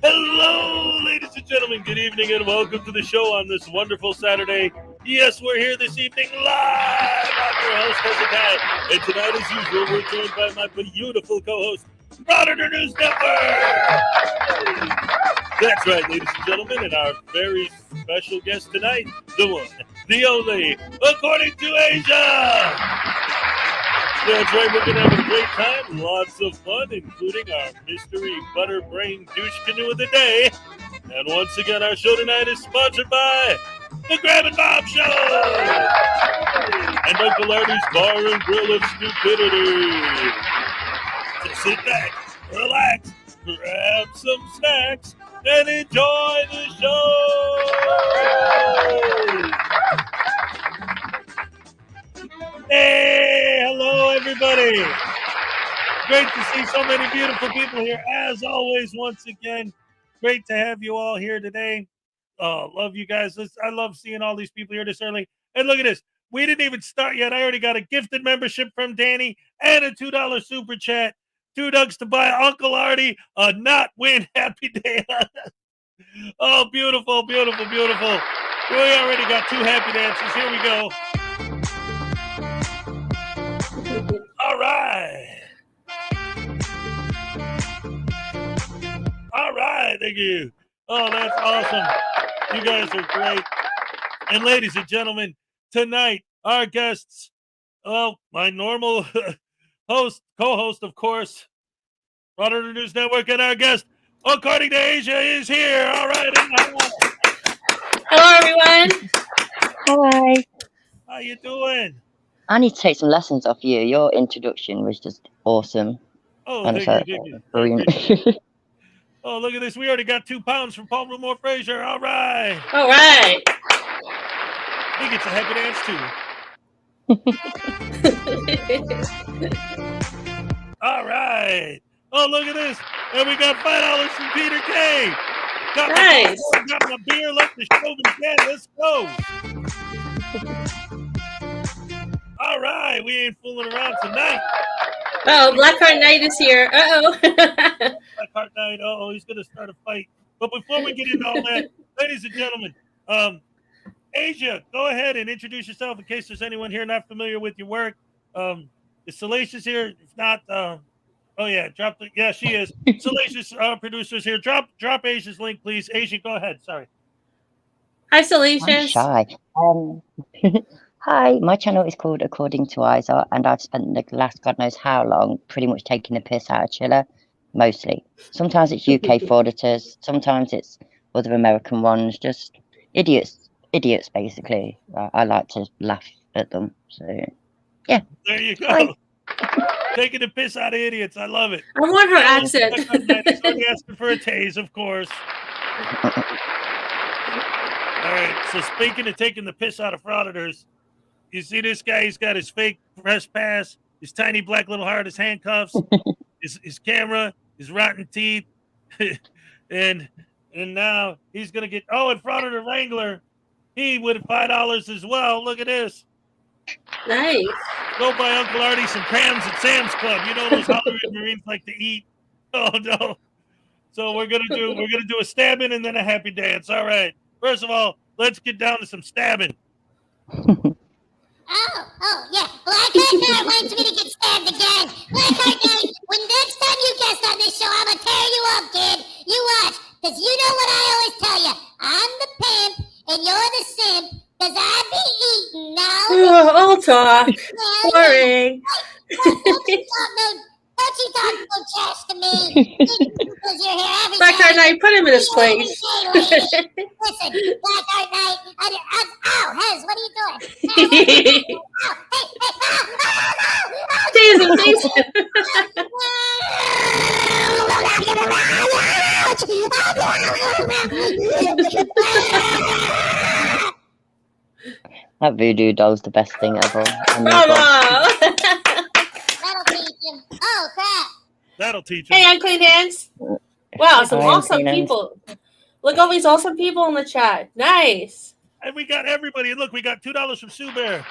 Hello, ladies and gentlemen. Good evening and welcome to the show on this wonderful Saturday. Yes, we're here this evening live. I'm your host, Hezekiah. And tonight, as usual, we're joined by my beautiful co-host, Auditor News Network. That's right, ladies and gentlemen, and our very special guest tonight, the one, the only, according to Asia. That's right, we're going to have a great time, lots of fun, including our mystery butter brain douche canoe of the day. And once again, our show tonight is sponsored by the Grab and Bob Show and Uncle Arty's Bar and Grill of Stupidity. So sit back, relax, grab some snacks, and enjoy the show! Hey, hello everybody. Great to see so many beautiful people here. As always, once again, great to have you all here today. Love you guys. I love seeing all these people here this early. And look at this. We didn't even start yet. I already got a gifted membership from Danny and a $2 super chat. $2 to buy Uncle Arty a not win happy day. Oh, beautiful, beautiful, beautiful. We already got 2 happy dances. Here we go. All right. All right. Thank you. Oh, that's awesome. You guys are great. And ladies and gentlemen, tonight, our guests, well, my normal co-host, of course, Auditor News Network, and our guest, according to Asia, is here. All right. Hello, everyone. Hi. How you doing? I need to take some lessons off you. Your introduction was just awesome. Oh, and thank you. Brilliant. Oh, look at this. We already got 2 pounds from Paul Rumore Frazier. All right. All right. He gets a happy dance, too. All right. Oh, look at this. And we got $5 from Peter K. Nice. Got my beer. Let the show begin. Let's go. All right. We ain't fooling around tonight. Oh, Blackheart Knight is here. Uh-oh. Blackheart Knight. Uh-oh, he's going to start a fight. But before we get into all that, ladies and gentlemen, Asia, go ahead and introduce yourself in case there's anyone here not familiar with your work. Is Salacious here? If not, oh yeah, yeah, she is. Salacious producers here. Drop Asia's link, please. Asia, go ahead. Sorry. Hi, Salacious. I'm shy. Hi, my channel is called According to Aiza, and I've spent the last God knows how long pretty much taking the piss out of Chiller, mostly. Sometimes it's UK frauditors, sometimes it's other American ones, just idiots basically. I like to laugh at them, so yeah. There you go. Hi. Taking the piss out of idiots. I love it. I want her accent. Somebody asking for a tase, of course. All right, so speaking of taking the piss out of frauditors, you see this guy, he's got his fake press pass, his tiny black little heart, his handcuffs, his camera, his rotten teeth, and now he's going to get, and Frauditor Wrangler, he with $5 as well. Look at this. Nice. Go buy Uncle Arty some crams at Sam's Club. You know those Hollywood Marines like to eat. Oh, no. So we're going to do a stabbing and then a happy dance. All right. First of all, let's get down to some stabbing. Oh, yeah. Blackheart Knight wants me to get stabbed again. Blackheart Knight, when next time you guest on this show, I'm going to tear you up, kid. You watch, because you know what I always tell you. I'm the pimp, and you're the simp, because I be eating now. I'll talk. Boring. Don't you talk no trash to me. Because you're here every Blackheart Knight, put him in his place. Listen, Blackheart Knight, Hez, what are you doing? Tease him. That voodoo doll's the best thing ever. That'll teach him. Oh, crap. That'll teach him. Hey, unclean hands. Wow, some awesome people. Look, all these awesome people in the chat. Nice. And we got everybody. Look, we got $2 from Sue Bear.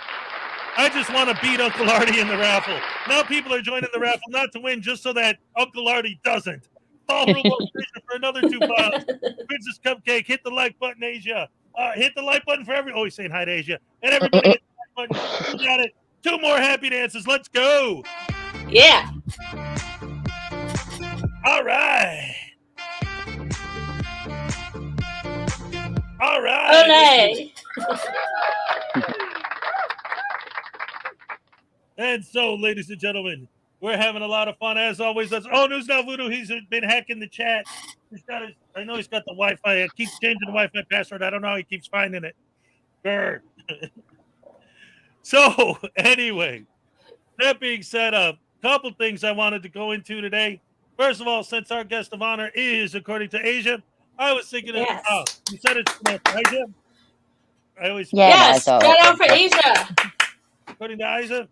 I just want to beat Uncle Arty in the raffle. Now people are joining the raffle not to win, just so that Uncle Arty doesn't. Ballroom Fisher for another £2. Princess Cupcake, hit the like button, Asia. Hit the like button for every. Oh, he's saying hi to Asia. And everybody hit the like button. We got it. 2 more happy dances. Let's go. Yeah. All right. All right. Olay. And so, ladies and gentlemen, we're having a lot of fun as always. Oh, News Now Voodoo, he's been hacking the chat. I know he's got the Wi-Fi. I keep changing the Wi-Fi password. I don't know how he keeps finding it. Grr. So, anyway, that being said, a couple things I wanted to go into today. First of all, since our guest of honor is, according to Asia, I was thinking of, you said it's Asia? Yes, shout out for Asia. According to Aiza?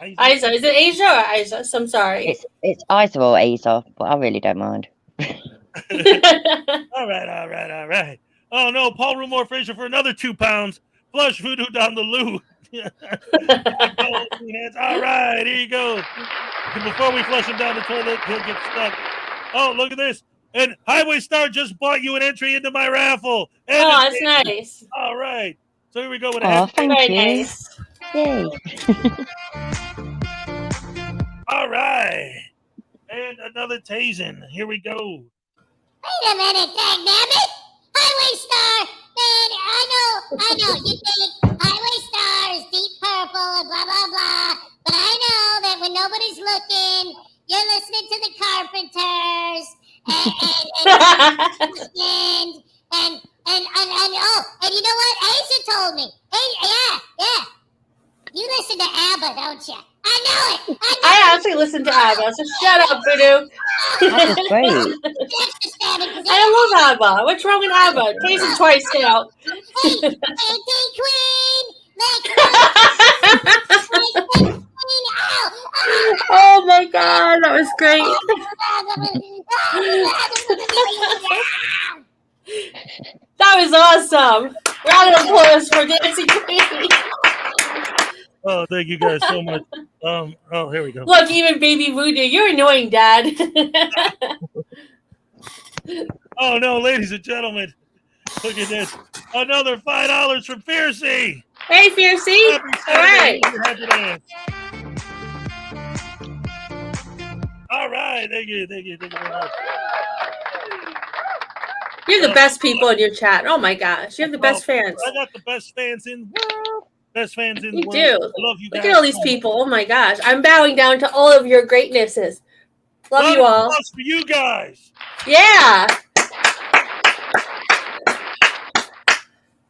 Aiza, is it Asia or Aiza? I'm sorry. It's Aiza or Aiza, but I really don't mind. All right. Oh no, Paul Rumor Fraser for another £2. Flush Voodoo down the loo. All right, here you go. Before we flush him down the toilet, he'll get stuck. Oh, look at this. And Highway Star just bought you an entry into my raffle. And that's nice. All right. So here we go with thank you. Nice. Yay. All right. And another tasing. Here we go. Wait a minute, dagnabbit! Highway Star! Man, I know, you think Highway Star is deep purple and blah, blah, blah. But I know that when nobody's looking, you're listening to the Carpenters and you know what? Asia told me. Yeah. You listen to ABBA, don't you? I know it. I actually listen to ABBA, so shut up, Voodoo. That was great. I love ABBA. What's wrong with ABBA? Taste it twice now. Hey, Queen! Oh my god, that was great. That was awesome. Round of applause for Dancing Queen. Oh, thank you guys so much. Here we go. Look, even Baby Voodoo, you're annoying, Dad. Oh no, ladies and gentlemen, look at this. Another $5 from Fiercey. Hey, Fiercey. All right. All right. Thank you very much. You're the best people in your chat. Oh my gosh, you have the best fans. I got the best fans in the world. Best fans in the world. You do. I love you guys. Look at all these people. Oh my gosh, I'm bowing down to all of your greatnesses. Love you all. Applause for you guys. Yeah.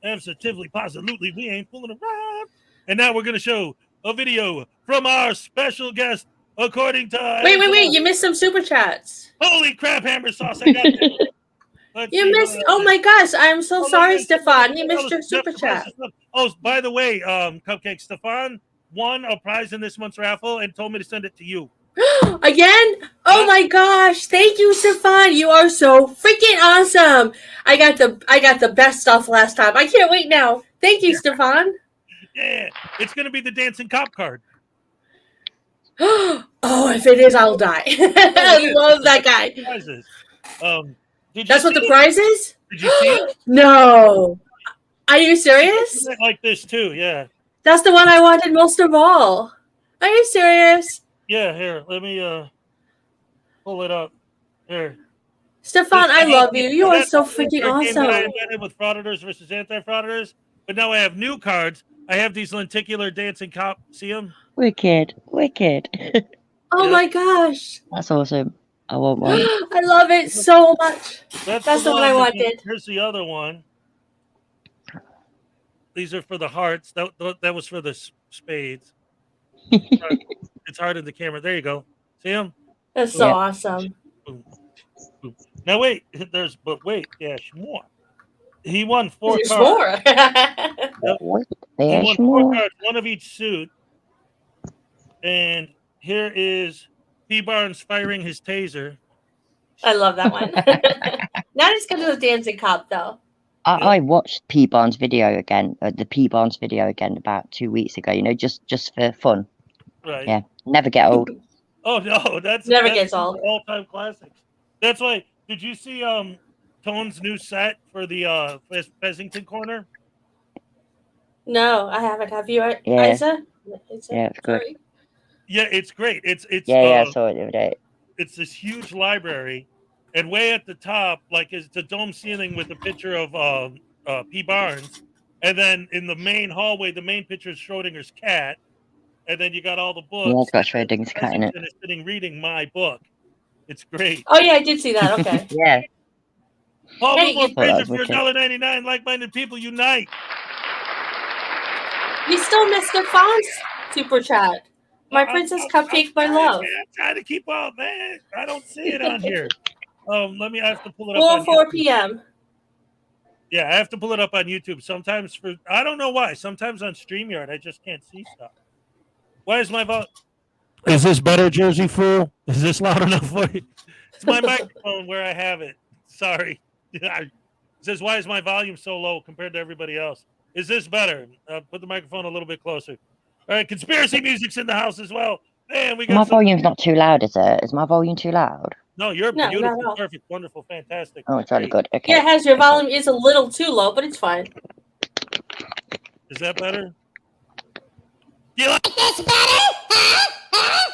Absolutely, positively, we ain't fooling around. And now we're going to show a video from our special guest, according to... Wait. You missed some super chats. Holy crap, Hammer Sauce. I got that. You missed... Oh, my gosh. I'm so sorry, Stefan. You missed your super chat. Oh, by the way, Cupcake, Stefan won a prize in this month's raffle and told me to send it to you. Again? Oh my gosh. Thank you, Stefan. You are so freaking awesome. I got the best stuff last time. I can't wait now. Thank you, Stefan. Yeah. It's going to be the dancing cop card. Oh, if it is, I'll die. I love that guy. That's what the prize is? Did you see it? No. Are you serious? Like this too, yeah. That's the one I wanted most of all. Are you serious? Yeah, here, let me pull it up. Here. Stefan, I love you. You are so freaking awesome. I invented with Frauditors versus anti-Frauditors, but now I have new cards. I have these lenticular dancing cop. See them? Wicked. Oh my gosh. That's awesome. I want one. I love it so much. That's the one I wanted. Here's the other one. These are for the hearts. That was for the spades. It's hard in the camera. There you go. See him? That's so awesome. Boom. Boom. Now wait, there's more. He won 4 cards. More. There's 4 more. cards, one of each suit. And here is P. Barnes firing his taser. I love that one. Not as good as the dancing cop, though. I watched P. Barnes' video again, the P. Barnes video again about 2 weeks ago. You know, just for fun. Right. Yeah. Never get old. Oh no, that's Never gets old. All-time classics. That's why. Did you see Tone's new set for the Fessington Corner? No, I haven't. Have you, Yeah. Isa? Yeah, it's good. Sorry. Yeah, it's great. It's Yeah, I saw it the other day. it's this huge library, and way at the top, like it's a dome ceiling with a picture of P. Barnes, and then in the main hallway, the main picture is Schrodinger's cat, and then you got all the Yeah, books. it's got Schrodinger's cat in it. Fessington is sitting reading my book. It's great. Oh yeah, I did see that. Okay. Yeah. Paul Hey, Newmore you- praise it Well, for that was $1.99. Like-minded people unite. You still missed Stefan's super chat. My Princess Cupcake, my love. Man, I'm trying to keep up, man. I don't see it on here. Let me. I have to pull it up. 4 on 4 YouTube. p.m. Yeah, I have to pull it up on YouTube. Sometimes I don't know why. Sometimes on StreamYard, I just can't see stuff. Why is my volume? Is this better, Jersey Fool? Is this loud enough for you? It's my microphone where I have it. Sorry. It says, why is my volume so low compared to everybody else? Is this better? Put the microphone a little bit closer. All right, conspiracy music's in the house as well. Man, we got My some... volume's not too loud, is it? Is my volume too loud? No, you're No, not at beautiful, all. perfect, wonderful, fantastic. Oh, it's really good. Okay. Yeah, it has your volume is a little too low, but it's fine. Is that better? Do you like This better? Huh? Huh?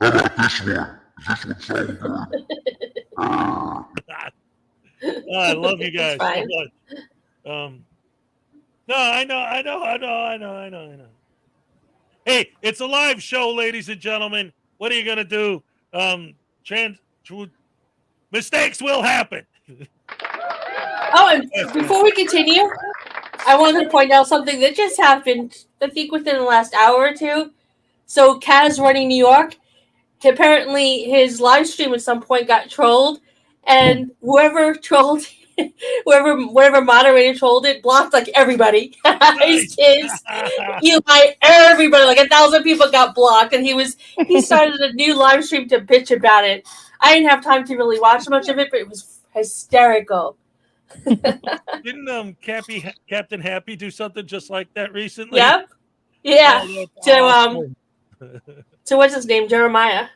How about this one? This one sound good? Oh, I love you guys so fine. much. No, I know. Hey, it's a live show, ladies and gentlemen. What are you gonna do? Mistakes will happen. Oh, and before we continue, I wanted to point out something that just happened, I think within the last hour or two. So Kaz running New York, apparently his live stream at some point got trolled, and whoever trolled, whatever moderator trolled it, blocked like everybody. His kids, Eli, everybody, like 1,000 people got blocked, and he started a new live stream to bitch about it. I didn't have time to really watch much of it, but it was hysterical. Didn't Captain Happy do something just like that recently? Yep. Yeah. Oh, that's So awesome. so what's his name? Jeremiah.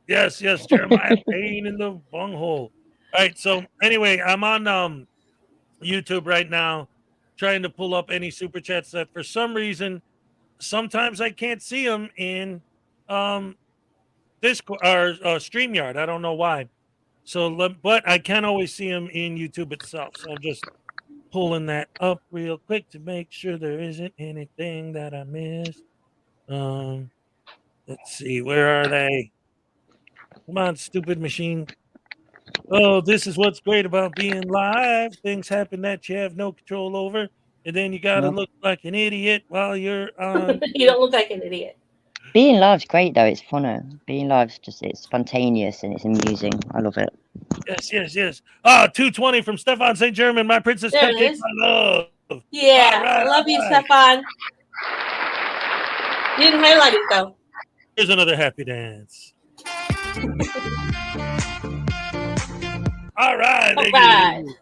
Yes, Jeremiah Payne in the bunghole. All right, so anyway, I'm on YouTube right now trying to pull up any super chats that for some reason sometimes I can't see them in Discord or StreamYard. I don't know why. So, but I can always see them in YouTube itself. So I'm just pulling that up real quick to make sure there isn't anything that I missed. Let's see, where are they? Come on, stupid machine. Oh, this is what's great about being live. Things happen that you have no control over, and then you gotta look like an idiot while you're on. You don't look like an idiot. Being live's great though. It's funner. Being live's it's spontaneous and it's amusing. I love it. Yes. Ah, 220 from Stefan St. German, my princess There it cupcake, is. my love. Yeah, All right, I love you, all right. Stefan. You didn't highlight it though. Here's another happy dance. All right. All thank right. you.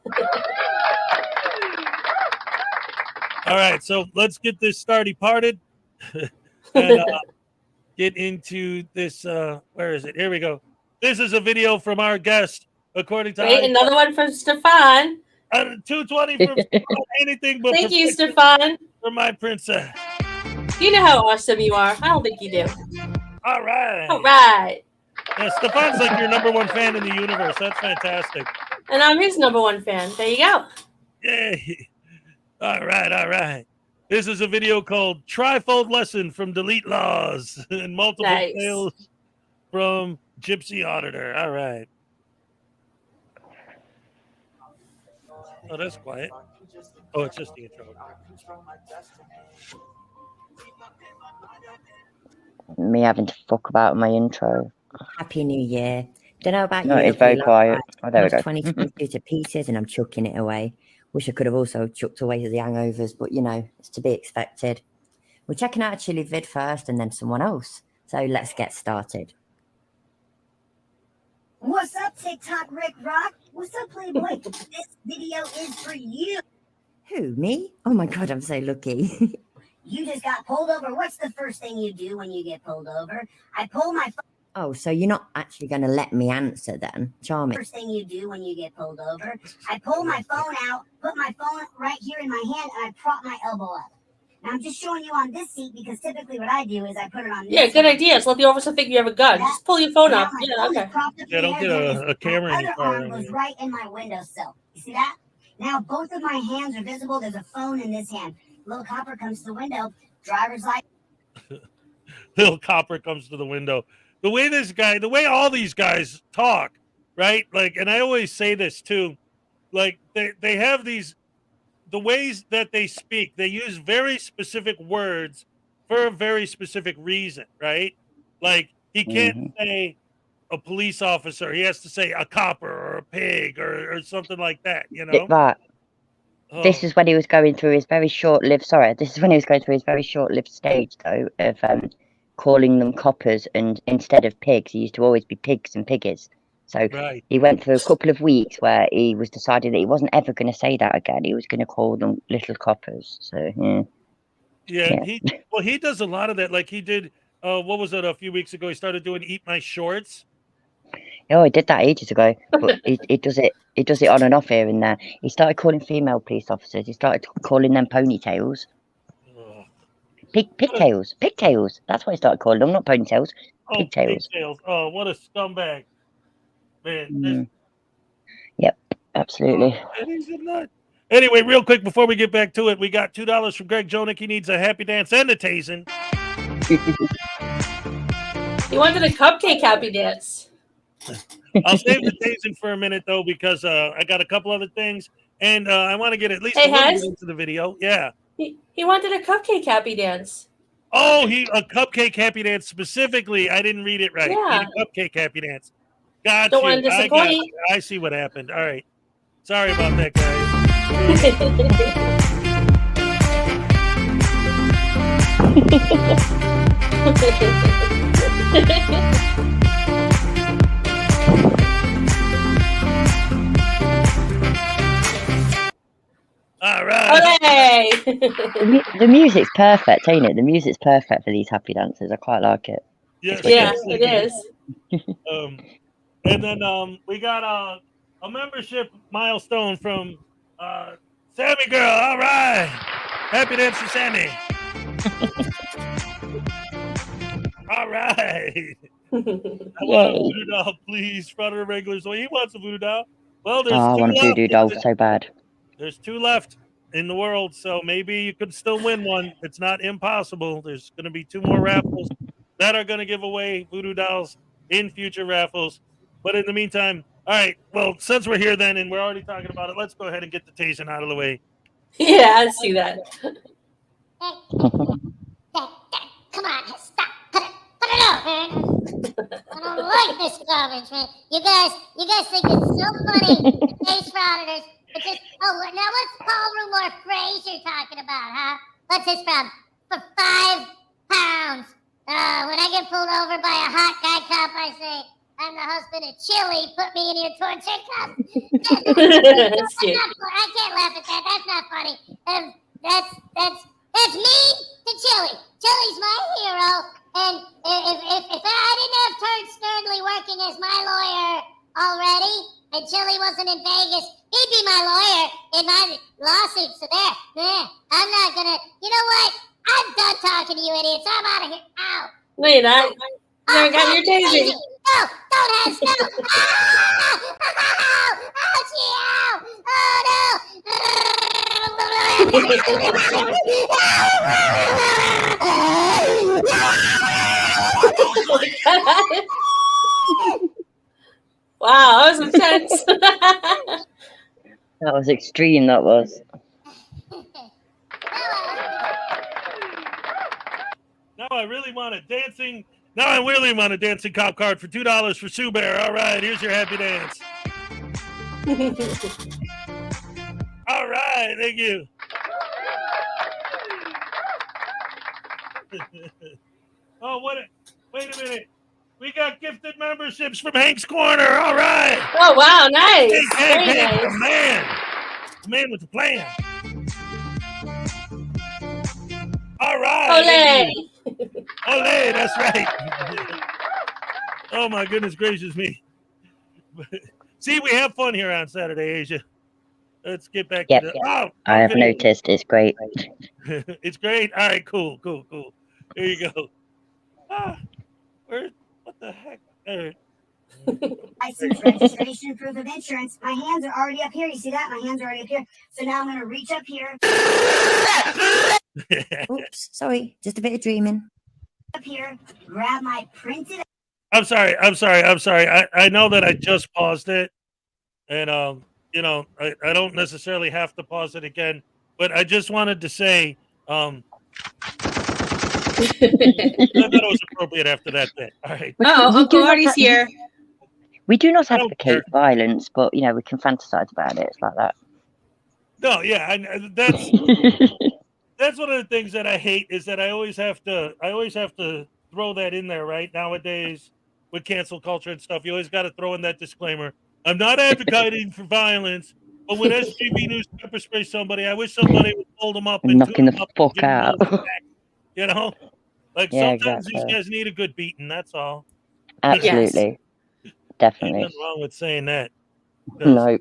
All right, so let's get this starty parted and get into this. Where is it? Here we go. This is a video from our guest, according to Wait, another one from Stefan. 220 from anything but Thank you, perfection Stefan. for my princess. You know how awesome you are. I don't think you do. All right. All right. Yeah, Stefan's like your number one fan in the universe. That's fantastic. And I'm his number one fan. There you go. Yay. All right. This is a video called Trifold Lesson from Delete Laws and Multiple Nice. Fails from Gypsy Auditor. All right. Oh, that's quiet. Oh, it's just the intro. Me having to fuck about my intro. Happy New Year. Don't know about No, you. it's very lovely quiet. lads. Oh, there we go. 2022 to pieces and I'm chucking it away. Wish I could have also chucked away the hangovers, but you know, it's to be expected. We're checking out a chili vid first and then someone else. So let's get started. What's up, TikTok Rick Rock? What's up, Playboy? This video is for you. Who, me? Oh my God, I'm so lucky. You just got pulled over. What's the first thing you do when you get pulled over? I pull my Oh, so you're not actually going to let me answer then? Charming. First thing you do when you get pulled over, I pull my phone out, put my phone right here in my hand, and I prop my elbow up. Now I'm just showing you on this seat because typically what I do is I put it on this Yeah, good hand. idea. Just let the officer think you have a gun. Yeah. Just pull your phone And now up. my Yeah, phone is okay. propped up Yeah, in the don't air get here. a camera My in your other car. arm goes right in my windowsill. You see that? Now both of my hands are visible. There's a phone in this hand. Little copper comes to the window. Driver's license. Little copper comes to the window. The way all these guys talk, right? Like, and I always say this too, like they have these, the ways that they speak, they use very specific words for a very specific reason, right? Like he can't say a police officer, he has to say a copper or a pig or something like that, you know? Right. This Oh, is when he was going through his very short-lived. Sorry, this is when he was going through his very short-lived stage, though, of calling them coppers, and instead of pigs, he used to always be pigs and piggies. So right. he went through a couple of weeks where he was deciding that he wasn't ever going to say that again. He was going to call them little coppers. So Yeah, yeah. he does a lot of that. Like he did, what was it, a few weeks ago? He started doing "Eat My Shorts." Oh, he did that ages ago, but he does it. He does it on and off here and there. He started calling female police officers. He started calling them ponytails. Ugh. Pigtails. Pigtails. That's what he started calling them, not ponytails. Oh, Pigtails. pigtails. Oh, what a scumbag, man. Yep, absolutely. And he's a nut. Anyway, real quick before we get back to it, we got $2 from Greg Jonick. He needs a happy dance and a tasing. He wanted a cupcake happy dance. I'll save the tasing for a minute though, because I got a couple other things, and I want to get at least Hey, a little Has? bit into the video. Yeah. He wanted a cupcake happy dance. Oh, a cupcake happy dance specifically. I didn't read it right. Yeah. Need a cupcake happy dance. Got Don't you. want to I disappoint got you. you. I see what happened. All right. Sorry about that, guys. All right. Hooray! The music's perfect, ain't it? The music's perfect for these happy dances. I quite like it. Yes, Yeah, yes, it is. And then we got a membership milestone from Sammy Girl. All right. Happy dance to Sammy. All right. I want a voodoo doll, please. Front of the regular. So he wants a voodoo doll. Well, there's I two want a left. voodoo doll so bad. There's two left in the world, so maybe you could still win one. It's not impossible. There's going to be two more raffles that are going to give away voodoo dolls in future raffles. But in the meantime, all right, well, since we're here then and we're already talking about it, let's go ahead and get the tasing out of the way. Yeah, I see that. Come on, stop. Put it out, man. I don't like this garbage, man. You guys think it's so funny, the case frauditors. It's just, now what's Paul Rumor Fraser talking about, huh? What's his from? For £5. When I get pulled over by a hot guy cop, I say, I'm the husband of Chili. Put me in your torture cup. That's cute. I can't laugh at that. That's not funny. That's me to Chili. Chili's my hero. And if I didn't have Turd Sternly working as my lawyer already, and Chili wasn't in Vegas, he'd be my lawyer in my lawsuit. So I'm not gonna. You know what? I'm done talking to you idiots. I'm out of here. Ow. No, you're not. You haven't got your tasing. No, don't ask. No. Ow! Ouchie! Ow! Wow, that was intense. That was extreme, that was. Now I really want a dancing cop card for $2 for Sue Bear. All right, here's your happy dance. All right, thank you. Oh, wait a minute. We got gifted memberships from Hank's Corner. All right. Oh, wow, nice. Hank, Very Hank, nice. the man with the plan. All right. Olé. Olé, that's right. Oh my goodness gracious me! See, we have fun here on Saturday, Asia. Let's get back Yep. to the. Oh, I have okay. noticed. It's great. It's great. All right, cool. There you go. What the heck? License, registration, proof of insurance. My hands are already up here. You see that? My hands are already up here. So now I'm going to reach up here. Oops, sorry, just a bit of dreaming. Up here, grab my printed. I'm sorry. I know that I just paused it, and I don't necessarily have to pause it again, but I just wanted to say, I thought it was appropriate after that bit. All right. Uncle Arty's here. We do not I don't advocate violence, but we can fantasize about it. It's like that. No, yeah, that's one of the things that I hate is that I always have to throw that in there, right? Nowadays with cancel culture and stuff, you always got to throw in that disclaimer. I'm not advocating for violence, but when SGB News pepper spray somebody, I wish somebody would hold them up and knocking tune the them up fuck and give them a out. little back, you know? Like Yeah, sometimes exactly. these guys need a good beating, that's all. Absolutely. Ain't Definitely. nothing wrong with saying that. No.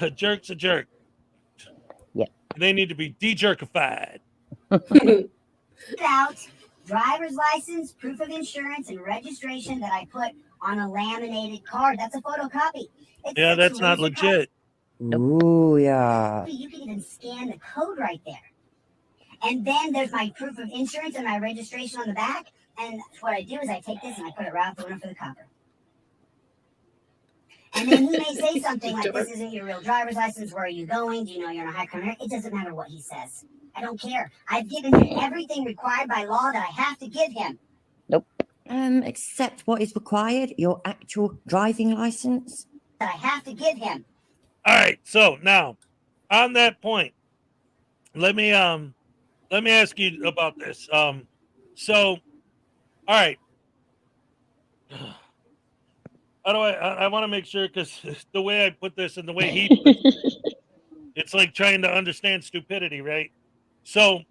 A jerk's a jerk. Yeah. They need to be de-jerkified. Out driver's license, proof of insurance, and registration that I put on a laminated card. That's a photocopy. Yeah, that's not legit. Ooh, yeah. You can even scan the code right there. And then there's my proof of insurance and my registration on the back. And what I do is I take this and I put it right out the window for the copper. And then he may say something like, this isn't your real driver's license. Where are you going? Do you know you're in a high crime area? It doesn't matter what he says. I don't care. I've given him everything required by law that I have to give him. Nope. Except what is required, your actual driving license. That I have to give him. All right. So now, on that point, let me ask you about this. So, all right. How do I want to make sure, because the way I put this and the way he puts it, it's like trying to understand stupidity, right? So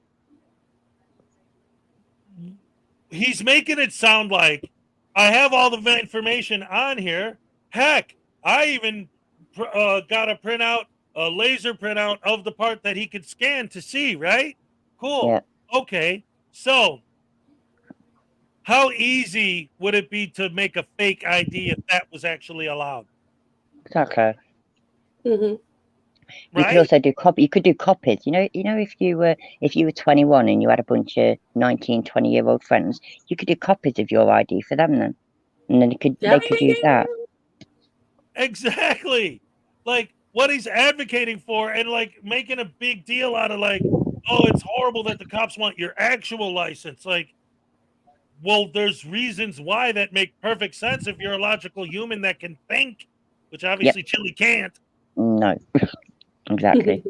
he's making it sound like I have all the information on here. Heck, I even got a laser printout of the part that he could scan to see, right? Cool. Yeah. Okay. So how easy would it be to make a fake ID if that was actually allowed? Exactly. Mm-hmm. You Right? could also do You could do copies. You know, if you were 21 and you had a bunch of 19, 20-year-old friends, you could do copies of your ID for them then, and then they could use that. Exactly. Like what he's advocating for, and like making a big deal out of like, oh, it's horrible that the cops want your actual license. Like, well, there's reasons why that make perfect sense if you're a logical human that can think, which obviously Chili can't. No. Exactly.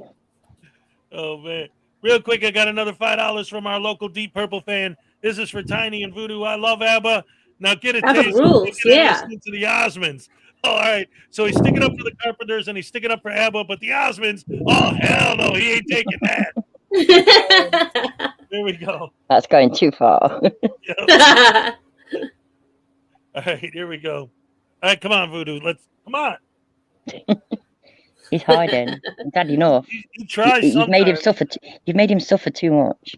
Oh man! Real quick, I got another $5 from our local Deep Purple fan. This is for Tiny and Voodoo. I love ABBA. Now get a ABBA taste. rules, yeah. To the Osmonds. Oh, all right. So he's sticking up for the Carpenters and he's sticking up for ABBA, but the Osmonds, oh hell no, he ain't taking that. There we go. That's going too far. Yep. All right, here we go. All right, come on, Voodoo. Come on. He's hiding. He's had enough. He tries. You've made him suffer. You've made him suffer too much.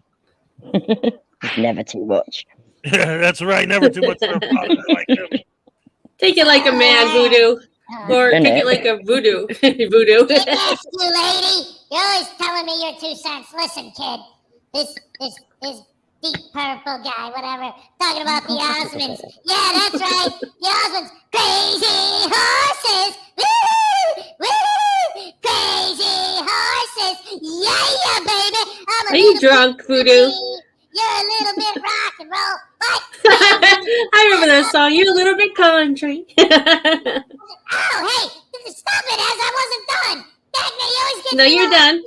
It's never too much. That's right. Never too much for a father like him. Take it like a man, Voodoo. Or take it like a voodoo. Voodoo. Yes, you lady. You're always telling me your 2 cents. Listen, kid. This deep purple guy, whatever, talking about the Osmonds. Yeah, that's right. The Osmonds. Crazy horses. Woo! Woo! Crazy horses. Yeah, baby. Are you drunk, Voodoo? You're a little bit rock and roll. What? I remember that song. You're a little bit country. Oh, hey, stop it, as I wasn't done. Dang me, you always get No, you're done.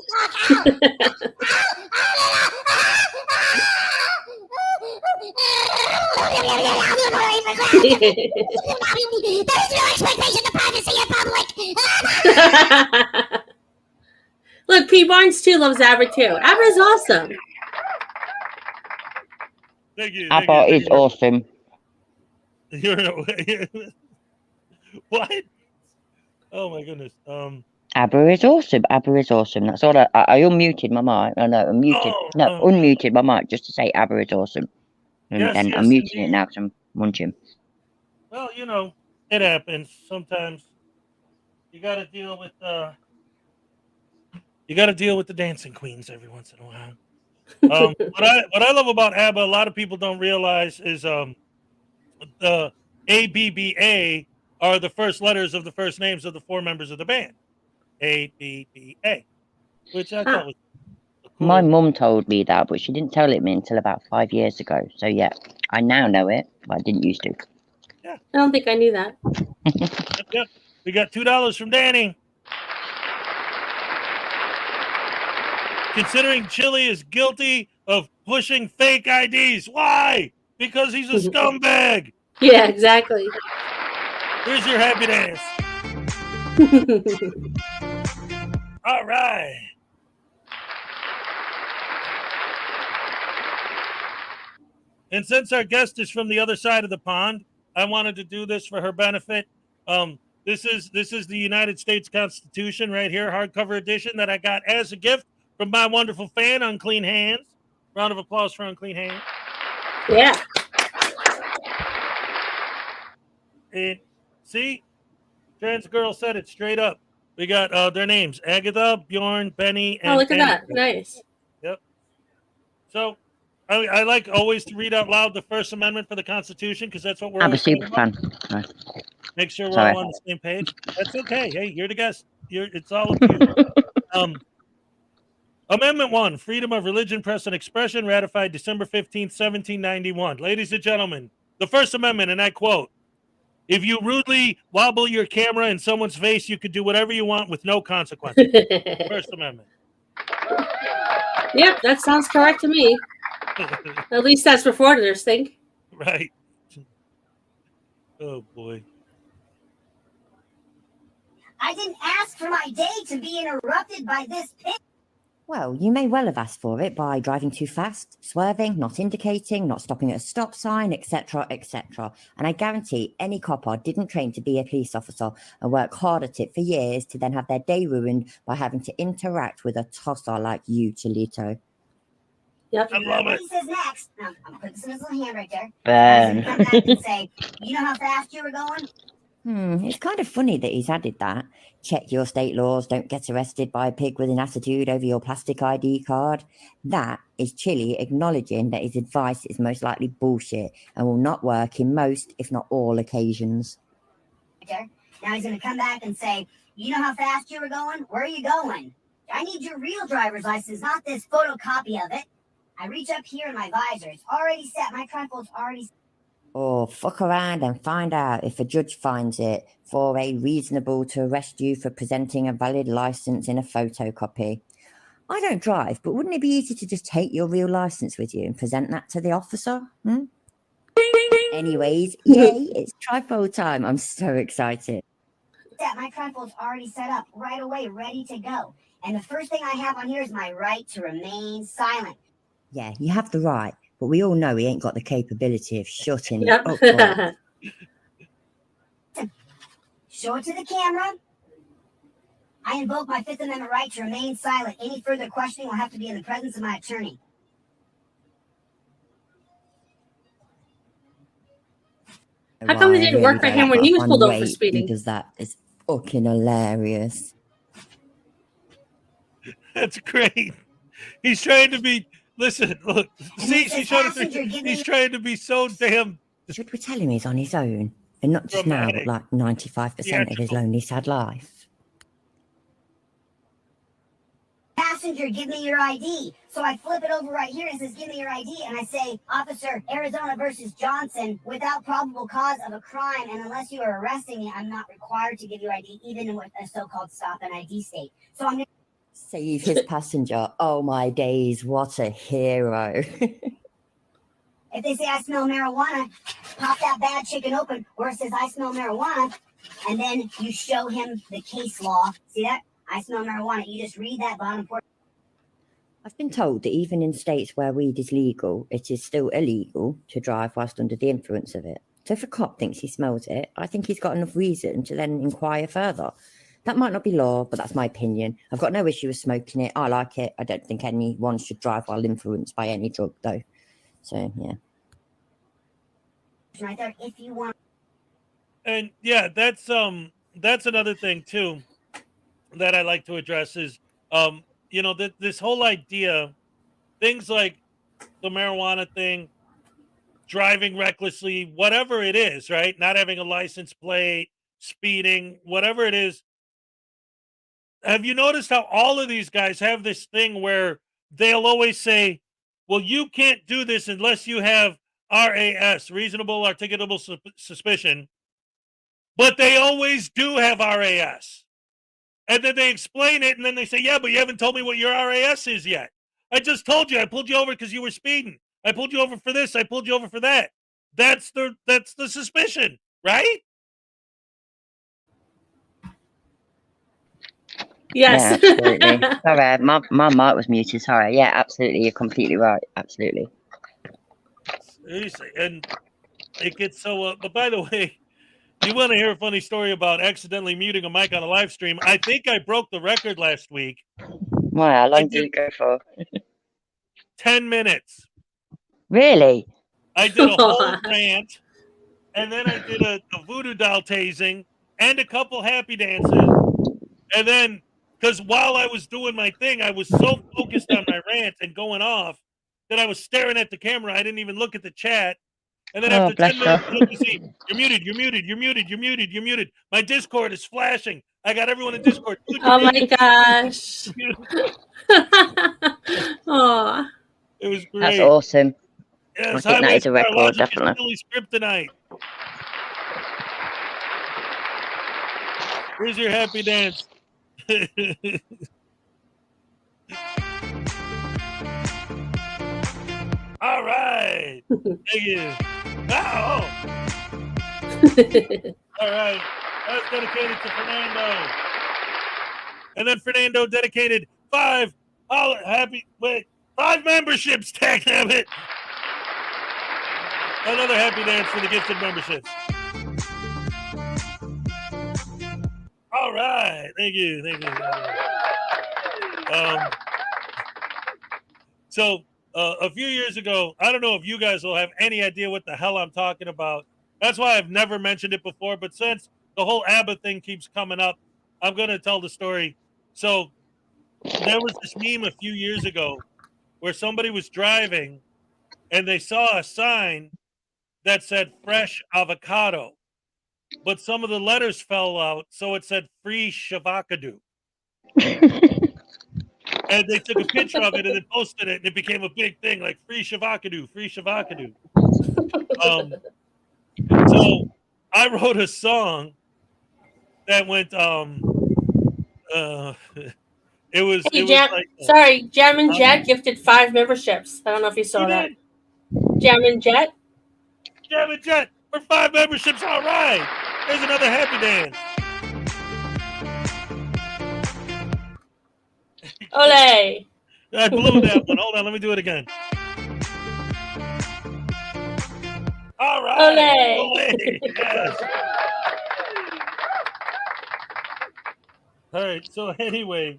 There's no expectation of privacy in public. Look, P. Barnes too loves ABBA too. ABBA is awesome. Thank you. ABBA is awesome. You're what? Oh my goodness. ABBA is awesome. ABBA is awesome. That's all. I unmuted my mic. Oh, no, unmuted my mic just to say ABBA is awesome. And Yes, then yes, I'm muting indeed. it now because I'm munching. Well, it happens sometimes. You got to deal with the dancing queens every once in a while. What I love about ABBA, a lot of people don't realize is the ABBA are the first letters of the first names of the four members of the band. ABBA, which I thought was cool. My mum told me that, but she didn't tell it me until about 5 years ago. So yeah, I now know it, but I didn't used to. Yeah. I don't think I knew that. Yep. We got $2 from Danny. Considering Chili is guilty of pushing fake IDs. Why? Because he's a scumbag. Yeah, exactly. Here's your happy dance. All right. And since our guest is from the other side of the pond, I wanted to do this for her benefit. This is the United States Constitution right here, hardcover edition that I got as a gift from my wonderful fan, Unclean Hands. Round of applause for Unclean Hands. Yeah. And see, trans girl said it straight up. We got their names: Agatha, Bjorn, Benny, and. Oh, look at Anna. that! Nice. Yep. So I like always to read out loud the First Amendment for the Constitution because that's what we're. I'm a super fan. Make sure we're Sorry. all on the same page. That's okay. Hey, you're the guest. It's all of you. Amendment 1, freedom of religion, press, and expression, ratified December 15th, 1791. Ladies and gentlemen, the First Amendment, and I quote, if you rudely wobble your camera in someone's face, you can do whatever you want with no consequences. First Amendment. Yep, that sounds correct to me. At least that's what frauditors think. Right. Oh, boy. I didn't ask for my day to be interrupted by this pit. Well, you may well have asked for it by driving too fast, swerving, not indicating, not stopping at a stop sign, etc., etc. And I guarantee any copper didn't train to be a police officer and work hard at it for years to then have their day ruined by having to interact with a tosser like you, Cholito. Yep. I love it. He says next. Now, I'm putting this in his little hand right there. Burn. Come back and say, you know how fast you were going? It's kind of funny that he's added that. Check your state laws, don't get arrested by a pig with an attitude over your plastic ID card. That is Chili acknowledging that his advice is most likely bullshit and will not work in most, if not all, occasions. Now he's going to come back and say, you know how fast you were going? Where are you going? I need your real driver's license, not this photocopy of it. I reach up here in my visor. It's already set. My trifold's already set. Or fuck around and find out if a judge finds it for a reasonable to arrest you for presenting a valid license in a photocopy. I don't drive, but wouldn't it be easy to just take your real license with you and present that to the officer? Anyways, yay, it's trifold time. I'm so excited. My trifold's already set up right away, ready to go. And the first thing I have on here is my right to remain silent. Yeah, you have the right. But we all know he ain't got the capability of shutting Yep. up. Show it to the camera. I invoke my Fifth Amendment right to remain silent. Any further questioning will have to be in the presence of my attorney. How come it didn't work for him when he was pulled over for speeding? Because that is fucking hilarious. That's great. He's trying to be. Listen, look. See, she showed us. He's trying to be so damn. Should we tell him he's on his own? And not just now, but like 95% of his lonely, sad life. Passenger, give me your ID. So I flip it over right here and it says, give me your ID. And I say, Officer, Arizona versus Johnson, without probable cause of a crime. And unless you are arresting me, I'm not required to give you ID, even in a so-called stop and ID state. So I'm going to save his passenger. Oh my days, what a hero. If they say I smell marijuana, pop that bad chicken open where it says I smell marijuana, and then you show him the case law. See that? I smell marijuana. You just read that bottom portion. I've been told that even in states where weed is legal, it is still illegal to drive whilst under the influence of it. So if a cop thinks he smells it, I think he's got enough reason to then inquire further. That might not be law, but that's my opinion. I've got no issue with smoking it. I like it. I don't think anyone should drive while influenced by any drug, though. So, yeah. Right there, if you want. And yeah, that's another thing too that I like to address is you know, this whole idea, things like the marijuana thing, driving recklessly, whatever it is, right? Not having a license plate, speeding, whatever it is. Have you noticed how all of these guys have this thing where they'll always say, well, you can't do this unless you have RAS, reasonable articulable suspicion, but they always do have RAS. And then they explain it, and then they say, yeah, but you haven't told me what your RAS is yet. I just told you. I pulled you over because you were speeding. I pulled you over for this. I pulled you over for that. That's the suspicion, right? Yes. Yeah, absolutely. Sorry, my mic was muted. Sorry. Yeah, absolutely. You're completely right. Absolutely. Seriously. And it gets so, but by the way, you want to hear a funny story about accidentally muting a mic on a live stream? I think I broke the record last week. Why? How long did you go for? 10 minutes. Really? I did a whole rant, and then I did a voodoo doll tasing and a couple happy dances. And then, because while I was doing my thing, I was so focused on my rant and going off that I was staring at the camera. I didn't even look at the chat. And then after 10 minutes, you see, you're muted, you're muted, you're muted, you're muted, you're muted. My Discord is flashing. I got everyone in Discord. Oh my gosh. Oh. It was great. That's awesome. Yes, I think that is a record, definitely. Silly script tonight. Here's your happy dance. All right. Thank you. Oh. All right. That's dedicated to Fernando. And then Fernando dedicated 5 memberships, dagnabbit. Another happy dance for the gifted memberships. All right. Thank you. Thank you. So a few years ago, I don't know if you guys will have any idea what the hell I'm talking about. That's why I've never mentioned it before. But since the whole ABBA thing keeps coming up, I'm going to tell the story. So there was this meme a few years ago where somebody was driving and they saw a sign that said fresh avocado, but some of the letters fell out, so it said free shavakadu. And they took a picture of it and then posted it, and it became a big thing, like free shavakadu, free shavakadu. So I wrote a song that went it was like, sorry, Jam and Jet gifted 5 memberships. I don't know if you saw that. Jam and Jet for 5 memberships. All right, there's another happy dance. Ole. I blew that one. Hold on, let me do it again. All right. Ole. Yes. All right. So anyway,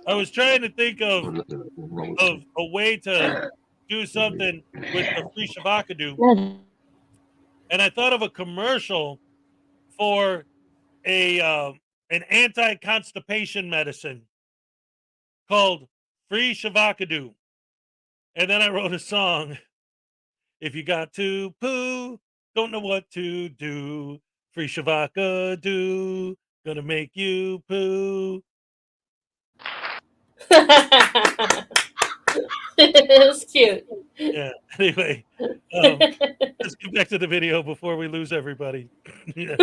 I was trying to think of a way to do something with the free shavakadu, and I thought of a commercial for an anti-constipation medicine called Free Shavakadu. And then I wrote a song. If you got to poo, don't know what to do, free Shavakadu, gonna make you poo. It was cute. Yeah, anyway, let's get back to the video before we lose everybody. Yeah.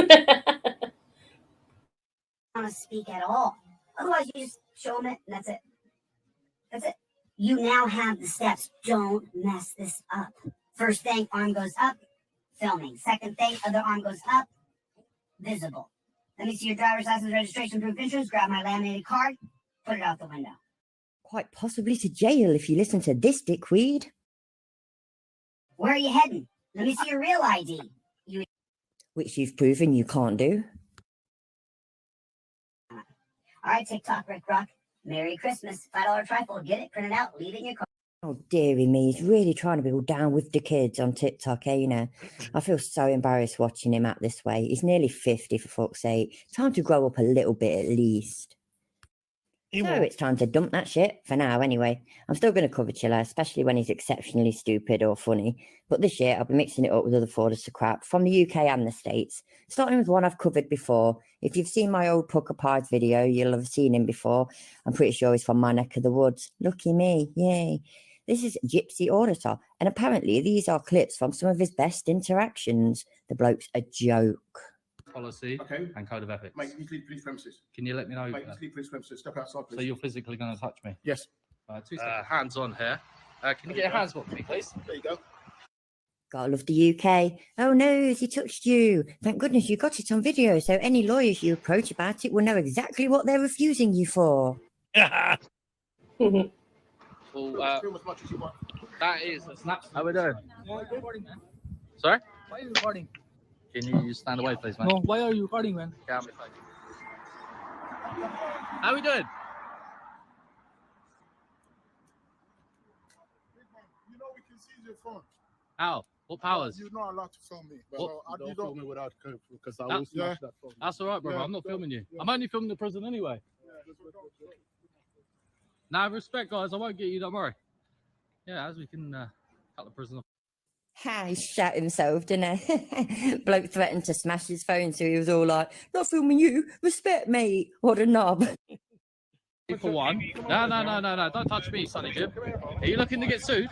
Want to speak at all. Otherwise, you just show them it, and that's it. That's it. You now have the steps. Don't mess this up. First thing, arm goes up, filming. Second thing, other arm goes up, visible. Let me see your driver's license, registration, proof of insurance. Grab my laminated card, put it out the window. Quite possibly to jail if you listen to this dickweed. Where are you heading? Let me see your real ID. You which you've proven you can't do. All right, TikTok, Rick Rock. Merry Christmas. $5 trifle. Get it, print it out, leave it in your car. Oh, dearie me, he's really trying to be all down with the kids on TikTok, eh, you know? I feel so embarrassed watching him act this way. He's nearly 50, for fuck's sake. Time to grow up a little bit at least. So it's time to dump that shit, for now anyway. I'm still going to cover Chiller, especially when he's exceptionally stupid or funny. But this year, I'll be mixing it up with other Frauditors crap from the UK and the States. Starting with one I've covered before. If you've seen my old Pucker Pies video, you'll have seen him before. I'm pretty sure he's from my neck of the woods. Lucky me, yay. This is Gypsy Auditor, and apparently these are clips from some of his best interactions. The bloke's a joke. Policy and code of ethics. Mate, you leave police premises. Can you let me know? Mate, you leave police premises. Step outside, please. So you're physically going to touch me? Yes. 2 seconds. Hands on here. Can you get your hands off me, please? There you go. Gotta love the UK. Oh no, he touched you. Thank goodness you got it on video, so any lawyers you approach about it will know exactly what they're refusing you for. Well, Film as much as you want. that is a snap. How we doing? Sorry? Why are you recording? Can you stand away, please, mate? No, why are you recording, man? Get out of my face. How we doing? You know we can seize your phone. How? What powers? You're not allowed to film me. But What? you don't film me without code because I That- will smash that phone. That's all right, brother. Yeah, I'm not yeah, filming you. yeah. I'm only filming the prison anyway. Now, respect, guys. I won't get you. Don't worry. Yeah, as we can cut the prison off. Ha, he shat himself, didn't he? Bloke threatened to smash his phone, so he was all like, not filming you, respect mate. What a knob. For one. No. Don't touch me, Sonny Jim. Are you looking to get sued?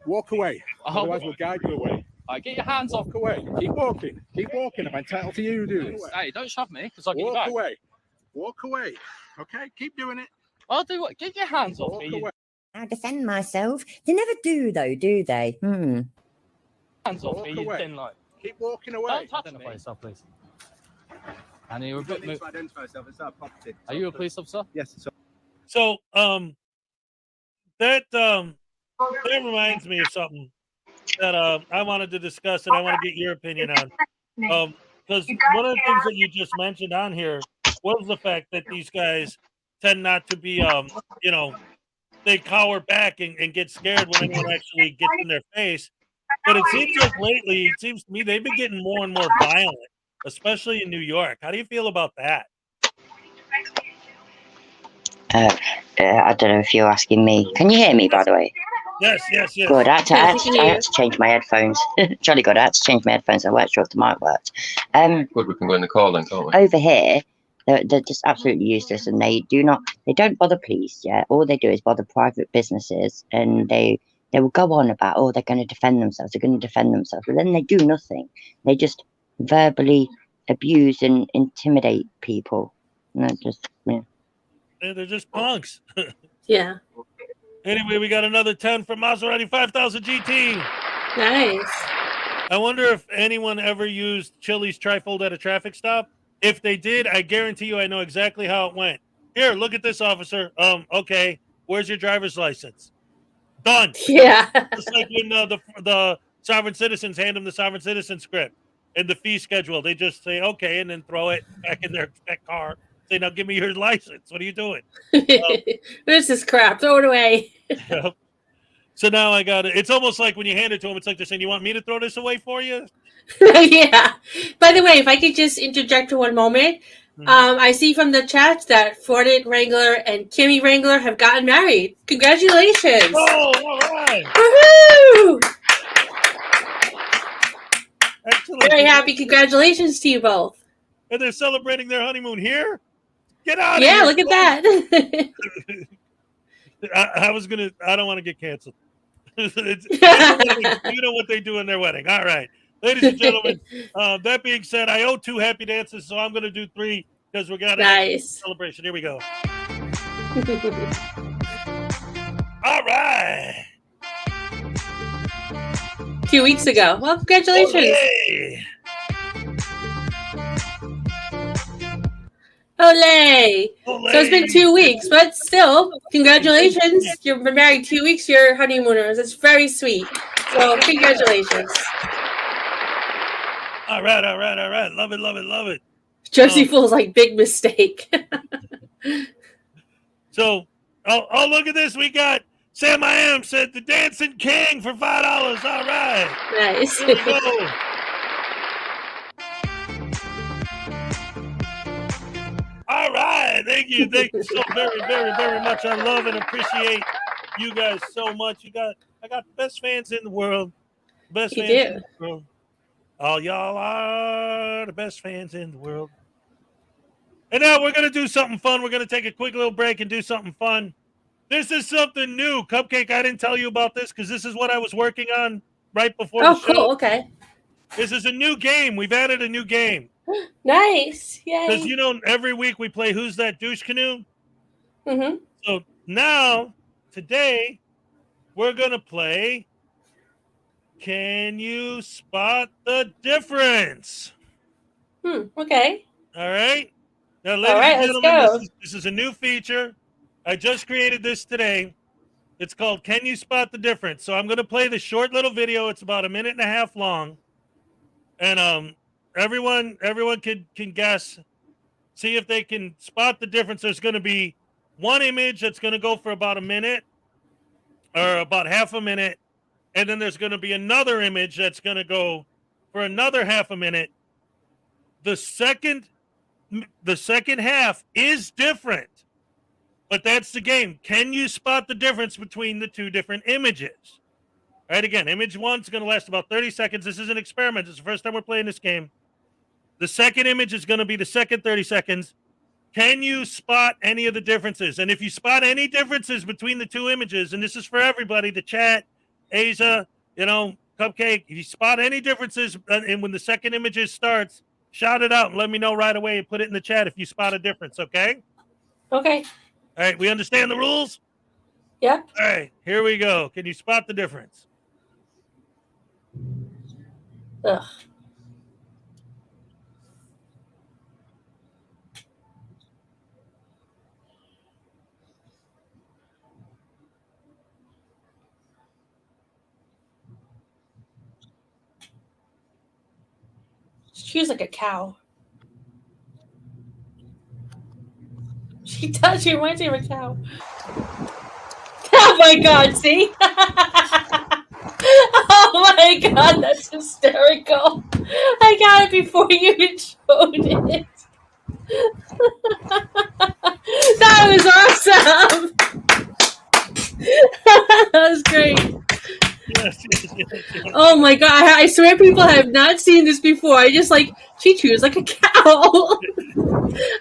Walk away. Oh. Otherwise, we'll guide you away. All right, get your hands off. Walk away. Keep walking. Keep walking. I'm entitled to you to do this. Hey, don't shove me, because I'll get you Walk back. away. Walk away. Okay? Keep doing it. I'll do what? Get your hands off Walk me. away. I defend myself. They never do, though, do they? Hands off Walk me, you away. thin light. Keep walking away. Don't touch me. Yourself, please. And you're a bit. identify yourself. It's our property. Are you a police officer? Yes, it's So, that reminds me of something that I wanted to discuss and I want to get your opinion on. Because one of the things that you just mentioned on here was the fact that these guys tend not to be, they cower back and get scared when anyone actually gets in their face. But it seems like lately, it seems to me they've been getting more and more violent, especially in New York. How do you feel about that? I don't know if you're asking me. Can you hear me, by the way? Yes. Good. I had to change my headphones. Jolly good. I had to change my headphones. I weren't sure if the mic worked. Good, we can go in the call then, can't we? Over here, they're just absolutely useless, and they don't bother police. Yeah, all they do is bother private businesses, and they will go on about, they're going to defend themselves. They're going to defend themselves, but then they do nothing. They just verbally abuse and intimidate people. And that just, yeah. They're just punks. Yeah. Anyway, we got another 10 from Maserati 5000 GT. Nice. I wonder if anyone ever used Chili's trifold at a traffic stop. If they did, I guarantee you I know exactly how it went. Here, look at this, officer. Okay, where's your driver's license? Done. Yeah. Just like when the sovereign citizens hand them the sovereign citizen script and the fee schedule. They just say, okay, and then throw it back in their car. Say, now give me your license. What are you doing? This is crap. Throw it away. So now I got it. It's almost like when you hand it to them, it's like they're saying, you want me to throw this away for you? Yeah. By the way, if I could just interject for one moment. I see from the chat that Fraudit Wrangler and Kimmy Wrangler have gotten married. Congratulations. Oh, all right. Woohoo! Excellent. Very happy. Congratulations to you both. And they're celebrating their honeymoon here? Get out of here. Yeah, look at that. I don't want to get canceled. You know what they do in their wedding. All right. Ladies and gentlemen, that being said, I owe 2 happy dances, so I'm going to do 3 because we got a celebration. Here we go. All right. 2 weeks ago. Well, congratulations. Olay. Olay. So it's been 2 weeks, but still, congratulations. You've been married 2 weeks. You're honeymooners. It's very sweet. So congratulations. All right. Love it. Jersey feels like big mistake. So, oh, look at this. We got Sam I Am said the Dancing King for $5. All right. Nice. Here we go. All right. Thank you so very much. I love and appreciate you guys so much. I got the best fans in the world. Best fans in the world. All y'all are the best fans in the world. And now we're going to do something fun. We're going to take a quick little break and do something fun. This is something new. Cupcake, I didn't tell you about this because this is what I was working on right before the show. Oh, cool. Okay. This is a new game. We've added a new game. Nice. Yay. Because, you know, every week we play Who's That Douche Canoe? Mm-hmm. So now, today, we're going to play Can You Spot the Difference? Okay. All right. Now, ladies and gentlemen, let's go. This is a new feature. I just created this today. It's called Can You Spot the Difference? So I'm going to play the short little video. It's about 1.5 minutes long. And everyone can guess, see if they can spot the difference. There's going to be one image that's going to go for about a minute or about half a minute. And then there's going to be another image that's going to go for another half a minute. The second half is different, but that's the game. Can you spot the difference between the two different images? All right, again, image one is going to last about 30 seconds. This is an experiment. It's the first time we're playing this game. The second image is going to be the second 30 seconds. Can you spot any of the differences? And if you spot any differences between the two images, and this is for everybody, the chat, Aiza, Cupcake, if you spot any differences, and when the second image starts, shout it out and let me know right away and put it in the chat if you spot a difference, okay? Okay. All right, we understand the rules? Yep. All right, here we go. Can you spot the difference? Ugh. She's like a cow. She does. She reminds me of a cow. Oh my god, see? Oh my god, that's hysterical. I got it before you even showed it. That was awesome. That was great. Yes. Oh my god, I swear people have not seen this before. I just she chews like a cow.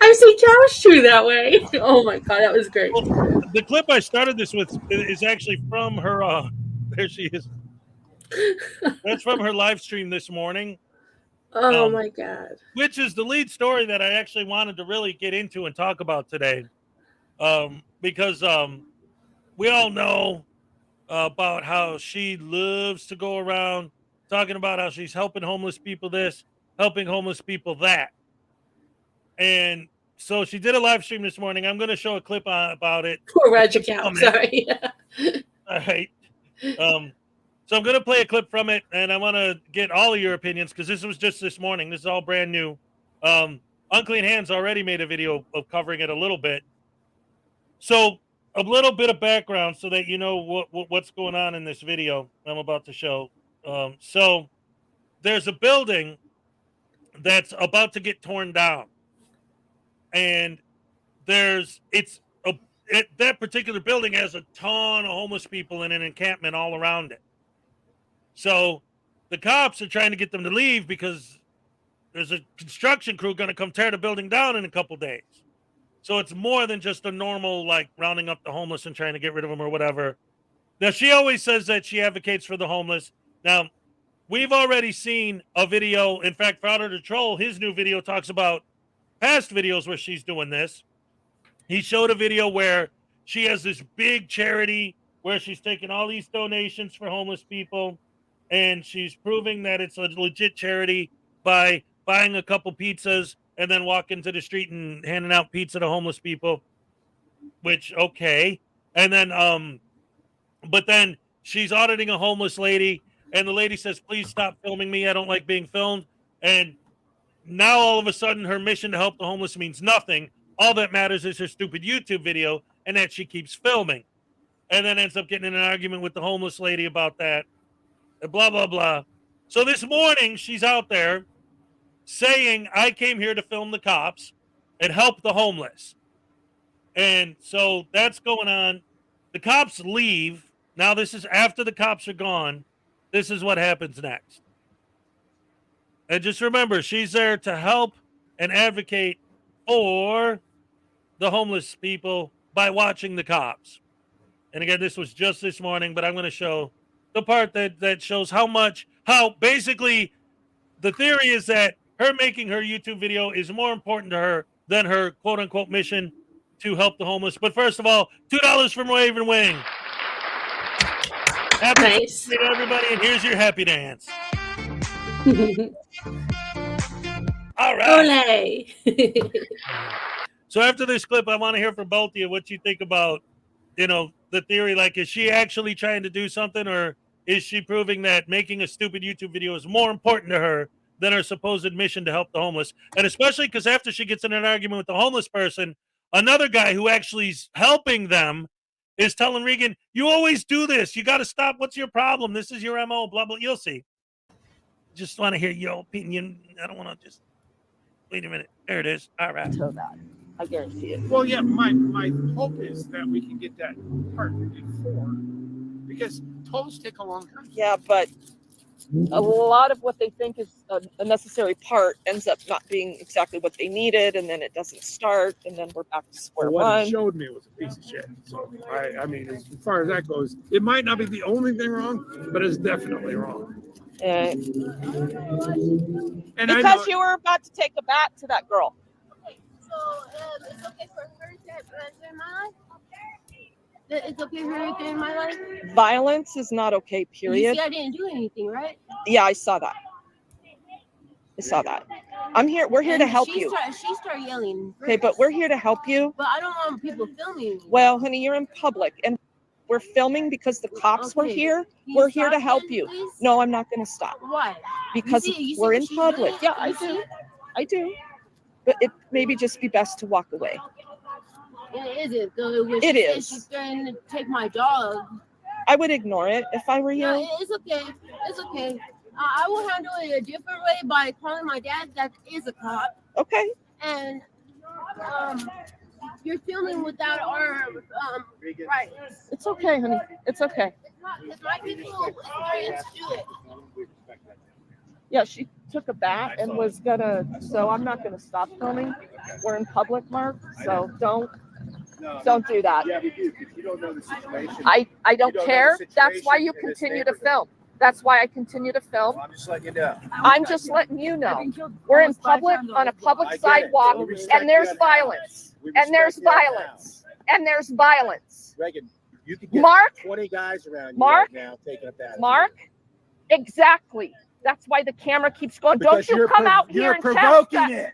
I've seen cows chew that way. Oh my god, that was great. Well, the clip I started this with is actually from her, there she is. That's from her live stream this morning. Oh my god. Which is the lead story that I actually wanted to really get into and talk about today. Because we all know about how she loves to go around talking about how she's helping homeless people this, helping homeless people that. And so she did a live stream this morning. I'm going to show a clip about it. Poor Roger Cow, sorry. All right. So I'm going to play a clip from it, and I want to get all of your opinions because this was just this morning. This is all brand new. Unclean Hands already made a video of covering it a little bit. So a little bit of background so that you know what's going on in this video I'm about to show. So there's a building that's about to get torn down. And that particular building has a ton of homeless people in an encampment all around it. So the cops are trying to get them to leave because there's a construction crew going to come tear the building down in a couple days. So it's more than just a normal, rounding up the homeless and trying to get rid of them or whatever. Now, she always says that she advocates for the homeless. Now, we've already seen a video. In fact, Frauditor Troll, his new video talks about past videos where she's doing this. He showed a video where she has this big charity where she's taking all these donations for homeless people, and she's proving that it's a legit charity by buying a couple pizzas and then walking to the street and handing out pizza to homeless people, which, okay. And then, but then she's auditing a homeless lady, and the lady says, please stop filming me. I don't like being filmed. And now all of a sudden her mission to help the homeless means nothing. All that matters is her stupid YouTube video and that she keeps filming. And then ends up getting in an argument with the homeless lady about that. Blah, blah, blah. So this morning she's out there saying, I came here to film the cops and help the homeless. And so that's going on. The cops leave. Now this is after the cops are gone. This is what happens next. And just remember, she's there to help and advocate for the homeless people by watching the cops. And again, this was just this morning, but I'm going to show the part that shows how basically the theory is that her making her YouTube video is more important to her than her quote unquote mission to help the homeless. But first of all, $2 from Raven Wing. Happy Nice. birthday to everybody, and here's your happy dance. All right. Ole. So after this clip, I want to hear from both of you what you think about, the theory. Like, is she actually trying to do something, or is she proving that making a stupid YouTube video is more important to her than her supposed mission to help the homeless? And especially because after she gets in an argument with the homeless person, another guy who actually is helping them is telling Regan, you always do this. You got to stop. What's your problem? This is your MO, blah, blah. You'll see. Just want to hear your opinion. I don't want to just wait a minute. There it is. All right. So that I guarantee it. Well, yeah, my hope is that we can get that part before, because tolls take a long time. Yeah, but a lot of what they think is a necessary part ends up not being exactly what they needed, and then it doesn't start, and then we're back to square What one. it showed me was a piece of shit. So I mean, as far as that goes, it might not be the only thing wrong, but it's definitely wrong. And Because you were about to take a bat to that girl. So it's okay for her to enter my life? It's okay for her to enter my life? Violence is not okay, period. You see, I didn't do anything, right? Yeah, I saw that. We're here to help you. She started yelling. Okay, but we're here to help you. But I don't want people filming me. Well, honey, you're in public, and we're filming because the cops were here. We're here to help you. Please? No, I'm not going to stop. Why? Because You see we're in what she's public. doing? Yeah, You I do. But it maybe just be best to walk away. It is. Though, It is. She's going to take my dog. I would ignore it if I were you. No, it's okay. It's okay. I will handle it a different way by calling my dad that is a cop. Okay. And you're filming without our rights. It's okay, honey. It's okay. It's my people experience to do it. Yeah, she took a bat and was gonna, so I'm not gonna stop filming. We're in public, Mark, so don't do that. Yeah, we do, because you don't know the situation. I don't You don't care. know the That's why you situation in this continue to neighborhood. film. That's why I continue to film. I'm just letting you know. I'm just letting you know. We're in public on a public I get it. sidewalk, We respect and there's you. violence. We And there's respect you violence. And there's violence. Reagan, you could get Mark? 20 guys around you Mark? right now taking up that. Mark? Exactly. That's why the camera keeps going. Because Don't you come out here you're and test provoking us. it.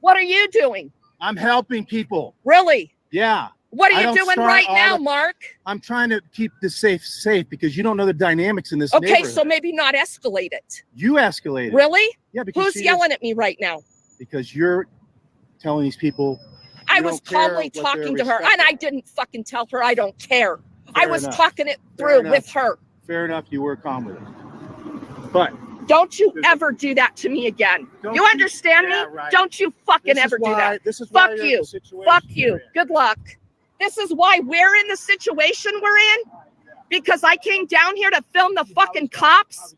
What are you doing? I'm helping people. Really? Yeah. What are I you don't doing start right all now, the- Mark? I'm trying to keep this safe because you don't know the dynamics in this Okay, neighborhood. so maybe not escalate it. You escalated. Really? Yeah, because Who's she yelling at me right now? Because you're telling these people. I you was don't care calmly what they're talking to her, and respecting. I didn't fucking tell her I don't care. I Fair was enough. talking it Fair through enough. with her. Fair enough, you were calm with it. But Don't you ever do that to me again. Don't You you- understand yeah, me? right. Don't you fucking This is ever do why- that. this is why Fuck you're in you. the situation Fuck you're you. in. Good luck. This is why we're in the situation we're in. Because I came down here to film the fucking cops.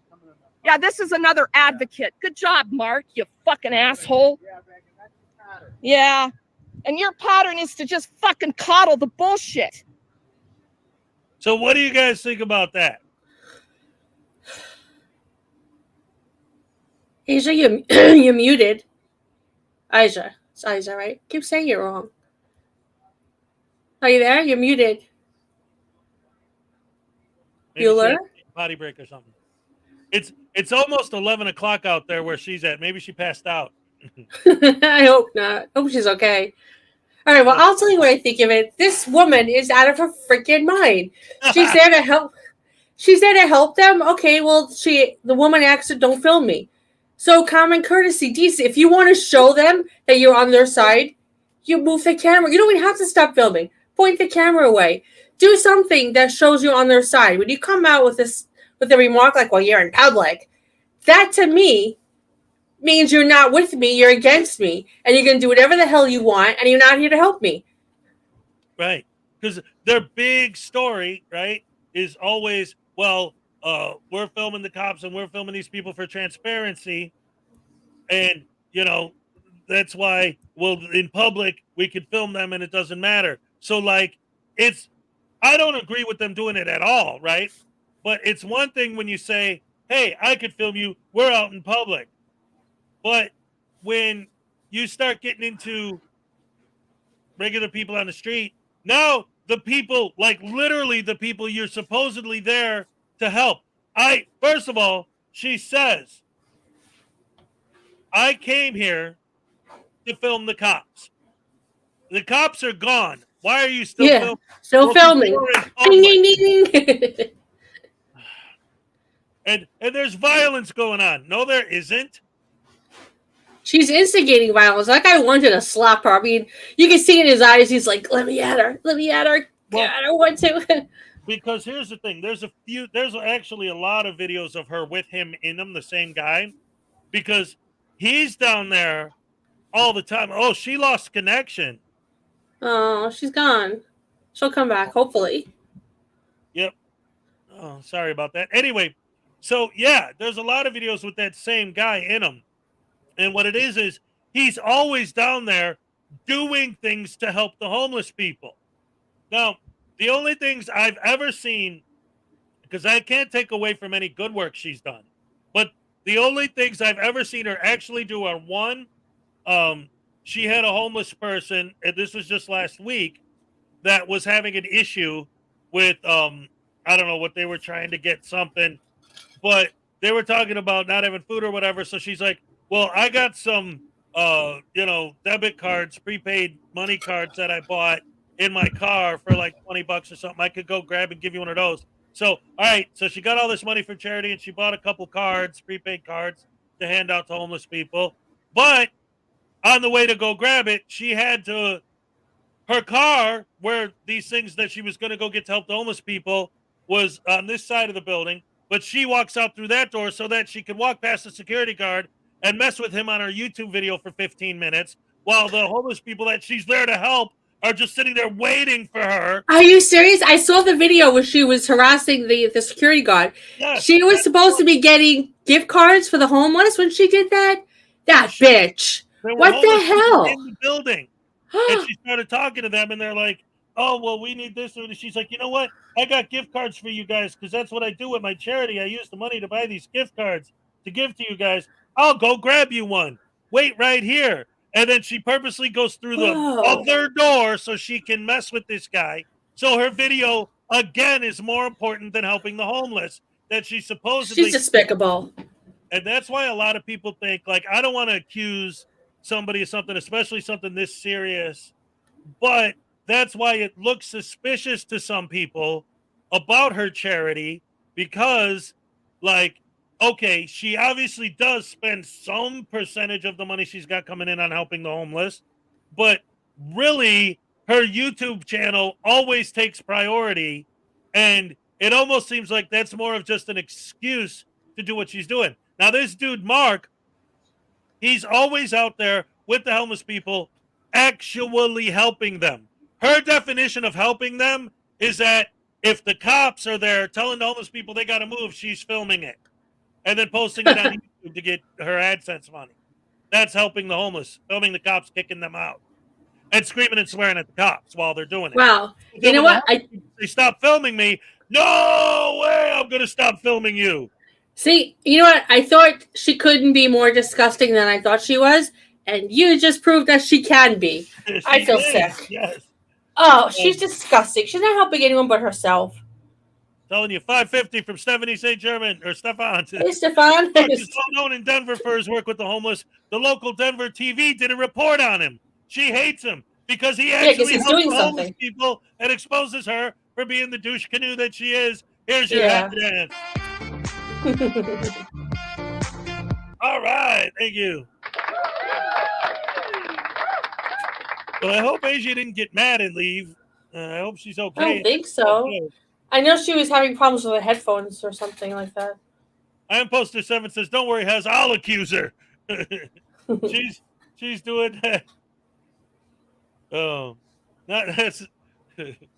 Yeah, this is another advocate. Good job, Mark, you fucking asshole. Yeah. And your pattern is to just fucking coddle the bullshit. So what do you guys think about that? Asia, you're muted. Asia. It's Asia, right? Keep saying it wrong. Are you there? You're muted. Maybe she Bueller? had a potty break or something. It's almost 11 o'clock out there where she's at. Maybe she passed out. I hope not. Hope she's okay. All right, well, I'll tell you what I think of it. This woman is out of her freaking mind. She's there to help. She's there to help them. Okay, well, the woman asked her, don't film me. So common courtesy, decent. If you want to show them that you're on their side, you move the camera. You don't even have to stop filming. Point the camera away. Do something that shows you on their side. When you come out with a remark like, well, you're in public, that to me means you're not with me, you're against me, and you're going to do whatever the hell you want, and you're not here to help me. Right. Because their big story, right, is always, well, we're filming the cops and we're filming these people for transparency. And, you know, that's why, well, in public, we can film them and it doesn't matter. So, like, I don't agree with them doing it at all, right? But it's one thing when you say, hey, I could film you, we're out in public. But when you start getting into regular people on the street, now the people, like literally the people you're supposedly there to help. First of all, she says, I came here to film the cops. The cops are gone. Why are you still filming? Still filming. Ding, ding, ding, ding. And there's violence going on. No, there isn't. She's instigating violence. That guy wanted to slap her. I mean, you can see in his eyes, he's like, let me at her. Let me at her. Well, I don't want to. Because here's the thing. There's actually a lot of videos of her with him in them, the same guy. Because he's down there all the time. Oh, she lost connection. Oh, she's gone. She'll come back, hopefully. Yep. Oh, sorry about that. Anyway, so yeah, there's a lot of videos with that same guy in them. And what it is he's always down there doing things to help the homeless people. Now, the only things I've ever seen, because I can't take away from any good work she's done, but the only things I've ever seen her actually do are, one, she had a homeless person, and this was just last week, that was having an issue with, I don't know what they were trying to get something, but they were talking about not having food or whatever. So she's like, well, I got some, debit cards, prepaid money cards that I bought in my car for like $20 or something. I could go grab and give you one of those. So, all right. So she got all this money for charity and she bought a couple cards, prepaid cards to hand out to homeless people. But on the way to go grab it, she had to, her car where these things that she was going to go get to help the homeless people was on this side of the building. But she walks out through that door so that she could walk past the security guard and mess with him on her YouTube video for 15 minutes while the homeless people that she's there to help are just sitting there waiting for her. Are you serious? I saw the video where she was harassing the security guard. Yes, she was supposed to be getting gift cards for the homeless when she did that? That bitch. What the hell? In the building. And she started talking to them and they're like, oh, well, we need this. And she's like, you know what? I got gift cards for you guys because that's what I do with my charity. I use the money to buy these gift cards to give to you guys. I'll go grab you one. Wait right here. And then she purposely goes through the other door so she can mess with this guy. So her video, again, is more important than helping the homeless that she supposedly... She's despicable. And that's why a lot of people think, like, I don't want to accuse somebody of something, especially something this serious. But that's why it looks suspicious to some people about her charity because, like, okay, she obviously does spend some percentage of the money she's got coming in on helping the homeless, but really her YouTube channel always takes priority, and it almost seems like that's more of just an excuse to do what she's doing. Now, this dude, Mark, he's always out there with the homeless people, actually helping them. Her definition of helping them is that if the cops are there telling the homeless people they got to move, she's filming it and then posting it on YouTube to get her AdSense money. That's helping the homeless, filming the cops, kicking them out, and screaming and swearing at the cops while they're doing it. Wow. You know what? They stop filming me. No way I'm going to stop filming you. See, you know what? I thought she couldn't be more disgusting than I thought she was, and you just proved that she can be. I feel sick. Yes. Oh, she's disgusting. She's not helping anyone but herself. Telling you, $5.50 from Stephanie St. German or Stefan. Hey, Stefan. He's well known in Denver for his work with the homeless. The local Denver TV did a report on him. She hates him because he actually helps the homeless people and exposes her for being the douche canoe that she is. Here's your evidence. All right, thank you. Well, I hope Asia didn't get mad and leave. I hope she's okay. I don't think so. I know she was having problems with her headphones or something like that. I am Poster 7 says, don't worry, Has, I'll accuse her. she's doing that.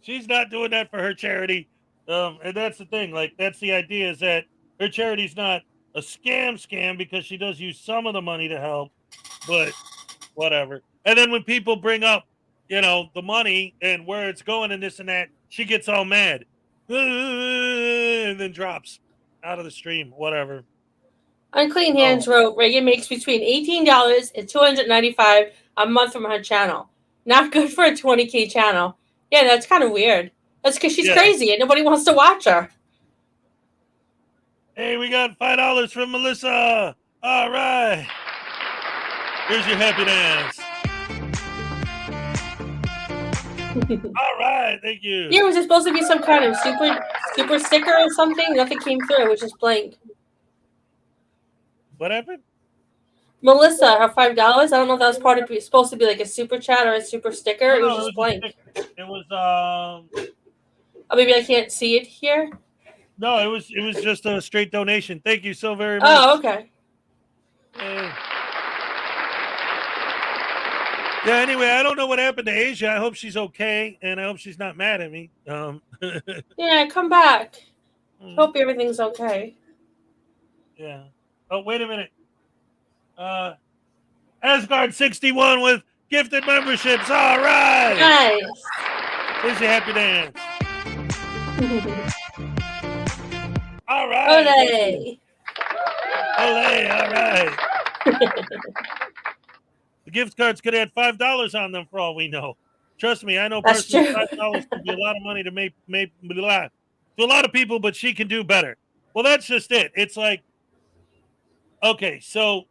She's not doing that for her charity. And that's the thing. Like, that's the idea, is that her charity's not a scam because she does use some of the money to help, but whatever. And then when people bring up, the money and where it's going and this and that, she gets all mad and then drops out of the stream, whatever. Unclean Hands wrote, Reagan makes between $18 and $295 a month from her channel. Not good for a 20K channel. Yeah, that's kind of weird. That's because she's crazy and nobody wants to watch her. Hey, we got $5 from Melissa. All right. Here's your happy dance. All right, thank you. Yeah, was it supposed to be some kind of super sticker or something? Nothing came through. It was just blank. What happened? Melissa, her $5. I don't know if that was supposed to be like a super chat or a super sticker. It was just blank. It was Oh, maybe I can't see it here. No, it was just a straight donation. Thank you so very much. Oh, okay. Yeah, anyway, I don't know what happened to Asia. I hope she's okay, and I hope she's not mad at me. Yeah, come back. Hope everything's okay. Yeah. Oh, wait a minute. Asgard 61 with gifted memberships. All right. Nice. Here's your happy dance. All right. Olay. Olay. All right. The gift cards could add $5 on them for all we know. Trust me, I know personally $5 could be a lot of money to make to a lot of people, but she can do better. Well, that's just it. It's like, okay, so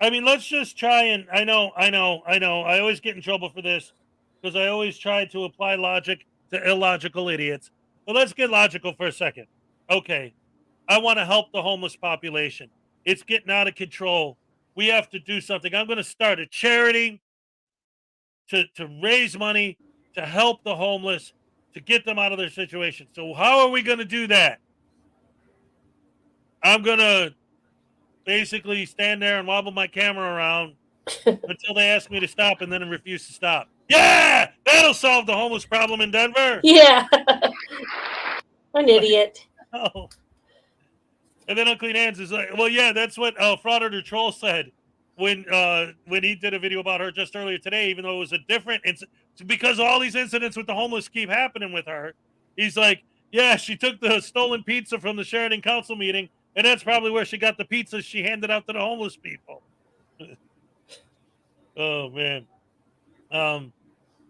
I mean, let's just try and I know. I always get in trouble for this because I always try to apply logic to illogical idiots. But let's get logical for a second. Okay, I want to help the homeless population. It's getting out of control. We have to do something. I'm going to start a charity to raise money to help the homeless, to get them out of their situation. So how are we going to do that? I'm going to basically stand there and wobble my camera around until they ask me to stop and then I refuse to stop. Yeah, that'll solve the homeless problem in Denver. Yeah. An idiot. Oh. And then Unclean Hands is like, well, yeah, that's what Frauditor Troll said when he did a video about her just earlier today, even though it was a different incident. Because all these incidents with the homeless keep happening with her. He's like, yeah, she took the stolen pizza from the Sheridan Council meeting, and that's probably where she got the pizza she handed out to the homeless people. Oh, man.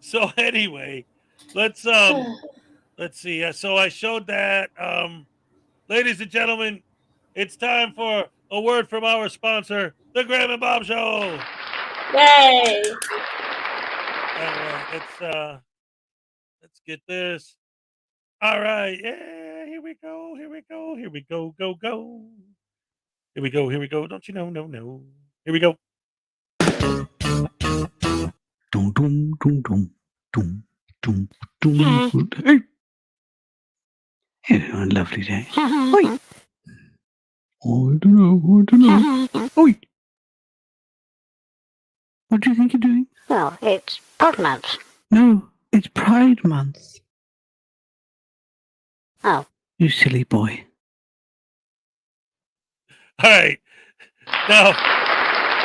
So anyway, let's see. So I showed that. Ladies and gentlemen, it's time for a word from our sponsor, the Graham and Bob Show. Yay! All right, let's get this. All right, yeah, here we go. Go. Here we go. Don't you know? No. Here we go. Hey. Hey, a lovely day. Oi. I don't know. Oi. What do you think you're doing? Well, it's Pride Month. No, it's Pride Month. Oh. You silly boy. All right. Now,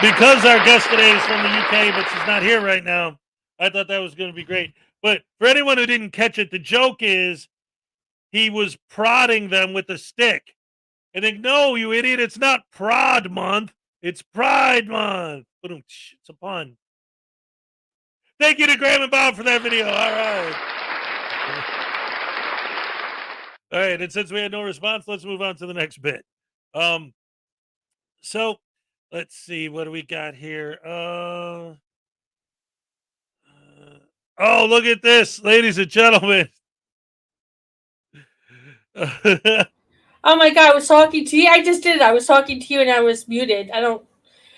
because our guest today is from the UK, but she's not here right now, I thought that was going to be great. But for anyone who didn't catch it, the joke is he was prodding them with a stick. And then, no, you idiot, it's not Prod Month. It's Pride Month. It's a pun. Thank you to Graham and Bob for that video. All right. All right, and since we had no response, let's move on to the next bit. So let's see, what do we got here? Oh, look at this, ladies and gentlemen. Oh my God, I was talking to you. I just did it. I was talking to you and I was muted. I don't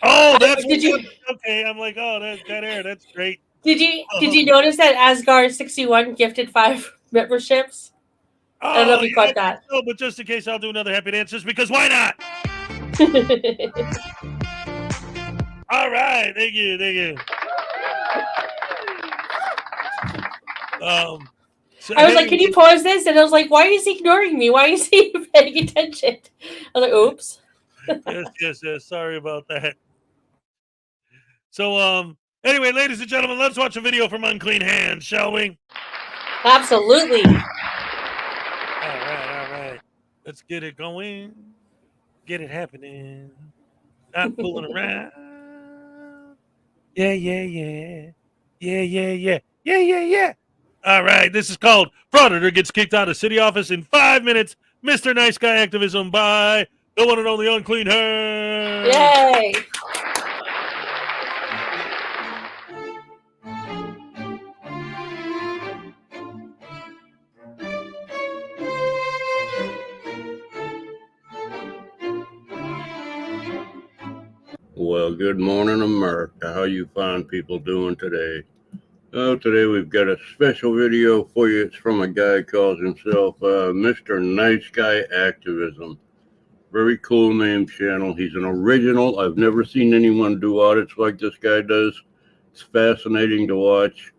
Oh, that's did you okay. I'm like, oh, that air, that's great. did you notice that Asgard 61 gifted 5 memberships? I don't know if you caught that. No, but just in case, I'll do another happy dancers because why not? All right, thank you. So, I was like, can you pause this? And I was like, why is he ignoring me? Why is he paying attention? I was like, oops. yes. Sorry about that. So, anyway, ladies and gentlemen, let's watch a video from Unclean Hands, shall we? Absolutely. All right. Let's get it going. Get it happening. Not fooling around. Yeah. All right, this is called Frauditor Gets Kicked Out of City Office in 5 minutes. Mr. Nice Guy Activism by the one and only Unclean Hands. Yay. Well, good morning, America. How you fine people doing today? Oh, today we've got a special video for you. It's from a guy who calls himself Mr. Nice Guy Activism. Very cool name channel. He's an original. I've never seen anyone do audits like this guy does. It's fascinating to watch.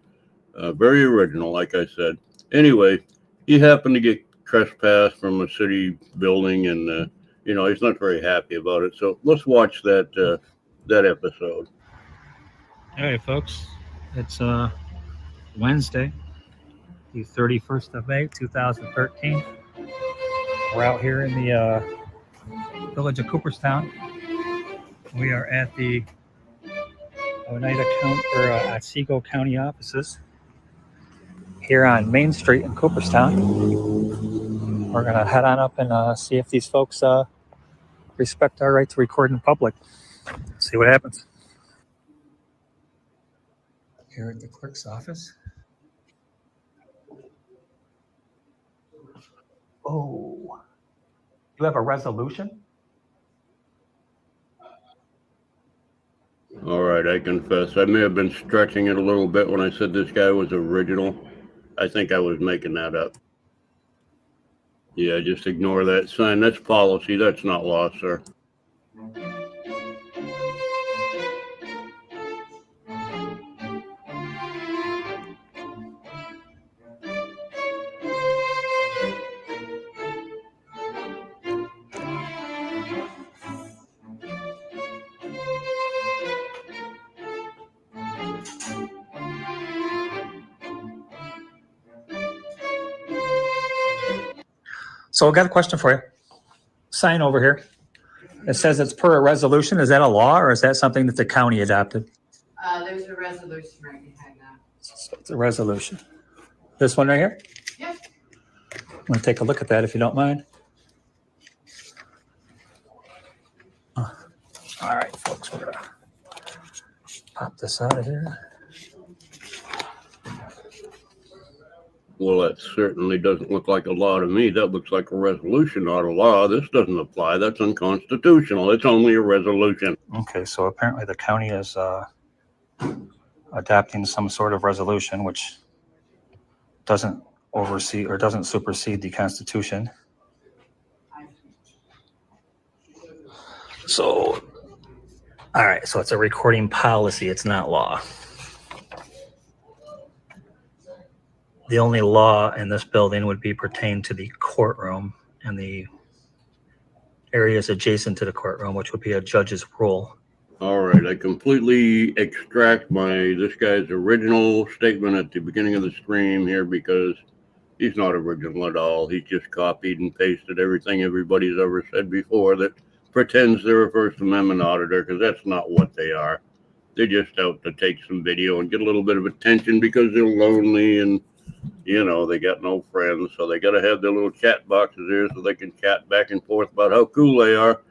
Very original, like I said. Anyway, he happened to get trespassed from a city building, and he's not very happy about it. So let's watch that episode. All right, folks. It's Wednesday, the 31st of May, 2013. We're out here in the village of Cooperstown. We are at the Otsego County offices here on Main Street in Cooperstown. We're going to head on up and see if these folks respect our right to record in public. See what happens. Here at the clerk's office. Oh, you have a resolution? All right, I confess. I may have been stretching it a little bit when I said this guy was original. I think I was making that up. Yeah, just ignore that sign. That's policy. That's not law, sir. So I got a question for you. Sign over here. It says it's per a resolution. Is that a law or is that something that the county adopted? There's a resolution right behind that. So it's a resolution. This one right here? Yep. I'm going to take a look at that if you don't mind. All right, folks, we're going to pop this out of here. Well, that certainly doesn't look like a law to me. That looks like a resolution, not a law. This doesn't apply. That's unconstitutional. It's only a resolution. Okay, so apparently the county is adopting some sort of resolution which doesn't oversee or doesn't supersede the Constitution. So, all right, so it's a recording policy. It's not law. The only law in this building would be pertain to the courtroom and the areas adjacent to the courtroom, which would be a judge's rule. All right, I completely extract this guy's original statement at the beginning of the stream here because he's not original at all. He just copied and pasted everything everybody's ever said before that pretends they're a First Amendment auditor, because that's not what they are. They're just out to take some video and get a little bit of attention because they're lonely and they got no friends, so they got to have their little chat boxes here so they can chat back and forth about how cool they are,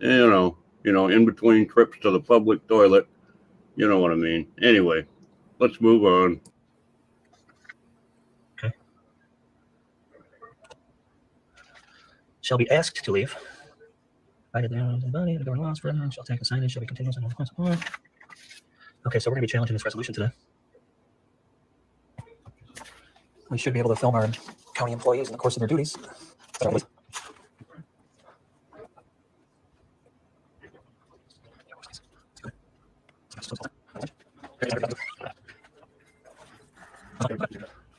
in between trips to the public toilet. You know what I mean? Anyway, let's move on. Okay. Shall be asked to leave. Provided there is a body and the governing laws for everyone shall take a signage shall be continuous and consequence. Okay, so we're going to be challenging this resolution today. We should be able to film our county employees in the course of their duties.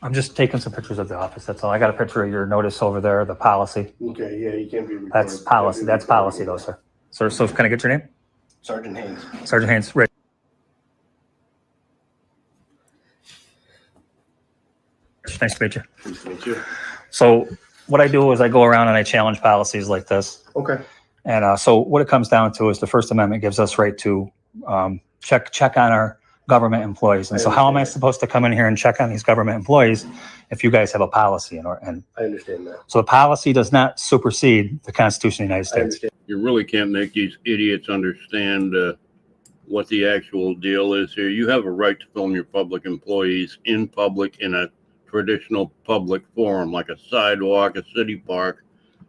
I'm just taking some pictures of the office. That's all. I got a picture of your notice over there, the policy. Okay, yeah, you can't be recorded. That's policy. That's policy, though, sir. So can I get your name? Sergeant Haynes. Sergeant Haynes. Right. Nice to meet you. Nice to meet you. So what I do is I go around and I challenge policies like this. Okay. And so what it comes down to is the First Amendment gives us right to check on our government employees. And so how am I supposed to come in here and check on these government employees if you guys have a policy? And I understand that. so the policy does not supersede the Constitution of the United States. You really can't make these idiots understand what the actual deal is here. You have a right to film your public employees in public in a traditional public forum, like a sidewalk, a city park,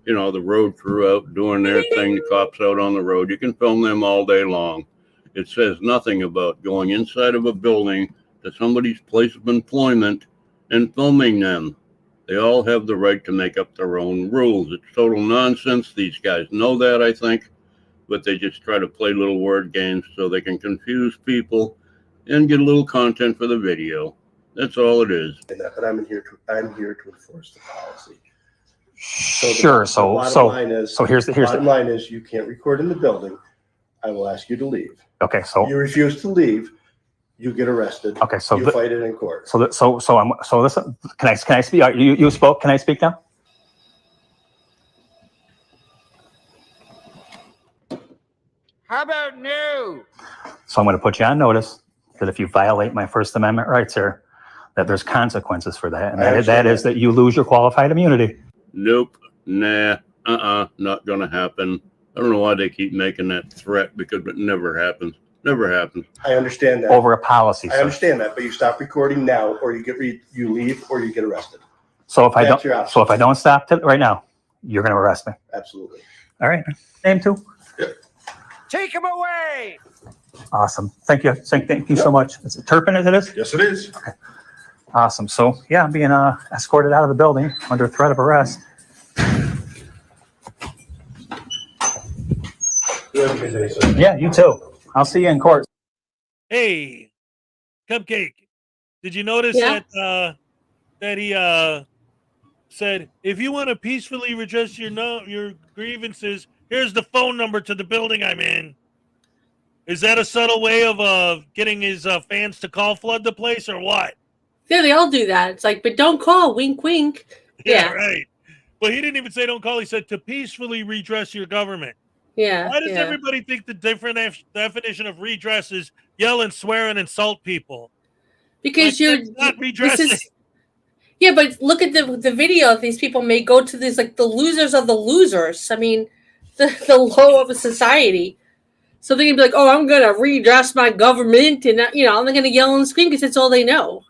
you know, the road crew out doing their thing, the cops out on the road. You can film them all day long. It says nothing about going inside of a building to somebody's place of employment and filming them. They all have the right to make up their own rules. It's total nonsense. These guys know that, I think, but they just try to play little word games so they can confuse people and get a little content for the video. That's all it is. But I'm here to enforce the policy. Sure. So here's the bottom line is you can't record in the building. I will ask you to leave. Okay. So you refuse to leave, you get arrested. Okay. So you fight it in court. So listen. Can I speak? You spoke. Can I speak now? How about no? So I'm going to put you on notice that if you violate my First Amendment rights here, that there's consequences for that, and that is that you lose your qualified immunity. Nope. Nah. Not gonna happen. I don't know why they keep making that threat because it never happens. Never happens. I understand that. Over a policy. I understand that, but you stop recording now, or you leave, or you get arrested. So if I don't stop right now, you're going to arrest me. Absolutely. All right. Name two. Take him away. Awesome. Thank you. Thank you so much. Is it Turpin as it is? Yes, it is. Okay. Awesome. So yeah, I'm being escorted out of the building under threat of arrest. Yeah, you too. I'll see you in court. Hey, Cupcake, did you notice that he said, if you want to peacefully redress your grievances, here's the phone number to the building I'm in. Is that a subtle way of getting his fans to call flood the place or what? Yeah, they all do that. It's like, but don't call, wink, wink. Yeah, right. Well, he didn't even say don't call. He said to peacefully redress your government. Yeah. Why does everybody think the different definition of redress is yell and swear and insult people? Because you're not redressing. Yeah, but look at the video these people may go to these, like the losers of the losers. I mean, the low of a society. So they're going to be like, oh, I'm going to redress my government. And, I'm going to yell and scream because it's all they know.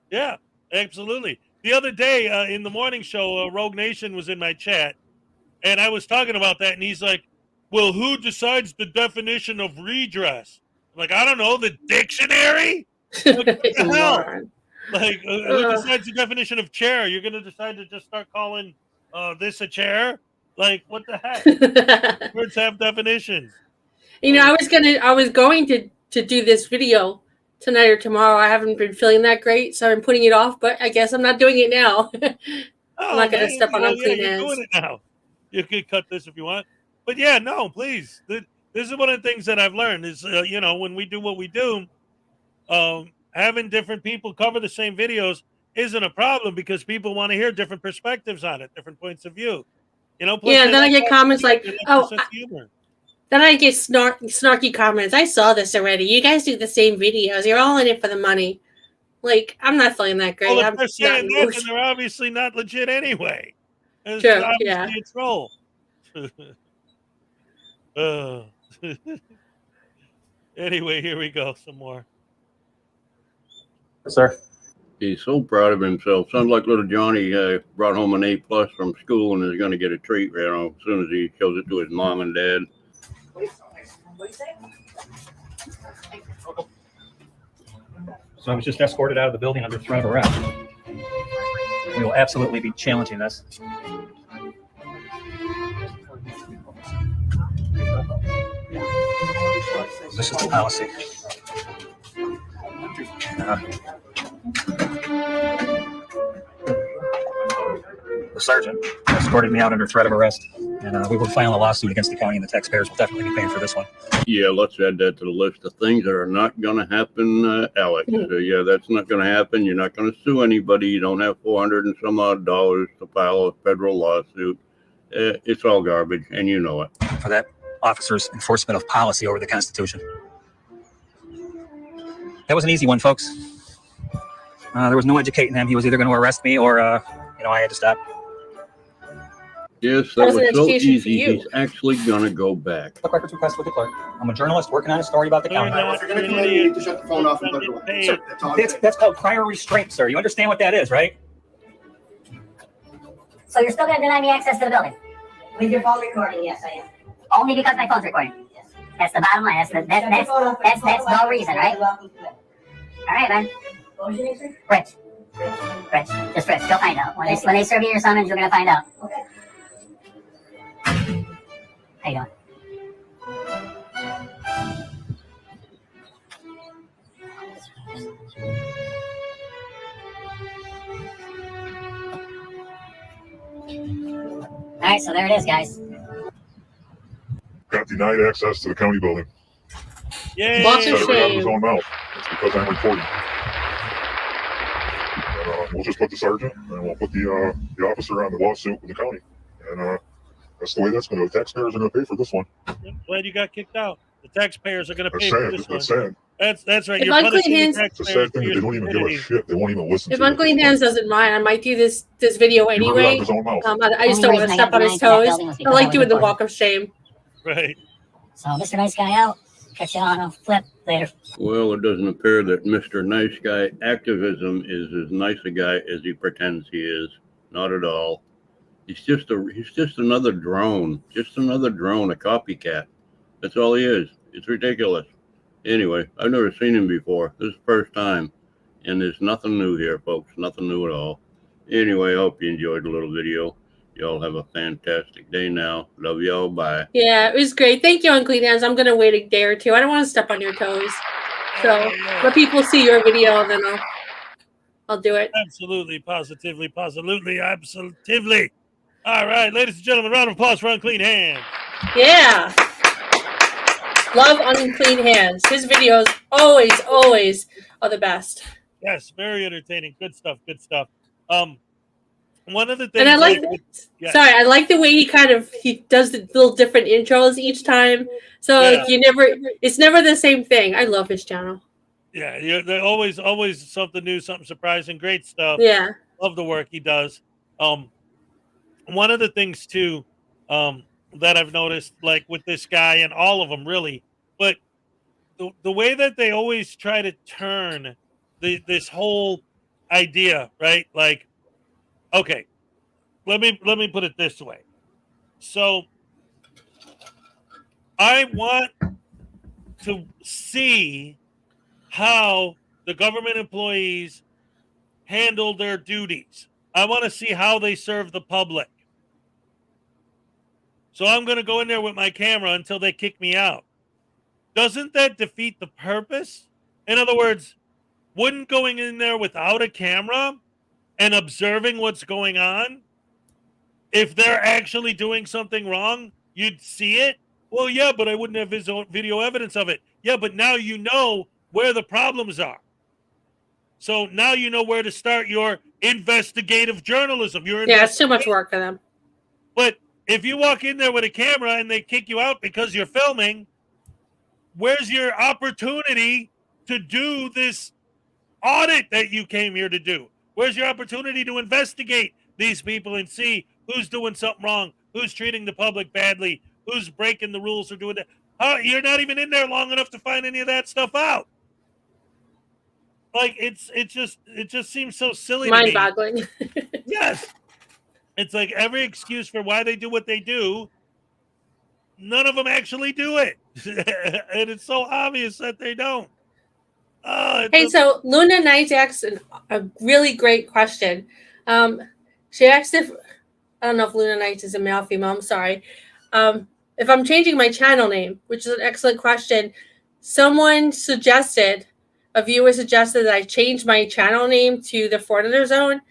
Yeah, absolutely. The other day in the morning show, Rogue Nation was in my chat. And I was talking about that. And he's like, well, who decides the definition of redress? I'm like, I don't know, the dictionary? Like, what the hell? Like, who decides the definition of chair? You're going to decide to just start calling this a chair? Like, what the heck? Words have definitions. I was going to do this video tonight or tomorrow. I haven't been feeling that great, so I'm putting it off, but I guess I'm not doing it now. I'm not going to step on unclean hands. You're doing it now. You could cut this if you want. But yeah, no, please. This is one of the things that I've learned is, when we do what we do, having different people cover the same videos isn't a problem because people want to hear different perspectives on it, different points of view. Then I get comments like, then I get snarky comments. I saw this already. You guys do the same videos. You're all in it for the money. Like, I'm not feeling that great. Well, if they're saying that, then they're obviously not legit anyway. It's true, obviously it's troll. Anyway, here we go. Some more. Sir. He's so proud of himself. Sounds like little Johnny brought home an A+ from school and is going to get a treat, as soon as he shows it to his mom and dad. So I was just escorted out of the building under threat of arrest. We will absolutely be challenging this. This is the policy. The sergeant escorted me out under threat of arrest, and we will file a lawsuit against the county, and the taxpayers will definitely be paying for this one. Yeah, let's add that to the list of things that are not going to happen, Alex. Yeah, that's not going to happen. You're not going to sue anybody. You don't have $400 and some odd to file a federal lawsuit. It's all garbage, and you know it. For that officer's enforcement of policy over the Constitution. That was an easy one, folks. There was no educating him. He was either going to arrest me or, I had to stop. Yes, that was so easy. He's actually going to go back. Book records request with the clerk. I'm a journalist working on a story about the county. If you're going to come in, you need to shut the phone off and put it away. Sir, that's called prior restraint, sir. You understand what that is, right? So you're still going to deny me access to the building? With your phone recording, yes, I am. Only because my phone's recording? Yes. That's the bottom line. That's no reason, right? All right, man. What was your name, sir? Rich. Rich. Just Rich. You'll find out. When they serve you your summons, you're going to find out. Okay. How you doing? All right, so there it is, guys. Got denied access to the county building. Yay! Said it right out of his own mouth. It's because I'm recording. And, we'll just put the sergeant and we'll put the officer on the lawsuit with the county. And that's the way that's going to go. The taxpayers are going to pay for this one. I'm glad you got kicked out. The taxpayers are going to pay sad. for this That's one. sad. That's right. If You're Unclean punishing the Hands- It's a taxpayers sad thing for that your they don't even give a stupidity. shit. They won't even listen If to it. Unclean Hands doesn't mind, I might do this video He heard it out anyway. of his own mouth. I just don't want to step on his toes. I like doing the walk of shame. Right. So, Mr. Nice Guy out. Catch you on a flip later. Well, it doesn't appear that Mr. Nice Guy activism is as nice a guy as he pretends he is. Not at all. He's just another drone. Just another drone, a copycat. That's all he is. It's ridiculous. Anyway, I've never seen him before. This is the first time. And there's nothing new here, folks. Nothing new at all. Anyway, I hope you enjoyed the little video. Y'all have a fantastic day now. Love y'all. Bye. Yeah, it was great. Thank you, Unclean Hands. I'm going to wait a day or two. I don't want to step on your toes. So let people see your video, and then I'll do it. Absolutely, positively, absolutely. All right, ladies and gentlemen, round of applause for Unclean Hands. Yeah. Love Unclean Hands. His videos always are the best. Yes, very entertaining. Good stuff. One of the things, And I like I like the way he does the little different intros each time. So Yeah. it's never the same thing. I love his channel. Yeah, they're always something new, something surprising. Great stuff. Yeah. Love the work he does. One of the things too, that I've noticed, like with this guy and all of them really, but the way that they always try to turn this whole idea, right? Like, okay, let me put it this way. So I want to see how the government employees handle their duties. I want to see how they serve the public. So I'm going to go in there with my camera until they kick me out. Doesn't that defeat the purpose? In other words, wouldn't going in there without a camera and observing what's going on, if they're actually doing something wrong, you'd see it? Well, yeah, but I wouldn't have video evidence of it. Yeah, but now you know where the problems are. So now you know where to start your investigative journalism. Yeah, it's too much work for them. But if you walk in there with a camera and they kick you out because you're filming, where's your opportunity to do this audit that you came here to do? Where's your opportunity to investigate these people and see who's doing something wrong, who's treating the public badly, who's breaking the rules or doing that? You're not even in there long enough to find any of that stuff out. Like it just seems so silly. Mind-boggling. To me. Yes. It's like every excuse for why they do what they do none of them actually do it. And it's so obvious that they don't. Hey, so Luna Knight asked a really great question. She asked if, I don't know if Luna Knight is a male or female, I'm sorry. If I'm changing my channel name, which is an excellent question, someone suggested, a viewer suggested that I change my channel name to the Frauditor Zone.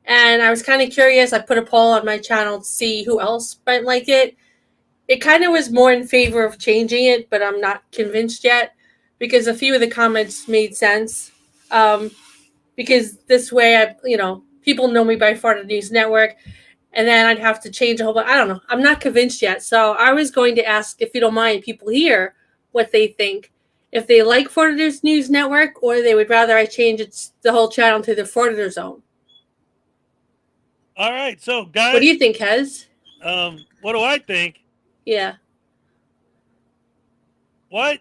And I was kind of curious. I put a poll on my channel to see who else might like it. It kind of was more in favor of changing it, but I'm not convinced yet because a few of the comments made sense. Because this way, people know me by Frauditors News Network, and then I'd have to change a whole bunch. I don't know. I'm not convinced yet. So I was going to ask, if you don't mind, people here what they think. If they like Frauditors News Network, or they would rather I change the whole channel to the Frauditor Zone. All right, so guys, what do you think, Hez? What do I think? Yeah. What?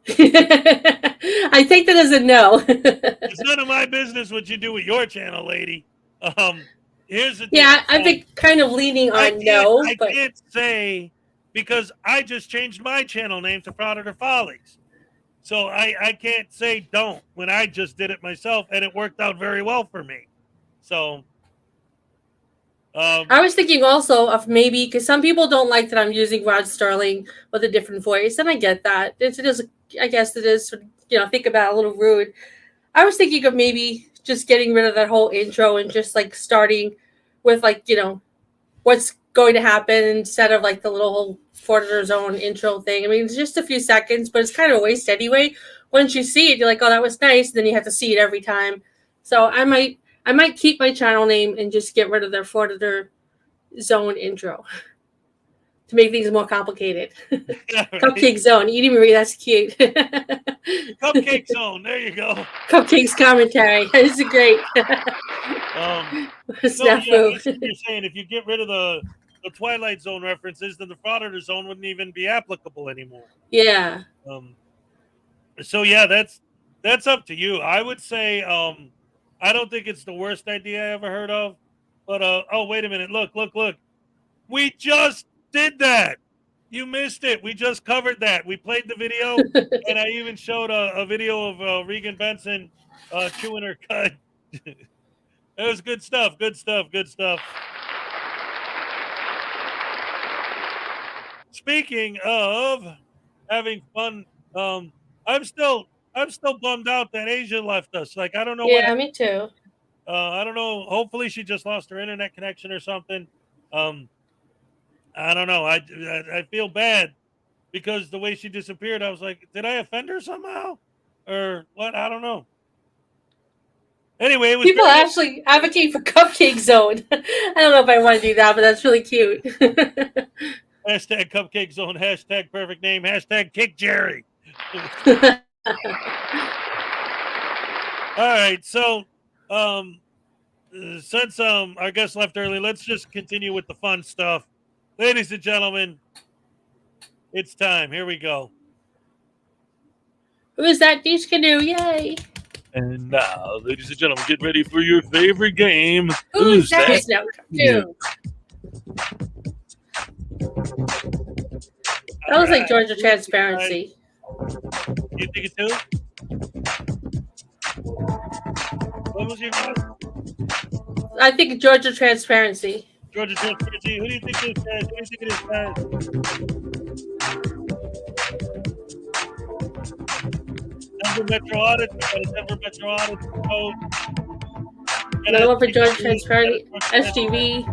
I take that as a no. It's none of my business what you do with your channel, lady. Here's the thing. Yeah, I've been kind of leaning on no. I can't say, because I just changed my channel name to Frauditor Follies. So I can't say don't when I just did it myself, and it worked out very well for me. So I was thinking also of maybe, because some people don't like that I'm using Rod Sterling with a different voice, and I get that. It is, I guess it is, think about it, a little rude. I was thinking of maybe just getting rid of that whole intro and just starting with what's going to happen instead of the little Frauditor Zone intro thing. I mean, it's just a few seconds, but it's kind of a waste anyway. Once you see it, you're like, oh, that was nice. And then you have to see it every time. So I might keep my channel name and just get rid of their Frauditor Zone intro to make things more complicated. Right. Cupcake Zone. Edie Marie, that's cute. Cupcake Zone. There you go. Cupcakes commentary. This is great. Snafu. So, you're saying if you get rid of the Twilight Zone references, then the Frauditor Zone wouldn't even be applicable anymore. Yeah. So yeah, that's up to you. I would say I don't think it's the worst idea I ever heard of. But oh, wait a minute. Look. We just did that. You missed it. We just covered that. We played the video, and I even showed a video of Regan Benson chewing her cud. It was good stuff. Speaking of having fun, I'm still bummed out that Asia left us. I don't know. Yeah, me too. I don't know. Hopefully, she just lost her internet connection or something. I don't know. I feel bad because the way she disappeared, I was like, did I offend her somehow, or what? I don't know. Anyway, it was people actually advocate for Cupcake Zone. I don't know if I want to do that, but that's really cute. Hashtag Cupcake Zone. Hashtag perfect name. Hashtag Kick Jerry. All right, so since our guest left early, let's just continue with the fun stuff. Ladies and gentlemen, it's time. Here we go. Who is that Beach Canoe? Yay! And now, ladies and gentlemen, get ready for your favorite game. Who's that Canoe? That was like Georgia Transparency. You think it too? What was your guess? I think Georgia Transparency. Georgia Transparency. Who do you think it is, guys? Who do you think it is, guys? Denver Metro Audit. We got a Denver Metro Audit code. Another one for Georgia Transparency. SGV.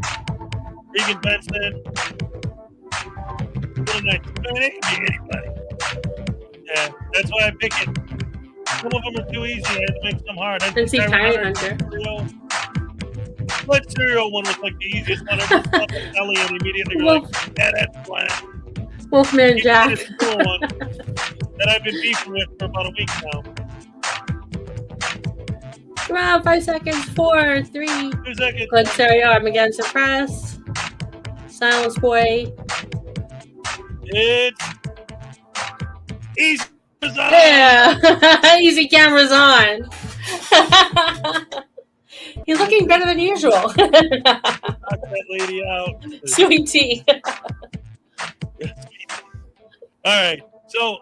Regan Benson. It can be anybody. Yeah, that's why I pick it. Some of them are too easy. I had to make some hard. And see Tiny Hunter. Blood Cereal one was like the easiest one. I just thought the belly and immediately were like, yeah, that's flat. Wolfman Jack. Cool one that I've been beefing with for about a week now. Come on, 5 seconds. 4, 3. 2 seconds. Blood Cereal, Armageddon Suppress. Silence Boy. It's Easy Cameras On. Yeah, Easy Cameras On. He's looking better than usual. Knock that lady out. Sweet tea. right. So,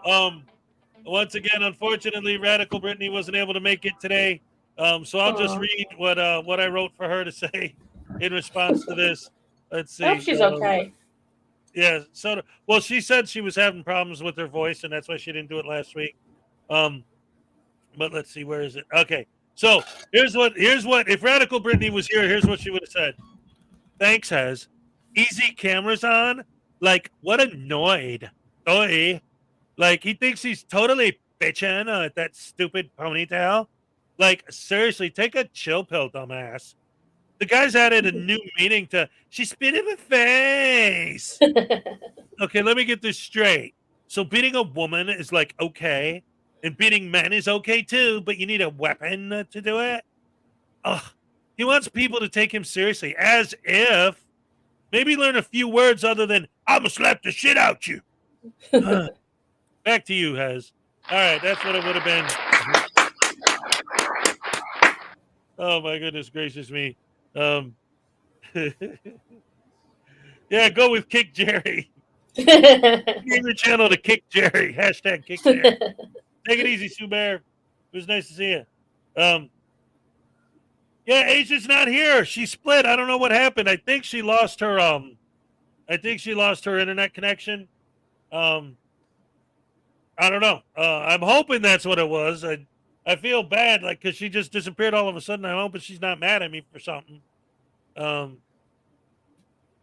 once again, unfortunately, Radical Brittany wasn't able to make it today. So I'll just read what I wrote for her to say in response to this. Let's see. I hope she's okay. Yeah. So, well, she said she was having problems with her voice, and that's why she didn't do it last week. But let's see, where is it? Okay. So here's what. If Radical Brittany was here, here's what she would have said. Thanks, Hez. Easy cameras on. Like, what annoyed. Oi. Like, he thinks he's totally bitching at that stupid ponytail. Like, seriously, take a chill pill, dumbass. The guy's added a new meaning to, she spit in my face. Okay, let me get this straight. So beating a woman is like, okay. And beating men is okay too, but you need a weapon to do it? Ugh. He wants people to take him seriously, as if maybe learn a few words other than, I'm going to slap the shit out you. Back to you, Hez. All right, that's what it would have been. Oh, my goodness gracious me. Yeah, go with Kick Jerry. Name your channel to Kick Jerry. Hashtag Kick Jerry. Take it easy, Sue Bear. It was nice to see you. Yeah, Asia's not here. She split. I don't know what happened. I think she lost her internet connection. I don't know. I'm hoping that's what it was. I feel bad, like, because she just disappeared all of a sudden. I'm hoping she's not mad at me for something.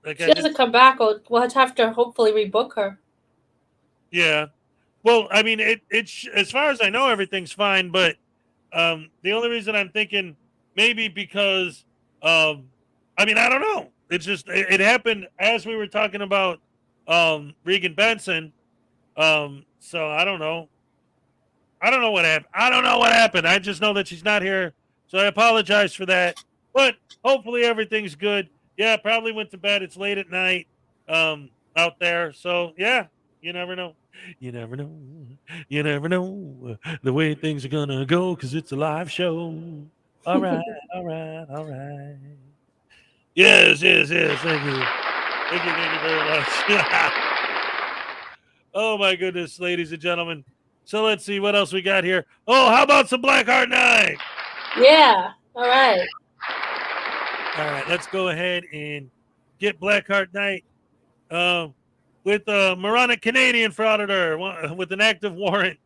Like she doesn't come back. We'll have to hopefully rebook her. Yeah. Well, I mean, it's as far as I know, everything's fine. But the only reason I'm thinking maybe because, I mean, I don't know. It's just it happened as we were talking about Regan Benson. So I don't know. I don't know what happened. I just know that she's not here. So I apologize for that. But hopefully everything's good. Yeah, probably went to bed. It's late at night out there. So, yeah, you never know. You never know. You never know the way things are going to go because it's a live show. All right, all right, all right. Yes. Thank you. Thank you very much. Oh, my goodness, ladies and gentlemen. So let's see what else we got here. Oh, how about some Blackheart Night? Yeah. All right. All right, let's go ahead and get Blackheart Night with a moronic Canadian frauditor with an active warrant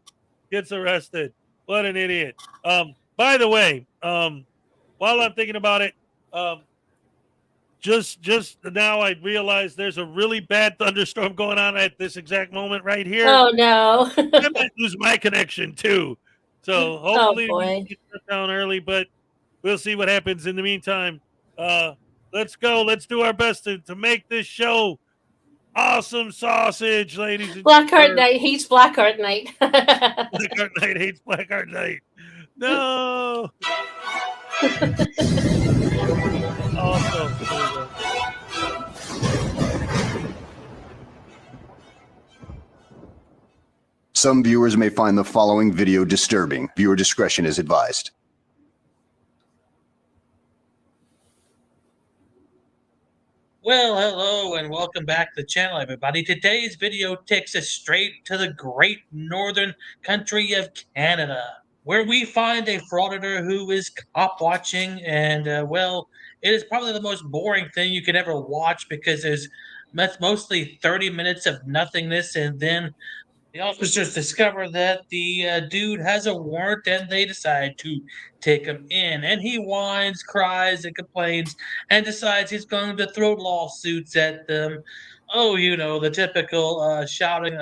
gets arrested. What an idiot. By the way, while I'm thinking about it, just now I realize there's a really bad thunderstorm going on at this exact moment right here. Oh, no. I might lose my connection, too. So hopefully we get shut down early, but we'll see what happens in the meantime. Let's go. Let's do our best to make this show awesome sausage, ladies and Blackheart Night hates Blackheart Night. Blackheart Night hates Blackheart Night. No. Awesome. Some viewers may find the following video disturbing. Viewer discretion is advised. Well, hello and welcome back to the channel, everybody. Today's video takes us straight to the great northern country of Canada, where we find a frauditor who is cop watching, and well, it is probably the most boring thing you could ever watch because there's mostly 30 minutes of nothingness, and then the officers discover that the dude has a warrant and they decide to take him in. And he whines, cries, and complains and decides he's going to throw lawsuits at them. Oh, you know, the typical shouting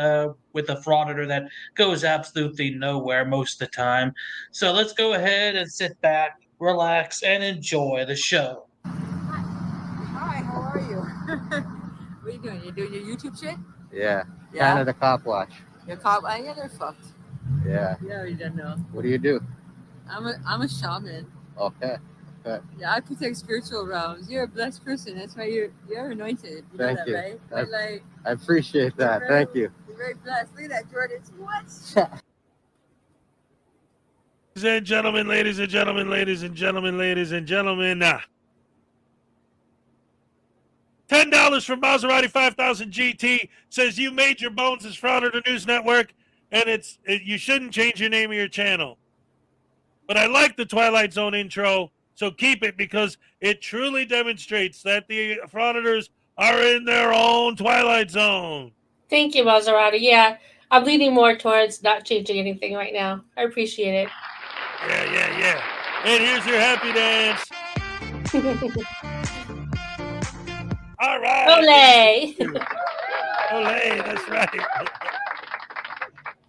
with a frauditor that goes absolutely nowhere most of the time. So let's go ahead and sit back, relax, and enjoy the show. Hi, how are you? What are you doing? You doing your YouTube shit? Yeah. Yeah? Canada Cop Watch. Your cop? Yeah, they're fucked. Yeah. Yeah, you don't know. What do you do? I'm a shaman. Okay. Okay. Yeah, I protect spiritual realms. You're a blessed person. That's why you're anointed. You know Thank that, you. right? But like, I appreciate that. Thank you. you're very blessed. Look at that, Jordan. What? Ladies and gentlemen, ladies and gentlemen, ladies and gentlemen, ladies and gentlemen. $10 from Maserati 5000 GT says you made your bones as Frauditor News Network, and you shouldn't change your name of your channel. But I like the Twilight Zone intro, so keep it because it truly demonstrates that the Frauditors are in their own Twilight Zone. Thank you, Maserati. Yeah, I'm leaning more towards not changing anything right now. I appreciate it. Yeah. And here's your happy dance. All right. Ole! Ole, that's right.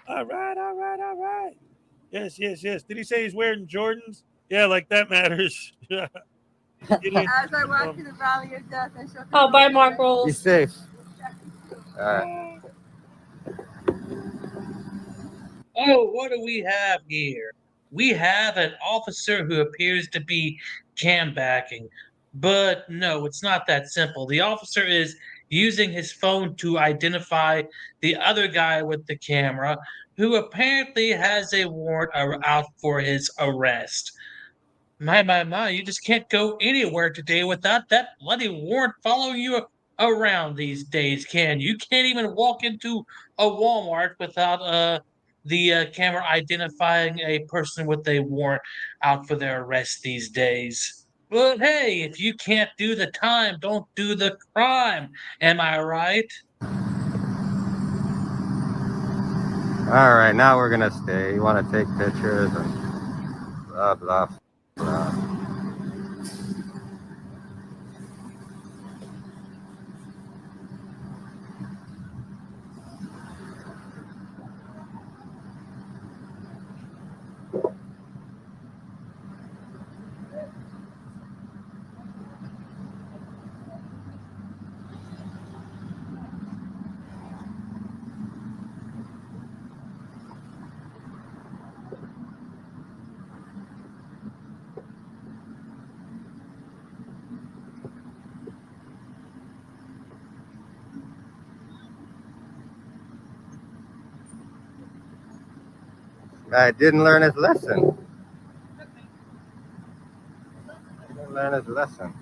All right. Yes. Did he say he's wearing Jordans? Yeah, like that matters. As I walk through the valley of death, I shall. Oh, bye, Mark Rolls. Be safe. All right. Oh, what do we have here? We have an officer who appears to be cam backing. But no, it's not that simple. The officer is using his phone to identify the other guy with the camera, who apparently has a warrant out for his arrest. My, you just can't go anywhere today without that bloody warrant following you around these days, can you? You can't even walk into a Walmart without the camera identifying a person with a warrant out for their arrest these days. But hey, if you can't do the time, don't do the crime. Am I right? All right, now we're gonna stay. You want to take pictures and blah blah blah. Guy didn't learn his lesson. Didn't learn his lesson.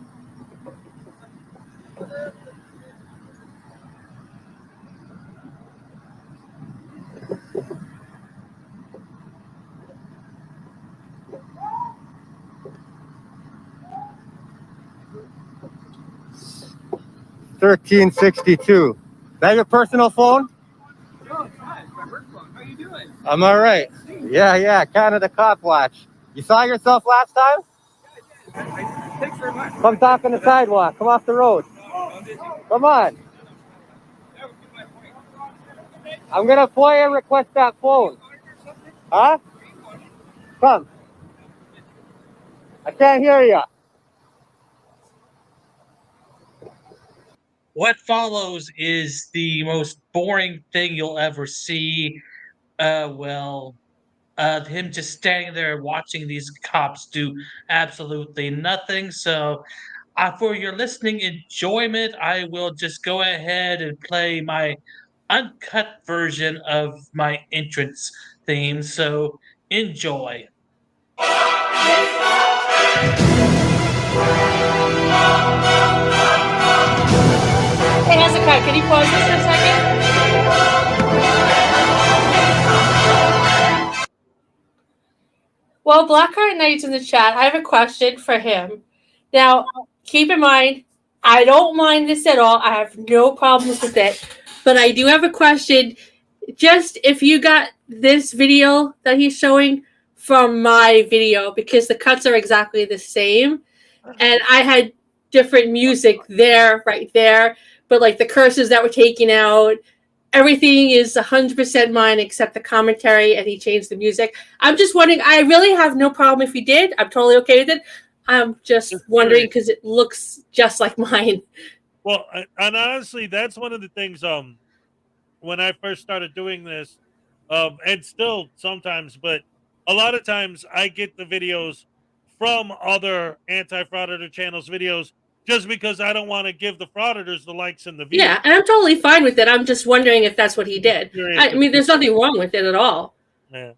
$13.62. Is that your personal phone? No, it's not. It's my work phone. How you doing? I'm all right. Yeah. Canada Cop Watch. You saw yourself last time? Thanks very much. Come talk on the sidewalk. Come off the road. Come on. I'm gonna FOIA request that phone. Huh? Come. I can't hear you. What follows is the most boring thing you'll ever see. Him just standing there watching these cops do absolutely nothing. So, for your listening enjoyment, I will just go ahead and play my uncut version of my entrance theme. So, enjoy. Hey, Hezekiah, can you pause this for a second? Well, Blackheart Knight's in the chat. I have a question for him. Now, keep in mind, I don't mind this at all. I have no problems with it. But I do have a question. Just if you got this video that he's showing from my video, because the cuts are exactly the same. And I had different music there, right there. But like the curses that were taken out, everything is 100% mine except the commentary, and he changed the music. I'm just wondering, I really have no problem if he did. I'm totally okay with it. I'm just wondering because it looks just like mine. Well, and honestly, that's one of the things when I first started doing this, and still sometimes, but a lot of times I get the videos from other anti-frauditor channels videos just because I don't want to give the frauditors the likes and the views. Yeah, and I'm totally fine with it. I'm just wondering if that's what he did. I mean, there's nothing wrong with it at all. Yeah.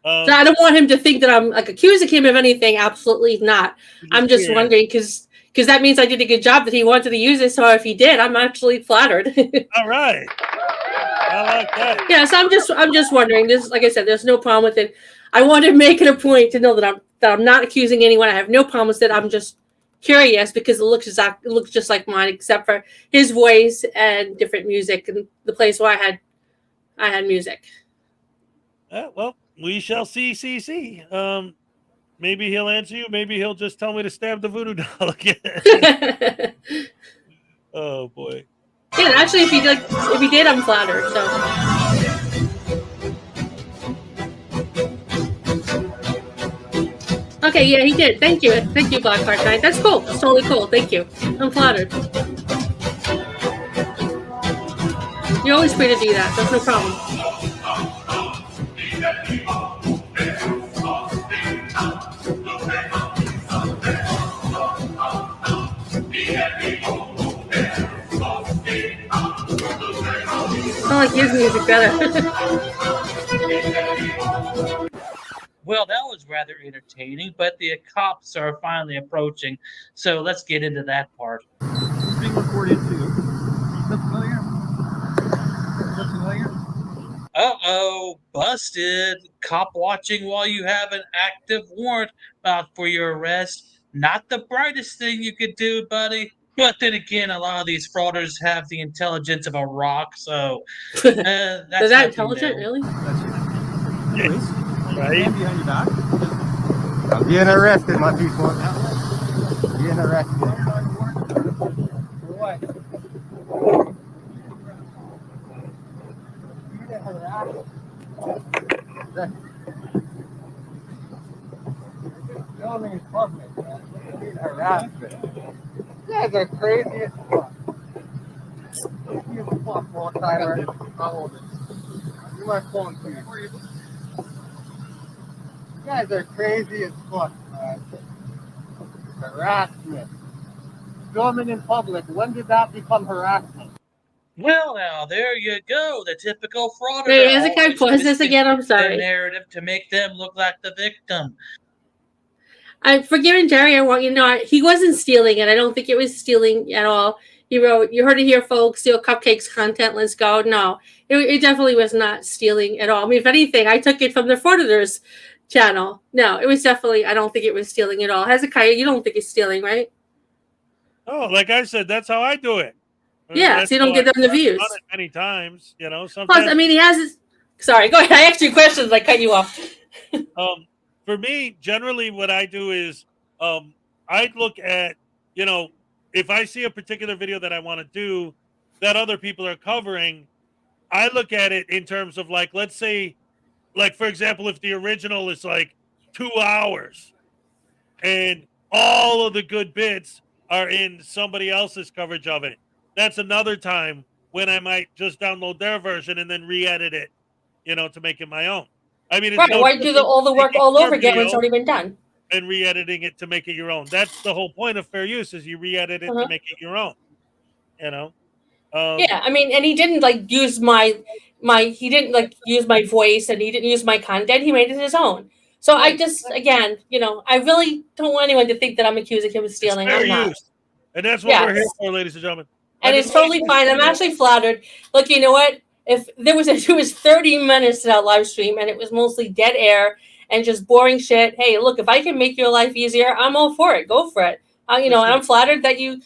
So I don't want him to think that I'm like accusing him of anything. Absolutely not. I'm just wondering because because that means I did a good job that he wanted to use it. So if he did, I'm actually flattered. All right. I like that. Yeah, so I'm just wondering. This, like I said, there's no problem with it. I want to make it a point to know that I'm not accusing anyone. I have no problem with it. I'm just curious because it looks just like mine, except for his voice and different music and the place where I had music. Well, we shall see. Maybe he'll answer you. Maybe he'll just tell me to stab the voodoo doll again. Oh boy. Yeah, actually, if he did, I'm flattered. So. Okay, yeah, he did. Thank you, Blackheart Knight. That's cool. That's totally cool. Thank you. I'm flattered. You're always free to do that. That's no problem. I like his music better. Well, that was rather entertaining, but the cops are finally approaching, so let's get into that part. It's being recorded too. Look familiar? Look familiar? Uh-oh, busted. Cop watching while you have an active warrant out for your arrest. Not the brightest thing you could do, buddy. But then again, a lot of these frauders have the intelligence of a rock, so that's Is that intelligent, really? Anyways, right? Behind your back. I'm being arrested, my people. Being arrested. For what? Filming in public, man. Being harassment. You guys are crazy as fuck. You fuck, old timer. How old is it? Give my phone to you. You guys are crazy as fuck, man. Harassment. Filming in public. When did that become harassment? Well, now, there you go. The typical frauder. Wait, Hezekiah, pause this again. I'm The sorry. narrative to make them look like the victim. I'm forgiving Jerry. I want you to know he wasn't stealing it. I don't think it was stealing at all. He wrote, "You heard it here, folks. Steal cupcakes content. Let's go." No, it definitely was not stealing at all. I mean, if anything, I took it from the Frauditors channel. No, it was definitely. I don't think it was stealing at all. Hezekiah, you don't think it's stealing, right? Oh, like I said, that's how I do it. Yeah, so you don't get them the views. I've done it many times, sometimes. Plus, I mean, he has his. Sorry, go ahead. I asked you questions. I cut you off. For me, generally, what I do is I look at, if I see a particular video that I want to do that other people are covering, I look at it in terms of let's say, for example, if the original is 2 hours and all of the good bits are in somebody else's coverage of it, that's another time when I might just download their version and then re-edit it, to make it my own. I mean, it's Right, why do all the work all over again when it's already been done? And re-editing it to make it your own. That's the whole point of fair use, is you re-edit it to make it your own. Yeah, I mean, and he didn't use my he didn't use my voice, and he didn't use my content. He made it his own. So I just, again, I really don't want anyone to think that I'm accusing him of stealing. I'm not. And that's what we're here for, ladies and gentlemen. And it's totally fine. I'm actually flattered. Look, you know what? If there was it was 30 minutes to that live stream, and it was mostly dead air and just boring shit. Hey, look, if I can make your life easier, I'm all for it. Go for it. And I'm flattered that you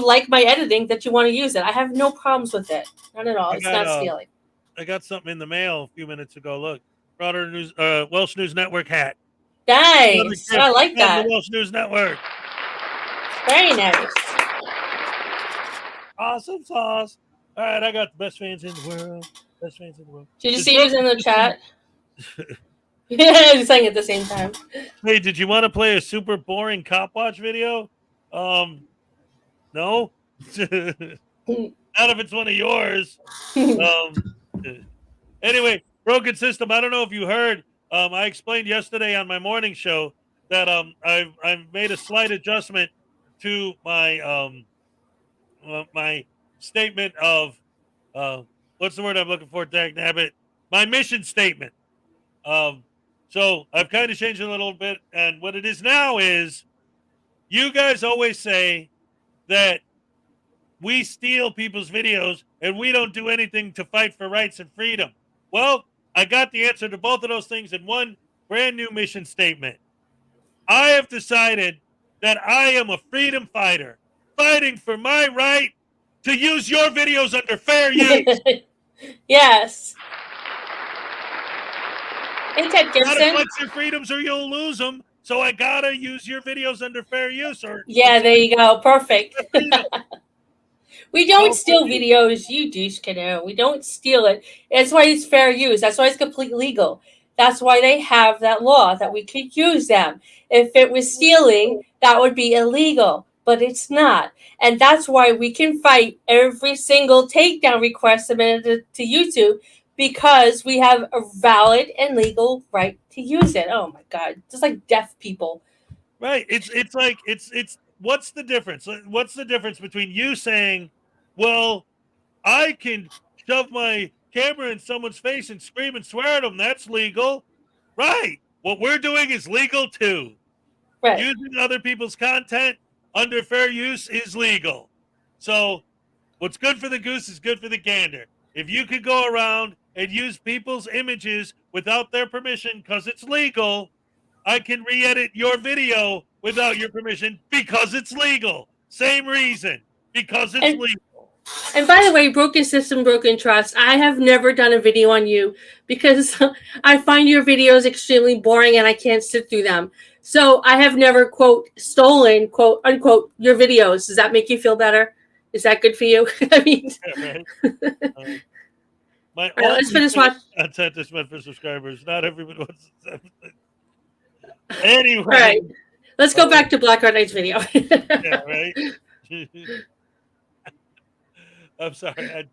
like my editing, that you want to use it. I have no problems with it. None at all. It's not stealing. I got something in the mail a few minutes ago. Look, Frauditor News, Welsh News Network hat. Nice. I like that. The Welsh News Network. Very nice. Awesome sauce. All right, I got the best fans in the world. Best fans in the world. Did you see who's in the chat? Yeah, you're saying at the same time. Hey, did you want to play a super boring cop watch video? No. Not if it's one of yours. Anyway, broken system. I don't know if you heard. I explained yesterday on my morning show that I've made a slight adjustment to my my statement of what's the word I'm looking for, Dagnabbit? My mission statement. So I've kind of changed it a little bit, and what it is now is You guys always say that we steal people's videos and we don't do anything to fight for rights and freedom. Well, I got the answer to both of those things in one brand new mission statement. I have decided that I am a freedom fighter, fighting for my right to use your videos under fair use. Yes. Hey, Ted You gotta Gibson. flex your freedoms or you'll lose them. So I gotta use your videos under fair use. Or Yeah, there you go. Perfect. We don't steal videos, you douche canoe. We don't steal it. That's why it's fair use. That's why it's completely legal. That's why they have that law that we could use them. If it was stealing, that would be illegal, but it's not. And that's why we can fight every single takedown request submitted to YouTube, because we have a valid and legal right to use it. Oh my God. Just like deaf people. Right. It's what's the difference? What's the difference between you saying, well, I can shove my camera in someone's face and scream and swear at them. That's legal. Right. What we're doing is legal too. Right. Using other people's content under fair use is legal. So what's good for the goose is good for the gander. If you could go around and use people's images without their permission because it's legal, I can re-edit your video without your permission because it's legal. Same reason, because it's legal. And by the way, broken system, broken trust. I have never done a video on you because I find your videos extremely boring and I can't sit through them. So I have never, quote, stolen, quote, unquote, your videos. Does that make you feel better? Is that good for you? I mean, Yeah, right. My right, let's finish watching. Content is meant for subscribers. Not everyone wants to. Anyway. All right. Let's go back to Black Art Knight's video. Yeah, right. I'm sorry.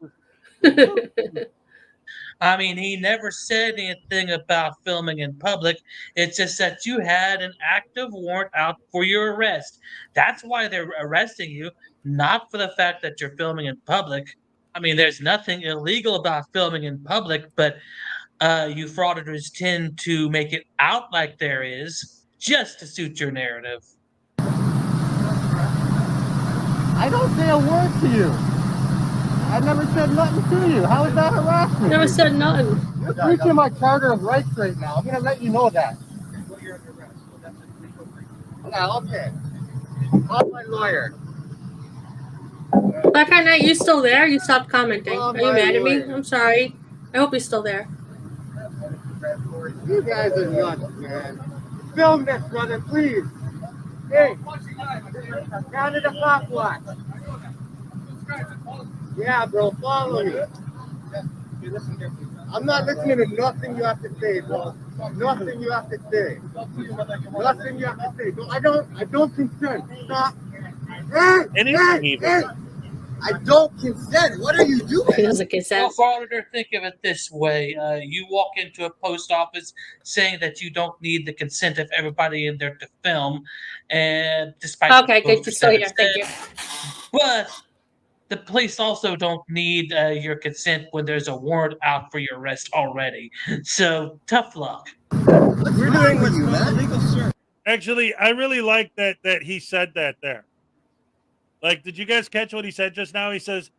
I mean, he never said anything about filming in public. It's just that you had an active warrant out for your arrest. That's why they're arresting you, not for the fact that you're filming in public. I mean, there's nothing illegal about filming in public, but you frauditors tend to make it out like there is, just to suit your narrative. I don't say a word to you. I never said nothing to you. How is that harassment? Never said nothing. You're breaching my charter of rights right now. I'm going to let you know that. Yeah, okay. Call my lawyer. Black Art Knight, you still there? You stopped commenting. Call Are you my mad at me? lawyer. I'm sorry. I hope you're still there. You guys are nuts, man. Film this, brother, please. Hey, Canada Cop Watch. Yeah, bro, follow me. I'm not listening to nothing you have to say, bro. Nothing you have to say. Nothing you have to say. I don't consent. Stop. Hey, I don't consent. What are you doing? He doesn't consent. Well, Auditor, think of it this way. You walk into a post office saying that you don't need the consent of everybody in there to film, and despite Okay, good. You're still here. Thank you. But the police also don't need your consent when there's a warrant out for your arrest already. So tough luck. We're doing what's legal, sir. Actually, I really like that he said that there. Like, did you guys catch what he said just now? He says,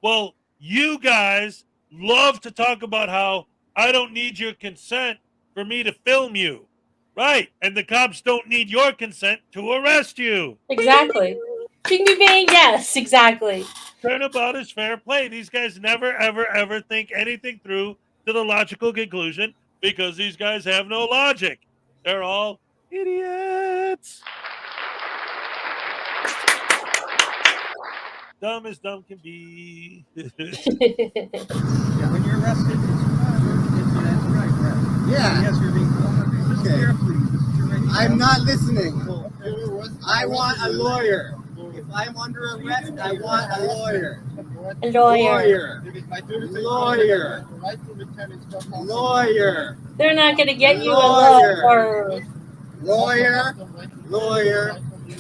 well, you guys love to talk about how I don't need your consent for me to film you. Right. And the cops don't need your consent to arrest you. Exactly. Bing, bing, bing. Yes, exactly. Turnabout is fair play. These guys never, ever, ever think anything through to the logical conclusion because these guys have no logic. They're all idiots. Dumb as dumb can be. Yeah, when you're arrested, that's right. Yeah. Yes, you're being filmed. Okay. I'm not listening. I want a lawyer. If I'm under arrest, I want a lawyer. A lawyer. Lawyer. Lawyer. They're not going to get you a lawyer. Lawyer. Lawyer.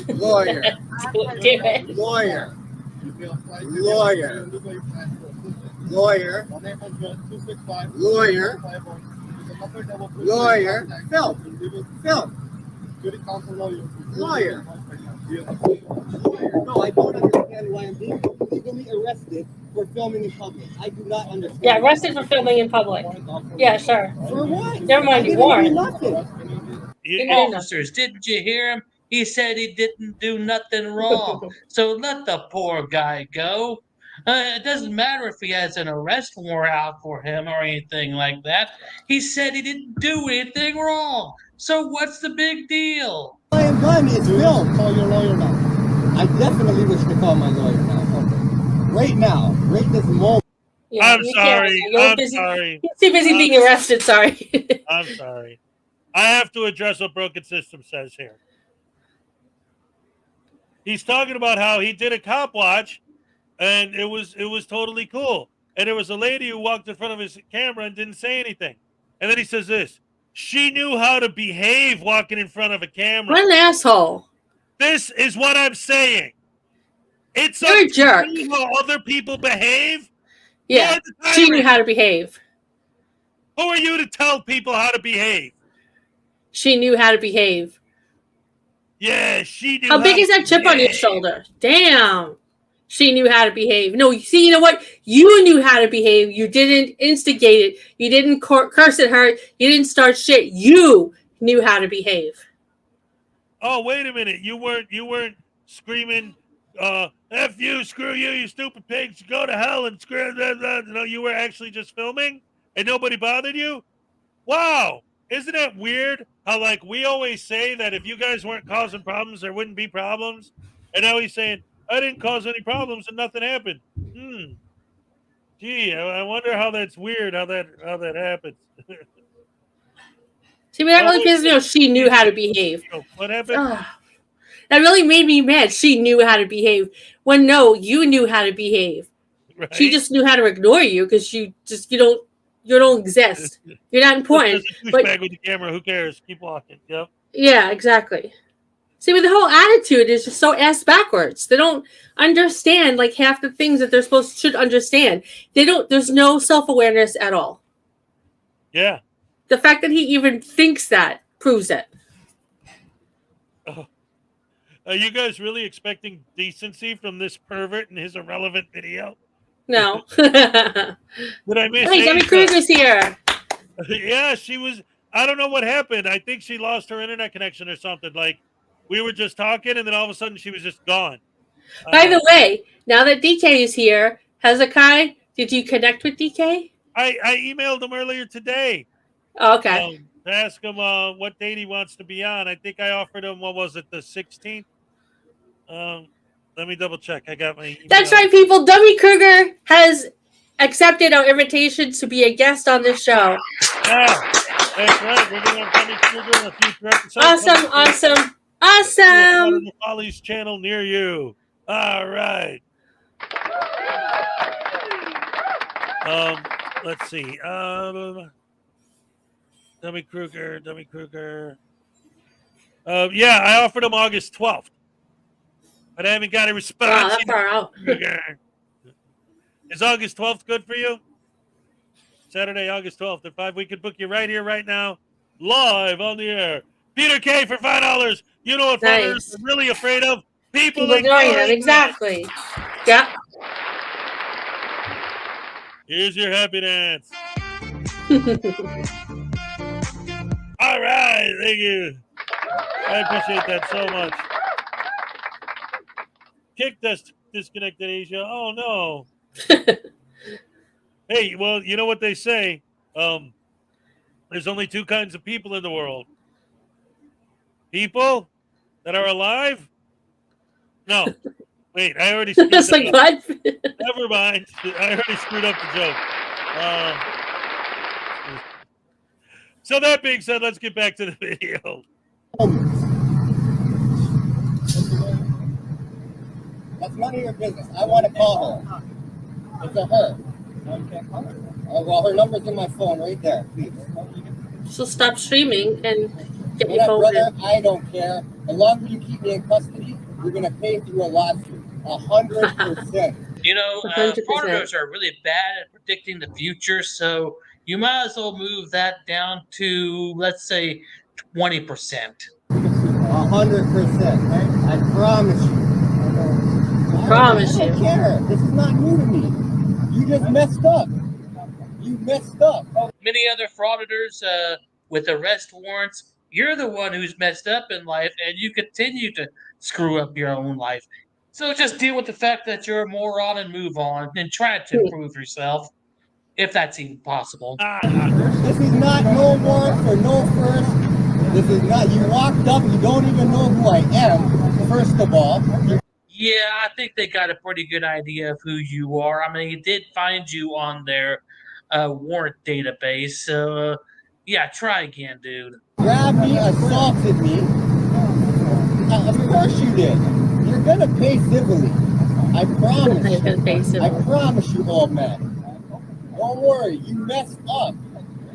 Lawyer. Do it. Lawyer. Lawyer. Lawyer. Lawyer. Lawyer. Film. Film. Lawyer. No, I don't understand why I'm being illegally arrested for filming in public. I do not understand. Yeah, arrested for filming in public. Yeah, sure. For what? Never mind, you warrant. Officers, didn't you hear him? He said he didn't do nothing wrong. So let the poor guy go. It doesn't matter if he has an arrest warrant out for him or anything like that. He said he didn't do anything wrong. So what's the big deal? I am done. It's filmed. Call your lawyer now. I definitely wish to call my lawyer now. Okay. Right now. Right this moment. Yeah, I'm you sorry. can't. You're I'm busy. sorry. You're too busy being arrested. Sorry. I'm sorry. I have to address what Broken System says here. He's talking about how he did a cop watch, and it was totally cool. And there was a lady who walked in front of his camera and didn't say anything. And then he says this: she knew how to behave walking in front of a camera. What an asshole! This is what I'm saying. It's You're a jerk. How other people behave. Yeah, she knew how to behave. Who are you to tell people how to behave? She knew how to behave. Yeah, she knew. How big is that chip on your shoulder? Damn. She knew how to behave. No, see, you know what? You knew how to behave. You didn't instigate it. You didn't curse at her. You didn't start shit. You knew how to behave. Oh, wait a minute. You weren't screaming, F you, screw you, you stupid pigs, go to hell and screw that. No, you were actually just filming and nobody bothered you? Wow. Isn't that weird? How, like, we always say that if you guys weren't causing problems, there wouldn't be problems. And now he's saying, I didn't cause any problems and nothing happened. Gee, I wonder how that's weird, how that happens. See, but that really pisses me off. She knew how to behave. What happened? That really made me mad. She knew how to behave. When no, you knew how to behave. Right? She just knew how to ignore you because you don't exist. You're not important. But back with the camera, who cares? Keep walking. Yep. Yeah, exactly. See, but the whole attitude is just so ass backwards. They don't understand like half the things that should understand. They don't. There's no self-awareness at all. Yeah. The fact that he even thinks that proves it. Are you guys really expecting decency from this pervert in his irrelevant video? No. Did I miss? Hey, Debbie Kruger's here. Yeah, she was. I don't know what happened. I think she lost her internet connection or something. Like, we were just talking, and then all of a sudden she was just gone. By the way, now that DK is here, Hezekiah, did you connect with DK? I emailed him earlier today. Oh, okay. To ask him what date he wants to be on. I think I offered him, what was it, the 16th? Let me double check. I got my email. That's right, people. Debbie Kruger has accepted our invitation to be a guest on this show. Yeah, that's right. We're going to have Debbie Kruger in a future episode. Awesome. On the Follies channel near you. All right. Let's see. Dummy Kruger. Yeah, I offered him August 12th. But I haven't got a response. Wow, that's far out. Is August 12th good for you? Saturday, August 12th at 5. We could book you right here, right now, live on the air. Peter K for $5. You know what frauditors are really afraid of? People ignoring them. Exactly. Yeah. Here's your happy dance. All right. Thank you. I appreciate that so much. Kick disconnected Asia. Oh, no. Hey, well, you know what they say. There's only two kinds of people in the world. People that are alive? No. Wait, I already screwed It's like, what? Never mind. I already screwed up the joke. So that being said, let's get back to the video. That's none of your business. I want to call her. It's a her. Oh, well, her number's in my phone right there. Please. So stop streaming and get your phone brother, in. I don't care. As long as you keep me in custody, you're going to pay through a lawsuit. 100%. You know, frauditors are really bad at predicting the future, so you might as well move that down to, let's say, 20%. 100%. promise you. Promise I don't you. care. This is not new to me. You just messed up. You messed up. Many other frauditors with arrest warrants, you're the one who's messed up in life, and you continue to screw up your own life. So just deal with the fact that you're a moron and move on, and try to improve yourself, if that's even possible. This is not no warrant for no first. This is not. You walked up. You don't even know who I am. First of all. Yeah, I think they got a pretty good idea of who you are. I mean, they did find you on their warrant database. So, yeah, try again, dude. Grabbed me, assaulted me. Of course you did. You're gonna pay civilly. I promise you. I promise you, old man. Don't worry. You messed up.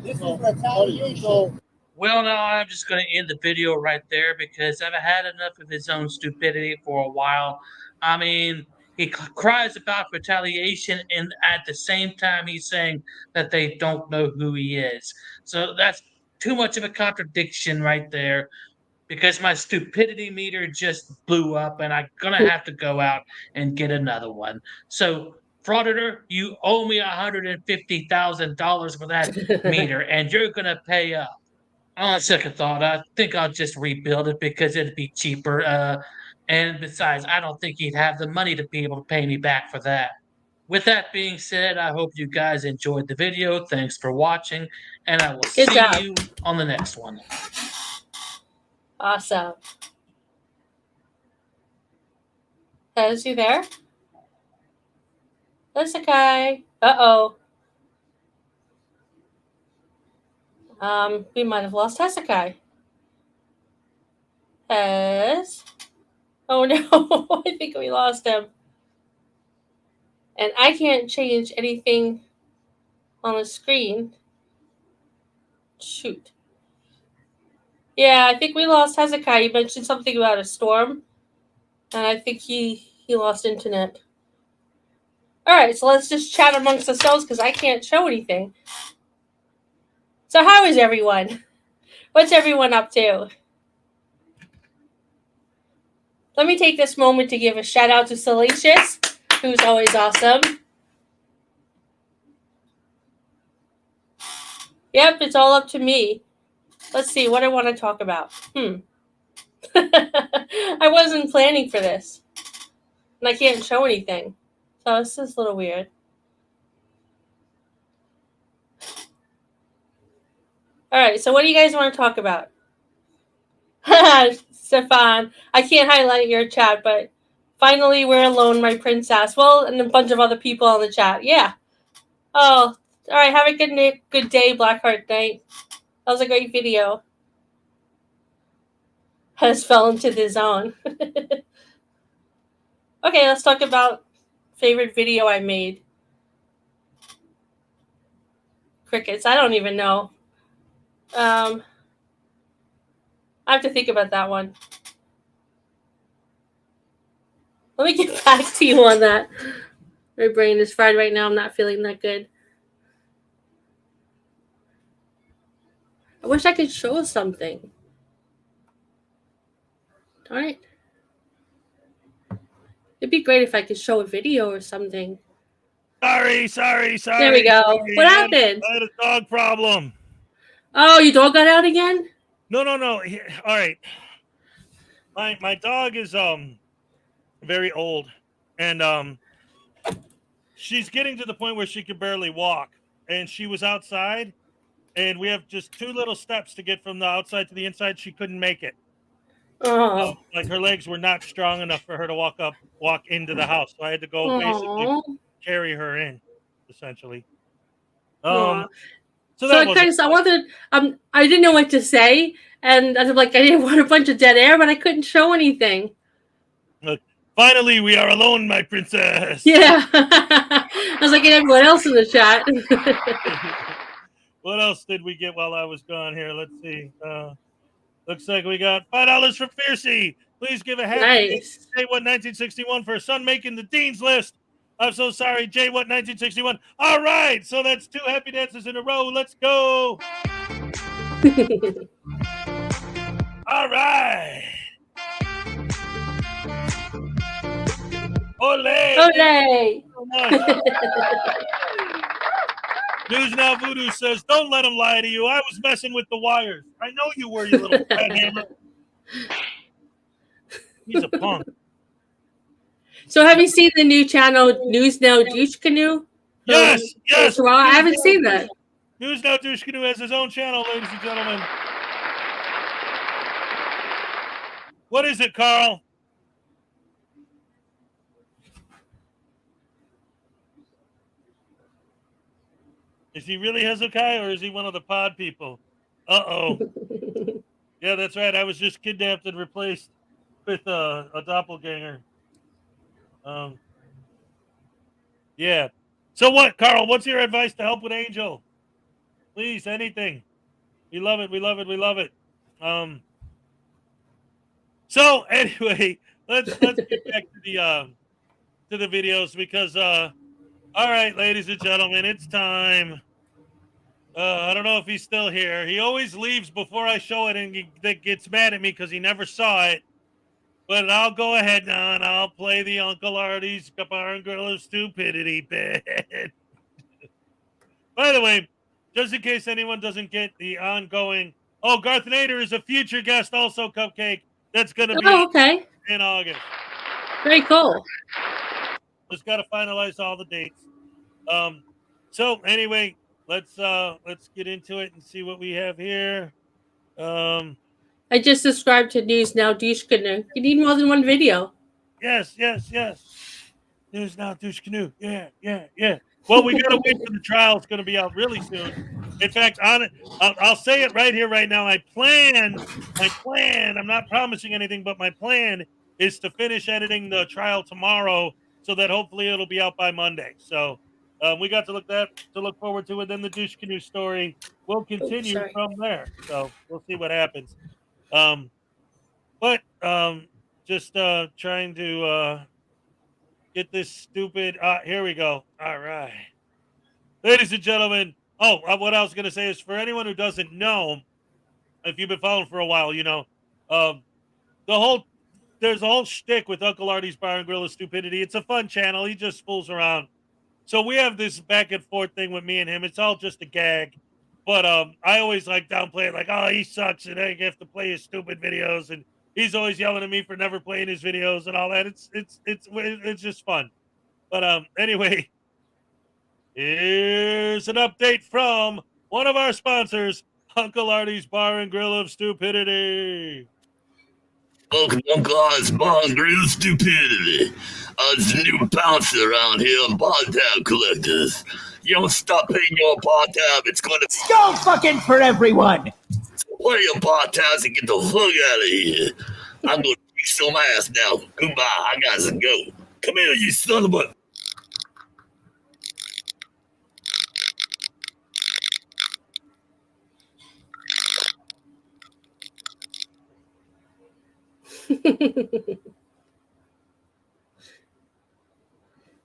This is retaliation. Well, now I'm just going to end the video right there because I've had enough of his own stupidity for a while. I mean, he cries about retaliation, and at the same time, he's saying that they don't know who he is. So that's too much of a contradiction right there because my stupidity meter just blew up, and I'm going to have to go out and get another one. So, Frauditor, you owe me $150,000 for that meter, and you're going to pay up. On second thought, I think I'll just rebuild it because it'd be cheaper. And besides, I don't think he'd have the money to be able to pay me back for that. With that being said, I hope you guys enjoyed the video. Thanks for watching, and I will see you on the next one. Awesome. Is you there? That's a guy. Uh-oh. We might have lost Hezekiah. Oh no, I think we lost him. And I can't change anything on the screen. Shoot. Yeah, I think we lost Hezekiah. You mentioned something about a storm. And I think he lost internet. Alright, so let's just chat amongst ourselves because I can't show anything. So how is everyone? What's everyone up to? Let me take this moment to give a shout out to Salacious, who's always awesome. Yep, it's all up to me. Let's see what I want to talk about. I wasn't planning for this. And I can't show anything. So this is a little weird. Alright, so what do you guys want to talk about? Stefan, I can't highlight your chat, but finally we're alone, my princess. Well, and a bunch of other people on the chat. Yeah. Oh, alright, have a good day, Blackheart Knight. That was a great video. Has fell into the zone. Okay, let's talk about favorite video I made. Crickets, I don't even know. I have to think about that one. Let me get back to you on that. My brain is fried right now. I'm not feeling that good. I wish I could show something. Darn it. It'd be great if I could show a video or something. Sorry. There we go. What happened? I had a dog problem. Oh, your dog got out again? No. All right. My dog is very old, and she's getting to the point where she can barely walk. And she was outside, and we have just 2 little steps to get from the outside to the inside. She couldn't make it. Oh. Like her legs were not strong enough for her to walk into the house. So I had to go basically carry her in, essentially. So I didn't know what to say, and I was like, I didn't want a bunch of dead air, but I couldn't show anything. Look, finally, we are alone, my princess. Yeah. I was like, everyone else in the chat. What else did we get while I was gone here? Let's see. Looks like we got $5 from Fiercey. Please give a happy J1 1961 for her son making the Dean's List. I'm so sorry, J1 1961. All right, so that's 2 happy dances in a row. Let's go. All right. Ole! Ole! News Now Voodoo says, don't let him lie to you. I was messing with the wires. I know you were, you little fat hammer. He's a punk. So have you seen the new channel News Now Douche Canoe? Yes, yes. I haven't seen that. News Now Douche Canoe has his own channel, ladies and gentlemen. What is it, Carl? Is he really Hezekiah or is he one of the pod people? Uh-oh. Yeah, that's right. I was just kidnapped and replaced with a doppelganger. Yeah. So what, Carl? What's your advice to help with Angel? Please, anything. We love it. We love it. We love it. So anyway, let's get back to the videos because all right, ladies and gentlemen, it's time. I don't know if he's still here. He always leaves before I show it and gets mad at me because he never saw it. But I'll go ahead now and I'll play the Uncle Arty's Bar and Grill of Stupidity bit. By the way, just in case anyone doesn't get the ongoing, Garth Nader is a future guest also, Cupcake. That's going to be okay. In August. Very cool. Just got to finalize all the dates. So anyway, let's get into it and see what we have here. I just subscribed to News Now Douche Canoe. You need more than one video. Yes. News Now Douche Canoe. Yeah. Well, we got to wait for the trial. It's going to be out really soon. In fact, I'll say it right here, right now. My plan, I'm not promising anything, but my plan is to finish editing the trial tomorrow so that hopefully it'll be out by Monday. So we got to look forward to it. Then the Douche Canoe story will continue from there. So we'll see what happens. Just trying to get this stupid. Here we go. All right, ladies and gentlemen. What I was going to say is for anyone who doesn't know, if you've been following for a while, you know, there's a whole shtick with Uncle Arty's Bar and Grill of Stupidity. It's a fun channel. He just fools around. So we have this back and forth thing with me and him. It's all just a gag. But I always like downplay it, like, oh, he sucks, and I have to play his stupid videos, and he's always yelling at me for never playing his videos and all that. It's just fun. But anyway, here's an update from one of our sponsors, Uncle Arty's Bar and Grill of Stupidity. Welcome to Uncle Arty's Bar and Grill of Stupidity. There's a new bouncer around here on bar tab collectors. You don't stop paying your bar tab, it's going to go fucking for everyone. Play your bar tabs and get the fuck out of here. I'm going to kick some ass now. Goodbye. I got to go. Come here, you son of a...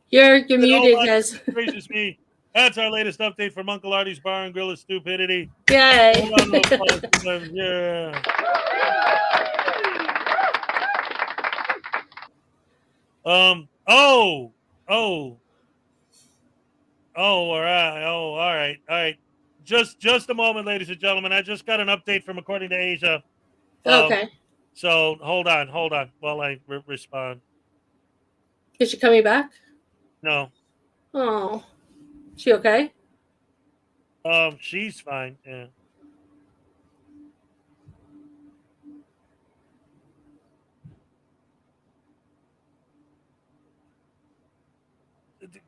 You're muted, guys. Gracious me. That's our latest update from Uncle Arty's Bar and Grill of Stupidity. Yay. Yeah. All right. Just a moment, ladies and gentlemen. I just got an update from According to Asia. Okay. So hold on while I respond. Is she coming back? No. Oh. She okay? She's fine. Yeah.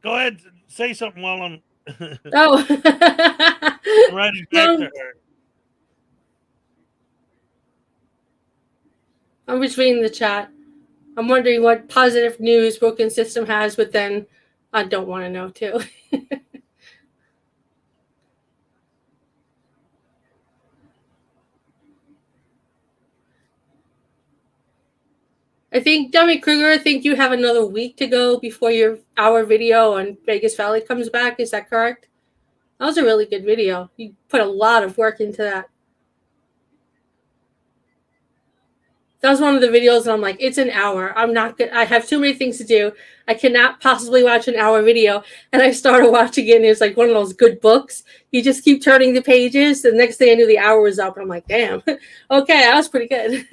Go ahead, say something while I'm. Oh. I'm writing back to her. I'm just reading the chat. I'm wondering what positive news Broken System has, but then I don't want to know too. I think, Dummy Kruger, I think you have another week to go before your hour video on Vegas Valley comes back. Is that correct? That was a really good video. You put a lot of work into that. That was one of the videos, and I'm like, it's an hour. I'm not good. I have too many things to do. I cannot possibly watch an hour video. And I started watching it, and it was like one of those good books. You just keep turning the pages. The next thing I knew, the hour was up. And I'm like, damn. Okay, that was pretty good.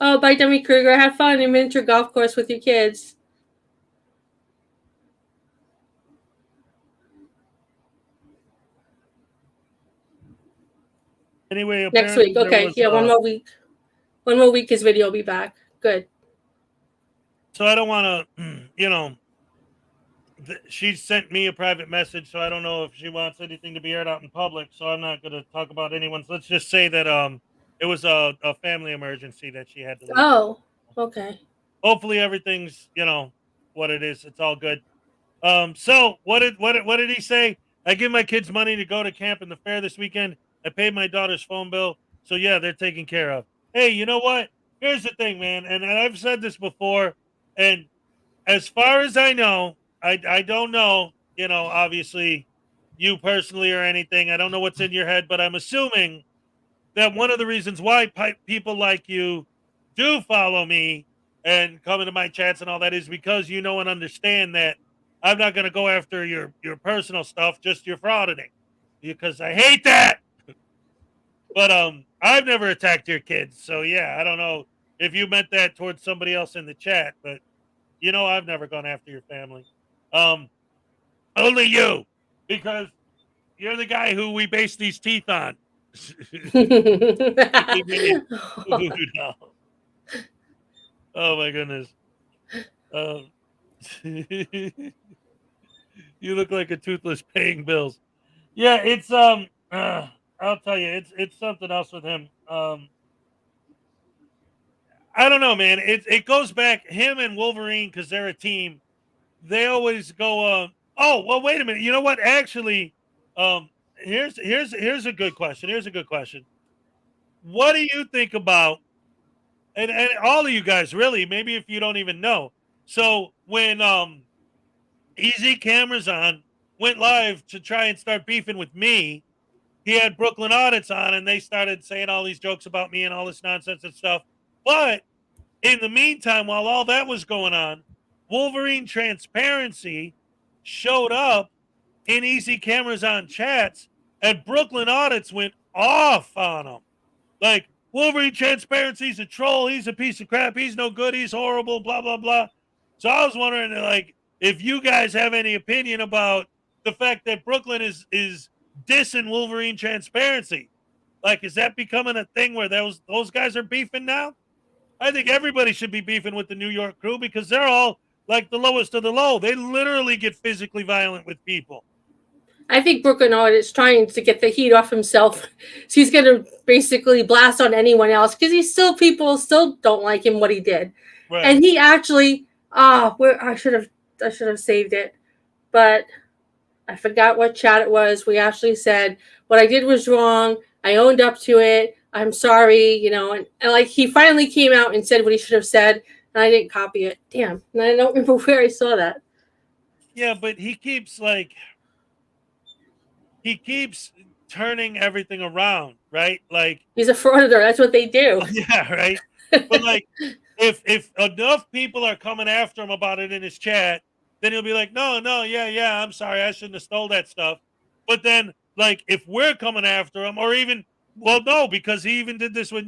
Oh, bye, Demi Kruger. Have fun in miniature golf course with your kids. Anyway, Next week. Okay. Yeah, one more week. One more week, his video will be back. Good. So I don't want to, she sent me a private message, so I don't know if she wants anything to be aired out in public. So I'm not going to talk about anyone's. Let's just say that it was a family emergency that she had to leave. Oh, okay. Hopefully everything's what it is. It's all good. So what did he say? I give my kids money to go to camp and the fair this weekend. I paid my daughter's phone bill, so yeah, they're taken care of. Hey, you know what? Here's the thing, man, and I've said this before, and as far as I know, I don't know, obviously you personally or anything. I don't know what's in your head, but I'm assuming that one of the reasons why people like you do follow me and come into my chats and all that is because you know and understand that I'm not going to go after your personal stuff, just your frauditing, because I hate that. But I've never attacked your kids, so yeah, I don't know if you meant that towards somebody else in the chat, but I've never gone after your family. Only you, because you're the guy who we base these teeth on. Oh my goodness. You look like a toothless paying bills. Yeah, it's I'll tell you, it's something else with him. I don't know, man. It goes back him and Wolverine because they're a team. They always go. Oh well, wait a minute. You know what? Actually, here's a good question. Here's a good question. What do you think about? And all of you guys, really, maybe if you don't even know. So when Easy Cameras on went live to try and start beefing with me, he had Brooklyn Audits on, and they started saying all these jokes about me and all this nonsense and stuff. But in the meantime, while all that was going on, Wolverine Transparency showed up in Easy Cameras on chats, and Brooklyn Audits went off on him. Like, Wolverine Transparency's a troll. He's a piece of crap. He's no good. He's horrible, blah, blah, blah. So I was wondering, like, if you guys have any opinion about the fact that Brooklyn is dissing Wolverine Transparency. Like, is that becoming a thing where those guys are beefing now? I think everybody should be beefing with the New York crew because they're all like the lowest of the low. They literally get physically violent with people. I think Brooklyn is trying to get the heat off himself. So he's going to basically blast on anyone else because people still don't like him, what he did. Right. And he actually, I should have saved it, but I forgot what chat it was. We actually said what I did was wrong. I owned up to it. I'm sorry, and like he finally came out and said what he should have said, and I didn't copy it. Damn, and I don't remember where I saw that. Yeah, but he keeps turning everything around, right? Like he's a frauditor. That's what they do. Yeah, right. But like, if enough people are coming after him about it in his chat, then he'll be like, no, yeah, I'm sorry, I shouldn't have stole that stuff. But then, like, if we're coming after him, or even, well, no, because he even did this with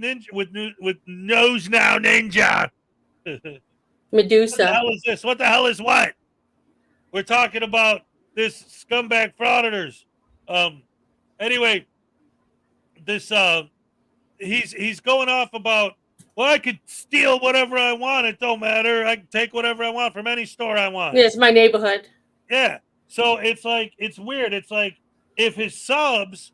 Nose Now Ninja. Medusa. What the hell is this? What the hell is what? We're talking about this scumbag frauditors. Anyway, this he's going off about, well, I could steal whatever I want. It don't matter. I can take whatever I want from any store I want. Yeah, it's my neighborhood. Yeah. So it's like, it's weird. It's like if his subs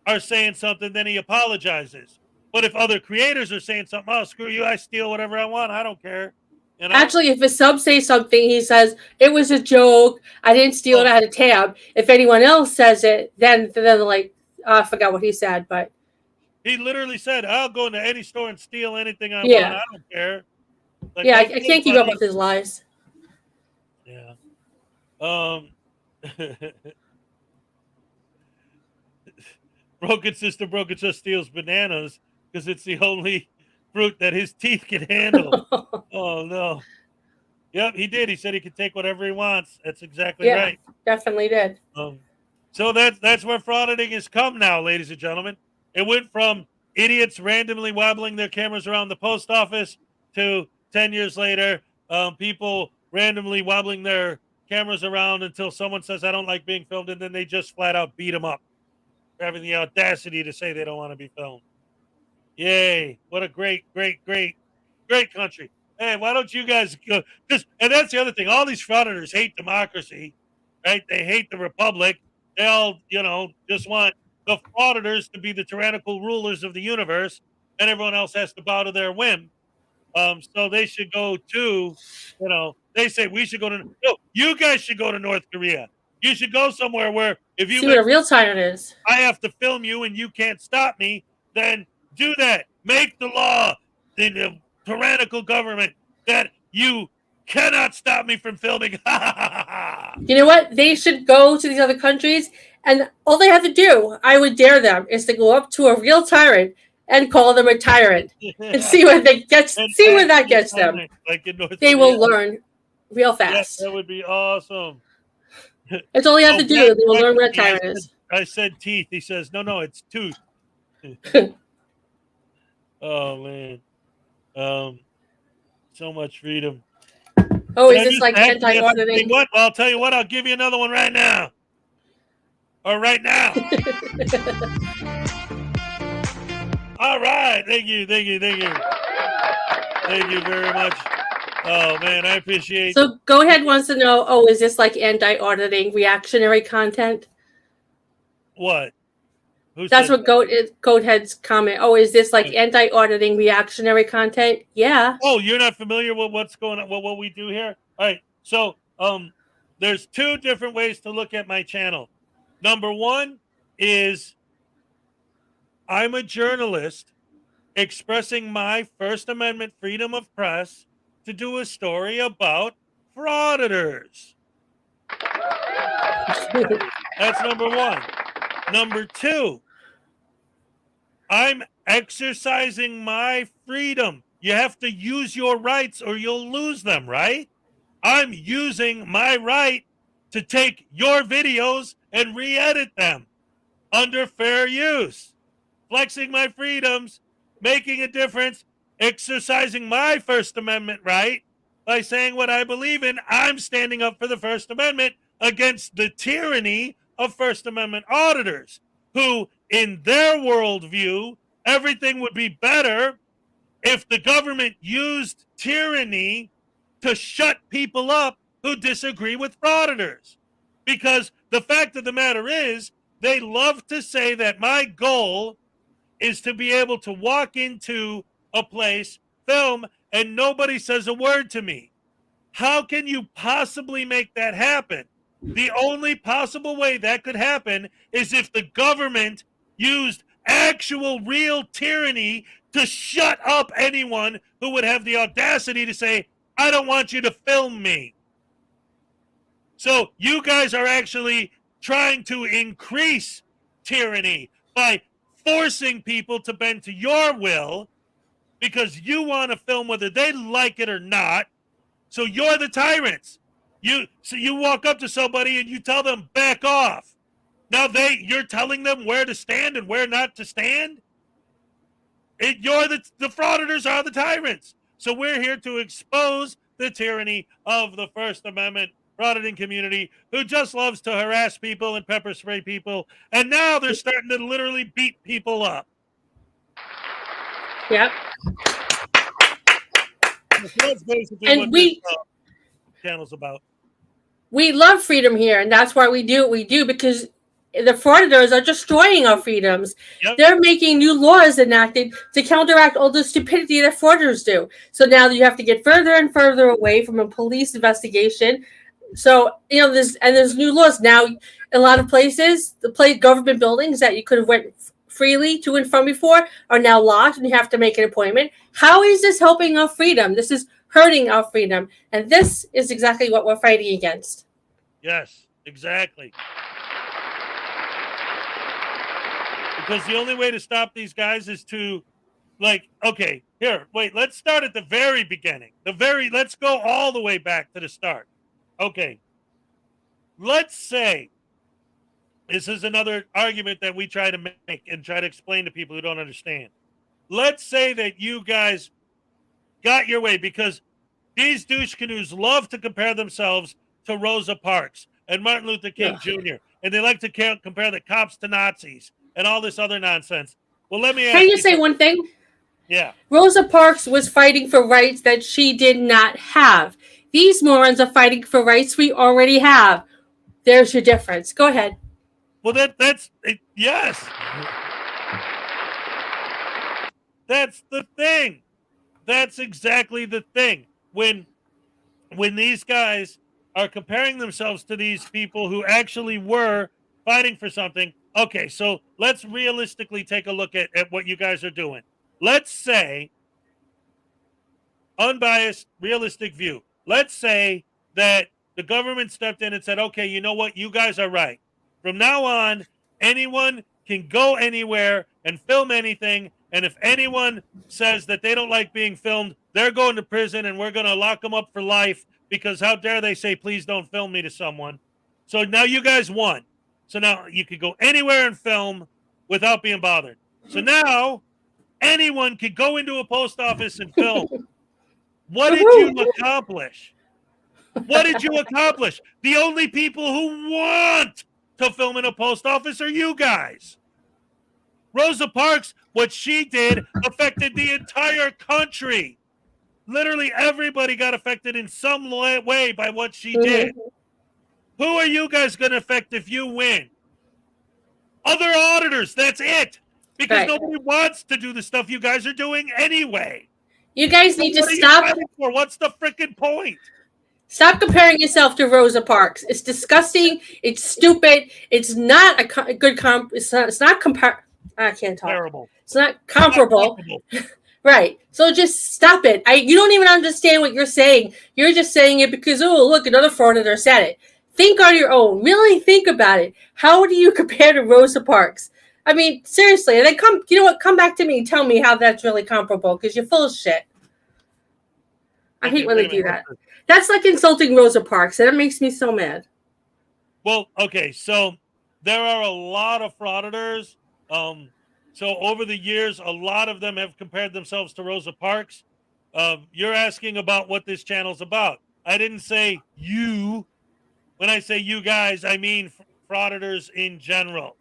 are saying something, then he apologizes. But if other creators are saying something, oh, screw you, I steal whatever I want. I don't care. Actually, if a sub says something, he says, it was a joke. I didn't steal it. I had a tab. If anyone else says it, then they're like, I forgot what he said, but. He literally said, I'll go into any store and steal anything I want. I don't care. Like, yeah, I can't keep up with his lies. Yeah. Broken sister steals bananas because it's the only fruit that his teeth can handle. Oh no. Yep, he did. He said he could take whatever he wants. That's exactly Yeah, right. definitely did. So that's where frauditing has come now, ladies and gentlemen. It went from idiots randomly wobbling their cameras around the post office to 10 years later, people randomly wobbling their cameras around until someone says, I don't like being filmed, and then they just flat out beat them up for having the audacity to say they don't want to be filmed. Yay. What a great country. Hey, why don't you guys go? And that's the other thing. All these frauditors hate democracy, right? They hate the republic. They all, just want the frauditors to be the tyrannical rulers of the universe, and everyone else has to bow to their whim. So they should go to, they say we should go to, no, you guys should go to North Korea. You should go somewhere where if you see what a real tyrant is. I have to film you and you can't stop me, then do that. Make the law, the tyrannical government, that you cannot stop me from filming. You know what? They should go to these other countries, and all they have to do, I would dare them, is to go up to a real tyrant and call them a tyrant and see what that gets them. Like in North they Korea. will learn real fast. Yes, that would be awesome. That's all you have to do. They will learn what a tyrant is. I said teeth. He says, no, it's tooth. Oh man. So much freedom. Oh, is this like anti-auditing? What? Well, I'll tell you what, I'll give you another one right now. Or right now. All right. Thank you. Thank you very much. Oh man, I appreciate. So Go Ahead wants to know, is this like anti-auditing reactionary content? What? That's what Goathead's comment. Oh, is this like anti-auditing reactionary content? Yeah. Oh, you're not familiar with what's going on, what we do here? All right. So there's two different ways to look at my channel. Number one is I'm a journalist expressing my First Amendment freedom of press to do a story about frauditors. That's number one. Number two, I'm exercising my freedom. You have to use your rights or you'll lose them, right? I'm using my right to take your videos and re-edit them under fair use. Flexing my freedoms, making a difference, exercising my First Amendment right by saying what I believe in. I'm standing up for the First Amendment against the tyranny of First Amendment auditors who, in their worldview, everything would be better if the government used tyranny to shut people up who disagree with frauditors. Because the fact of the matter is, they love to say that my goal is to be able to walk into a place, film, and nobody says a word to me. How can you possibly make that happen? The only possible way that could happen is if the government used actual real tyranny to shut up anyone who would have the audacity to say, I don't want you to film me. So you guys are actually trying to increase tyranny by forcing people to bend to your will because you want to film whether they like it or not. So you're the tyrants. So you walk up to somebody and you tell them back off. Now you're telling them where to stand and where not to stand. The frauditors are the tyrants. So we're here to expose the tyranny of the First Amendment frauditing community who just loves to harass people and pepper spray people. And now they're starting to literally beat people up. Yep. That's basically And what this channel's about. We love freedom here, and that's why we do what we do, because the frauditors are destroying our freedoms. Yep. They're making new laws enacted to counteract all the stupidity that frauditors do. So now you have to get further and further away from a police investigation. So, there's new laws now. In a lot of places, the government buildings that you could have went freely to and from before are now locked, and you have to make an appointment. How is this helping our freedom? This is hurting our freedom. And this is exactly what we're fighting against. Yes, exactly. Because the only way to stop these guys is to, like, okay, here, wait, let's start at the very beginning. Let's go all the way back to the start. Okay. Let's say, this is another argument that we try to make and try to explain to people who don't understand. Let's say that you guys got your way because these douche canoes love to compare themselves to Rosa Parks and Martin Luther King Jr. And they like to compare the cops to Nazis and all this other nonsense. Well, let me ask Can you you say one thing? Yeah. Rosa Parks was fighting for rights that she did not have. These morons are fighting for rights we already have. There's your difference. Go ahead. Well, yes. That's the thing. That's exactly the thing. When these guys are comparing themselves to these people who actually were fighting for something, okay, so let's realistically take a look at what you guys are doing. Let's say, unbiased, realistic view. Let's say that the government stepped in and said, okay, you know what? You guys are right. From now on, anyone can go anywhere and film anything. And if anyone says that they don't like being filmed, they're going to prison and we're going to lock them up for life because how dare they say, please don't film me to someone. So now you guys won. So now you could go anywhere and film without being bothered. So now anyone could go into a post office and film. What did you accomplish? What did you accomplish? The only people who want to film in a post office are you guys. Rosa Parks, what she did affected the entire country. Literally everybody got affected in some way by what she did. Who are you guys going to affect if you win? Other auditors, that's it. Because nobody wants to do the stuff you guys are doing anyway. You guys need to What are you stop. fighting for? What's the freaking point? Stop comparing yourself to Rosa Parks. It's disgusting. It's stupid. It's not a good comp. It's not I can't talk. Terrible. It's not comparable. Right. So just stop it. You don't even understand what you're saying. You're just saying it because, oh, look, another frauditor said it. Think on your own. Really think about it. How do you compare to Rosa Parks? I mean, seriously. And then you know what? Come back to me and tell me how that's really comparable because you're full of shit. I hate when they do that. That's like insulting Rosa Parks, and it makes me so mad. Well, okay, so there are a lot of frauditors. So over the years, a lot of them have compared themselves to Rosa Parks. You're asking about what this channel's about. I didn't say you. When I say you guys, I mean frauditors in general.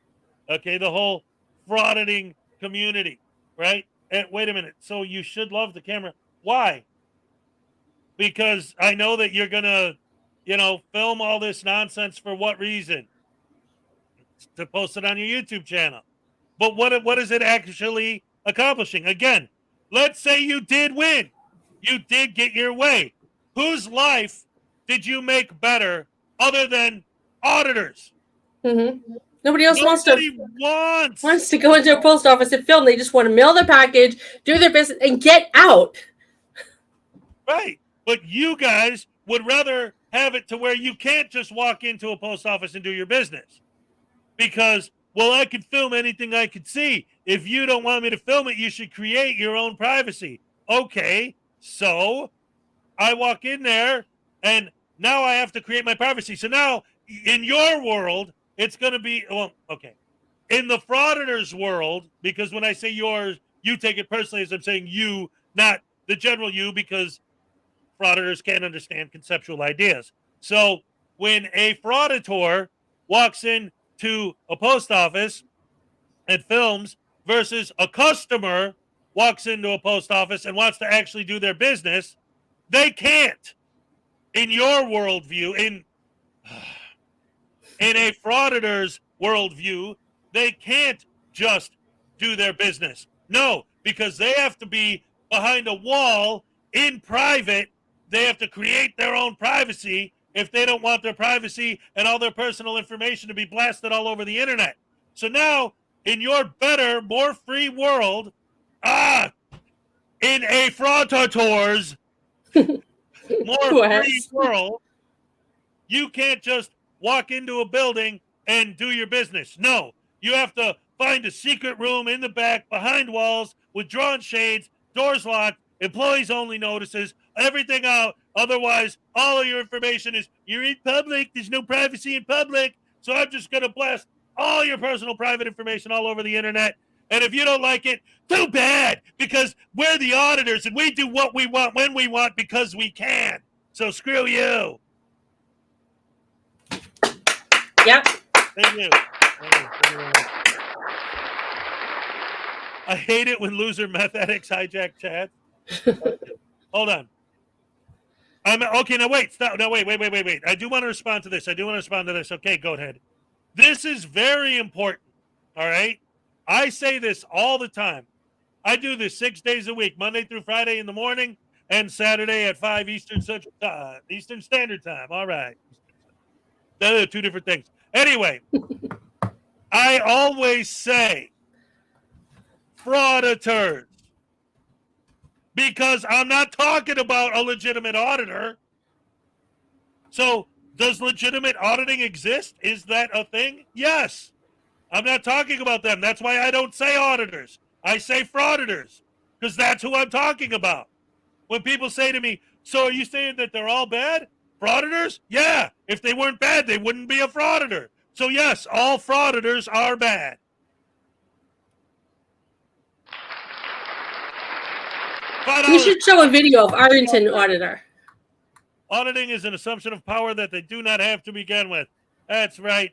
Okay, the whole frauditing community, right? Wait a minute. So you should love the camera. Why? Because I know that you're going to, film all this nonsense for what reason? To post it on your YouTube channel. But what is it actually accomplishing? Again, let's say you did win. You did get your way. Whose life did you make better other than auditors? Mm-hmm. Nobody else wants to go into a post office and film. They just want to mail their package, do their business, and get out. Right. But you guys would rather have it to where you can't just walk into a post office and do your business. Because, well, I can film anything I could see. If you don't want me to film it, you should create your own privacy. Okay, so I walk in there, and now I have to create my privacy. So now, in your world, it's going to be, well, okay. In the frauditors' world, because when I say yours, you take it personally as I'm saying you, not the general you, because frauditors can't understand conceptual ideas. So when a frauditor walks into a post office and films versus a customer walks into a post office and wants to actually do their business, they can't. In your worldview, in a frauditor's worldview, they can't just do their business. No, because they have to be behind a wall in private. They have to create their own privacy if they don't want their privacy and all their personal information to be blasted all over the internet. So now, in your better, more free world, in a Frauditor's more free world, you can't just walk into a building and do your business. No, you have to find a secret room in the back behind walls with drawn shades, doors locked, employees only notices, everything out. Otherwise, all of your information is you're in public. There's no privacy in public. So I'm just going to blast all your personal private information all over the internet. And if you don't like it, too bad, because we're the auditors and we do what we want when we want because we can. So screw you. Yep. Thank you. I hate it when loser meth addicts hijack chat. Hold on. Okay, now wait. Stop. No, wait. I do want to respond to this. Okay, go ahead. This is very important. All right? I say this all the time. I do this 6 days a week, Monday through Friday in the morning and Saturday at 5 Eastern Standard Time. All right. Those are two different things. Anyway, I always say frauditors, because I'm not talking about a legitimate auditor. So does legitimate auditing exist? Is that a thing? Yes. I'm not talking about them. That's why I don't say auditors. I say frauditors, because that's who I'm talking about. When people say to me, so are you saying that they're all bad? Frauditors? Yeah. If they weren't bad, they wouldn't be a frauditor. So yes, all frauditors are bad. We should show a video of Arlington Auditor. Auditing is an assumption of power that they do not have to begin with. That's right.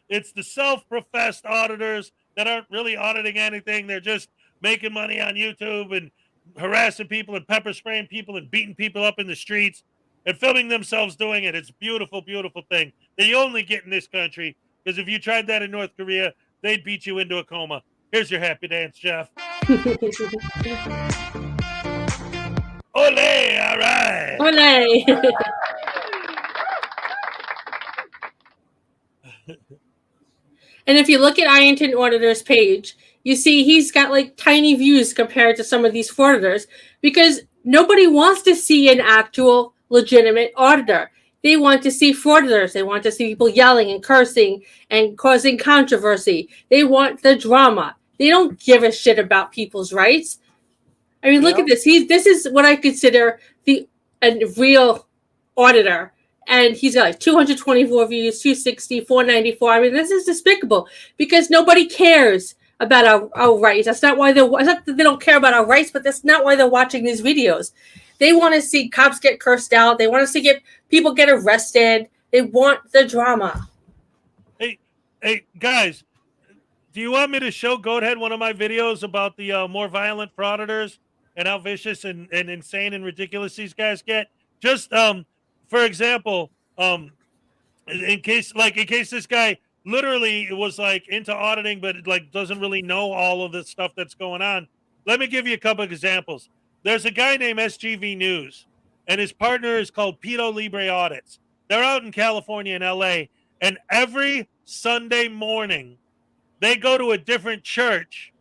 It's the self-professed auditors that aren't really auditing anything. They're just making money on YouTube and harassing people and pepper spraying people and beating people up in the streets and filming themselves doing it. It's a beautiful, beautiful thing that you only get in this country, because if you tried that in North Korea, they'd beat you into a coma. Here's your happy dance, Jeff. Ole, all right. Ole. And if you look at Arlington Auditor's page, you see he's got like tiny views compared to some of these frauditors, because nobody wants to see an actual legitimate auditor. They want to see frauditors. They want to see people yelling and cursing and causing controversy. They want the drama. They don't give a shit about people's rights. I mean, look at this. This is what I consider a real auditor. And he's got like 224 views, 260, 494. I mean, this is despicable, because nobody cares about our rights. That's not why it's not that they don't care about our rights, but that's not why they're watching these videos. They want to see cops get cursed out. They want to see people get arrested. They want the drama. Hey, guys, do you want me to show Goathead one of my videos about the more violent frauditors and how vicious and insane and ridiculous these guys get? Just for example, in case this guy literally was like into auditing, but like doesn't really know all of the stuff that's going on. Let me give you a couple of examples. There's a guy named SGV News, and his partner is called Pito Libre Audits. They're out in California and LA, and every Sunday morning they go to a different church,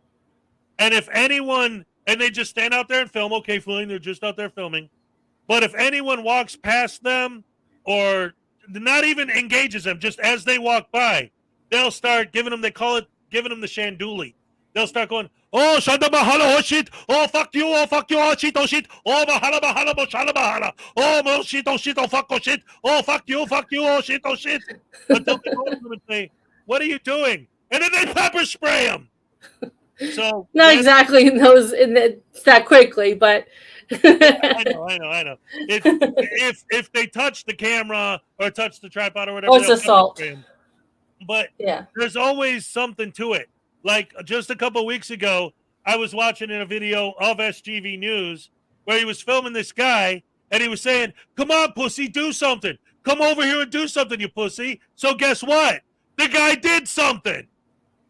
and if anyone, and they just stand out there and film. Okay, fine, they're just out there filming. But if anyone walks past them or not even engages them, just as they walk by, they'll start giving them the shanduli. They'll start going, oh, shanda bahala, oh shit, oh fuck you, oh shit, oh bahala, shala bahala, oh shit, oh fuck, oh shit, oh fuck you, oh shit, until they go to them and say, what are you doing? And then they pepper spray them. So not exactly that quickly, but I know. If they touch the camera or touch the tripod or whatever, it's assault. But yeah, there's always something to it. Like just a couple of weeks ago, I was watching a video of SGV News where he was filming this guy and he was saying, "Come on, pussy, do something. Come over here and do something, you pussy." So guess what? The guy did something.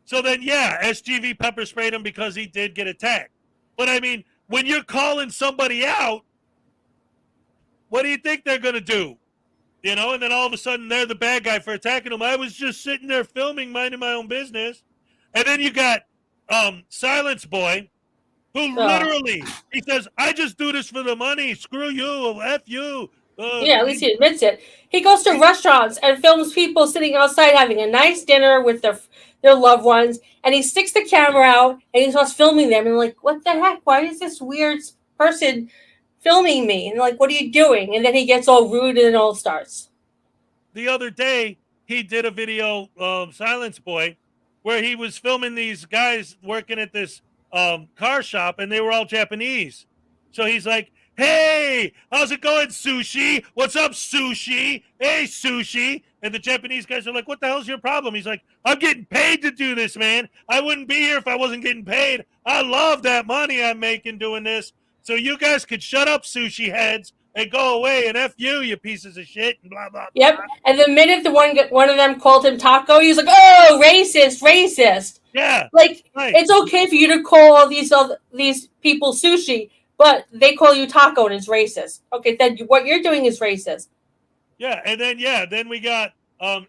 So then, yeah, SGV pepper sprayed him because he did get attacked. But I mean, when you're calling somebody out, what do you think they're going to do? You know, and then all of a sudden they're the bad guy for attacking him. I was just sitting there filming, minding my own business. And then you got Silence Boy, who literally, he says, I just do this for the money. Screw you. F you. Yeah, at least he admits it. He goes to restaurants and films people sitting outside having a nice dinner with their loved ones, and he sticks the camera out and he starts filming them. And like, what the heck? Why is this weird person filming me? And like, what are you doing? And then he gets all rude and it all starts. The other day, he did a video, Silence Boy, where he was filming these guys working at this car shop, and they were all Japanese. So he's like, "Hey, how's it going, Sushi? What's up, Sushi? Hey, Sushi." And the Japanese guys are like, "What the hell's your problem?" He's like, "I'm getting paid to do this, man. I wouldn't be here if I wasn't getting paid. I love that money I'm making doing this. So you guys could shut up, sushi heads, and go away, and F you, you pieces of shit," and blah, blah, blah. Yep. And the minute one of them called him taco, he was like, "Oh, racist." Yeah. Like, right. It's okay for you to call these people sushi, but they call you taco and it's racist. Okay, then what you're doing is racist. Yeah, and then we got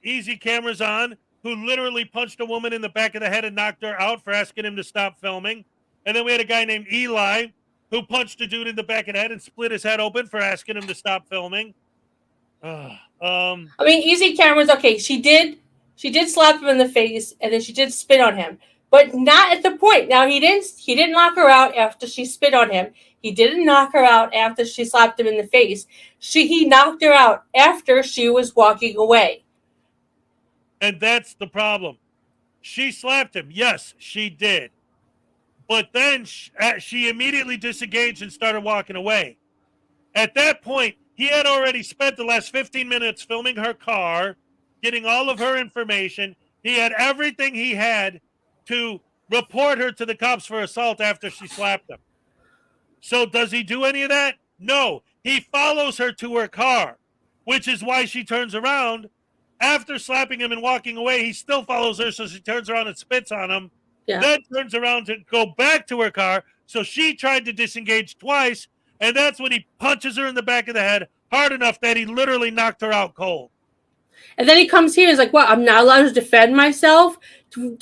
Easy Cameras On, who literally punched a woman in the back of the head and knocked her out for asking him to stop filming. And then we had a guy named Eli, who punched a dude in the back of the head and split his head open for asking him to stop filming. I mean, Easy Cameras, okay, she did slap him in the face, and then she did spit on him, but not at the point. Now he didn't knock her out after she spit on him. He didn't knock her out after she slapped him in the face. He knocked her out after she was walking away. And that's the problem. She slapped him. Yes, she did. But then she immediately disengaged and started walking away. At that point, he had already spent the last 15 minutes filming her car, getting all of her information. He had everything he had to report her to the cops for assault after she slapped him. So does he do any of that? No. He follows her to her car, which is why she turns around. After slapping him and walking away, he still follows her, so she turns around and spits on him. Yeah. Then turns around to go back to her car. So she tried to disengage twice, and that's when he punches her in the back of the head hard enough that he literally knocked her out cold. And then he comes here and is like, "What? I'm not allowed to defend myself?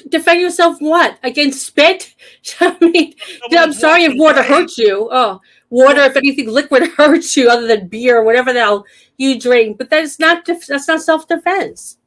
Defend yourself what? Against spit?" I mean, I'm sorry if water hurts you. Oh, water, if anything, liquid hurts you other than beer or whatever the hell you drink. But that's not self-defense.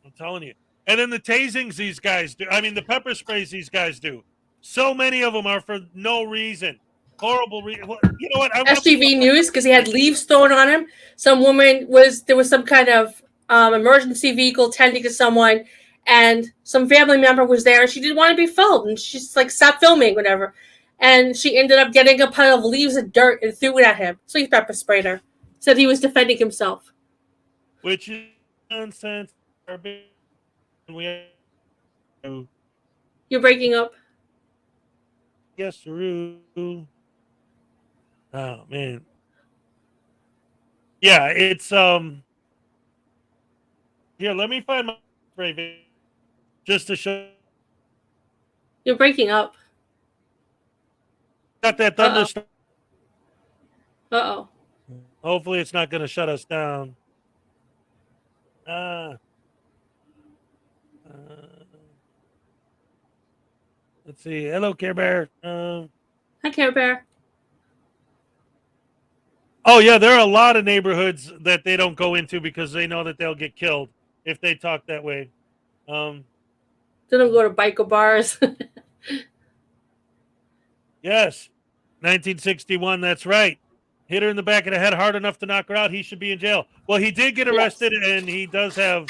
I'm telling you. And then the tasings these guys do. I mean, the pepper sprays these guys do. So many of them are for no reason. Horrible reason. You know what? STV News, because he had leaves thrown on him. There was some kind of emergency vehicle tending to someone, and some family member was there, and she didn't want to be filmed, and she's like, "Stop filming," whatever. And she ended up getting a pile of leaves and dirt and threw it at him. So he pepper sprayed her. Said he was defending himself. Which is nonsense. You're breaking up. Yes, Roo. Oh man. Yeah, it's here, let me find my spray just to show. You're breaking up. Got that thunderstorm. Uh-oh. Hopefully it's not going to shut us down. Let's see. Hello, Care Bear. Hi, Care Bear. Oh, yeah, there are a lot of neighborhoods that they don't go into because they know that they'll get killed if they talk that way. They don't go to biker bars. Yes, 1961, that's right. Hit her in the back of the head hard enough to knock her out. He should be in jail. Well, he did get arrested, and he does have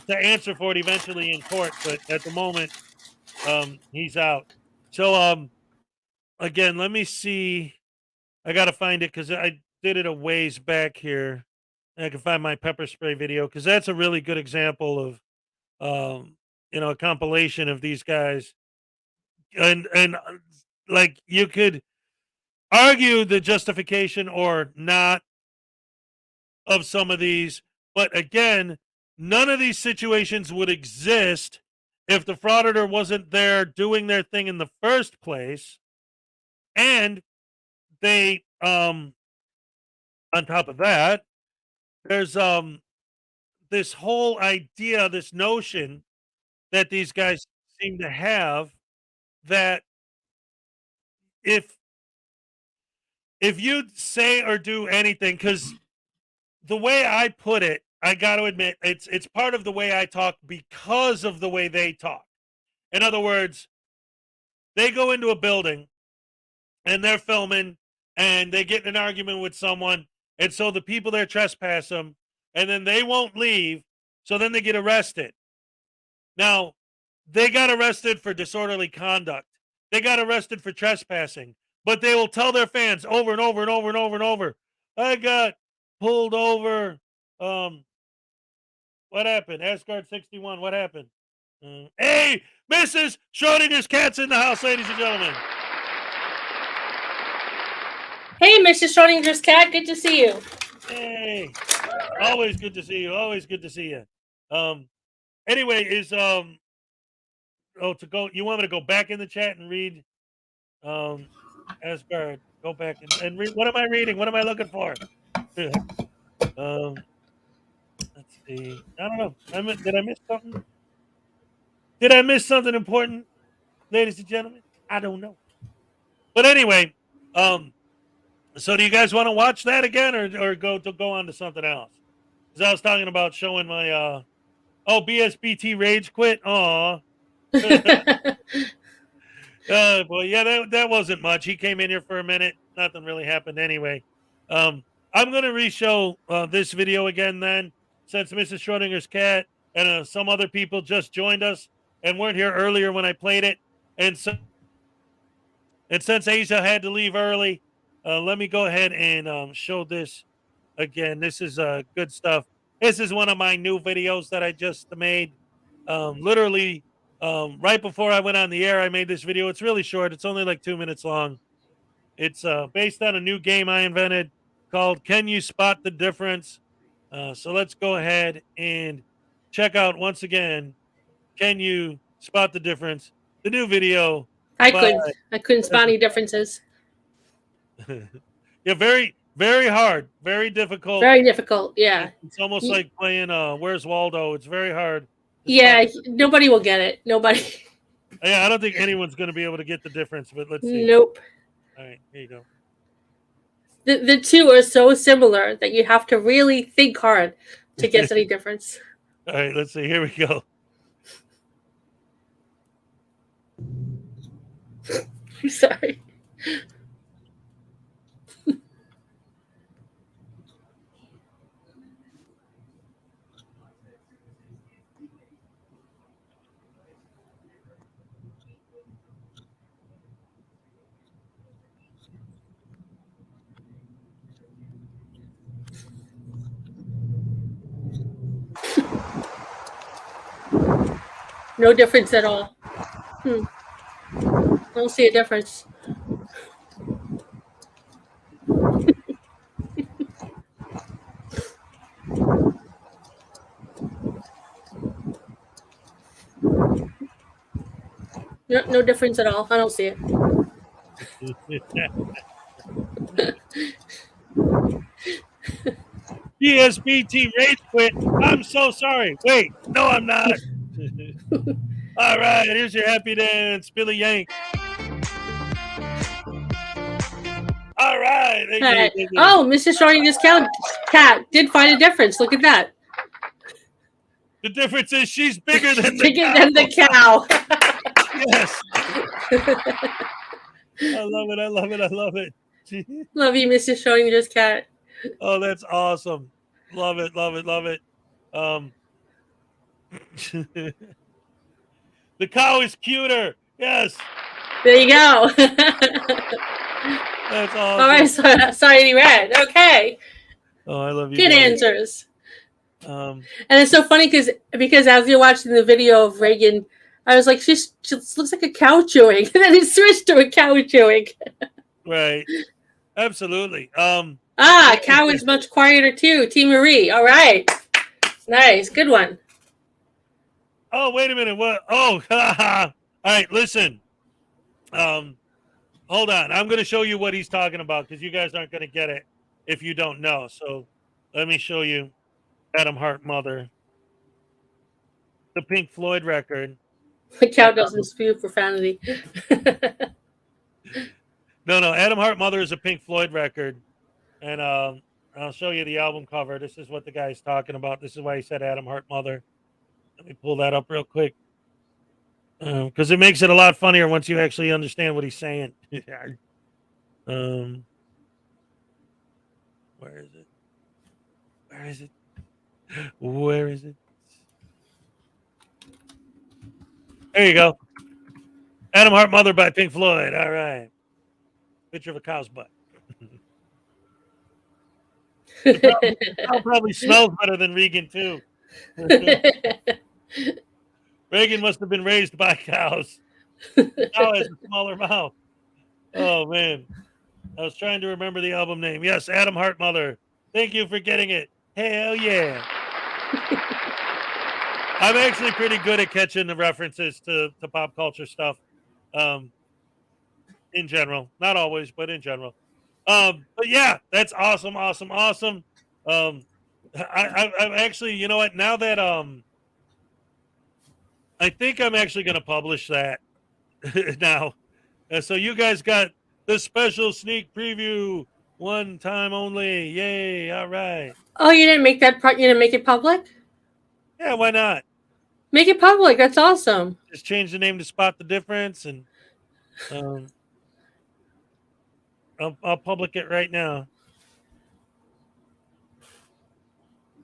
to answer for it eventually in court, but at the moment, he's out. So, again, let me see. I got to find it because I did it a ways back here. I can find my pepper spray video because that's a really good example of, a compilation of these guys. And like you could argue the justification or not of some of these, but again, none of these situations would exist if the frauditor wasn't there doing their thing in the first place. And they, on top of that, there's this whole idea, this notion that these guys seem to have that if you say or do anything, because the way I put it, I got to admit, it's part of the way I talk because of the way they talk. In other words, they go into a building and they're filming and they get in an argument with someone, and so the people there trespass them, and then they won't leave, so then they get arrested. Now, they got arrested for disorderly conduct. They got arrested for trespassing, but they will tell their fans over and over and over and over and over, I got pulled over. What happened? Asgard 61, what happened? Hey, Mrs. Schrodinger's cat's in the house, ladies and gentlemen. Hey, Mrs. Schrodinger's cat, good to see you. Hey, always good to see you. Always good to see you. Anyway, you want me to go back in the chat and read? Asgard, go back and read. What am I reading? What am I looking for? Let's see. I don't know. Did I miss something? Did I miss something important, ladies and gentlemen? I don't know. But anyway, so do you guys want to watch that again, or go on to something else? Because I was talking about showing my BSBT rage quit. Aw. Well, yeah, that wasn't much. He came in here for a minute. Nothing really happened anyway. I'm going to re-show this video again then, since Mrs. Schrodinger's cat and some other people just joined us and weren't here earlier when I played it. And since Aiza had to leave early, let me go ahead and show this again. This is good stuff. This is one of my new videos that I just made. Literally, right before I went on the air, I made this video. It's really short. It's only like 2 minutes long. It's based on a new game I invented called Can You Spot the Difference? So let's go ahead and check out once again, Can You Spot the Difference? The new video. I couldn't spot any differences. Yeah, very, very hard. Very difficult. Very difficult, yeah. It's almost like playing Where's Waldo? It's very hard. Yeah, nobody will get it. Nobody. Yeah, I don't think anyone's going to be able to get the difference, but let's see. Nope. All right, here you go. The two are so similar that you have to really think hard to guess any difference. All right, let's see. Here we go. I'm sorry. No difference at all. I don't see a difference. No difference at all. I don't see it. BSBT rage quit. I'm so sorry. Wait, no, I'm not. All right, here's your happy dance, Billy Yank. All right. Thank you. Oh, Mrs. Schrodinger's cat did find a difference. Look at that. The difference is she's bigger than the cow. Yes. I love it. I love it. I love it. Love you, Mrs. Schrodinger's cat. Oh, that's awesome. Love it. Love it. Love it. The cow is cuter. Yes. There you go. That's awesome. All right, sorry he read. Okay. Oh, I love you. Good guys. answers. And it's so funny because as you're watching the video of Reagan, I was like, she looks like a cow chewing, and then it switched to a cow chewing. Right. Absolutely. Cow is much quieter too. T. Marie. All right. Nice. Good one. Oh, wait a minute. What? Oh, all right. Listen. Hold on. I'm going to show you what he's talking about because you guys aren't going to get it if you don't know. So let me show you Adam Hart Mother. The Pink Floyd record. The cow doesn't spew profanity. No. Adam Hart Mother is a Pink Floyd record. And I'll show you the album cover. This is what the guy's talking about. This is why he said Adam Hart Mother. Let me pull that up real quick. Because it makes it a lot funnier once you actually understand what he's saying. Where is it? Where is it? Where is it? There you go. Adam Hart Mother by Pink Floyd. All right. Picture of a cow's butt. It probably smells better than Regan, too. Reagan must have been raised by cows. Cow has a smaller mouth. Oh, man. I was trying to remember the album name. Yes, Adam Hart Mother. Thank you for getting it. Hell yeah. I'm actually pretty good at catching the references to pop culture stuff in general. Not always, but in general. But yeah, that's awesome. I'm actually, you know what? Now that I think I'm actually going to publish that now. So you guys got the special sneak preview, one time only. Yay! All right. Oh, you didn't make that part. You didn't make it public. Yeah, why not? Make it public. That's awesome. Just change the name to Spot the Difference, and I'll public it right now.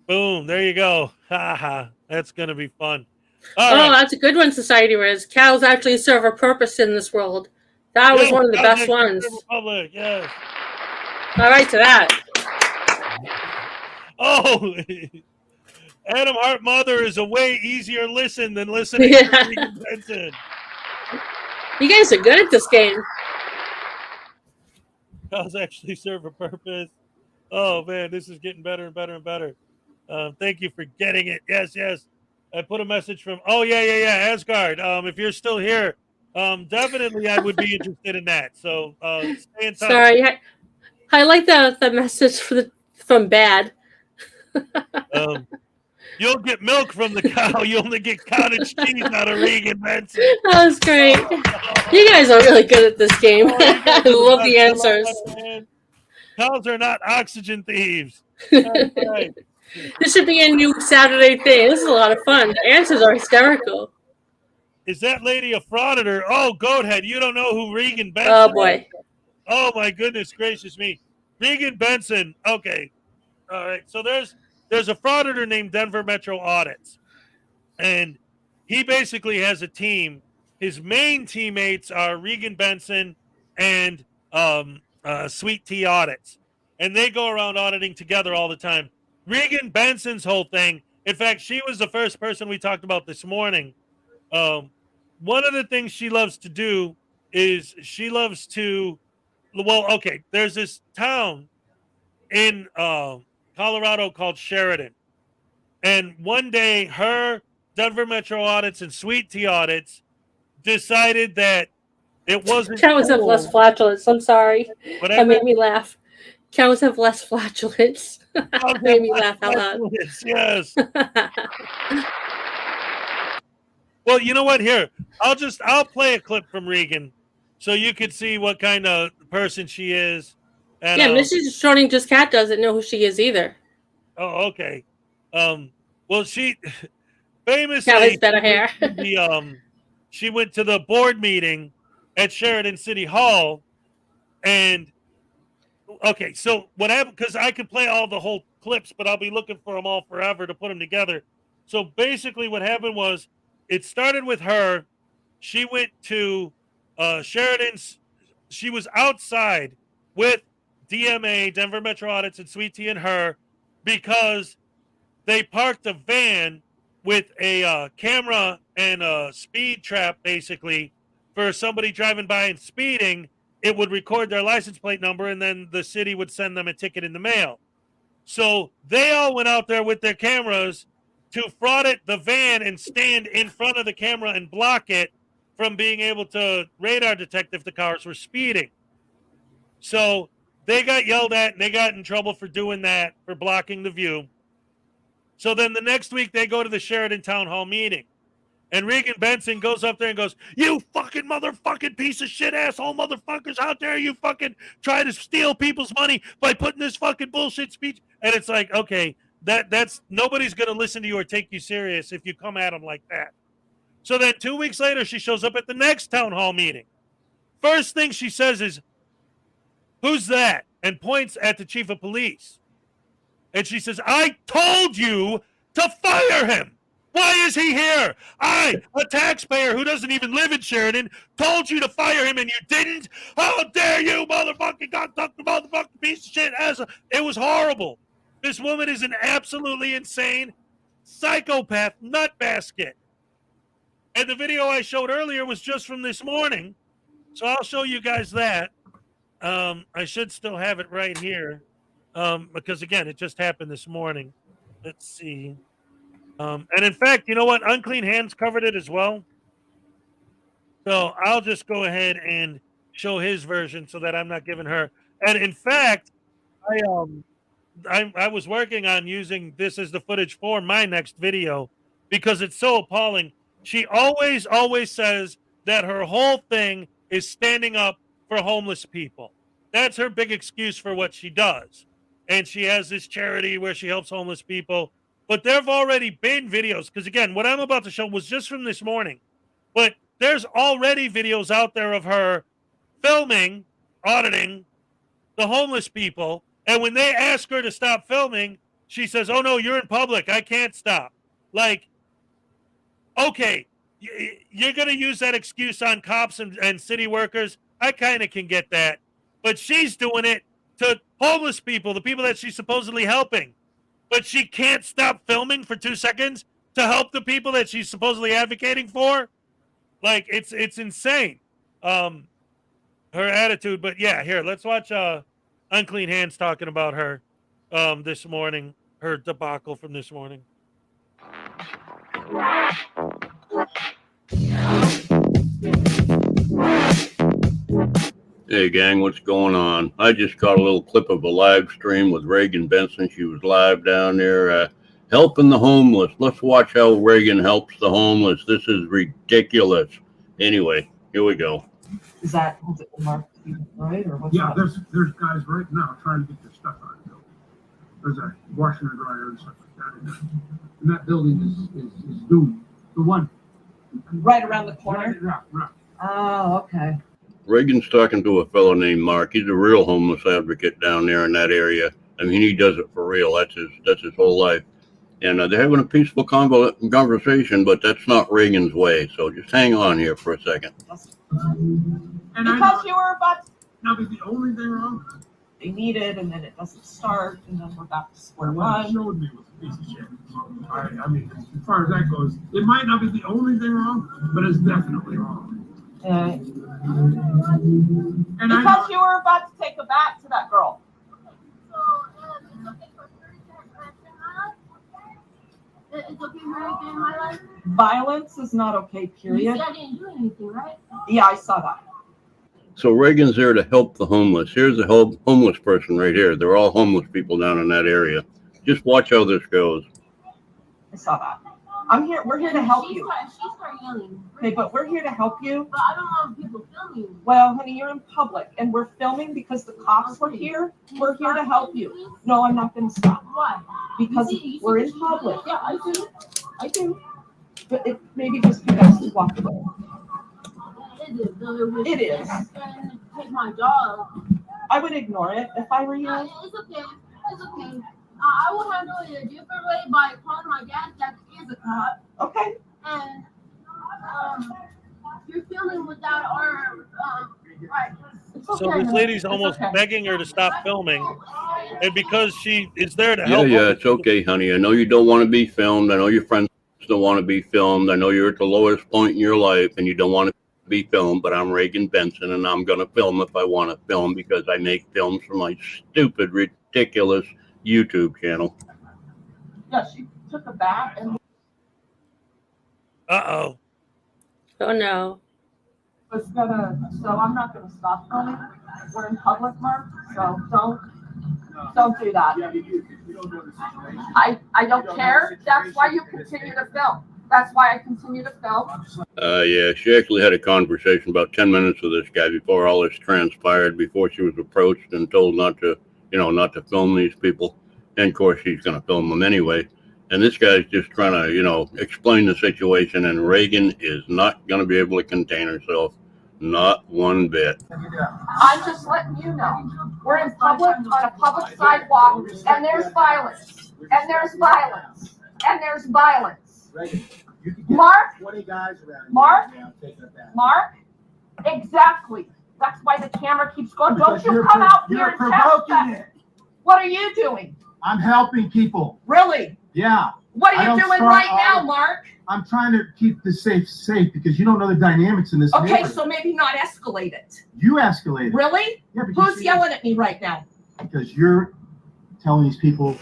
Boom! There you go. Ha ha! That's gonna be fun. All right. That's a good one, Society Riz. Cows actually serve a purpose in this world. That was one of the best ones. Public, yes. All right to that. Oh, Adam Hart Mother is a way easier listen than listening to Regan Benson. You guys are good at this game. Cows actually serve a purpose. Oh man, this is getting better and better and better. Thank you for getting it. Yes. I put a message from. Oh yeah. Asgard. If you're still here, definitely I would be interested in that. So stay in touch. Sorry, I like the message from Bad. You'll get milk from the cow. You only get cottage cheese out of Regan Benson. That was great. You guys are really good at this game. I love the answers. Cows are not oxygen thieves. That's right. This should be a new Saturday thing. This is a lot of fun. The answers are hysterical. Is that lady a frauditor? Oh, Goathead, you don't know who Regan Benson Oh, boy. is? Oh, my goodness gracious me. Regan Benson. Okay. All right. So there's a frauditor named Denver Metro Audits. And he basically has a team. His main teammates are Regan Benson and Sweet Tea Audits. And they go around auditing together all the time. Regan Benson's whole thing, in fact, she was the first person we talked about this morning. One of the things she loves to do is there's this town in Colorado called Sheridan. And one day, her, Denver Metro Audits, and Sweet Tea Audits decided that it wasn't Cows have less flatulence. I'm sorry. Whatever. That made me laugh. Cows have less flatulence. That made me laugh out loud. Yes. Well, you know what? Here, I'll play a clip from Regan so you could see what kind of person she is. And, yeah, Mrs. Schrodinger's cat doesn't know who she is either. Oh, okay. Well, she famously Cat has better hair. She went to the board meeting at Sheridan City Hall, and okay, so what happened? Because I could play all the whole clips, but I'll be looking for them all forever to put them together. So basically, what happened was it started with her. She went to Sheridan's. She was outside with DMA, Denver Metro Audits, and Sweet Tea and her because they parked a van with a camera and a speed trap, basically, for somebody driving by and speeding. It would record their license plate number, and then the city would send them a ticket in the mail. So they all went out there with their cameras to fraud the van and stand in front of the camera and block it from being able to radar detect if the cars were speeding. So they got yelled at, and they got in trouble for doing that, for blocking the view. So then the next week, they go to the Sheridan Town Hall meeting. And Regan Benson goes up there and goes, "You fucking motherfucking piece of shit asshole motherfuckers, how dare you fucking try to steal people's money by putting this fucking bullshit speech." And it's like, okay, that's nobody's going to listen to you or take you serious if you come at them like that. So then 2 weeks later, she shows up at the next town hall meeting. First thing she says is, "Who's that?" and points at the chief of police. And she says, "I told you to fire him. Why is he here? I, a taxpayer who doesn't even live in Sheridan, told you to fire him and you didn't? How dare you, motherfucking cocksucker, motherfucking piece of shit." It was horrible. This woman is an absolutely insane psychopath nutbasket. And the video I showed earlier was just from this morning. So I'll show you guys that. I should still have it right here. Because again, it just happened this morning. Let's see. And in fact, you know what? Unclean Hands covered it as well. So I'll just go ahead and show his version so that I'm not giving her. And in fact, I was working on using this as the footage for my next video because it's so appalling. She always says that her whole thing is standing up for homeless people. That's her big excuse for what she does. And she has this charity where she helps homeless people. But there have already been videos, because again, what I'm about to show was just from this morning. But there's already videos out there of her filming, auditing the homeless people. And when they ask her to stop filming, she says, "Oh no, you're in public. I can't stop." Like, okay, you're going to use that excuse on cops and city workers. I kind of can get that. But she's doing it to homeless people, the people that she's supposedly helping. But she can't stop filming for 2 seconds to help the people that she's supposedly advocating for. Like, it's insane. Her attitude. But yeah, here, let's watch Unclean Hands talking about her this morning, her debacle from this morning. Hey gang, what's going on? I just caught a little clip of a live stream with Regan Benson. She was live down there helping the homeless. Let's watch how Regan helps the homeless. This is ridiculous. Anyway, here we go. Is it marked right or what's Yeah, that? there's guys right now trying to get their stuff out of the building. There's a washer and dryer and stuff like that in there. And that building is doomed. The one Right around the corner? Right. Oh, okay. Reagan's talking to a fellow named Mark. He's a real homeless advocate down there in that area. I mean, he does it for real. That's his whole life. And they're having a peaceful conversation, but that's not Reagan's way. So just hang on here for a second. And Because you were about to, now the only thing wrong, they need it, and then it doesn't start, and then we're back to square what one. it showed me was a piece of shit. So, I mean, as far as that goes, it might not be the only thing wrong, but it's definitely wrong. And Because you were about to take a bat to that girl. It's okay for her to get in my life? Violence is not okay, You period. said I didn't do anything, right? Yeah, I saw that. So Reagan's there to help the homeless. Here's a homeless person right here. They're all homeless people down in that area. Just watch how this goes. I saw that. We're here to help you. She started yelling. Okay, but we're here to help you. But I don't want people filming. Well, honey, you're in public, and we're filming because the cops were here. We're here to help you. No, I'm not going to stop. Why? Because You see we're in she- public. Yeah, I do. I do. But it maybe just be best to walk away. It is. And take my dog. I would ignore it if I were you. It's okay. It's okay. I will handle it a different way by calling my dad that is a cop. Okay. And you're filming without our right. So this lady's almost begging her to stop filming, and because she is there to Yeah, help. it's okay, honey. I know you don't want to be filmed. I know your friends don't want to be filmed. I know you're at the lowest point in your life and you don't want to be filmed, but I'm Regan Benson and I'm going to film if I want to film because I make films for my stupid, ridiculous YouTube channel. Yeah, she took a bat and Uh-oh. Oh no. was so I'm not gonna stop filming. We're in public, Mark, so don't do that. I don't care. That's why you continue to film. That's why I continue to film. Yeah, she actually had a conversation about 10 minutes with this guy before all this transpired, before she was approached and told not to, not to film these people. And of course, she's going to film them anyway. And this guy's just trying to, explain the situation. And Reagan is not going to be able to contain herself. Not one bit. I'm just letting you know. We're in public, on a public sidewalk, and there's violence. And there's violence. And there's violence. Mark? Mark? Mark? Exactly. That's why the camera keeps going. Don't you come out here and test that. What are you doing? I'm helping people. Really? Yeah. What are you doing right now, Mark? I'm trying to keep the safe because you don't know the dynamics in this Okay, neighborhood. so maybe not escalate it. You escalated. Really? Yeah, because Who's yelling at me right now? Because you're telling these people.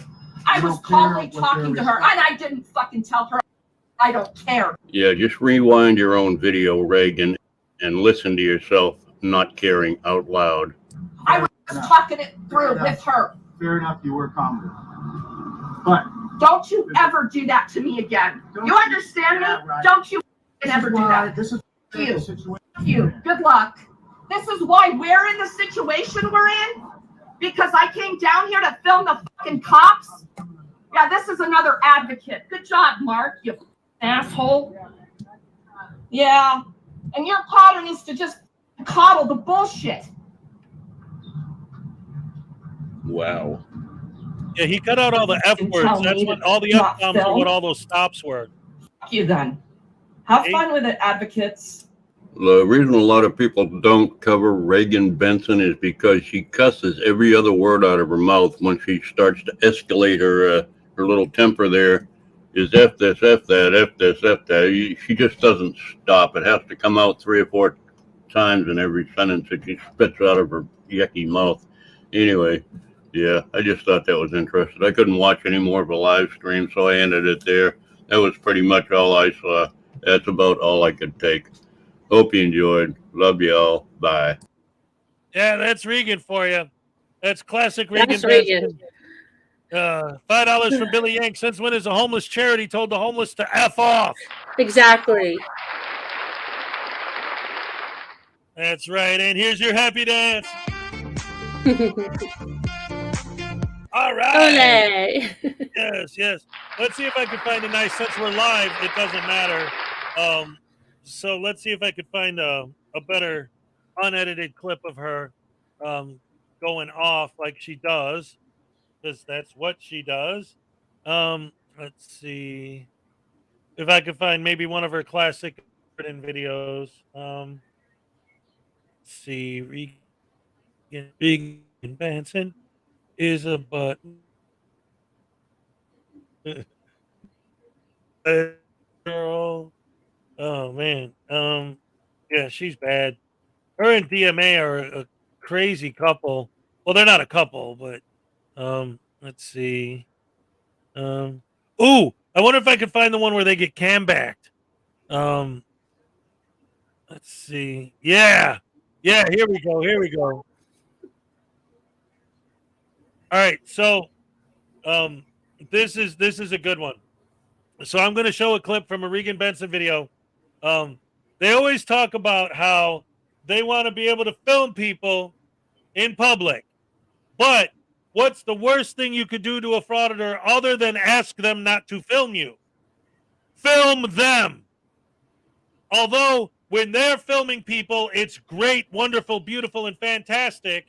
I was calmly talking to her, and I didn't fucking tell her I don't care. Yeah, just rewind your own video, Reagan, and listen to yourself not caring out loud. I was talking it through with her. Fair enough, you were calm. But don't you ever do that to me again. You understand me? Don't you ever do that. This is you. Good luck. This is why we're in the situation we're in. Because I came down here to film the fucking cops. Yeah, this is another advocate. Good job, Mark, you asshole. Yeah. And your pattern is to just coddle the bullshit. Wow. Yeah, he cut out all the F words. That's what all the F bombs are, what all those stops were. Fuck you then. Have fun with it, advocates. The reason a lot of people don't cover Reagan Benson is because she cusses every other word out of her mouth when she starts to escalate her little temper there. Is F this, F that, F this, F that. She just doesn't stop. It has to come out 3 or 4 times in every sentence that she spits out of her yucky mouth. Anyway, yeah, I just thought that was interesting. I couldn't watch any more of a live stream, so I ended it there. That was pretty much all I saw. That's about all I could take. Hope you enjoyed. Love you all. Bye. Yeah, that's Regan for you. That's classic Regan. That's Regan. $5 from Billy Yank. Since when is a homeless charity told the homeless to F off? Exactly. That's right. And here's your happy dance. All right. Olé. Yes. Let's see if I can find a nice, since we're live, it doesn't matter. So let's see if I could find a better unedited clip of her going off like she does, because that's what she does. Let's see if I could find maybe one of her classic videos. Let's see, Regan Benson is a button. Girl. Oh man. Yeah, she's bad. Her and DMA are a crazy couple. Well, they're not a couple, but let's see. Ooh, I wonder if I could find the one where they get cam backed. Let's see. Yeah, here we go. All right, so this is a good one. So I'm going to show a clip from a Regan Benson video. They always talk about how they want to be able to film people in public. But what's the worst thing you could do to a frauditor other than ask them not to film you? Film them. Although when they're filming people, it's great, wonderful, beautiful, and fantastic.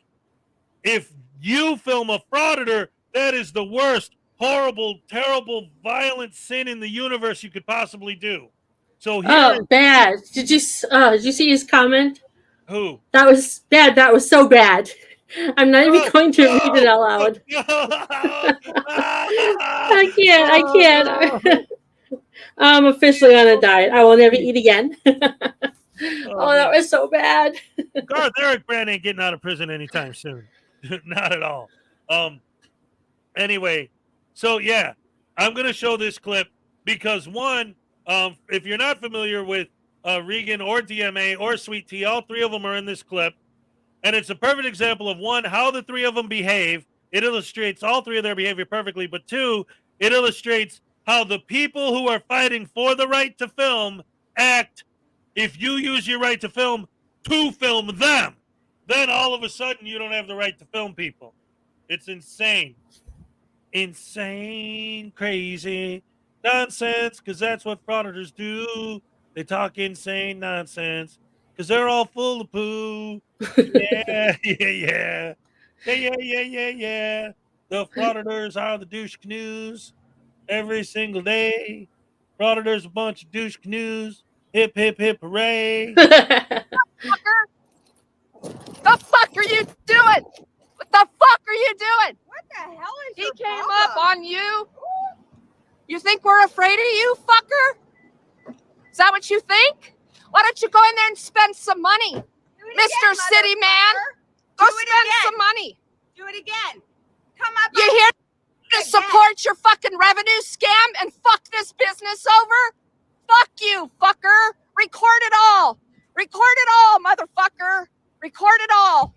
If you film a frauditor, that is the worst, horrible, terrible, violent sin in the universe you could possibly do. So here bad. Did you see his comment? Who? That was bad. That was so bad. I'm not even going to read it out loud. I can't. I'm officially on a diet. I will never eat again. Oh, that was so bad. Garth Eric Brand ain't getting out of prison anytime soon. Not at all. Anyway, so yeah, I'm going to show this clip because one, if you're not familiar with Regan or DMA or Sweet Tea, all three of them are in this clip. And it's a perfect example of one, how the three of them behave. It illustrates all three of their behavior perfectly. But two, it illustrates how the people who are fighting for the right to film act if you use your right to film them. Then all of a sudden you don't have the right to film people. It's insane. Insane, crazy nonsense, because that's what frauditors do. They talk insane nonsense because they're all full of poo. Yeah. The frauditors are the douche canoes every single day. Frauditors a bunch of douche canoes. Hip, hip, hip, hooray. The fuck are you doing? What the fuck are you doing? What the hell is he came up on you? You think we're afraid of you, fucker? Is that what you think? Why don't you go in there and spend some money, Mr. City Man? Go spend some money. Do it again. Come up. You here to support your fucking revenue scam and fuck this business over? Fuck you, fucker. Record it all. Record it all, motherfucker. Record it all.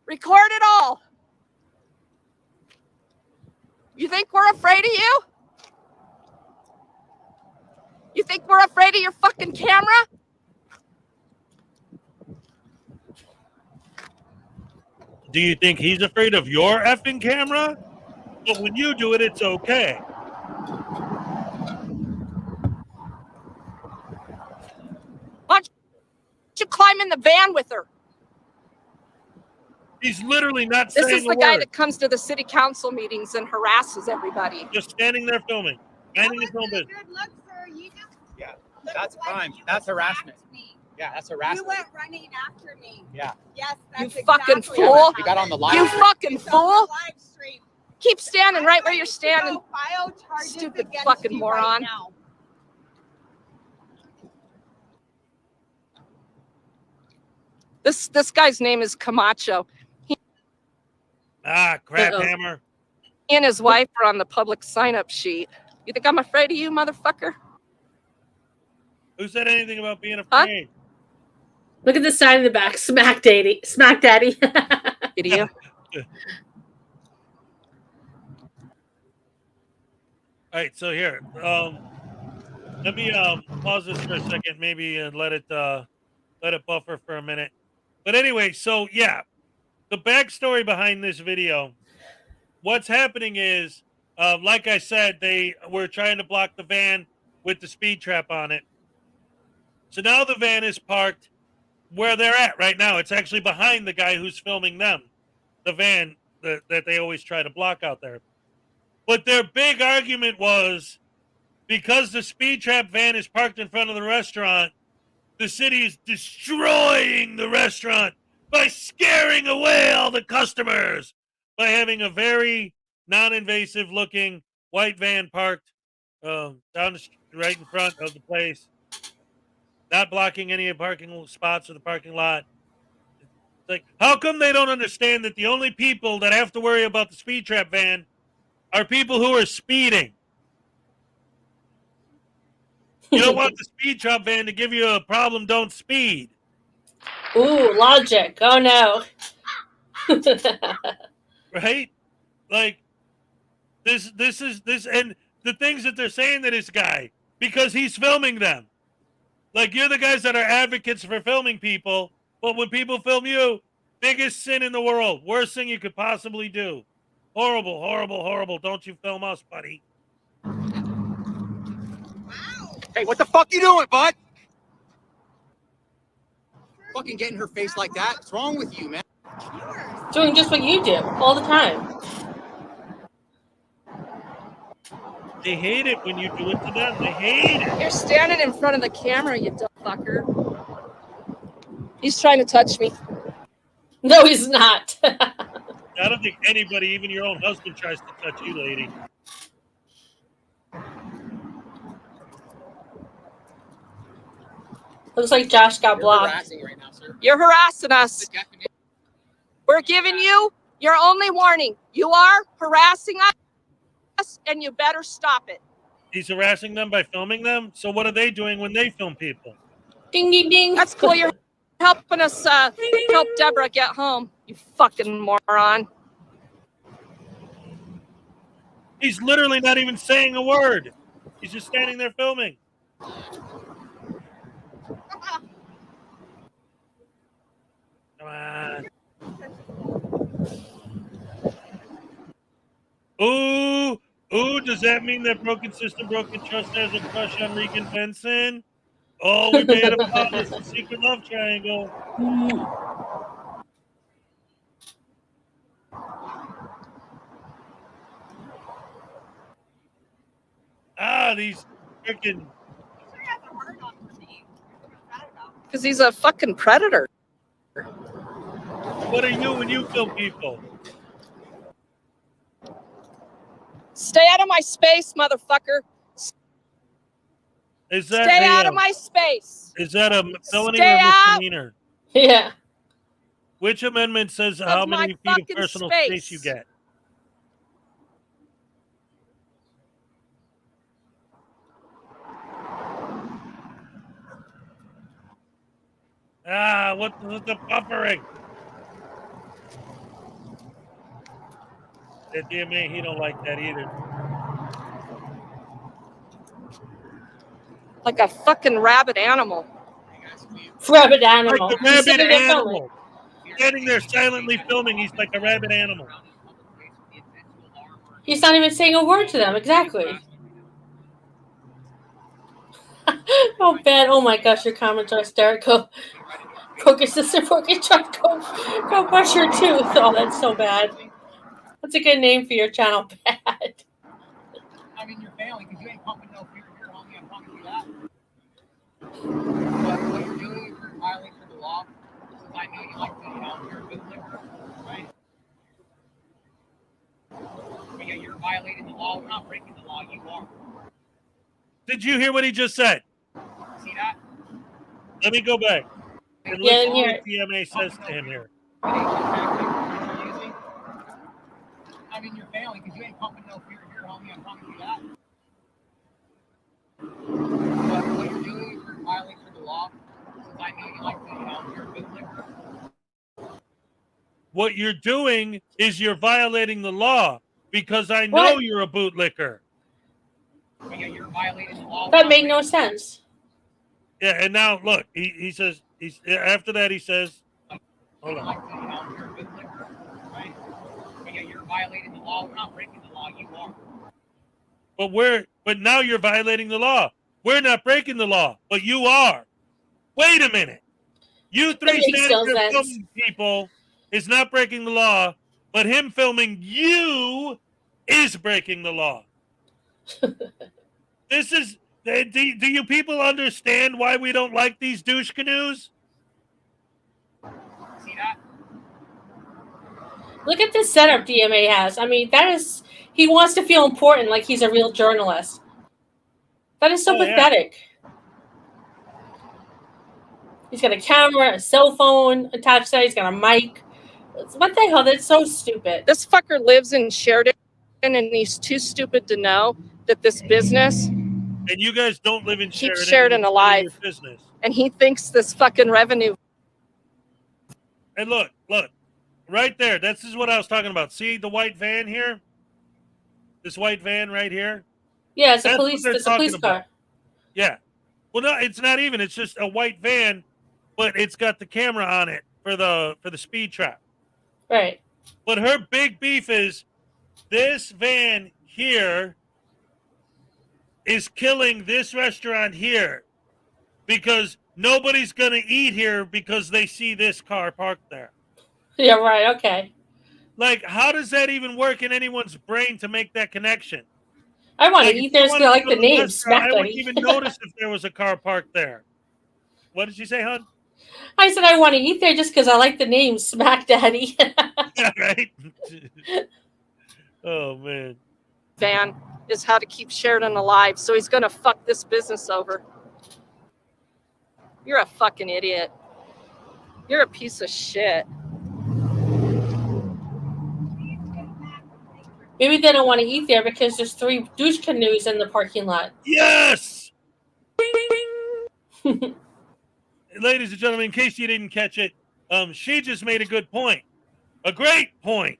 Record it all. You think we're afraid of you? You think we're afraid of your fucking camera? Do you think he's afraid of your effing camera? But when you do it, it's okay. Why don't you climb in the van with her? He's literally not This saying is the a guy word. that comes to the city council meetings and harasses everybody. Just standing there filming. Minding his own business. Yeah, That's crime. That's harassment. Yeah, that's harassment. You went running after me. Yeah. Yes, You that's fucking exactly fool. what You got on the live You stream. fucking It's on the fool. live stream. Keep standing right where you're standing. Go file charges Stupid against fucking you moron. Right now. This guy's name is Camacho. Crap hammer. He and his wife are on the public sign-up sheet. You think I'm afraid of you, motherfucker? Who said anything about being afraid? Look at the sign in the back. Smack Daddy. Smack Daddy. Idiot. All right, so here, let me pause this for a second, maybe, and let it buffer for a minute. But anyway, so yeah, the backstory behind this video. What's happening is, like I said, they were trying to block the van with the speed trap on it. So now the van is parked where they're at right now. It's actually behind the guy who's filming them, the van that they always try to block out there. But their big argument was because the speed trap van is parked in front of the restaurant, the city is destroying the restaurant by scaring away all the customers by having a very non-invasive looking white van parked down the street, right in front of the place, not blocking any of the parking spots or the parking lot. It's like, how come they don't understand that the only people that have to worry about the speed trap van are people who are speeding? You don't want the speed trap van to give you a problem, don't speed. Ooh, logic. Oh no. Right? Like this and the things that they're saying to this guy because he's filming them. Like, you're the guys that are advocates for filming people, but when people film you, biggest sin in the world, worst thing you could possibly do. Horrible, horrible, horrible. Don't you film us, buddy. Hey, what the fuck you doing, bud? Fucking getting her face like that. What's wrong with you, man? Doing just what you do all the time. They hate it when you do it to them. They hate it. You're standing in front of the camera, you dumb fucker. He's trying to touch me. No, he's not. I don't think anybody, even your own husband, tries to touch you, lady. Looks like Josh got blocked. You're harassing us. We're giving you your only warning. You are harassing us, and you better stop it. He's harassing them by filming them. So what are they doing when they film people? Ding, ding, ding. That's cool. You're helping us help Deborah get home. You fucking moron. He's literally not even saying a word. He's just standing there filming. Come on. Ooh, does that mean that broken system, broken trust has a crush on Regan Benson? Oh, we made a promise, the secret love triangle. These freaking. Because he's a fucking predator. What are you when you kill people? Stay out of my space, motherfucker. Is that Stay out of my space. Is that a felony Stay or a out. misdemeanor? Yeah. Which amendment says how many feet of personal space you get? What's the buffering? The DMA, he don't like that either. Like a fucking rabid animal. Rabid animal. Like a rabid animal. Standing there silently filming, he's like a rabid animal. He's not even saying a word to them. Exactly. Oh, bad. Oh my gosh, your comments are hysterical. Broken sister, broken truck, go brush your tooth. Oh, that's so bad. That's a good name for your channel, Bad. I mean, you're failing because you ain't pumping no fear here, homie. I'm pumping you that. But what you're doing is you're violating the law. Since I know you like to, you're a good liquor, right? But yeah, you're violating the law. We're not breaking the law. You are. Did you hear what he just said? See that? Let me go back. And listen to what DMA says to him here. I mean, you're failing because you ain't pumping no fear here, homie. I'm pumping you that. But what you're doing is you're violating the law. Since I know you like to, you're a good liquor. What you're doing is you're violating the law because I know you're a bootlicker. But yeah, you're violating the law. That made no sense. Yeah, and now look, he says after that he says, hold on. You're a good liquor, right? But yeah, you're violating the law. We're not breaking the law. You are. But now you're violating the law. We're not breaking the law, but you are. Wait a minute. You three standing there filming people is not breaking the law, but him filming you is breaking the law. This is. Do you people understand why we don't like these douche canoes? See that? Look at the setup DMA has. I mean, he wants to feel important, like he's a real journalist. That is so pathetic. Yeah. He's got a camera, a cell phone attached to that. He's got a mic. What the hell? That's so stupid. This fucker lives in Sheridan, and he's too stupid to know that this business... And you guys don't live in Sheridan. Keep Sheridan alive. Business. And he thinks this fucking revenue. And look, right there. This is what I was talking about. See the white van here? This white van right here? Yeah, it's a police car. Yeah. Well, no, it's not even. It's just a white van, but it's got the camera on it for the speed trap. Right. But her big beef is this van here is killing this restaurant here because nobody's going to eat here because they see this car parked there. Yeah, right. Okay. Like, how does that even work in anyone's brain to make that connection? I want to eat there because I like the name. I wouldn't even notice if there was a car parked there. What did you say, hon? I said I want to eat there just because I like the name Smack Daddy. Yeah, right? Oh, man. Van is how to keep Sheridan alive, so he's going to fuck this business over. You're a fucking idiot. You're a piece of shit. Maybe they don't want to eat there because there's 3 douche canoes in the parking lot. Yes! Ladies and gentlemen, in case you didn't catch it, she just made a good point. A great point.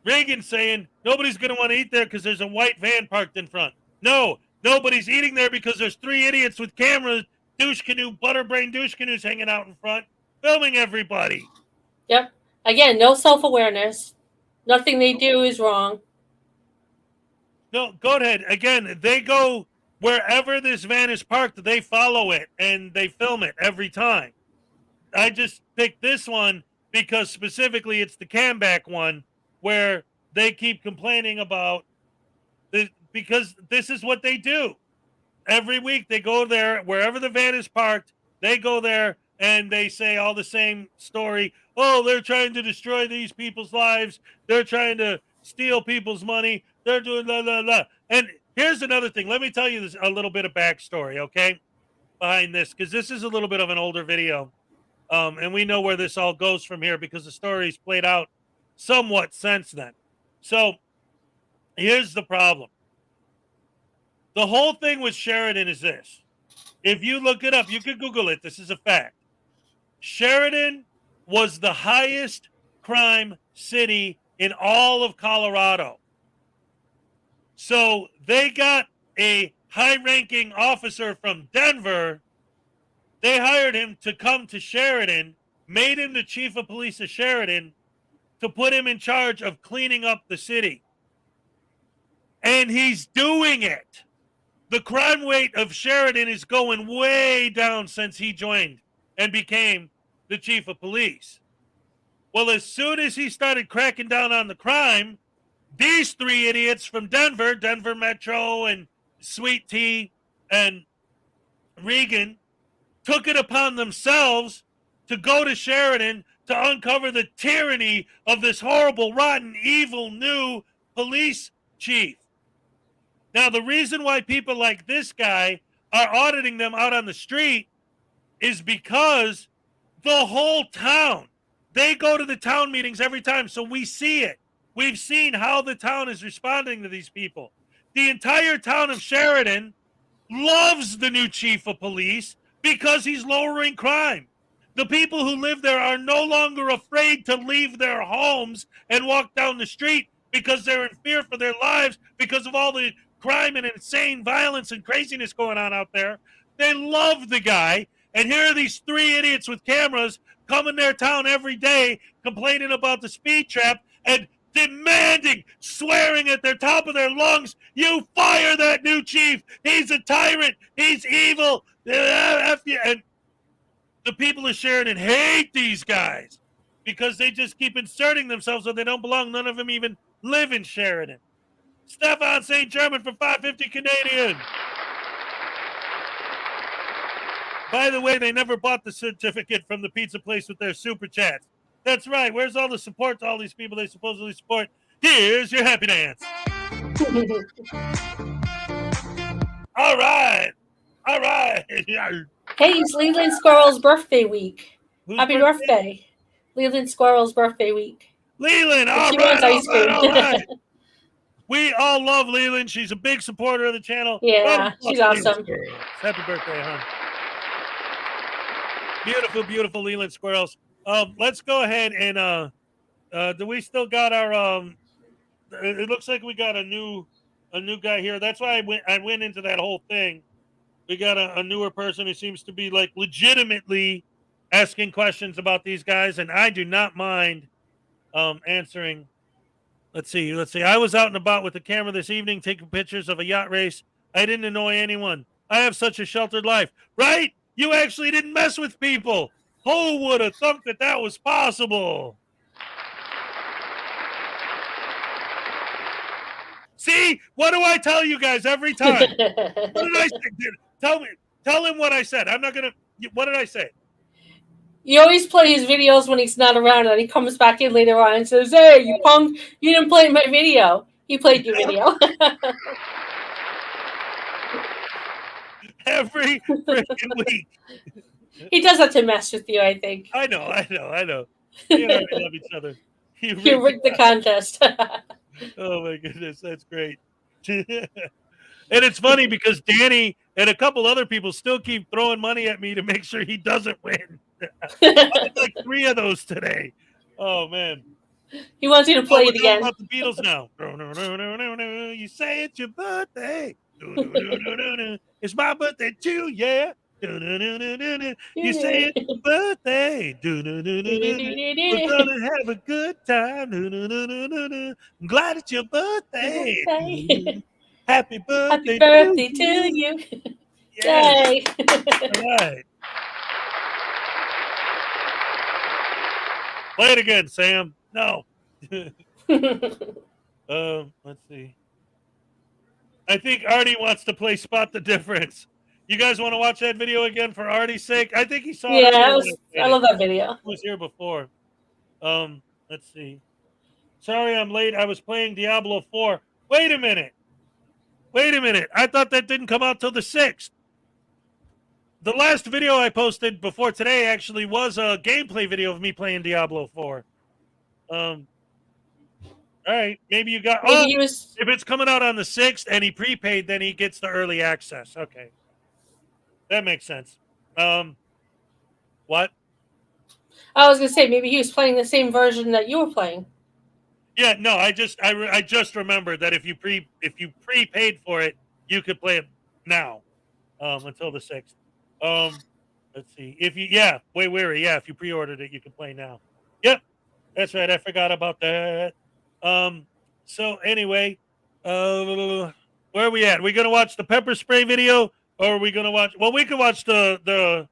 Reagan saying nobody's going to want to eat there because there's a white van parked in front. No, nobody's eating there because there's 3 idiots with cameras, douche canoe, butterbrain douche canoes hanging out in front, filming everybody. Yep. Again, no self-awareness. Nothing they do is wrong. No, go ahead. Again, they go wherever this van is parked, they follow it and they film it every time. I just picked this one because specifically it's the Camback one where they keep complaining about this, because this is what they do. Every week they go there, wherever the van is parked, they go there and they say all the same story. Oh, they're trying to destroy these people's lives. They're trying to steal people's money. They're doing blah, blah, blah. And here's another thing. Let me tell you this, a little bit of backstory, okay, behind this, because this is a little bit of an older video. And we know where this all goes from here because the story's played out somewhat since then. So here's the problem. The whole thing with Sheridan is this. If you look it up, you can Google it. This is a fact. Sheridan was the highest crime city in all of Colorado. So they got a high-ranking officer from Denver. They hired him to come to Sheridan, made him the chief of police of Sheridan to put him in charge of cleaning up the city. And he's doing it. The crime rate of Sheridan is going way down since he joined and became the chief of police. Well, as soon as he started cracking down on the crime, these 3 idiots from Denver, Denver Metro and Sweet Tea and Regan, took it upon themselves to go to Sheridan to uncover the tyranny of this horrible, rotten, evil new police chief. Now, the reason why people like this guy are auditing them out on the street is because the whole town, they go to the town meetings every time, so we see it. We've seen how the town is responding to these people. The entire town of Sheridan loves the new chief of police because he's lowering crime. The people who live there are no longer afraid to leave their homes and walk down the street because they're in fear for their lives because of all the crime and insane violence and craziness going on out there. They love the guy. And here are these 3 idiots with cameras coming their town every day complaining about the speed trap and demanding, swearing at the top of their lungs, you fire that new chief. He's a tyrant. He's evil. And the people of Sheridan hate these guys because they just keep inserting themselves where they don't belong. None of them even live in Sheridan. Stefan St. German for 550 Canadian. By the way, they never bought the certificate from the pizza place with their super chats. That's right. Where's all the support to all these people they supposedly support? Here's your happy dance. All right. All right. Hey, it's Leland Squirrel's birthday week. Happy birthday. Leland Squirrel's birthday week. Leland, all right, all right. We all love Leland. She's a big supporter of the channel. Yeah, she's awesome. Happy birthday, hon. Beautiful, beautiful Leland Squirrels. Let's go ahead and do we still got our it looks like we got a new guy here. That's why I went into that whole thing. We got a newer person who seems to be like legitimately asking questions about these guys, and I do not mind answering. Let's see. I was out and about with the camera this evening taking pictures of a yacht race. I didn't annoy anyone. I have such a sheltered life. Right? You actually didn't mess with people. Who would have thought that was possible? See? What do I tell you guys every time? What did I say? Tell him what I said. I'm not going to. What did I say? You always play his videos when he's not around, and he comes back in later on and says, "Hey, you punk! You didn't play my video. He played your video." Every freaking week. He does that to mess with you, I think. I know. You and I love each other. You rigged the contest. Oh my goodness, that's great. And it's funny because Danny and a couple other people still keep throwing money at me to make sure he doesn't win. I had like 3 of those today. Oh man. He wants you to play we're it again. talking about the Beatles now. You say it's your birthday. It's my birthday too, yeah. You say it's your birthday. We're gonna have a good time. I'm glad it's your birthday. Happy birthday, Happy birthday to you. Yay. All right. Play it again, Sam. No. Let's see. I think Arty wants to play Spot the Difference. You guys want to watch that video again for Arty's sake? I think he saw it. Yeah, I love that video. He was here before. Let's see. Sorry I'm late. I was playing Diablo 4. Wait a minute. I thought that didn't come out till the 6th. The last video I posted before today actually was a gameplay video of me playing Diablo 4. All right, maybe you got. If it's coming out on the 6th and he prepaid, then he gets the early access. Okay, that makes sense. What? I was gonna say maybe he was playing the same version that you were playing. Yeah, no, I just remembered that if you prepaid for it, you could play it now until the 6th. Let's see. If you pre-ordered it, you can play now. Yep, that's right. I forgot about that. So anyway, where are we at? Are we gonna watch the pepper spray video, or are we gonna watch? Well, we can watch the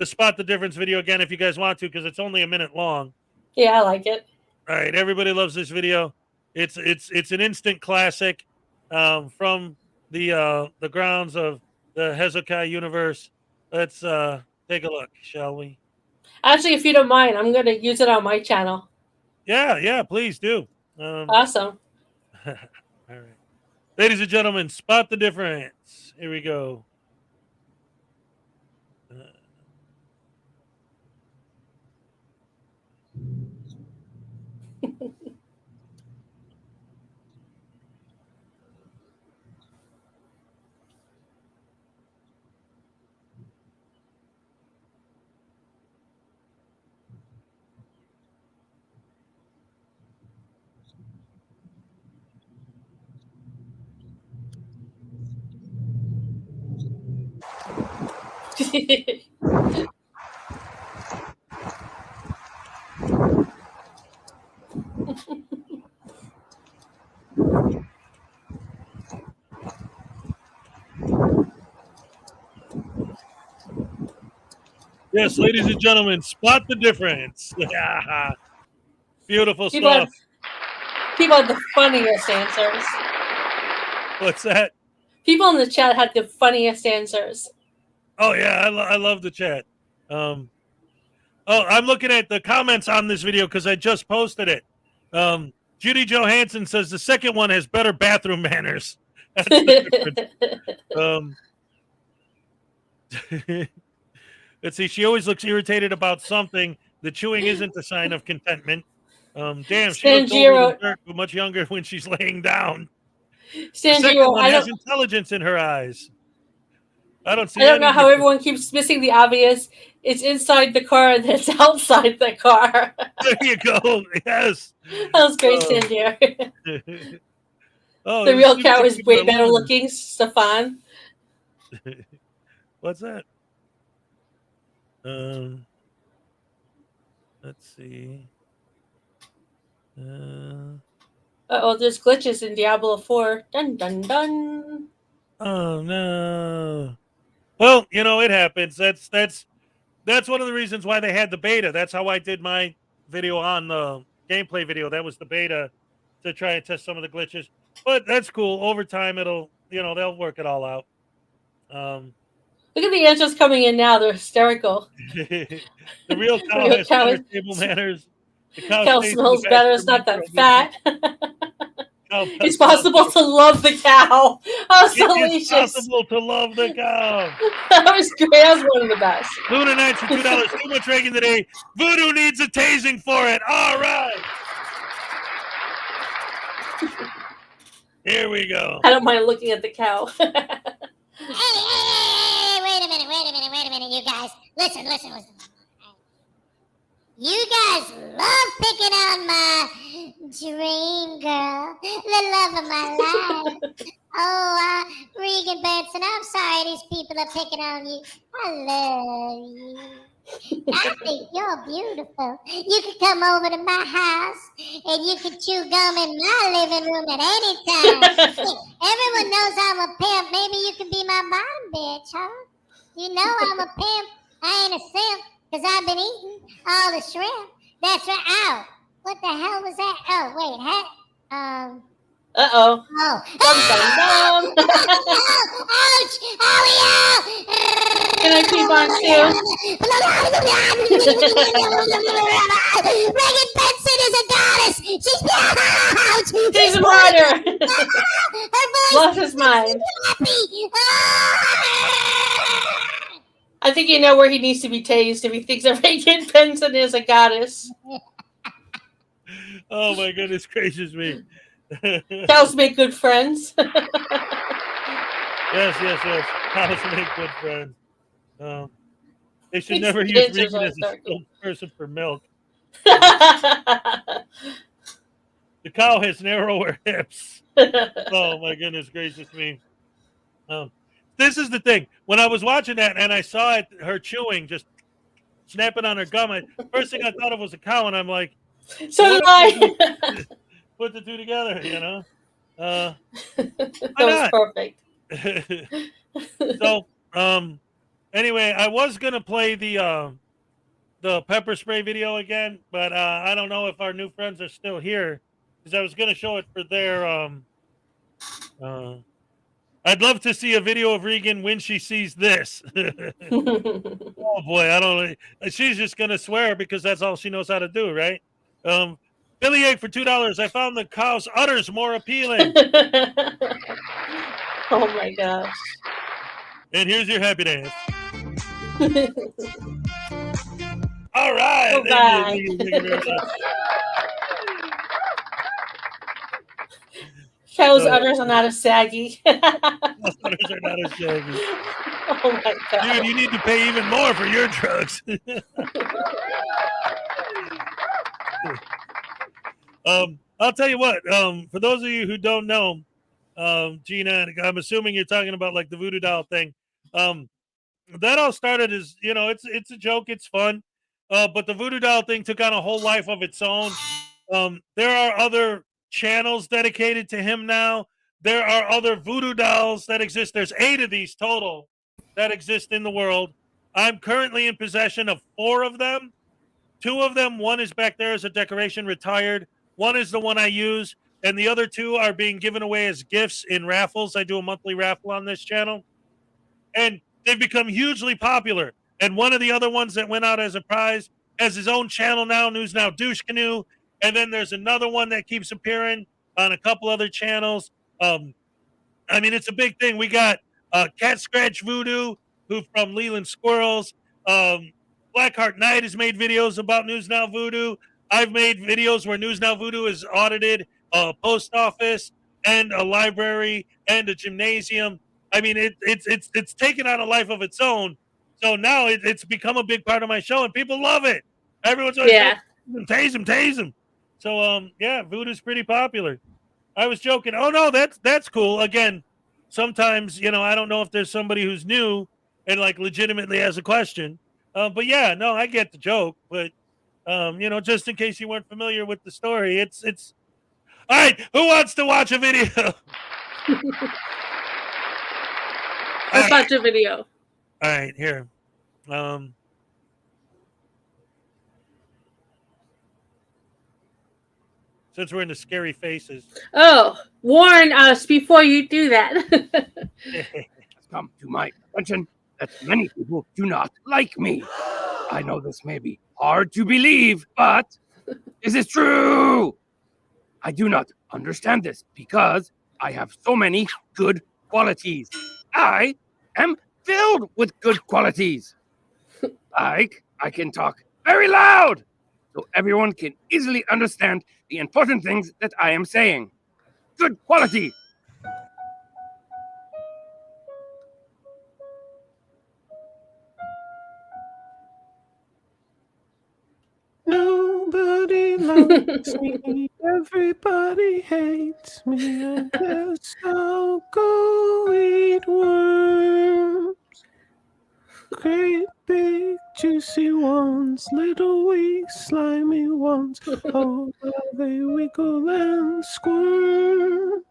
Spot the Difference video again if you guys want to, because it's only a minute long. Yeah, I like it. All right, everybody loves this video. It's an instant classic from the grounds of the Hezekiah universe. Let's take a look, shall we? Actually, if you don't mind, I'm gonna use it on my channel. Yeah, please do. Awesome. All right, ladies and gentlemen, Spot the Difference. Here we go. Yes, ladies and gentlemen, Spot the Difference. Beautiful stuff. People had the funniest answers. What's that? People in the chat had the funniest answers. Oh yeah, I love the chat. I'm looking at the comments on this video because I just posted it. Judy Johansson says the second one has better bathroom manners. That's the difference. Let's see. She always looks irritated about something. The chewing isn't a sign of contentment. Damn, she looks older than dirt, but much younger when she's laying down. The second one has intelligence in her eyes. I don't know how everyone keeps missing the obvious. It's inside the car and it's outside the car. There you go. Yes. That was great, Sandier. Oh, the real cow is way better looking, Stefan. What's that? Let's see. There's glitches in Diablo 4. Dun dun dun. Oh no. Well, it happens. That's one of the reasons why they had the beta. That's how I did my video on the gameplay video. That was the beta to try and test some of the glitches. But that's cool. Over time, they'll work it all out. Look at the answers coming in now. They're hysterical. The real cow has better table manners. The cow smells better. It's not that fat. It's possible to love the cow. Oh, it's possible to love the cow. That was great. That was one of the best. Luna Knights for $2. Too much ranking today. Voodoo needs a tasing for it. All right. Here we go. I don't mind looking at the cow. Hey, wait a minute, you guys. Listen. You guys love picking on my dream girl, the love of my life. Oh, Regan Benson, I'm sorry these people are picking on you. I love you. I think you're beautiful. You can come over to my house and you can chew gum in my living room at any time. Everyone knows I'm a pimp. Maybe you can be my bottom bitch, huh? You know I'm a pimp. I ain't a simp because I've been eating all the shrimp. That's right. Ow. What the hell was that? Oh, wait. Uh-oh. Oh. Dum, dum, dum. Ouch! Owie, ow! Can I keep on too? Regan Benson is a goddess. She's a martyr. Lost his mind. I think you know where he needs to be tased if he thinks that Regan Benson is a goddess. Oh my goodness gracious me. Cows make good friends. Yes. Cows make good friends. They should never use Regan as a spokesperson for milk. The cow has narrower hips. Oh my goodness gracious me. This is the thing. When I was watching that and I saw it, her chewing, just snapping on her gum, first thing I thought of was a cow, and I'm like, so did I. Put the two together, you know. That was perfect. So, anyway, I was gonna play the pepper spray video again, but I don't know if our new friends are still here because I was gonna show it for their I'd love to see a video of Regan when she sees this. Oh boy, I don't. She's just gonna swear because that's all she knows how to do, right? Billy Egg for $2. I found the cow's udders more appealing. Oh my gosh! And here's your happy dance. All right. Oh, bye. Thank you very much. Cow's udders are not as saggy. Cow's udders are not as saggy. Oh my god! Dude, you need to pay even more for your drugs. I'll tell you what. For those of you who don't know, Gina, I'm assuming you're talking about like the voodoo doll thing. That all started as, you know, it's a joke, it's fun. But the voodoo doll thing took on a whole life of its own. There are other channels dedicated to him now. There are other voodoo dolls that exist. There's 8 of these total that exist in the world. I'm currently in possession of 4 of them. 2 of them, one is back there as a decoration, retired. One is the one I use, and the other 2 are being given away as gifts in raffles. I do a monthly raffle on this channel, and they've become hugely popular. And one of the other ones that went out as a prize has his own channel now, News Now Douche Canoe. And then there's another one that keeps appearing on a couple other channels. I mean, it's a big thing. We got Cat Scratch Voodoo, who from Leland Squirrels. Blackheart Knight has made videos about News Now Voodoo. I've made videos where News Now Voodoo has audited a post office and a library and a gymnasium. I mean, it's taken on a life of its own. So now it's become a big part of my show, and people love it. Everyone's always tase him. So yeah, voodoo's pretty popular. I was joking. Oh no, that's cool. Again, sometimes, you know, I don't know if there's somebody who's new and like legitimately has a question. But yeah, no, I get the joke. But you know, just in case you weren't familiar with the story, it's all right. Who wants to watch a video? Let's watch a video. All right, here. Since we're in the scary faces. Oh, warn us before you do that. It's come to my attention that many people do not like me. I know this may be hard to believe, but this is true. I do not understand this because I have so many good qualities. I am filled with good qualities. Like, I can talk very loud so everyone can easily understand the important things that I am saying. Good quality. likes me. Everybody hates me. I guess I'll go eat worms. Great big juicy ones, little wee slimy ones. Oh, how they wiggle and squirm.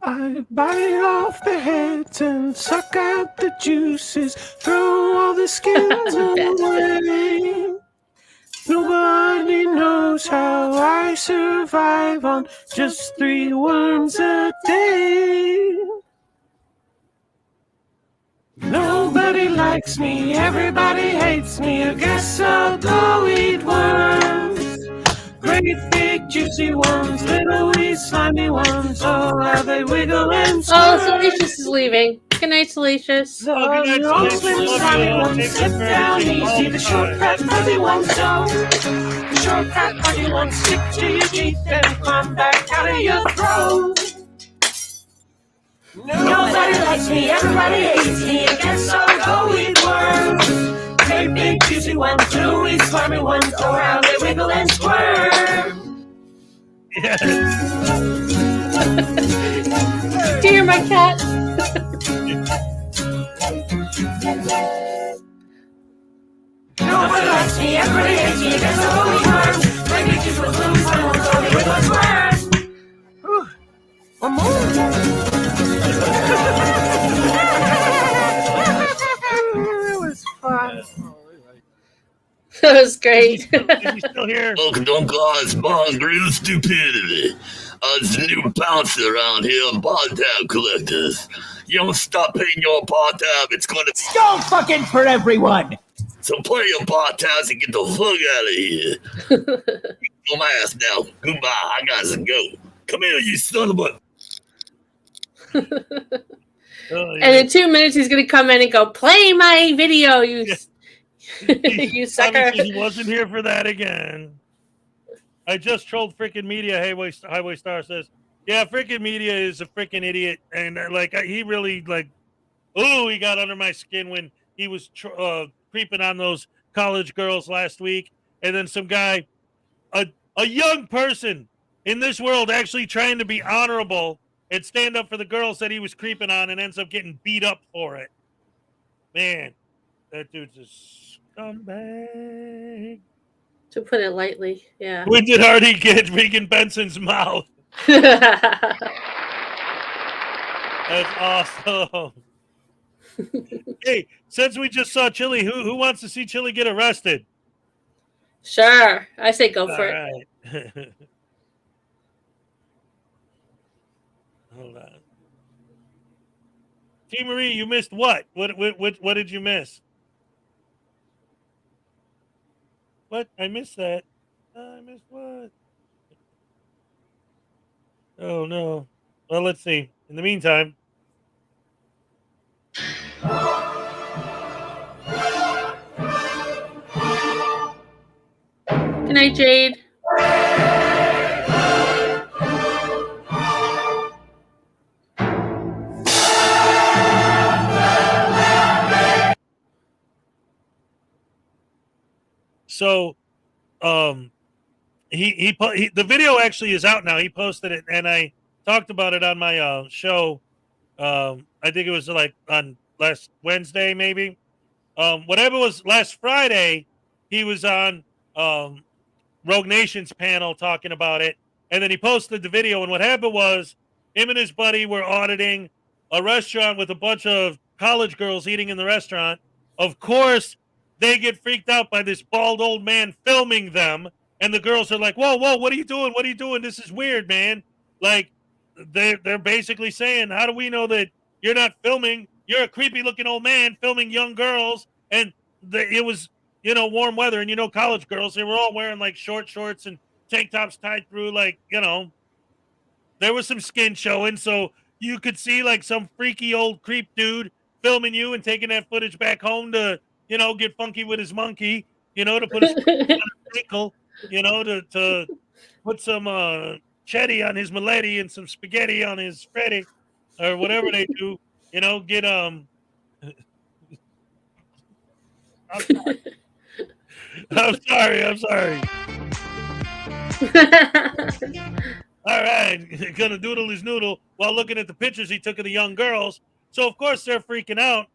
I bite off the heads and suck out the juices, throw all the skins away. Nobody knows how I survive on just 3 worms a day. Nobody likes me, everybody hates me. I guess I'll go eat worms. Great big juicy ones, little wee slimy ones. Oh, how they wiggle and squirm. Oh, Salacious is leaving. Good night, Salacious. The long slim slimy ones sit down easy. The short fat fuzzy ones don't. The short fat fuzzy ones stick to your teeth and come back out of your throat. Nobody likes me, everybody hates me. I guess I'll go eat worms. Great big juicy ones, little wee slimy ones. Oh, how they wiggle and squirm. Dear my cat. Nobody likes me, everybody hates me. I guess I'll go eat worms. Great big juicy ones, little wee slimy ones. Oh, they wiggle and squirm. One more. That was fun. That was great. Is he still here? Welcome to God's Boundary Stupidity. There's a new bouncer around here, bond tab collectors. You don't stop paying your bond tab, it's going to be Go fucking for everyone. So play your bond tabs and get the fuck out of here. On my ass now. Goodbye. I gotta go. Come here, you son of a... And in 2 minutes, he's going to come in and go, play my video, you you sucker. Obviously, he wasn't here for that again. I just trolled freaking media. Highway Star says, yeah, freaking media is a freaking idiot. And he really he got under my skin when he was creeping on those college girls last week. And then some guy, a young person in this world actually trying to be honorable and stand up for the girls that he was creeping on and ends up getting beat up for it. Man, that dude's a scumbag. To put it lightly, yeah. When did Arty get Regan Benson's mouth? That's awesome. Hey, since we just saw Chili, who wants to see Chili get arrested? Sure. I say go for it. Right. Hold on. T. Marie, you missed what? What did you miss? What? I missed that. I missed what? Oh, no. Well, let's see. In the meantime. Good night, Jade. So, the video actually is out now. He posted it, and I talked about it on my show. I think it was on last Wednesday, maybe. Whatever it was last Friday, he was on Rogue Nation's panel talking about it, and then he posted the video. And what happened was, him and his buddy were auditing a restaurant with a bunch of college girls eating in the restaurant. Of course, they get freaked out by this bald old man filming them, and the girls are like, whoa, what are you doing? What are you doing? This is weird, man. Like, they're basically saying, how do we know that you're not filming? You're a creepy-looking old man filming young girls, and it was, warm weather, and, college girls, they were all wearing, short shorts and tank tops tied through, there was some skin showing, so you could see, some freaky old creep dude filming you and taking that footage back home to, get funky with his monkey, to put his on his ankle, to put some chetty on his Milady and some spaghetti on his Freddy, or whatever they do, get I'm sorry. All right, gonna doodle his noodle while looking at the pictures he took of the young girls. So of course they're freaking out.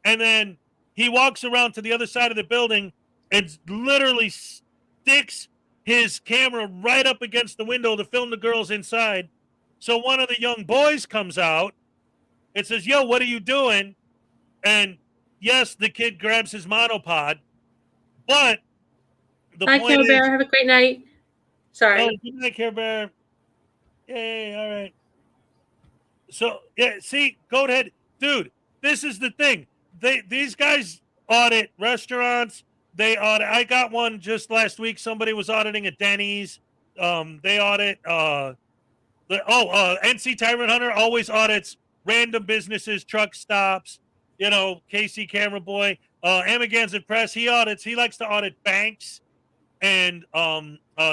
And then he walks around to the other side of the building and literally sticks his camera right up against the window to film the girls inside. So one of the young boys comes out and says, "Yo, what are you doing?" And yes, the kid grabs his monopod, but the Bye, point Care is, Bear. Have a great night. Sorry. oh, good night, Care Bear. Yay, all right. So yeah, see, go ahead, dude. This is the thing. These guys audit restaurants. They audit. I got one just last week. Somebody was auditing at Denny's. They audit. NC Tyrant Hunter always audits random businesses, truck stops. You know, KC Camera Boy, Amagansett Press. He audits. He likes to audit banks and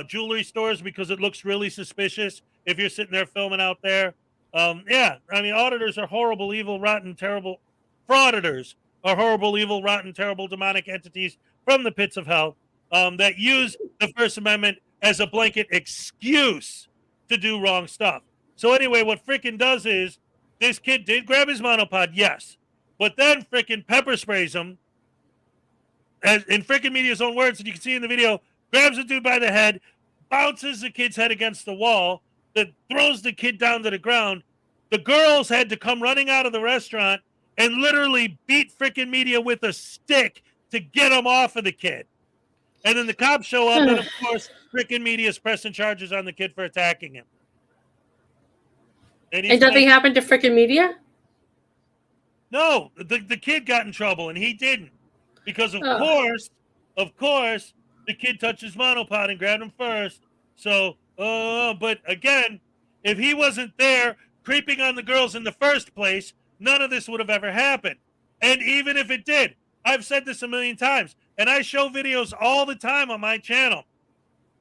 jewelry stores because it looks really suspicious if you're sitting there filming out there. Yeah, I mean, auditors are horrible, evil, rotten, terrible. Frauditors are horrible, evil, rotten, terrible, demonic entities from the pits of hell that use the First Amendment as a blanket excuse to do wrong stuff. So anyway, what frickin' does is this kid did grab his monopod, yes, but then frickin' pepper sprays him, as in frickin' media's own words, and you can see in the video, grabs the dude by the head, bounces the kid's head against the wall, that throws the kid down to the ground. The girls had to come running out of the restaurant and literally beat frickin' media with a stick to get him off of the kid. And then the cops show up, and of course, frickin' media's pressing charges on the kid for attacking him. And nothing happened to frickin' media? No, the kid got in trouble, and he didn't. Because, of course, the kid touched his monopod and grabbed him first. So, but again, if he wasn't there creeping on the girls in the first place, none of this would have ever happened. And even if it did, I've said this a million times, and I show videos all the time on my channel.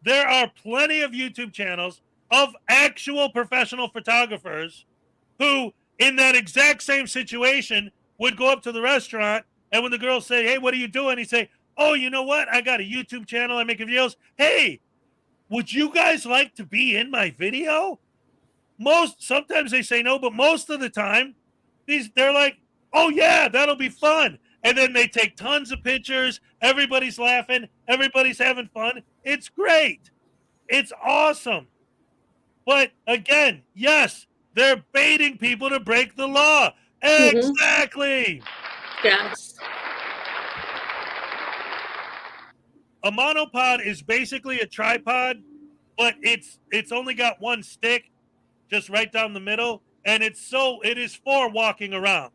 There are plenty of YouTube channels of actual professional photographers who, in that exact same situation, would go up to the restaurant, and when the girls say, "Hey, what are you doing?" He'd say, "Oh, you know what? I got a YouTube channel. I make videos. Hey, would you guys like to be in my video?" Sometimes they say no, but most of the time, they're like, "Oh yeah, that'll be fun." And then they take tons of pictures. Everybody's laughing. Everybody's having fun. It's great. It's awesome. But again, yes, they're baiting people to break the law. Exactly. Yes. A monopod is basically a tripod, but it's only got one stick, just right down the middle, and it is for walking around.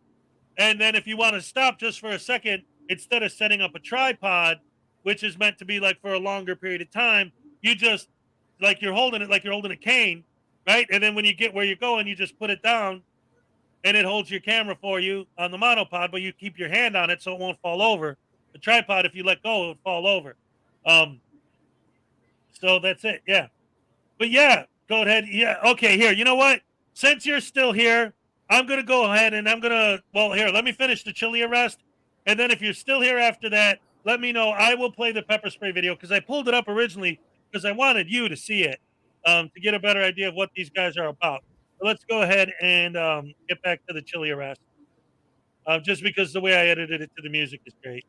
And then if you want to stop just for a second, instead of setting up a tripod, which is meant to be like for a longer period of time, you just like you're holding a cane, right? And then when you get where you're going, you just put it down, and it holds your camera for you on the monopod, but you keep your hand on it so it won't fall over. The tripod, if you let go, it would fall over. So that's it. Yeah. But yeah, go ahead. Yeah. Okay. Here, you know what? Since you're still here, I'm going to go ahead and here, let me finish the chili arrest. And then if you're still here after that, let me know. I will play the pepper spray video because I pulled it up originally because I wanted you to see it to get a better idea of what these guys are about. So let's go ahead and get back to the chili arrest. Just because the way I edited it to the music is great.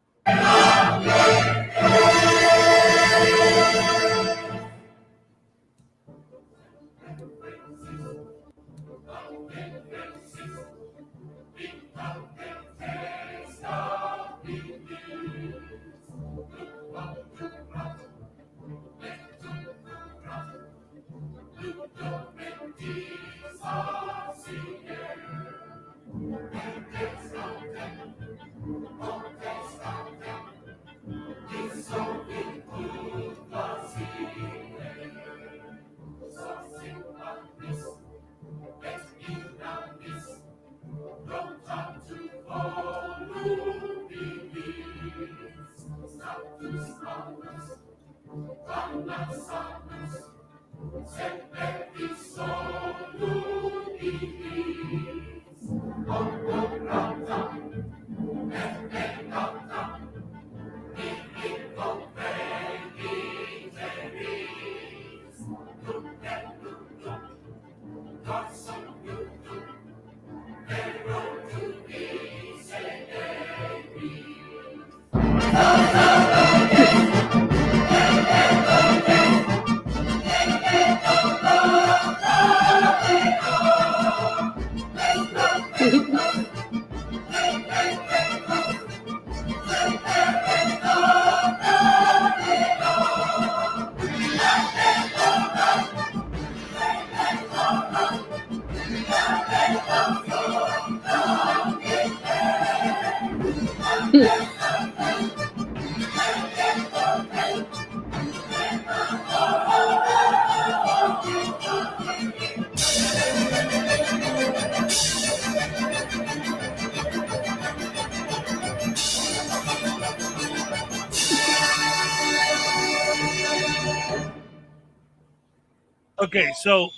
Okay, so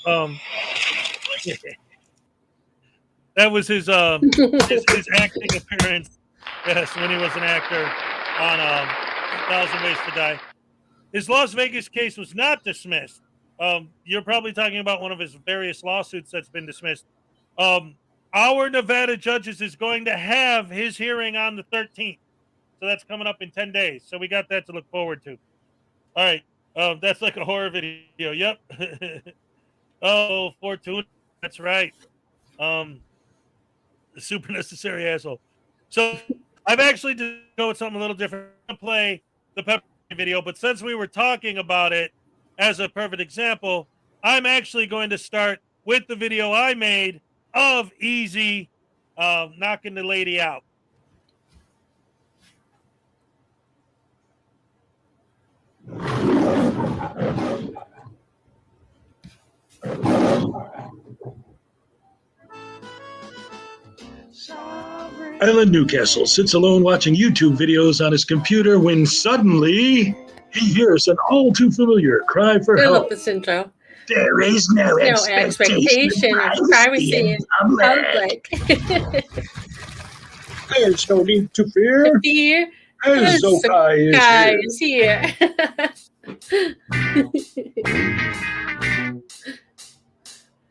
that was his acting appearance. Yes, when he was an actor on 1,000 Ways to Die. His Las Vegas case was not dismissed. You're probably talking about one of his various lawsuits that's been dismissed. Our Nevada judges is going to have his hearing on the 13th. So that's coming up in 10 days. So we got that to look forward to. All right. That's like a horror video. Yep. Oh, Fortuna. That's right. The super necessary asshole. So I've actually to go with something a little different. I'm gonna play the pepper video, but since we were talking about it as a perfect example, I'm actually going to start with the video I made of Easy knocking the lady out. Alan Newcastle sits alone watching YouTube videos on his computer when suddenly he hears an all too familiar cry for I love help. this intro. There is no expectation of privacy in public. There's no need to fear. Fear. As Zokai is here.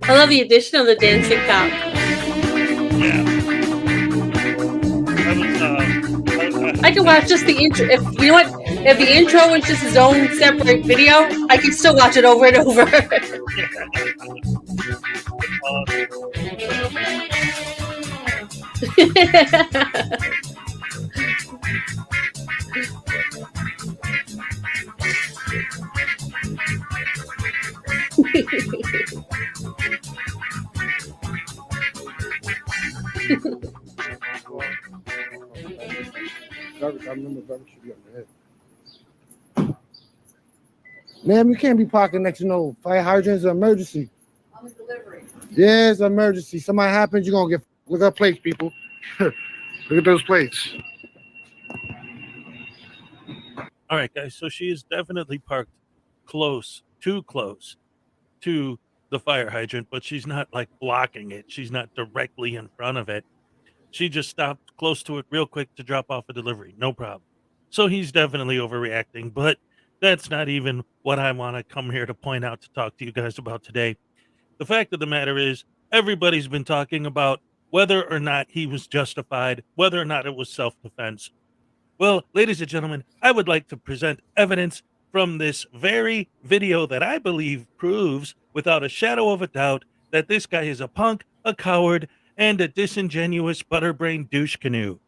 I love the addition of the dancing cop. I can watch just the intro. If you know what, if the intro was just his own separate video, I can still watch it over and over. Ma'am, you can't be parking next to no fire hydrants. An emergency. On the delivery. Yeah, it's an emergency. Something happens, you're gonna get. Look at plates, people. Look at those plates. All right, guys. So she is definitely parked close, too close to the fire hydrant, but she's not like blocking it. She's not directly in front of it. She just stopped close to it real quick to drop off a delivery. No problem. So he's definitely overreacting, but that's not even what I want to come here to point out to talk to you guys about today. The fact of the matter is, everybody's been talking about whether or not he was justified, whether or not it was self-defense. Well, ladies and gentlemen, I would like to present evidence from this very video that I believe proves without a shadow of a doubt that this guy is a punk, a coward, and a disingenuous butterbrain douche canoe.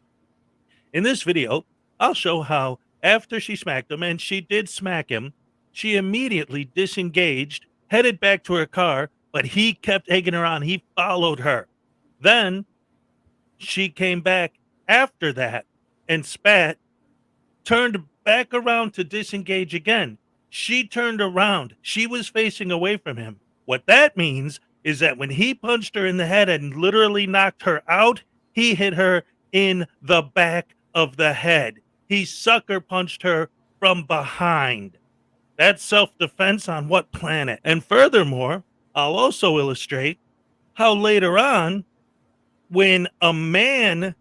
In this video, I'll show how after she smacked him, and she did smack him, she immediately disengaged, headed back to her car, but he kept egging her on. He followed her. Then she came back after that and spat, turned back around to disengage again. She turned around. She was facing away from him. What that means is that when he punched her in the head and literally knocked her out, he hit her in the back of the head. He sucker punched her from behind. That's self-defense on what planet? And furthermore, I'll also illustrate how later on, when a man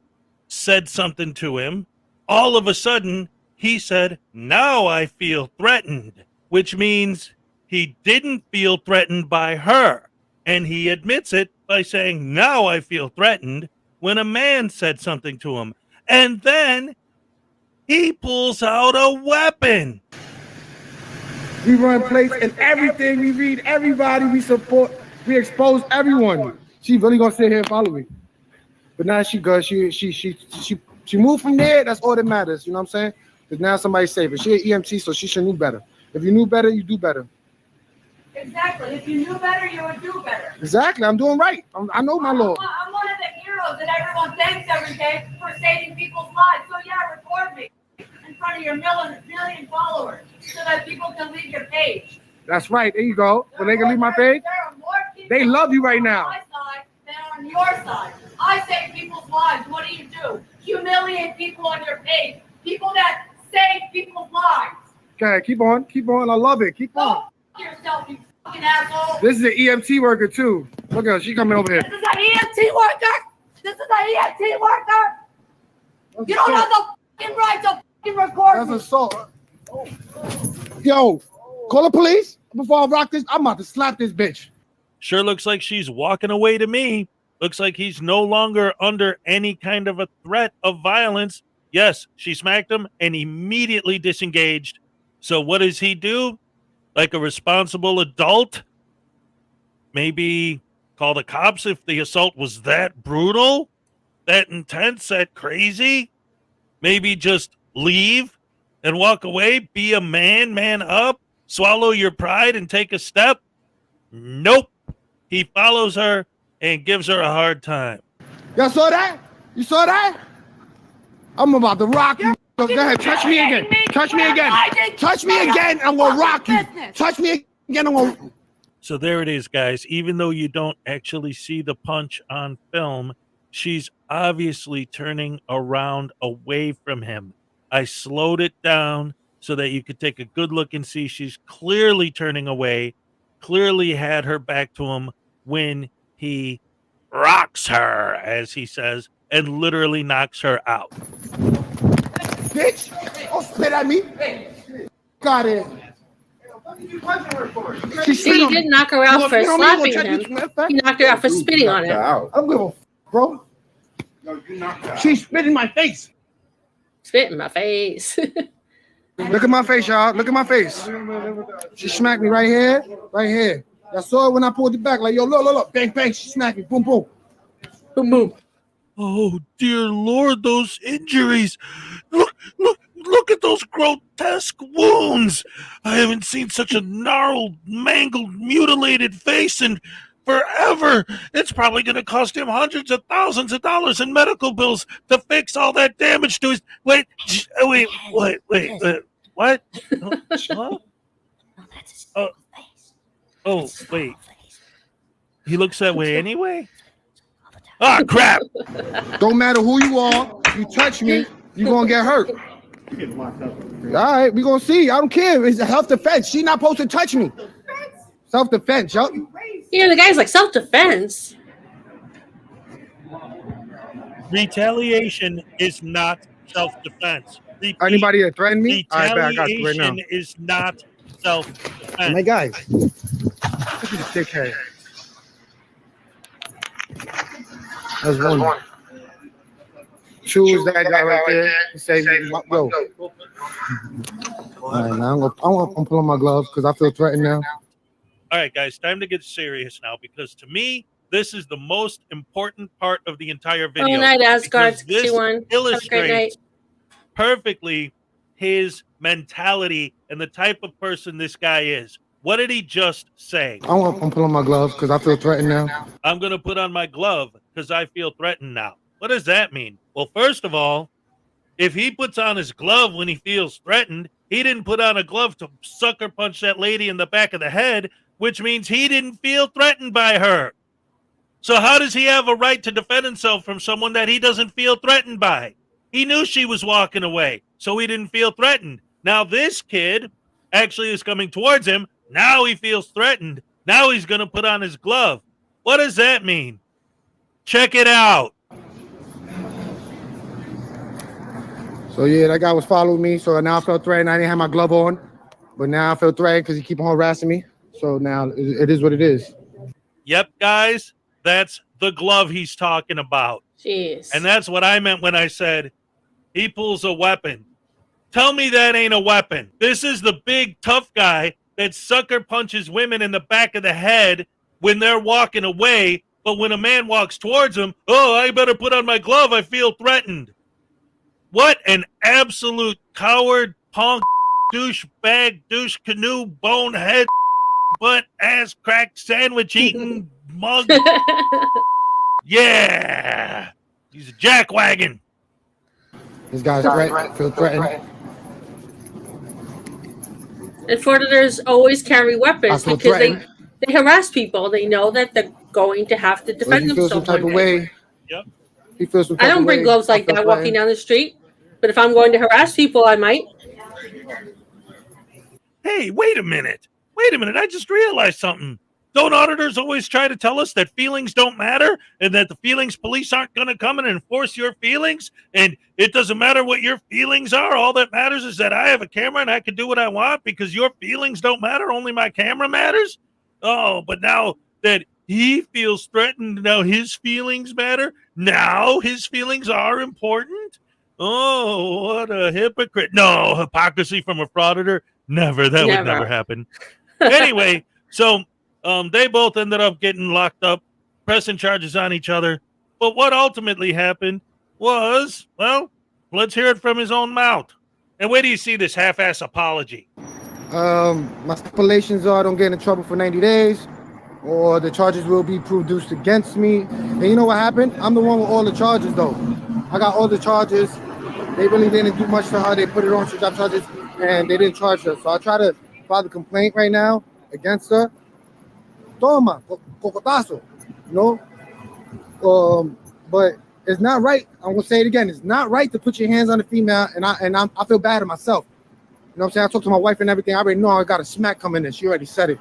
said something to him, all of a sudden, he said, "Now I feel threatened," which means he didn't feel threatened by her. And he admits it by saying, "Now I feel threatened," when a man said something to him. And then he pulls out a weapon. We run plates and everything. We read everybody. We support. We expose everyone. She really gonna sit here and follow me. But now she goes. She moved from there. That's all that matters. You know what I'm saying? Because now somebody's safe. She an EMT, so she should know better. If you knew better, you do better. Exactly. If you knew better, you would do better. Exactly. I'm doing right. I know my law. I'm one of the heroes videos that everyone thanks every day for saving people's lives. So yeah, record me in front of your million followers so that people can leave your page. That's right. There you go. So they can leave my page. They love you right now. On my side than on your side. I save people's lives. What do? Humiliate people on your page. People that save people's lives. Okay, keep on. Keep on. I love it. Keep on. Go yourself, you fucking asshole. This is an EMT worker too. Look at her. She coming over here. This is an EMT worker. This is an EMT worker. You don't have the fucking right to fucking record That's me. assault. Yo, call the police before I rock this. I'm about to slap this bitch. Sure looks like she's walking away to me. Looks like he's no longer under any kind of a threat of violence. Yes, she smacked him and immediately disengaged. So what does he do? Like a responsible adult? Maybe call the cops if the assault was that brutal, that intense, that crazy? Maybe just leave and walk away, be a man up, swallow your pride and take a step? Nope. He follows her and gives her a hard time. Y'all saw that? You saw that? I'm about to rock you. Go ahead, touch me again. Touch me again. Touch me again, and we'll rock you. Touch me again, and we'll. So there it is, guys. Even though you don't actually see the punch on film, she's obviously turning around away from him. I slowed it down so that you could take a good look and see she's clearly turning away, clearly had her back to him when he rocks her, as he says, and literally knocks her out. Bitch, don't spit at me. Got it. See, he didn't knock her out for slapping him. He knocked her out for spitting on him. I'm going, bro. She spit in my face. Spit in my face. Look at my face, y'all. Look at my face. She smacked me right here, right here. I saw it when I pulled it back. Like, yo, look. Bang, bang. She smacked me. Boom, boom. Boom, boom. Oh, dear Lord, those injuries. Look at those grotesque wounds. I haven't seen such a gnarled, mangled, mutilated face in forever. It's probably going to cost him hundreds of thousands of dollars in medical bills to fix all that damage to his... What? Oh, wait. He looks that way anyway? Ah, crap! Don't matter who you are, you touch me, you're going to get hurt. All right, we're going to see. I don't care. It's a self-defense. She's not supposed to touch me. Self-defense, yup. Yeah, the guy's like self-defense. Retaliation is not self-defense. Anybody that threatened me? All right, I got you right now. Retaliation is not self-defense. My guys. Look at this dickhead. That's one. Two is that guy right there. He says, yo. All right, now I'm pulling my gloves because I feel threatened now. All right, guys, time to get serious now because to me, this is the most important part of the entire video. Good night, Asgard. This 61. illustrates perfectly his mentality and the type of person this guy is. What did he just say? I'm pulling my gloves because I feel threatened now. I'm going to put on my glove because I feel threatened now. What does that mean? Well, first of all, if he puts on his glove when he feels threatened, he didn't put on a glove to sucker punch that lady in the back of the head, which means he didn't feel threatened by her. So how does he have a right to defend himself from someone that he doesn't feel threatened by? He knew she was walking away, so he didn't feel threatened. Now this kid actually is coming towards him. Now he feels threatened. Now he's going to put on his glove. What does that mean? Check it out. So yeah, that guy was following me. So now I felt threatened. I didn't have my glove on, but now I feel threatened because he keep on harassing me. So now it is what it is. Yep, guys, that's the glove he's talking about. Jeez. And that's what I meant when I said he pulls a weapon. Tell me that ain't a weapon. This is the big tough guy that sucker punches women in the back of the head when they're walking away. But when a man walks towards him, oh, I better put on my glove. I feel threatened. What an absolute coward, punk, douchebag, douche canoe, bonehead, butt, ass crack, sandwich eating mug. Yeah. He's a jackwagon. This guy's feel threatened. And frauditors always carry weapons I feel because threatened. they harass people. They know that they're going to have to If defend he feels some themselves. type of way. Yep. He feels some type I don't of bring way, gloves like I feel that walking threatened. down the street, but if I'm going to harass people, I might. Hey, wait a minute. I just realized something. Don't auditors always try to tell us that feelings don't matter and that the feelings police aren't going to come and enforce your feelings? And it doesn't matter what your feelings are. All that matters is that I have a camera and I can do what I want because your feelings don't matter. Only my camera matters. Oh, but now that he feels threatened, now his feelings matter. Now his feelings are important. Oh, what a hypocrite. No, hypocrisy from a frauditor. Never. That would never happen. Anyway, so they both ended up getting locked up, pressing charges on each other. But what ultimately happened was, well, let's hear it from his own mouth. And where do you see this half-ass apology? My stipulations are I don't get in trouble for 90 days or the charges will be produced against me. And you know what happened? I'm the one with all the charges, though. I got all the charges. They really didn't do much for her. They put it on. She got charges, and they didn't charge her. So I try to file a complaint right now against her. Toma, cocotazo, you know? But it's not right. I'm gonna say it again. It's not right to put your hands on a female, and I feel bad at myself. You know what I'm saying? I talked to my wife and everything. I already know I got a smack coming in. She already said it.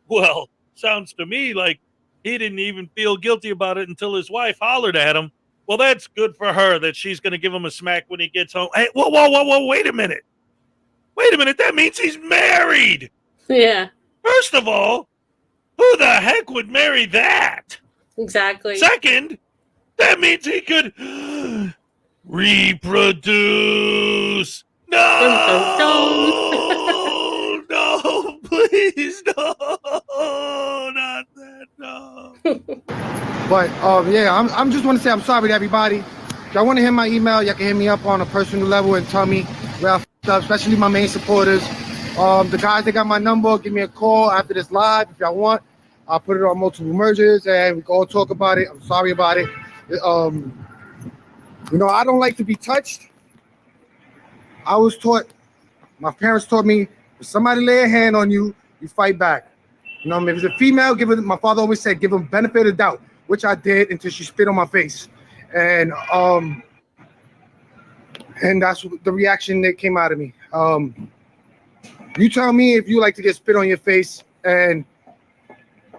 Well, sounds to me like he didn't even feel guilty about it until his wife hollered at him. Well, that's good for her that she's going to give him a smack when he gets home. Hey, whoa, wait a minute. That means he's married. Yeah. First of all, who the heck would marry that? Exactly. Second, that means he could reproduce. No, please, no, not that, no. But yeah, I'm just want to say I'm sorry to everybody. If y'all want to hear my email, y'all can hit me up on a personal level and tell me where I fucked up, especially my main supporters. The guys that got my number, give me a call after this live if y'all want. I'll put it on multiple mergers and we can all talk about it. I'm sorry about it. You know, I don't like to be touched. I was taught, my parents taught me, if somebody lay a hand on you, you fight back. You know, if it's a female, my father always said, give them benefit of doubt, which I did until she spit on my face. And that's the reaction that came out of me. You tell me if you like to get spit on your face and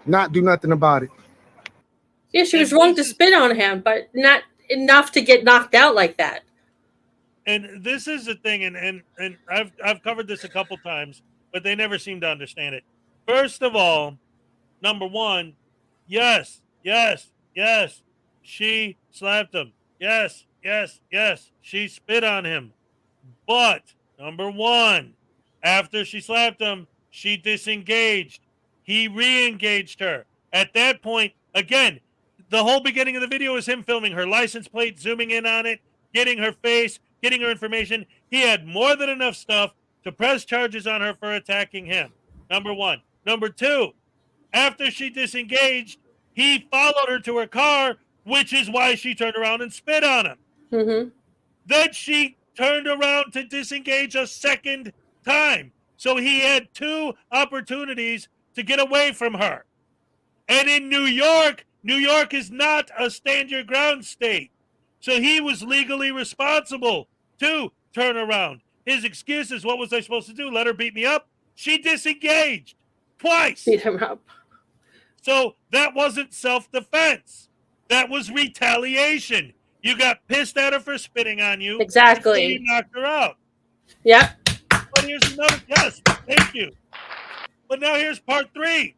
not do nothing about it. Yeah, she was wrong to spit on him, but not enough to get knocked out like that. And this is the thing, and I've covered this a couple times, but they never seem to understand it. First of all, number one, yes, she slapped him. Yes, she spit on him. But, number one, after she slapped him, she disengaged. He re-engaged her. At that point, again, the whole beginning of the video is him filming her license plate, zooming in on it, getting her face, getting her information. He had more than enough stuff to press charges on her for attacking him. Number one. Number two, after she disengaged, he followed her to her car, which is why she turned around and spit on him. Mm-hmm. Then she turned around to disengage a second time. So he had two opportunities to get away from her. And in New York is not a stand your ground state. So he was legally responsible to turn around. His excuse is, what was I supposed to do? Let her beat me up? She disengaged twice. Beat him up. So that wasn't self-defense. That was retaliation. You got pissed at her for spitting on you. Exactly. You knocked her out. Yep. But here's another, yes, thank you. But now here's part 3.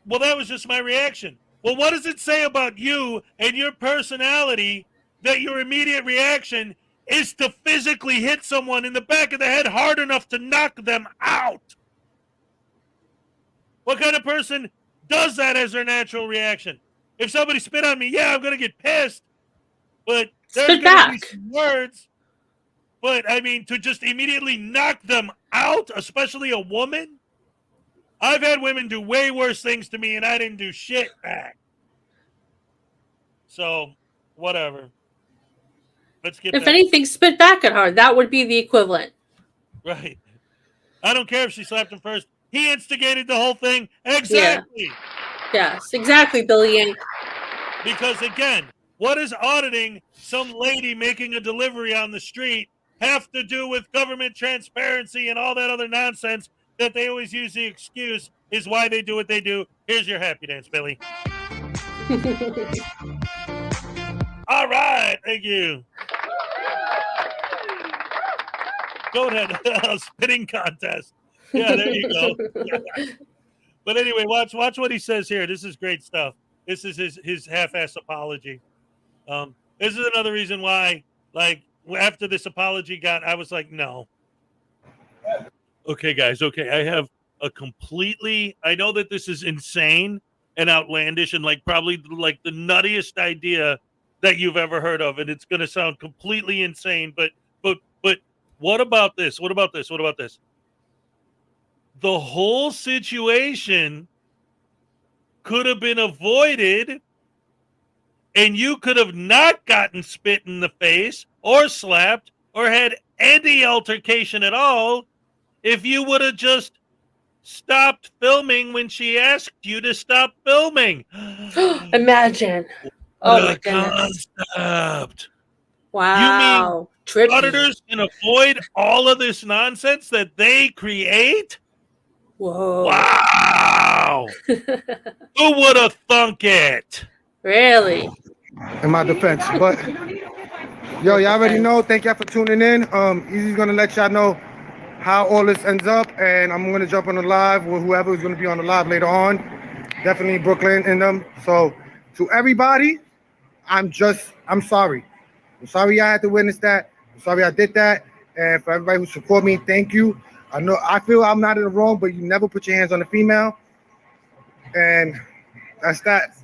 Well, that was just my reaction. Well, what does it say about you and your personality that your immediate reaction is to physically hit someone in the back of the head hard enough to knock them out? What kind of person does that as their natural reaction? If somebody spit on me, yeah, I'm going to get pissed. But there's going to be some words. But, I mean, to just immediately knock them out, especially a woman? I've had women do way worse things to me, and I didn't do shit back. So, whatever. Let's get If back. anything, spit back at her. That would be the equivalent. Right. I don't care if she slapped him first. He instigated the whole thing. Exactly. Yes, exactly, Billy Yank. Because again, what is auditing some lady making a delivery on the street have to do with government transparency and all that other nonsense that they always use the excuse is why they do what they do? Here's your happy dance, Billy. All right. Thank you. Go ahead. Spitting contest. Yeah, there you go. But anyway, watch what he says here. This is great stuff. This is his half-ass apology. This is another reason why, like, after this apology I was like, no. Okay, guys. Okay, I have a completely. I know that this is insane and outlandish and like probably like the nuttiest idea that you've ever heard of, and it's going to sound completely insane. But what about this? What about this? What about this? The whole situation could have been avoided, and you could have not gotten spit in the face or slapped or had any altercation at all if you would have just stopped filming when she asked you to stop filming. Imagine. Oh my goodness. Concept. Wow. You mean auditors can avoid all of this nonsense that they create? Whoa. Wow. Who would have thunk it? Really? In my defense. But yo, y'all already know. Thank y'all for tuning in. Easy's gonna let y'all know how all this ends up, and I'm gonna jump on the live with whoever is gonna be on the live later on. Definitely Brooklyn in them. So to everybody, I'm sorry. I'm sorry I had to witness that. I'm sorry I did that. And for everybody who support me, thank you. I feel I'm not in the wrong, but you never put your hands on a female. And that's that.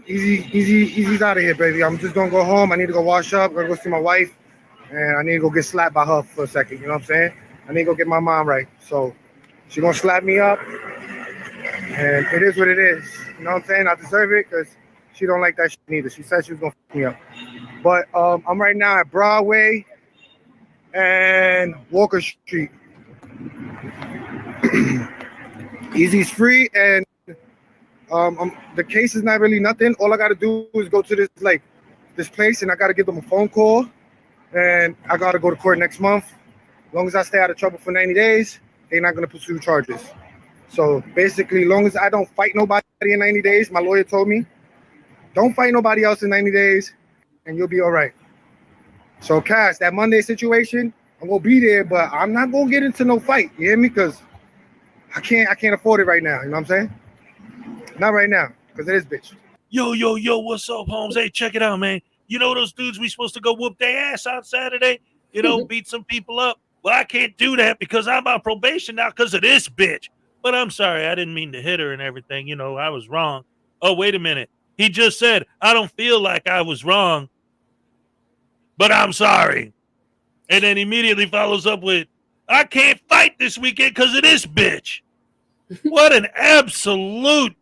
Easy's out of here, baby. I'm just gonna go home. I need to go wash up. I'm gonna go see my wife, and I need to go get slapped by her for a second. You know what I'm saying? I need to go get my mom right. So she's gonna slap me up, and it is what it is. You know what I'm saying? I deserve it because she don't like that shit neither. She said she was gonna fuck me up. But I'm right now at Broadway and Walker Street. Easy's free, and the case is not really nothing. All I gotta do is go to this place, and I gotta give them a phone call, and I gotta go to court next month. As long as I stay out of trouble for 90 days, they're not gonna pursue charges. So basically, as long as I don't fight nobody in 90 days, my lawyer told me, don't fight nobody else in 90 days, and you'll be all right. So Cass, that Monday situation, I'm gonna be there, but I'm not gonna get into no fight. You hear me? Because I can't afford it right now. You know what I'm saying? Not right now, because it is bitch. Yo, what's up, Holmes? Hey, check it out, man. You know those dudes we supposed to go whoop their ass on Saturday? You know, beat some people up? Well, I can't do that because I'm on probation now because of this bitch. But I'm sorry, I didn't mean to hit her and everything. You know, I was wrong. Oh, wait a minute. He just said, I don't feel like I was wrong, but I'm sorry. And then immediately follows up with, I can't fight this weekend because of this bitch. What an absolute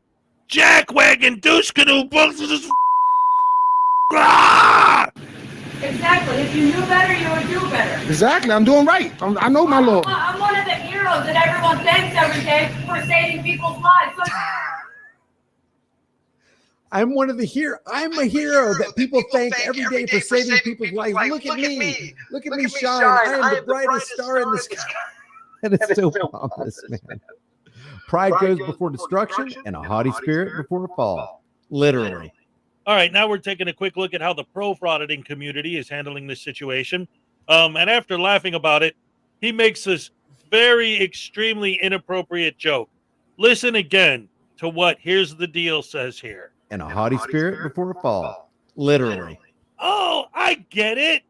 jackwagon douche canoe. Exactly. If you knew better, you would do better. Exactly. I'm doing right. I know my law. I'm one of the heroes that everyone thanks every day for saving people's lives. So I'm one of the I'm a hero that people thank every day for saving people's lives. Look at me. Look at me shine. I am the brightest star in the sky. And it's so pompous, man. Pride goes before destruction and a haughty spirit before a fall. Literally. All right, now we're taking a quick look at how the pro-frauditing community is handling this situation. And after laughing about it, he makes this very extremely inappropriate joke. Listen again to what Here's the Deal says here. And a haughty spirit before a fall. Literally. Oh, I get it.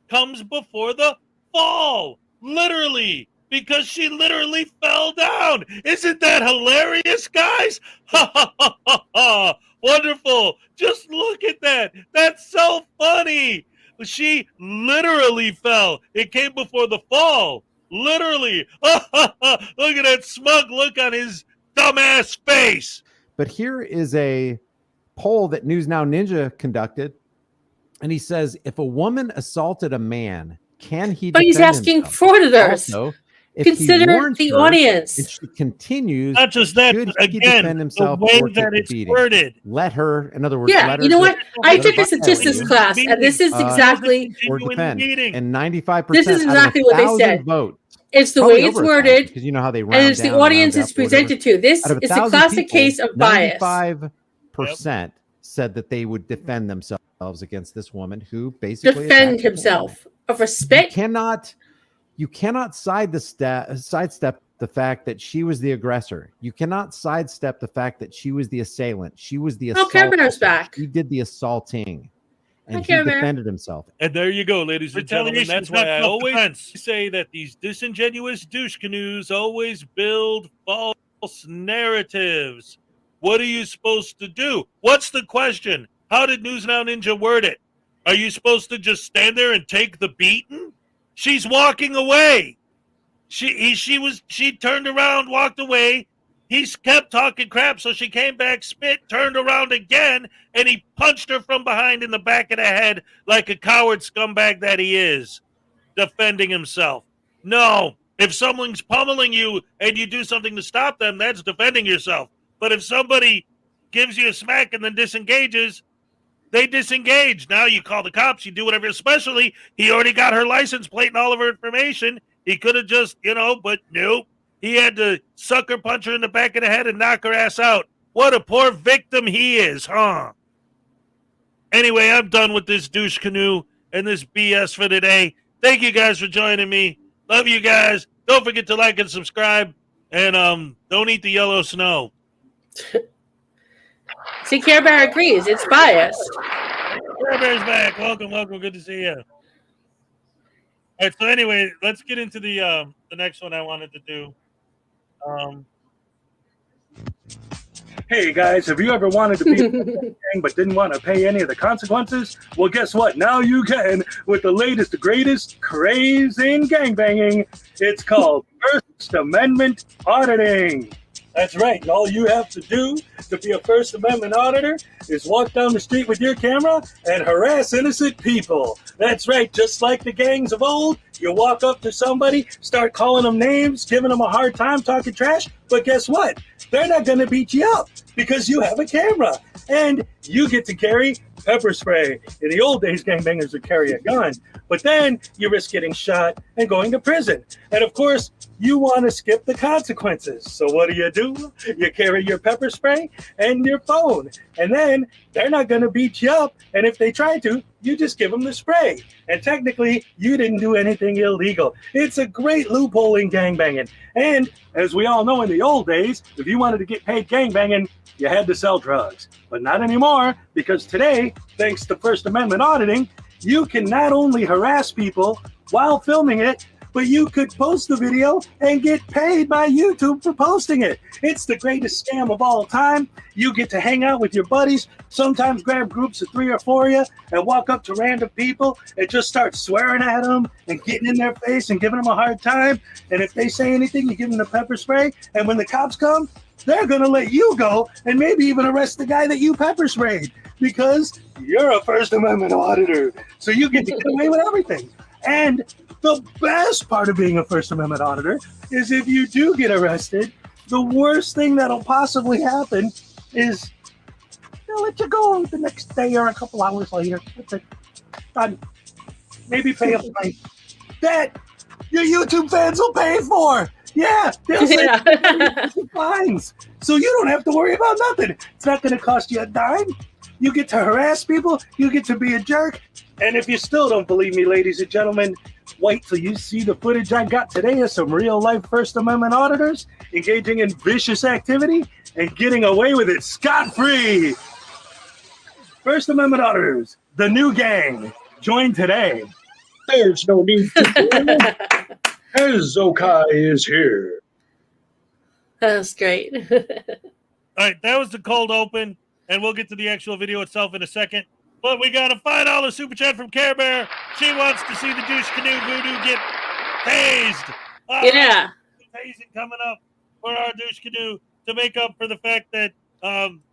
Comes before the fall. Literally. Because she literally fell down. Isn't that hilarious, guys? Ha ha ha ha ha. Wonderful. Just look at that. That's so funny. She literally fell. It came before the fall. Literally. Look at that smug look on his dumbass face. But here is a poll that News Now Ninja conducted, and he says if a woman assaulted a man, can he? But he's defend asking himself? frauditors. Also, if Consider he warns the her audience. and she continues, Not just that, should he again, defend the himself way or take that the it's beating? worded. Let her, in other words, Yeah, let her you know what? I let her took a statistics violate class, and this is exactly or defend. And 95%. this is exactly what they said. Votes, it's the probably way it's over 1,000, worded, because you know how they round and it's the down and round audience up it's or whatever. presented to. This Out of is a 1,000 classic people, case of bias. 95% said that they would defend themselves against this woman who basically Defend attacked the himself of respect. You cannot sidestep the fact that she was the aggressor. You cannot sidestep the fact that she was the assailant. She was the Oh, Care Bear's back. She did the assaulting, and Hi, he Care Bear. defended himself. And there you go, ladies and gentlemen. Retaliation That's is not why I always self-defense. say that these disingenuous douche canoes always build false narratives. What are you supposed to do? What's the question? How did News Now Ninja word it? Are you supposed to just stand there and take the beating? She's walking away. She turned around, walked away. He kept talking crap, so she came back, spit, turned around again, and he punched her from behind in the back of the head like a coward scumbag that he is, defending himself. No, if someone's pummeling you and you do something to stop them, that's defending yourself. But if somebody gives you a smack and then disengages, they disengage. Now you call the cops, you do whatever, especially he already got her license plate and all of her information. He could have just, but nope. He had to sucker punch her in the back of the head and knock her ass out. What a poor victim he is, huh? Anyway, I'm done with this douche canoe and this BS for today. Thank you guys for joining me. Love you guys. Don't forget to like and subscribe. And don't eat the yellow snow. See, Care Bear agrees. It's biased. Care Bear's back. Welcome. Good to see you. All right, so anyway, let's get into the next one I wanted to do. Hey guys, have you ever wanted to be a gang but didn't want to pay any of the consequences? Well, guess what? Now you can with the latest, greatest craze in gangbanging. It's called First Amendment Auditing. That's right, and all you have to do to be a First Amendment auditor is walk down the street with your camera and harass innocent people. That's right, just like the gangs of old, you walk up to somebody, start calling them names, giving them a hard time, talking trash, but guess what? They're not going to beat you up because you have a camera, and you get to carry pepper spray. In the old days, gangbangers would carry a gun, but then you risk getting shot and going to prison. And of course, you want to skip the consequences. So what do? You carry your pepper spray and your phone. And then they're not going to beat you up. And if they try to, you just give them the spray. And technically, you didn't do anything illegal. It's a great loophole in gangbanging. And as we all know, in the old days, if you wanted to get paid gangbanging, you had to sell drugs. But not anymore, because today, thanks to First Amendment auditing, you can not only harass people while filming it, but you could post the video and get paid by YouTube for posting it. It's the greatest scam of all time. You get to hang out with your buddies, sometimes grab groups of 3 or 4 of you and walk up to random people and just start swearing at them and getting in their face and giving them a hard time. And if they say anything, you give them the pepper spray. And when the cops come, they're going to let you go and maybe even arrest the guy that you pepper sprayed because you're a First Amendment auditor. So you get to get away with everything. And the best part of being a First Amendment auditor is if you do get arrested, the worst thing that'll possibly happen is they'll let you go the next day or a couple hours later. That's it. Done. Maybe pay a fine. That your YouTube fans will pay for. Yeah, they'll send you fines. So you don't have to worry about nothing. It's not going to cost you a dime. You get to harass people. You get to be a jerk. And if you still don't believe me, ladies and gentlemen, wait till you see the footage I got today of some real-life First Amendment auditors engaging in vicious activity and getting away with it scot-free. First Amendment auditors, the new gang. Join today. There's no need to as Zokai is here. That was great. All right, that was the cold open, and we'll get to the actual video itself in a second. But we got a $5 super chat from Care Bear. She wants to see the douche canoe voodoo get tased. Yeah. Tasing coming up for our douche canoe to make up for the fact that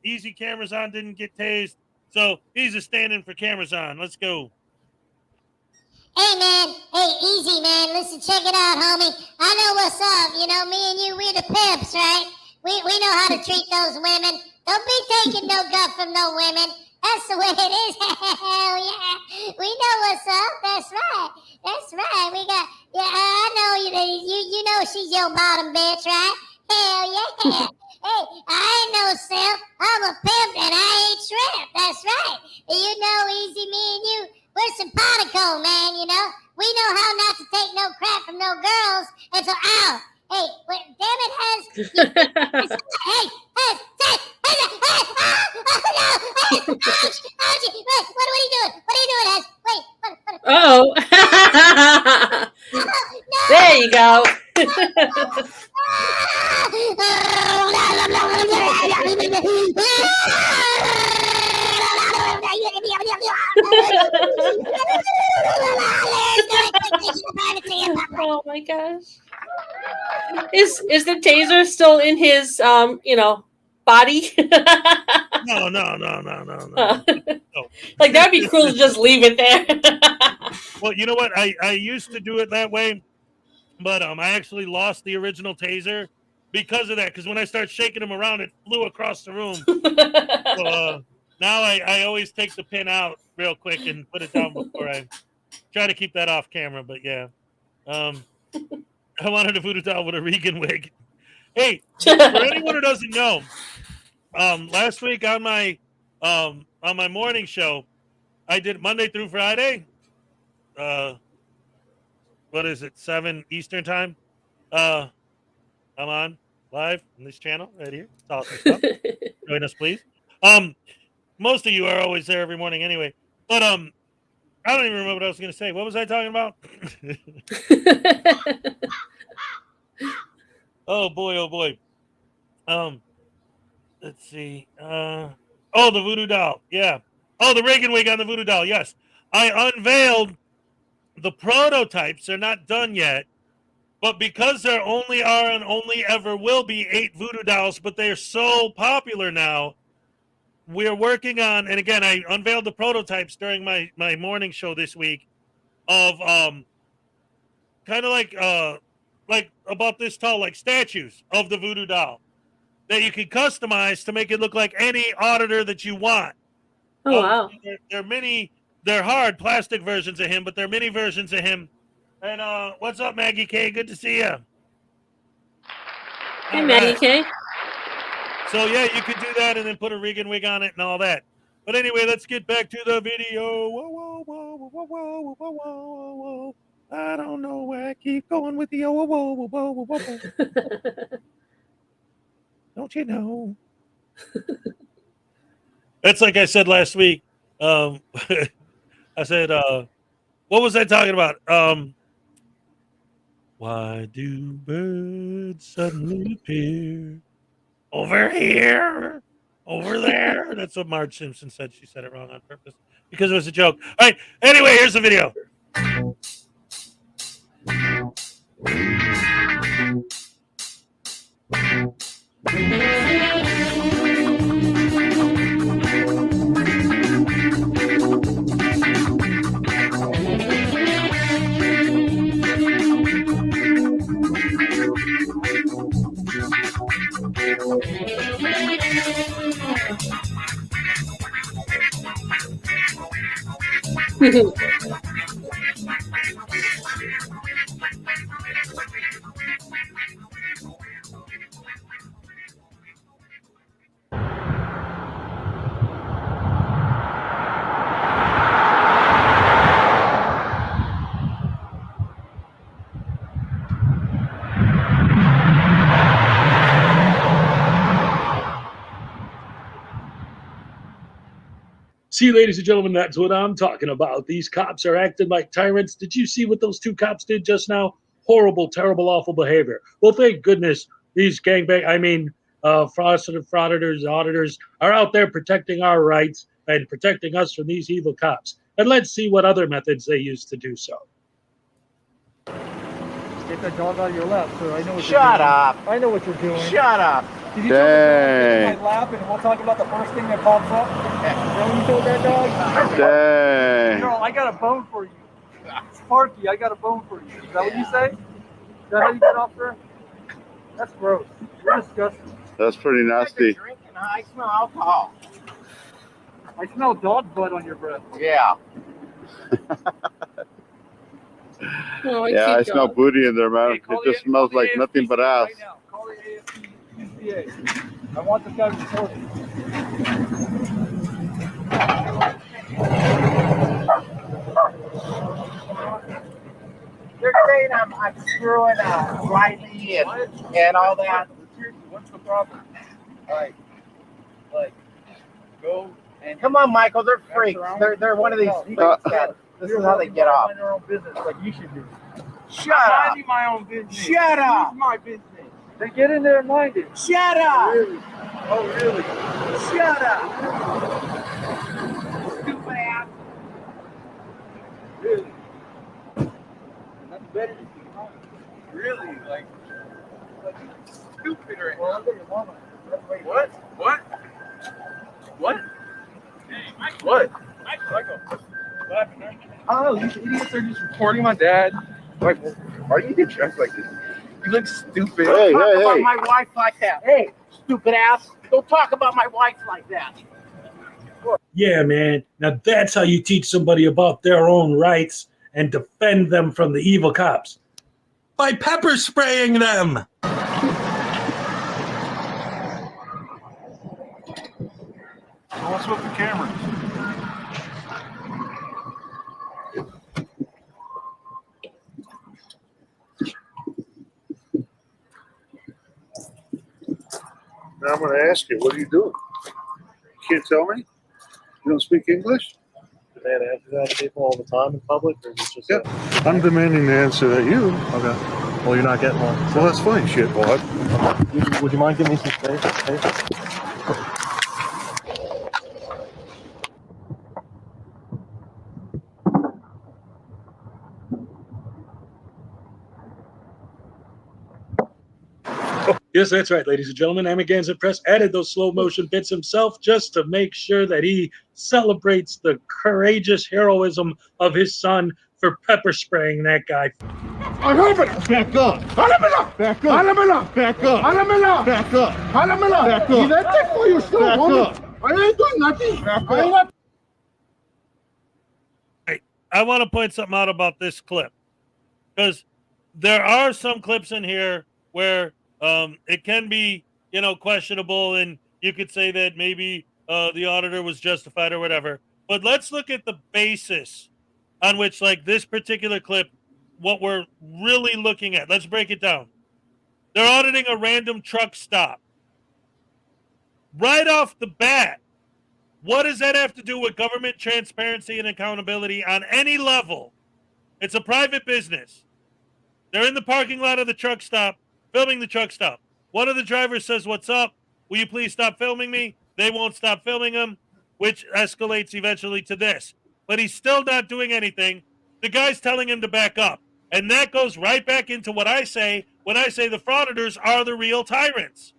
Easy cameras on didn't get tased. So he's a stand-in for cameras on. Let's go. Hey, man. Hey, easy, man. Listen, check it out, homie. I know what's up. You know, me and you, we're the pimps, right? We know how to treat those women. Don't be taking no guff from no women. That's the way it is. Hell yeah. We know what's up. That's right. That's right. We got, yeah, I know you know she's your bottom bitch, right? Hell yeah. Hey, I ain't no simp. I'm a pimp and I ain't shrimp. That's right. You know, easy, me and you, we're simpatico, man, you know? We know how not to take no crap from no girls. And so, ow. Hey, wait, damn it, hey, what are you doing? What are you doing, Hez? Wait, what? Oh. No. There you go. Oh my gosh. Is the taser still in his body? No. Like that'd be cruel to just leave it there. Well, you know what? I used to do it that way, but I actually lost the original taser because of that. Because when I started shaking him around, it flew across the room. So now I always take the pin out real quick and put it down before I try to keep that off camera. But yeah, I wanted a voodoo doll with a Regan wig. Hey, for anyone who doesn't know, last week on my morning show, I did Monday through Friday. What is it? 7 Eastern time. I'm on live on this channel right here. It's awesome stuff. Join us, please. Most of you are always there every morning anyway. But I don't even remember what I was going to say. What was I talking about? Oh boy. Let's see. The voodoo doll. Yeah. Oh, the Reagan wig on the voodoo doll. Yes. I unveiled the prototypes. They're not done yet. But because there only are and only ever will be 8 voodoo dolls, but they're so popular now, we're working on, and again, I unveiled the prototypes during my morning show this week of kind of like about this tall, like statues of the voodoo doll that you can customize to make it look like any auditor that you want. Oh, wow. They're hard plastic versions of him, but there are many versions of him. And what's up, Maggie K? Good to see you. Hey, Maggie K. So yeah, you could do that and then put a Regan wig on it and all that. But anyway, let's get back to the video. Whoa. I don't know where I keep going with the whoa. Don't you know? That's like I said last week. I said, what was I talking about? Why do birds suddenly appear over here, over there? That's what Marge Simpson said. She said it wrong on purpose because it was a joke. All right. Anyway, here's the video. See, ladies and gentlemen, that's what I'm talking about. These cops are acting like tyrants. Did you see what those 2 cops did just now? Horrible, terrible, awful behavior. Well, thank goodness these frauditors, auditors are out there protecting our rights and protecting us from these evil cops. And let's see what other methods they use to do so. Get that dog out of your lap, sir. I know what Shut you're doing. up. I know what you're doing. Shut up. Did you tell the dog get in my lap and we'll talk about the first thing that pops up? Is that what you told that dog? Dang. Girl, I got a bone for you. Sparky, I got a bone for you. Is that what you say? Is that how you get off there? That's gross. You're disgusting. That's pretty nasty. I smell alcohol. I smell dog blood on your breath. Yeah. Oh, Yeah, I smell booty in there, man. It just smells like nothing but ass. Right now. Call the AFC. I want this guy reported. They're saying I'm screwing Riley and all that. What's the problem? Like, go and come on, Michael. They're freaks. They're one of these freaks that this is how they get off. Mind their own business like you should do. Shut up. Minding my own business. Shut up. It's my business. Then get in there and mind it. Shut up. Really? Oh, really? Shut up. Stupid ass. Really? That's better than really? Like stupid right now. What? What? What? Hey, Michael. What? Michael. What happened there? I don't know. These idiots are just reporting my dad. Like, why do you get dressed like this? You look stupid. Don't talk about my wife like that. Hey, stupid ass. Don't talk about my wife like that. Yeah, man. Now that's how you teach somebody about their own rights and defend them from the evil cops. By pepper spraying them. What's with the cameras? Now I'm going to ask you, what are you doing? You can't tell me? You don't speak English? Man, answer that to people all the time in public, or is it just? Yeah. I'm demanding the answer that you. Okay. Well, you're not getting one. Well, that's fine, shitbot. Would you mind giving me some space? Yes, that's right, ladies and gentlemen. Amagansett Press added those slow motion bits himself just to make sure that he celebrates the courageous heroism of his son for pepper spraying that guy. Back up. Back up. Back up. Back up. You let that for yourself, homie. I ain't doing nothing. Back up. I want to point something out about this clip, because there are some clips in here where it can be, questionable, and you could say that maybe the auditor was justified or whatever. But let's look at the basis on which, like, this particular clip, what we're really looking at. Let's break it down. They're auditing a random truck stop. Right off the bat, what does that have to do with government transparency and accountability on any level? It's a private business. They're in the parking lot of the truck stop, filming the truck stop. One of the drivers says, "What's up? Will you please stop filming me?" They won't stop filming him, which escalates eventually to this. But he's still not doing anything. The guy's telling him to back up. And that goes right back into what I say when I say the frauditors are the real tyrants.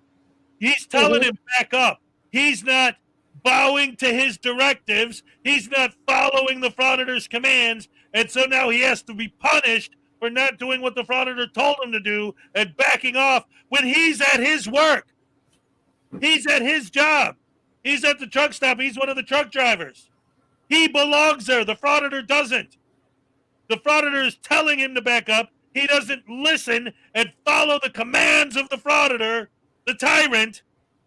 He's telling him back up. He's not bowing to his directives. He's not following the frauditors' commands. And so now he has to be punished for not doing what the frauditor told him to do and backing off when he's at his work. He's at his job. He's at the truck stop. He's one of the truck drivers. He belongs there. The frauditor doesn't. The frauditor is telling him to back up. He doesn't listen and follow the commands of the frauditor, the tyrant,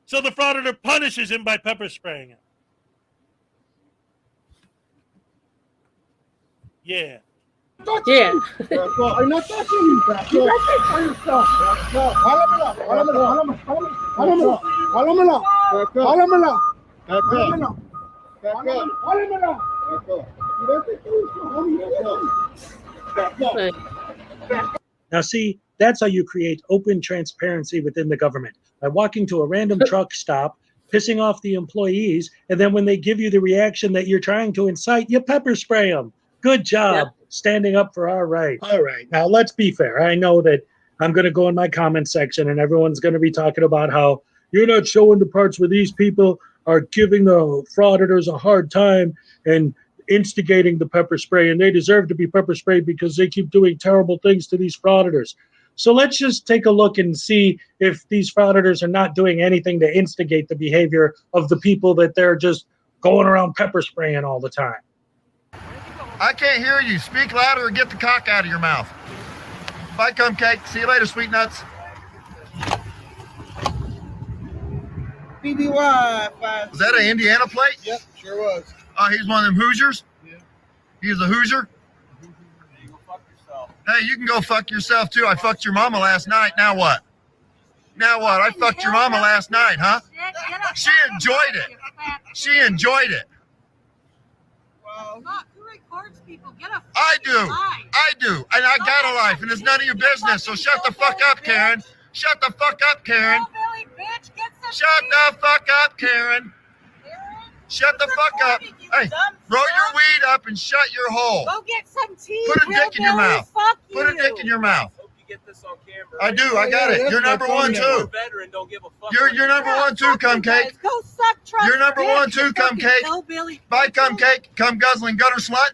so the frauditor punishes him by pepper spraying him. Yeah. Yeah. I'm not touching you. Back up. You got this for yourself. Back up. Now, see, that's how you create open transparency within the government. By walking to a random truck stop, pissing off the employees, and then when they give you the reaction that you're trying to incite, you pepper spray them. Good job standing up for our rights. All right. Now, let's be fair. I know that I'm going to go in my comment section and everyone's going to be talking about how you're not showing the parts where these people are giving the frauditors a hard time and instigating the pepper spray, and they deserve to be pepper sprayed because they keep doing terrible things to these frauditors. So let's just take a look and see if these frauditors are not doing anything to instigate the behavior of the people that they're just going around pepper spraying all the time. I can't hear you. Speak louder or get the cock out of your mouth. Bye, Cupcake. See you later, Sweet Nuts. BBY. Was that an Indiana plate? Yep, sure was. Oh, he's one of them Hoosiers? Yeah. He's a Hoosier? You go fuck yourself. Hey, you can go fuck yourself, too. I fucked your mama last night. Now what? Now what? I fucked your mama last night, huh? She enjoyed it. She enjoyed it. Well, who records people? Get a I do. I do. And I got a life, and it's none of your business. So shut the fuck up, Karen. Shut the fuck up, Karen. Shut the fuck up, Karen. Shut the fuck up. Hey, roll your weed up and shut your hole. Go get some tea. Put a dick in your mouth. Fuck Put a you. dick in your mouth. hope you get this on camera. I do. I got it. You're number one, too. Veteran, don't give a fuck. You're number one, too, Cupcake. Go suck Trump's You're number dick, one, too, you fucking Cupcake. hillbilly. Bye, Cupcake. Come guzzling gutter slut.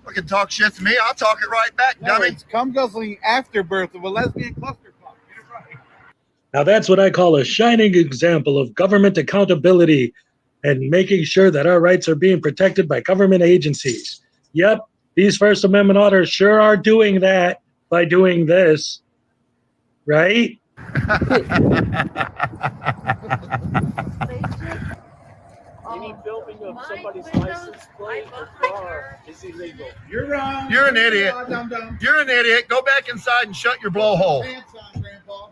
Fucking talk shit to me. I'll talk it right back, dummy. It's cum guzzling afterbirth of a lesbian clusterfuck. Now that's what I call a shining example of government accountability and making sure that our rights are being protected by government agencies. Yep, these First Amendment auditors sure are doing that by doing this, right? Any filming of somebody's license plate or car is illegal. You're wrong. You're an idiot. Dum-dum. You're an idiot. Go back inside and shut your blowhole. Pants on, Grandpa.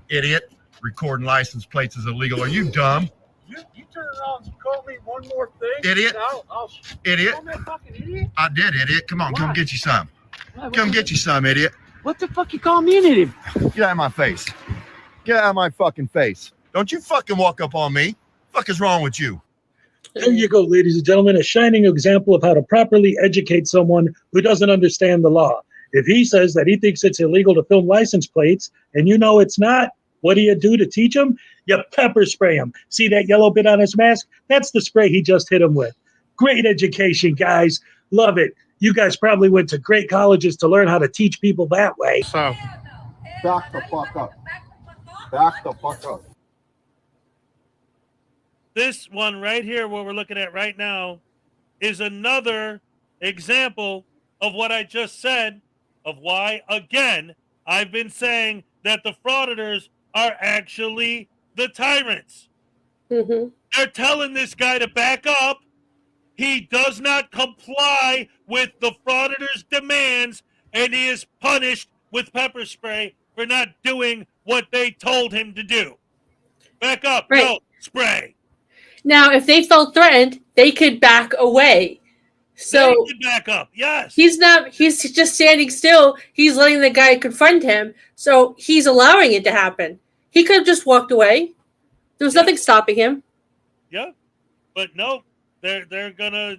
Idiot. Recording license plates is illegal. Are you dumb? You turn around and call me one more thing. Idiot. I'll Idiot. call me a fucking idiot. I did, idiot. Come on, come Why? get you some. Why? Come get you some, idiot. What the fuck you call me an idiot? Get out of my face. Get out of my fucking face. Don't you fucking walk up on me. Fuck is wrong with you? There you go, ladies and gentlemen, a shining example of how to properly educate someone who doesn't understand the law. If he says that he thinks it's illegal to film license plates and you know it's not, what do you do to teach him? You pepper spray him. See that yellow bit on his mask? That's the spray he just hit him with. Great education, guys. Love it. You guys probably went to great colleges to learn how to teach people that way. So, back the fuck up. Back the fuck up. This one right here, what we're looking at right now, is another example of what I just said, of why, again, I've been saying that the frauditors are actually the tyrants. Mm-hmm. They're telling this guy to back up. He does not comply with the frauditors' demands, and he is punished with pepper spray for not doing what they told him to do. Back up. Right. No, spray. Now, if they felt threatened, they could back away. So They can back up. Yes. he's just standing still. He's letting the guy confront him. So he's allowing it to happen. He could have just walked away. There was nothing stopping him. Yeah, but no, they're gonna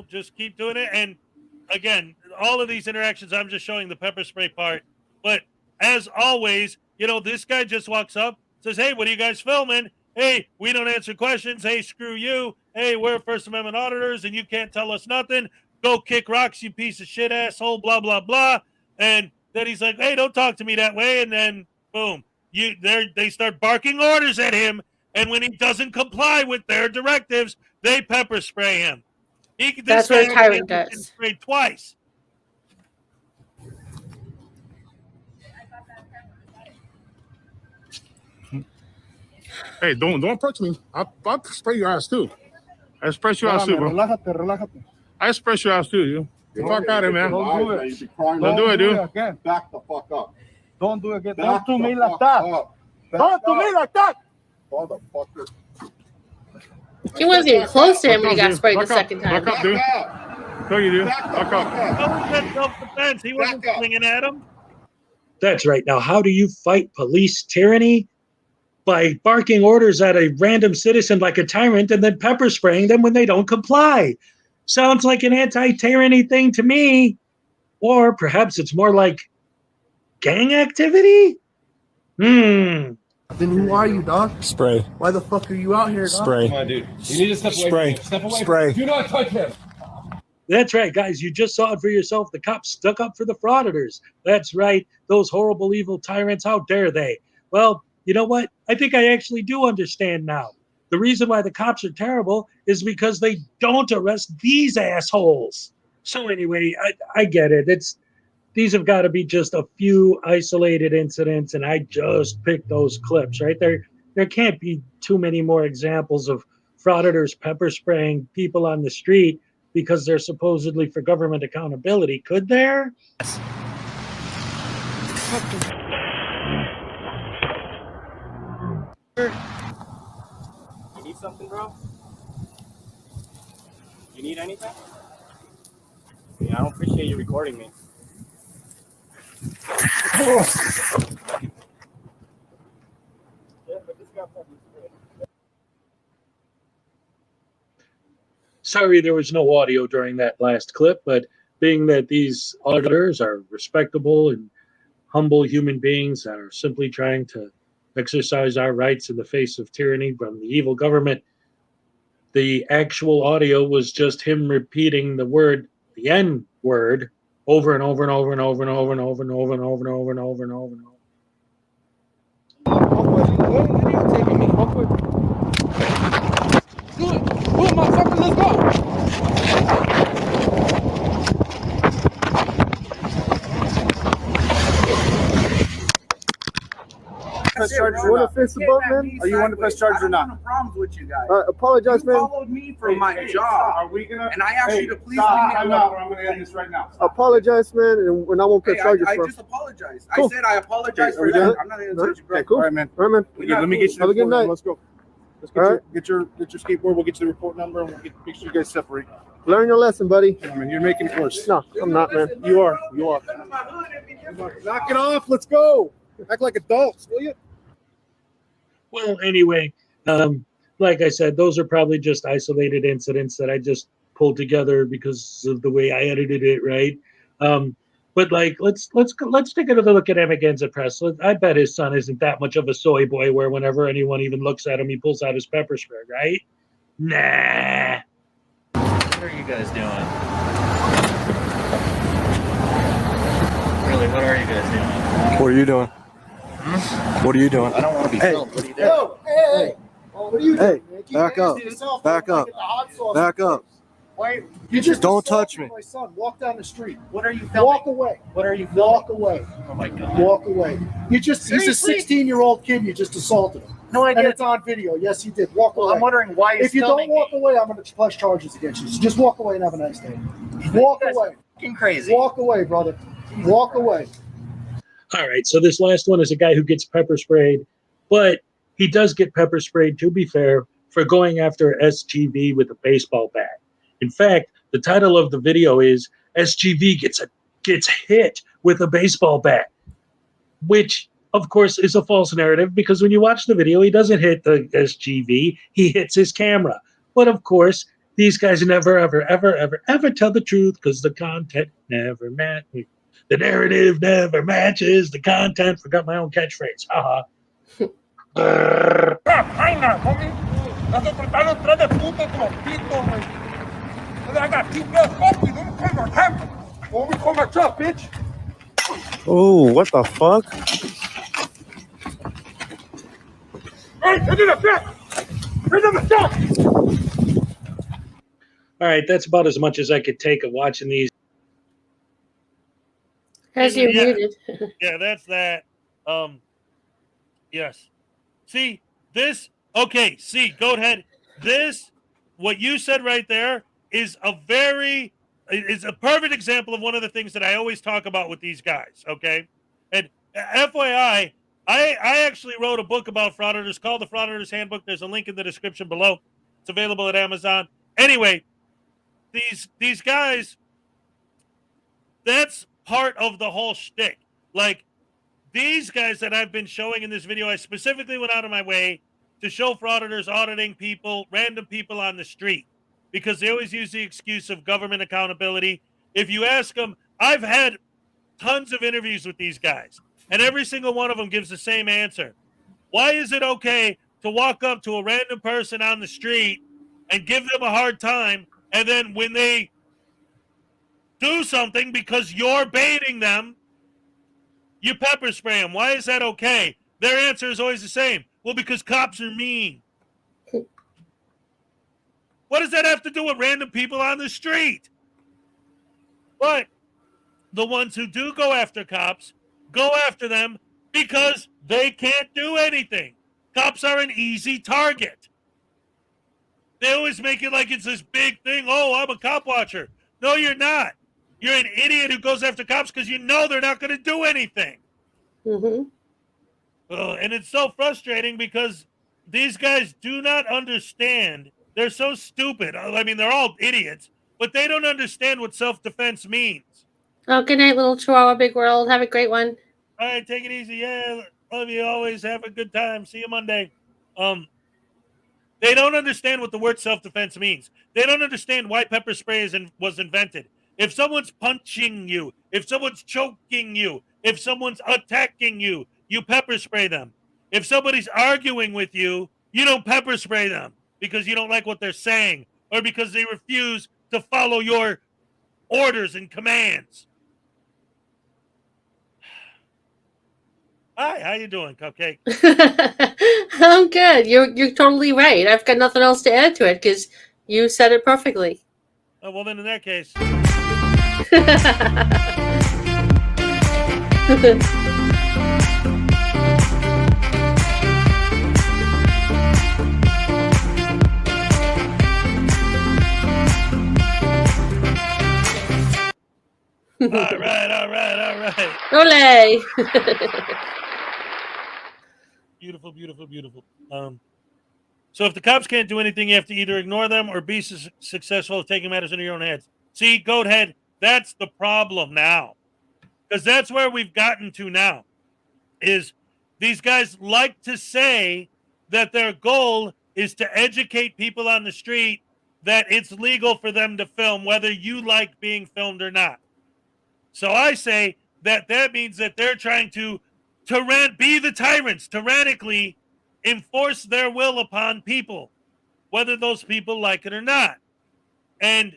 just keep doing it. And again, all of these interactions, I'm just showing the pepper spray part. But as always, this guy just walks up, says, "Hey, what are you guys filming? Hey, we don't answer questions. Hey, screw you. Hey, we're First Amendment auditors, and you can't tell us nothing. Go kick rocks, you piece of shit asshole. Blah blah blah." And then he's like, "Hey, don't talk to me that way." And then boom, they start barking orders at him. And when he doesn't comply with their directives, they pepper spray him. That's what a tyrant does. Sprayed twice. Hey, don't approach me. I'll spray your ass too. I spray your ass too, bro. Relájate. I spray your ass too, you. Get the fuck out of here, man. Don't do it. Don't do it, dude. Again. Back the fuck up. Don't do it again. Don't do me like that. Don't do me like that. Motherfucker. He wasn't even close to him when he got sprayed the second time. Back up, dude. No, you do. Back up. That was self-defense. He wasn't swinging at him. That's right. Now, how do you fight police tyranny? By barking orders at a random citizen like a tyrant and then pepper spraying them when they don't comply. Sounds like an anti-tyranny thing to me. Or perhaps it's more like gang activity? Hmm. Then who are you, dog? Spray. Why the fuck are you out here, dog? Spray. Come on, dude. You need to step away. Spray. From him. Step away. Spray. Do not touch him. That's right, guys. You just saw it for yourself. The cops stuck up for the frauditors. That's right. Those horrible, evil tyrants. How dare they? Well, you know what? I think I actually do understand now. The reason why the cops are terrible is because they don't arrest these assholes. So anyway, I get it. These have got to be just a few isolated incidents, and I just picked those clips, right? There can't be too many more examples of frauditors pepper spraying people on the street because they're supposedly for government accountability. Could there? You need something, bro? You need anything? Yeah, I don't appreciate you recording me. Sorry there was no audio during that last clip, but being that these auditors are respectable and humble human beings that are simply trying to exercise our rights in the face of tyranny from the evil government, the actual audio was just him repeating the N word, over and over and over and over and over and over and over and over and over and over and over and over. What are you taking me? Good, motherfucker, let's go. Press charges. You want to fix the bump, man? Or you want to press charges or not? No problems with you guys. Apologize, you man. followed me for my job. Are we gonna? And I asked you to please stop. leave me I'm alone. I'm gonna end this right now. Apologize, man, and I won't press charges. I for just apologized. Cool. I said I apologize for we that. done? I'm not going to touch you, bro. Okay, cool. All right, man. All right, man. Let me get you Have a good night. Let's go. Let's get your skateboard. We'll get you the report number, and we'll make sure you guys separate. Learn your lesson, buddy. I mean, you're making it worse. No, I'm not, man. You are. You are. Knock it off. Let's go. Act like adults, will you? Well, anyway, like I said, those are probably just isolated incidents that I just pulled together because of the way I edited it, right? But like, let's take another look at Amendment Press. I bet his son isn't that much of a soy boy where whenever anyone even looks at him, he pulls out his pepper spray, right? Nah. What are you guys doing? Really, what are you guys doing? What are you doing? What are you doing? I don't want to be filmed. What are you doing? Yo, hey. What are you doing? Back up. Back up. Back up. Wait, you just Don't touch me. My son, walk down the street. What are you filming? Walk away. What are you filming? Walk away. Oh my god. Walk away. He's a 16-year-old kid. You just assaulted him. No, I And didn't. it's on video. Yes, you did. Walk away. I'm wondering why he's If you filming don't walk away, I'm going to press charges against you. So just walk away and have a nice day. Walk away. Fucking crazy. Walk away, brother. Walk away. All right, so this last one is a guy who gets pepper sprayed, but he does get pepper sprayed, to be fair, for going after SGV with a baseball bat. In fact, the title of the video is SGV gets hit with a baseball bat, which, of course, is a false narrative because when you watch the video, he doesn't hit the SGV, he hits his camera. But, of course, these guys never, ever, ever, ever, ever tell the truth because the content never matches. The narrative never matches the content. Forgot my own catchphrase. Haha. Oh, what the fuck? All right, that's about as much as I could take of watching these. Has you muted? Yeah, that's that. Yes. See, this, okay, see, go ahead. This, what you said right there is a perfect example of one of the things that I always talk about with these guys, okay? And FYI, I actually wrote a book about frauditors called the Frauditors Handbook. There's a link in the description below. It's available at Amazon. Anyway, these guys, that's part of the whole shtick. Like, these guys that I've been showing in this video, I specifically went out of my way to show frauditors auditing people, random people on the street, because they always use the excuse of government accountability. If you ask them, I've had tons of interviews with these guys. And every single one of them gives the same answer. Why is it okay to walk up to a random person on the street and give them a hard time, and then when they do something because you're baiting them, you pepper spray them? Why is that okay? Their answer is always the same. Well, because cops are mean. What does that have to do with random people on the street? But the ones who do go after cops go after them because they can't do anything. Cops are an easy target. They always make it like it's this big thing. Oh, I'm a cop watcher. No, you're not. You're an idiot who goes after cops because you know they're not going to do anything. Mm-hmm. And it's so frustrating because these guys do not understand. They're so stupid. I mean, they're all idiots, but they don't understand what self-defense means. Oh, good night, little Chihuahua Big World. Have a great one. All right, take it easy. Yeah, love you always. Have a good time. See you Monday. They don't understand what the word self-defense means. They don't understand why pepper spray was invented. If someone's punching you, if someone's choking you, if someone's attacking you, you pepper spray them. If somebody's arguing with you, you don't pepper spray them because you don't like what they're saying or because they refuse to follow your orders and commands. Hi, how you doing, Cupcake? I'm good. You're totally right. I've got nothing else to add to it because you said it perfectly. Oh, well, then in that case. All right. Ole! Beautiful, beautiful, beautiful. So if the cops can't do anything, you have to either ignore them or be successful at taking matters into your own hands. See, Goathead, that's the problem now. Because that's where we've gotten to now, is these guys like to say that their goal is to educate people on the street that it's legal for them to film, whether you like being filmed or not. So I say that means that they're trying to be the tyrants, tyrannically enforce their will upon people, whether those people like it or not. And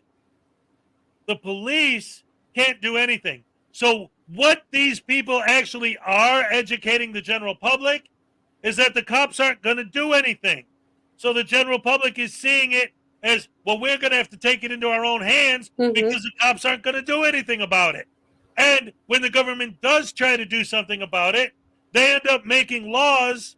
the police can't do anything. So what these people actually are educating the general public is that the cops aren't going to do anything. So the general public is seeing it as, well, we're going to have to take it into our own hands because the cops aren't going to do anything about it. And when the government does try to do something about it, they end up making laws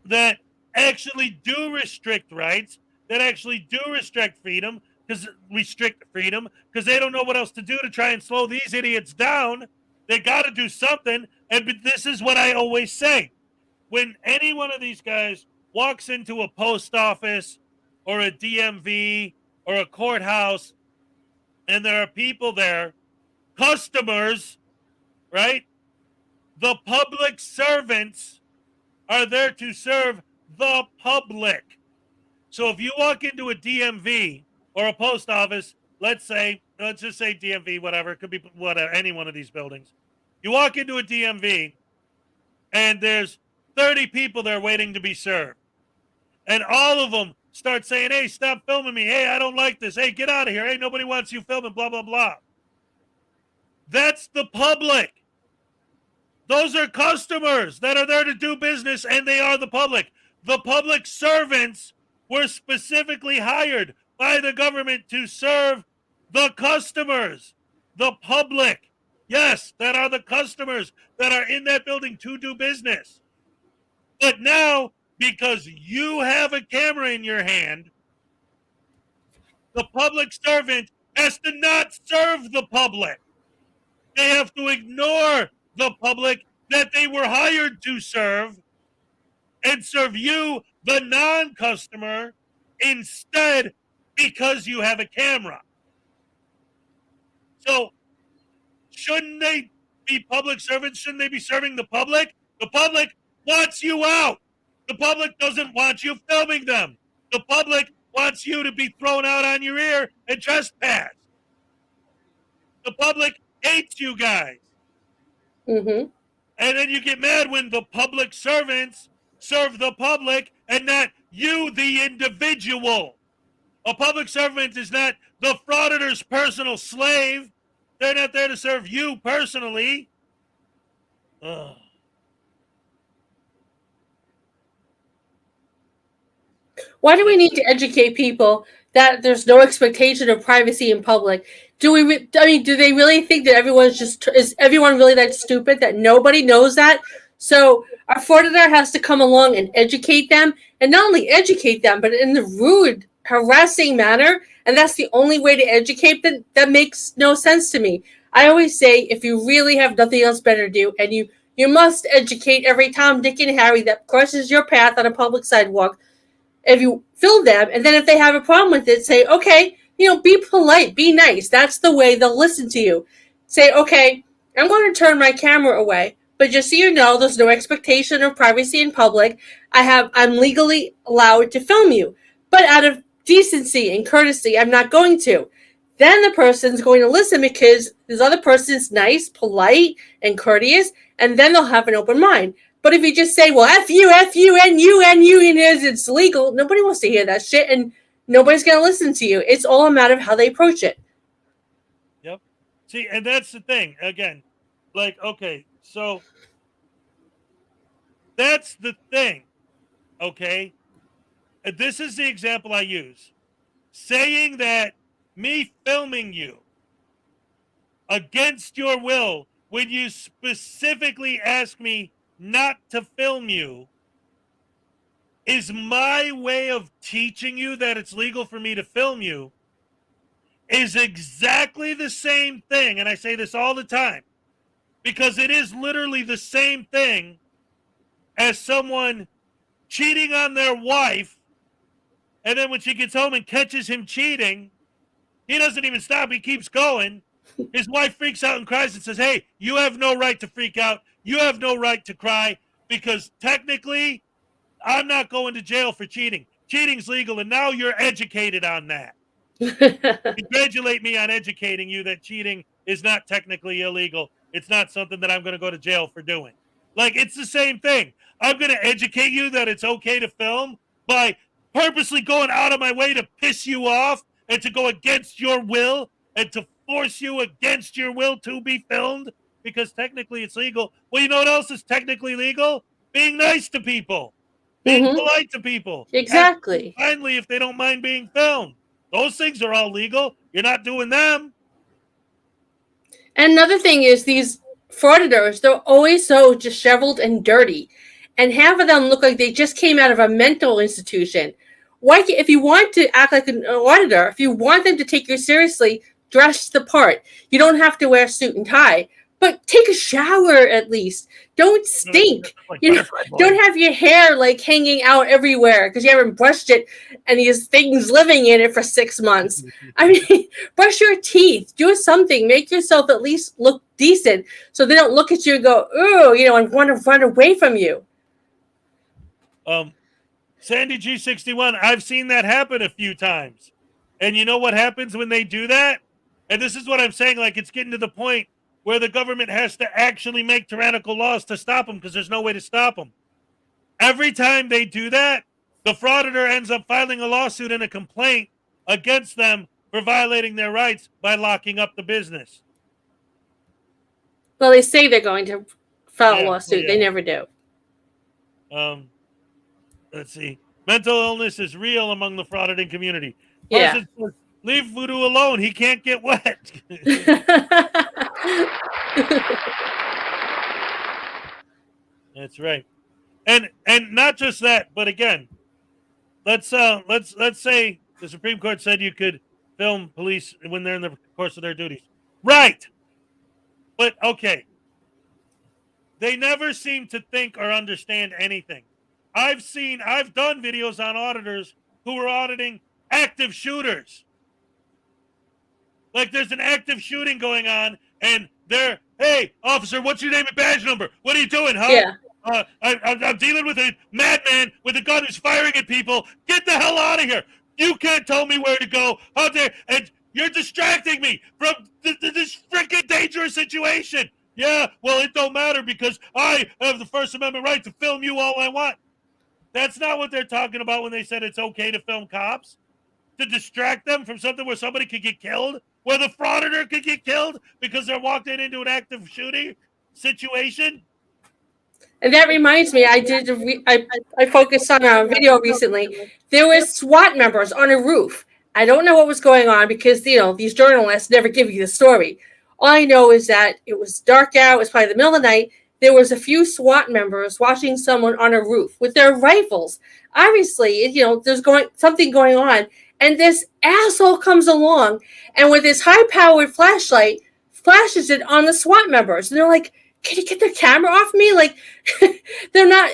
that actually do restrict rights, that actually do restrict freedom, because they don't know what else to do to try and slow these idiots down. They got to do something. And this is what I always say. When any one of these guys walks into a post office or a DMV or a courthouse, and there are people there, customers, right? The public servants are there to serve the public. So if you walk into a DMV or a post office, let's just say DMV, whatever, it could be whatever, any one of these buildings. You walk into a DMV and there's 30 people there waiting to be served. And all of them start saying, hey, stop filming me. Hey, I don't like this. Hey, get out of here. Hey, nobody wants you filming, blah, blah, blah. That's the public. Those are customers that are there to do business, and they are the public. The public servants were specifically hired by the government to serve the customers, the public. Yes, that are the customers that are in that building to do business. But now, because you have a camera in your hand, the public servant has to not serve the public. They have to ignore the public that they were hired to serve and serve you, the non-customer, instead because you have a camera. So shouldn't they be public servants? Shouldn't they be serving the public? The public wants you out. The public doesn't want you filming them. The public wants you to be thrown out on your ear and trespass. The public hates you guys. Mm-hmm. And then you get mad when the public servants serve the public and not you, the individual. A public servant is not the frauditor's personal slave. They're not there to serve you personally. Ugh. Why do we need to educate people that there's no expectation of privacy in public? Do they really think that is everyone really that stupid that nobody knows that? So our Frauditor has to come along and educate them, and not only educate them, but in the rude, harassing manner. And that's the only way to educate them. That makes no sense to me. I always say, if you really have nothing else better to do, and you must educate every Tom, Dick, and Harry that crosses your path on a public sidewalk, if you film them, and then if they have a problem with it, say, okay, be polite, be nice. That's the way they'll listen to you. Say, okay, I'm going to turn my camera away, but just so you know, there's no expectation of privacy in public. I'm legally allowed to film you, but out of decency and courtesy, I'm not going to. Then the person's going to listen because this other person is nice, polite, and courteous, and then they'll have an open mind. But if you just say, well, F you, and it's legal, nobody wants to hear that shit, and nobody's going to listen to you. It's all a matter of how they approach it. Yep. See, and that's the thing. Again, okay, so that's the thing, okay? This is the example I use. Saying that me filming you against your will when you specifically ask me not to film you is my way of teaching you that it's legal for me to film you is exactly the same thing. And I say this all the time because it is literally the same thing as someone cheating on their wife. And then when she gets home and catches him cheating, he doesn't even stop. He keeps going. His wife freaks out and cries and says, hey, you have no right to freak out. You have no right to cry because technically I'm not going to jail for cheating. Cheating's legal, and now you're educated on that. Congratulate me on educating you that cheating is not technically illegal. It's not something that I'm going to go to jail for doing. It's the same thing. I'm going to educate you that it's okay to film by purposely going out of my way to piss you off and to go against your will and to force you against your will to be filmed because technically it's legal. Well, you know what else is technically legal? Being nice to people. Being polite to people. Exactly. Finally, if they don't mind being filmed. Those things are all legal. You're not doing them. And another thing is these frauditors, they're always so disheveled and dirty. And half of them look like they just came out of a mental institution. Why, if you want to act like an auditor, if you want them to take you seriously, dress the part. You don't have to wear a suit and tie, but take a shower at least. Don't stink. Don't have your hair hanging out everywhere because you haven't brushed it and these things living in it for 6 months. I mean, brush your teeth. Do something. Make yourself at least look decent so they don't look at you and go, ooh, and want to run away from you. Sandy G61, I've seen that happen a few times. And you know what happens when they do that? And this is what I'm saying, it's getting to the point where the government has to actually make tyrannical laws to stop them because there's no way to stop them. Every time they do that, the frauditor ends up filing a lawsuit and a complaint against them for violating their rights by locking up the business. Well, they say they're going to file a lawsuit. They never do. Let's see. Mental illness is real among the frauditing community. Yeah. Person says, leave Voodoo alone. He can't get wet. That's right. And not just that, but again, let's say the Supreme Court said you could film police when they're in the course of their duties. Right. But okay. They never seem to think or understand anything. I've done videos on auditors who were auditing active shooters. There's an active shooting going on, and they're, hey, officer, what's your name and badge number? What are you doing, huh? Yeah. I'm dealing with a madman with a gun who's firing at people. Get the hell out of here. You can't tell me where to go. How dare, and you're distracting me from this freaking dangerous situation. Yeah, well, it don't matter because I have the First Amendment right to film you all I want. That's not what they're talking about when they said it's okay to film cops. To distract them from something where somebody could get killed, where the frauditor could get killed because they're walked into an active shooting situation. And that reminds me, I focused on a video recently. There was SWAT members on a roof. I don't know what was going on because these journalists never give you the story. All I know is that it was dark out. It was probably the middle of the night. There was a few SWAT members watching someone on a roof with their rifles. Obviously, there's something going on, and this asshole comes along and with his high-powered flashlight flashes it on the SWAT members, and they're like, "Can you get the camera off me?" Like, they're not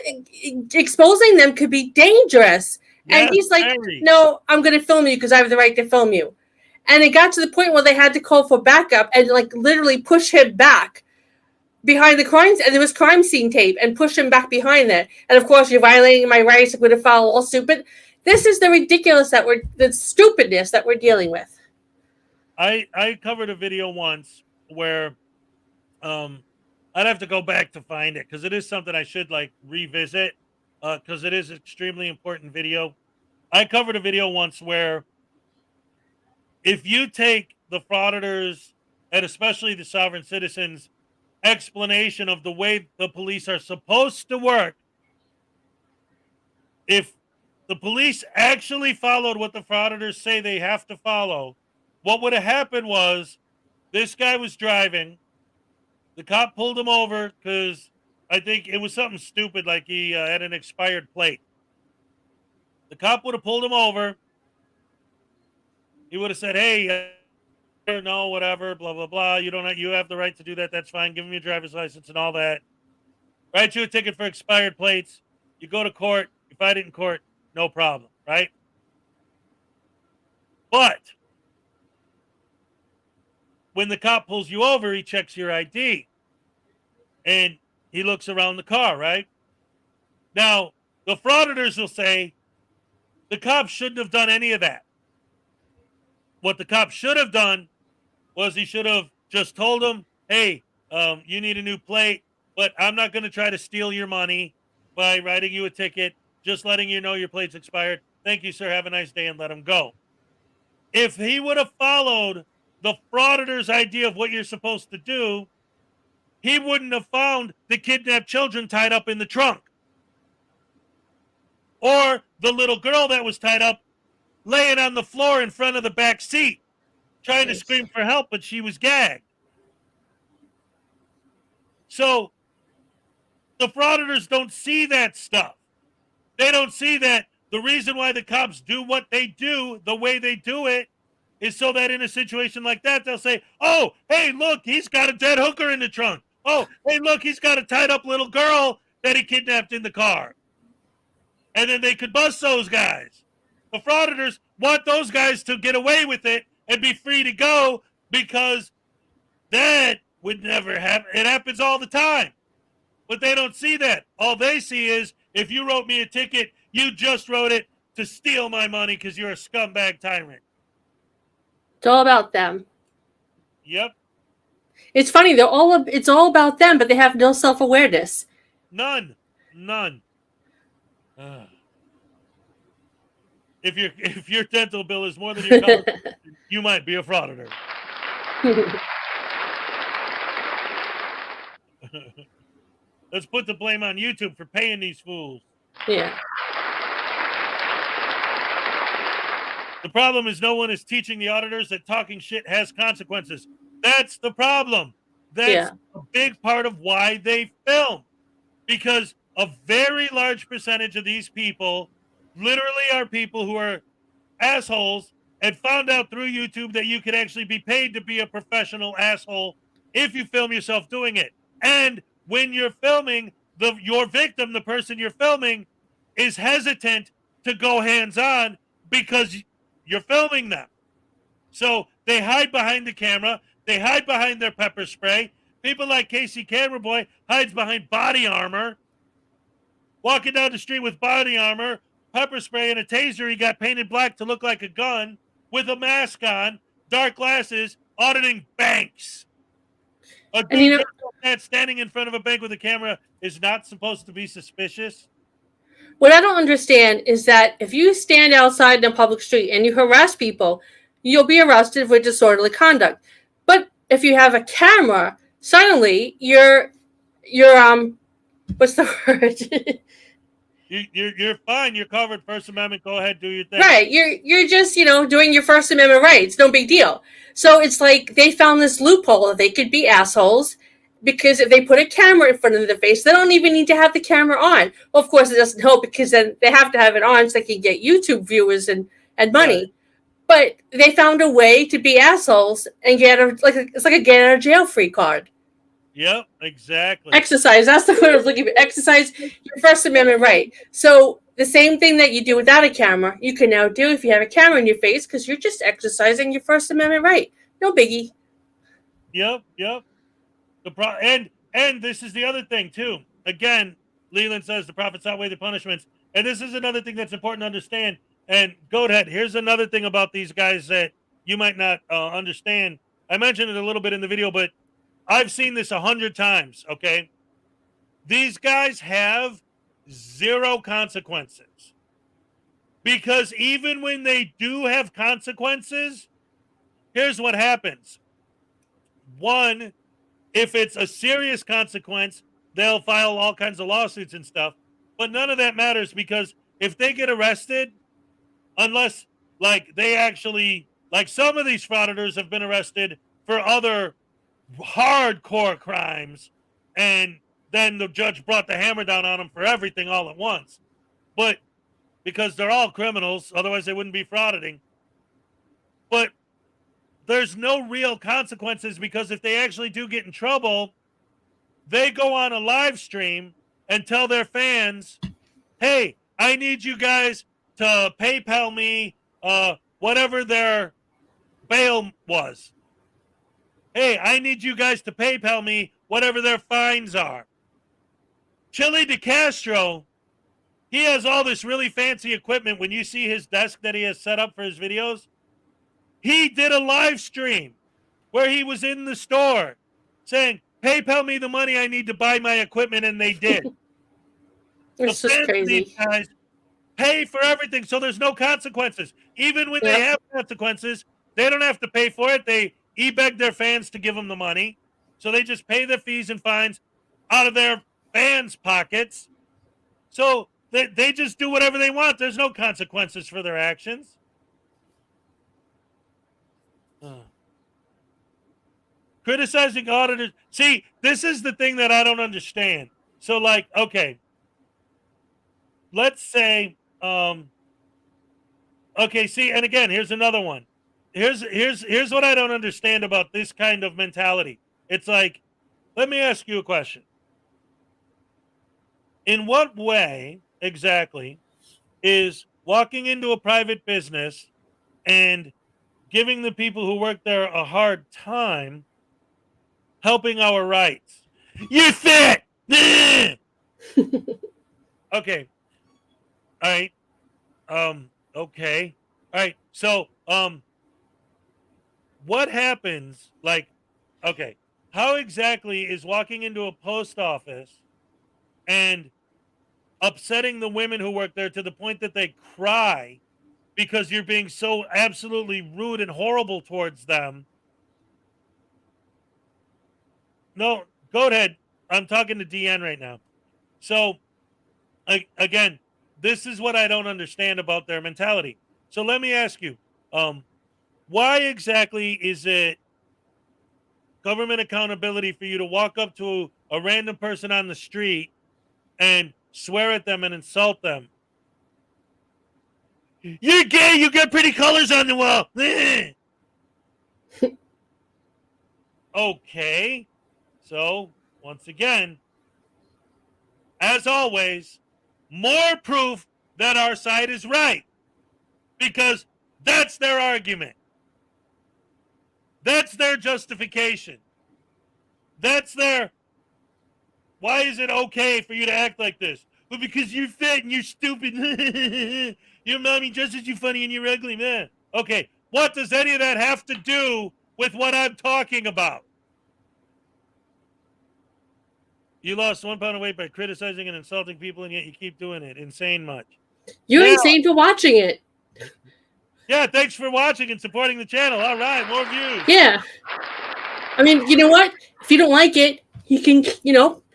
exposing them could be dangerous. And he's like, "No, I'm going to film you because I have the right to film you." And it got to the point where they had to call for backup and literally push him back behind the crime. And there was crime scene tape and push him back behind that. And of course, you're violating my rights. I'm going to file a lawsuit. But this is the the stupidness that we're dealing with. I covered a video once where, I'd have to go back to find it because it is something I should revisit because it is an extremely important video. I covered a video once where if you take the frauditors and especially the sovereign citizens' explanation of the way the police are supposed to work, if the police actually followed what the frauditors say they have to follow, what would have happened was this guy was driving. The cop pulled him over because I think it was something stupid, like he had an expired plate. The cop would have pulled him over. He would have said, "Hey, no, whatever, blah, blah, blah. You have the right to do that. That's fine. Give him your driver's license and all that. Write you a ticket for expired plates. You go to court. You fight it in court. No problem, right? But when the cop pulls you over, he checks your ID. And he looks around the car, right? Now, the frauditors will say the cop shouldn't have done any of that. What the cop should have done was he should have just told him, "Hey, you need a new plate, but I'm not going to try to steal your money by writing you a ticket, just letting you know your plate's expired. Thank you, sir. Have a nice day," and let him go. If he would have followed the frauditor's idea of what you're supposed to do, he wouldn't have found the kidnapped children tied up in the trunk. Or the little girl that was tied up laying on the floor in front of the back seat, trying to scream for help, but she was gagged. So the frauditors don't see that stuff. They don't see that the reason why the cops do what they do, the way they do it, is so that in a situation like that, they'll say, "Oh, hey, look, he's got a dead hooker in the trunk. Oh, hey, look, he's got a tied up little girl that he kidnapped in the car." And then they could bust those guys. The frauditors want those guys to get away with it and be free to go because that would never happen. It happens all the time. But they don't see that. All they see is, if you wrote me a ticket, you just wrote it to steal my money because you're a scumbag tyrant. It's all about them. Yep. It's funny. It's all about them, but they have no self-awareness. None. If your dental bill is more than your college, you might be a frauditor. Let's put the blame on YouTube for paying these fools. Yeah. The problem is no one is teaching the auditors that talking shit has consequences. That's the problem. That's a big part of why they film. Because a very large percentage of these people literally are people who are assholes and found out through YouTube that you could actually be paid to be a professional asshole if you film yourself doing it. And when you're filming, your victim, the person you're filming, is hesitant to go hands-on because you're filming them. So they hide behind the camera. They hide behind their pepper spray. People like Casey Camera Boy hides behind body armor. Walking down the street with body armor, pepper spray, and a taser he got painted black to look like a gun, with a mask on, dark glasses, auditing banks. A And dude you know, that's standing in front of a bank with a camera is not supposed to be suspicious. what I don't understand is that if you stand outside in a public street and you harass people, you'll be arrested for disorderly conduct. But if you have a camera, suddenly you're what's the word? You're fine. You're covered. First Amendment. Go ahead, do your thing. Right. You're just, doing your First Amendment rights. No big deal. So it's like they found this loophole that they could be assholes because if they put a camera in front of their face, they don't even need to have the camera on. Well, of course, it doesn't help because then they have to have it on so they can get YouTube viewers and money. Right. But they found a way to be assholes and it's like a get out of jail free card. Yep, exactly. Exercise. That's the word I was looking for. Exercise your First Amendment right. So the same thing that you do without a camera, you can now do if you have a camera in your face because you're just exercising your First Amendment right. No biggie. Yep. And this is the other thing too. Again, Leland says the profits outweigh the punishments, and this is another thing that's important to understand. And Goathead, here's another thing about these guys that you might not understand. I mentioned it a little bit in the video, but I've seen this 100 times, okay? These guys have zero consequences. Because even when they do have consequences, here's what happens. One, if it's a serious consequence, they'll file all kinds of lawsuits and stuff. But none of that matters because if they get arrested, unless, they actually, some of these frauditors have been arrested for other hardcore crimes, and then the judge brought the hammer down on them for everything all at once. But because they're all criminals, otherwise they wouldn't be frauditing. But there's no real consequences because if they actually do get in trouble, they go on a live stream and tell their fans, hey, I need you guys to PayPal me whatever their bail was. Hey, I need you guys to PayPal me whatever their fines are. Chili DeCastro, he has all this really fancy equipment. When you see his desk that he has set up for his videos, he did a live stream where he was in the store saying, PayPal me the money I need to buy my equipment, and they did. It's just crazy. These guys pay for everything, so there's no consequences. Even when they have consequences, they don't have to pay for it. They beg their fans to give them the money. So they just pay their fees and fines out of their fans' pockets. So they just do whatever they want. There's no consequences for their actions. Criticizing auditors. See, this is the thing that I don't understand. So, okay, let's say, okay, see, and again, here's another one. Here's what I don't understand about this kind of mentality. It's like, let me ask you a question. In what way exactly is walking into a private business and giving the people who work there a hard time helping our rights? You're fat! Okay. All right. Okay. All right. So, what happens, okay, how exactly is walking into a post office and upsetting the women who work there to the point that they cry because you're being so absolutely rude and horrible towards them? No, go ahead. I'm talking to DN right now. So, again, this is what I don't understand about their mentality. So let me ask you, why exactly is it government accountability for you to walk up to a random person on the street and swear at them and insult them? You're gay, you got pretty colors on the wall. Okay. So, once again, as always, more proof that our side is right. Because that's their argument. That's their justification. That's their, why is it okay for you to act like this? Well, because you're fat and you're stupid. Your mommy dresses you funny and you're ugly, man. Okay, what does any of that have to do with what I'm talking about? You lost 1 pound of weight by criticizing and insulting people, and yet you keep doing it. Insane much. You're Yeah. insane for watching it. Yeah, thanks for watching and supporting the channel. All right, more views. Yeah. I mean, you know what? If you don't like it, you can,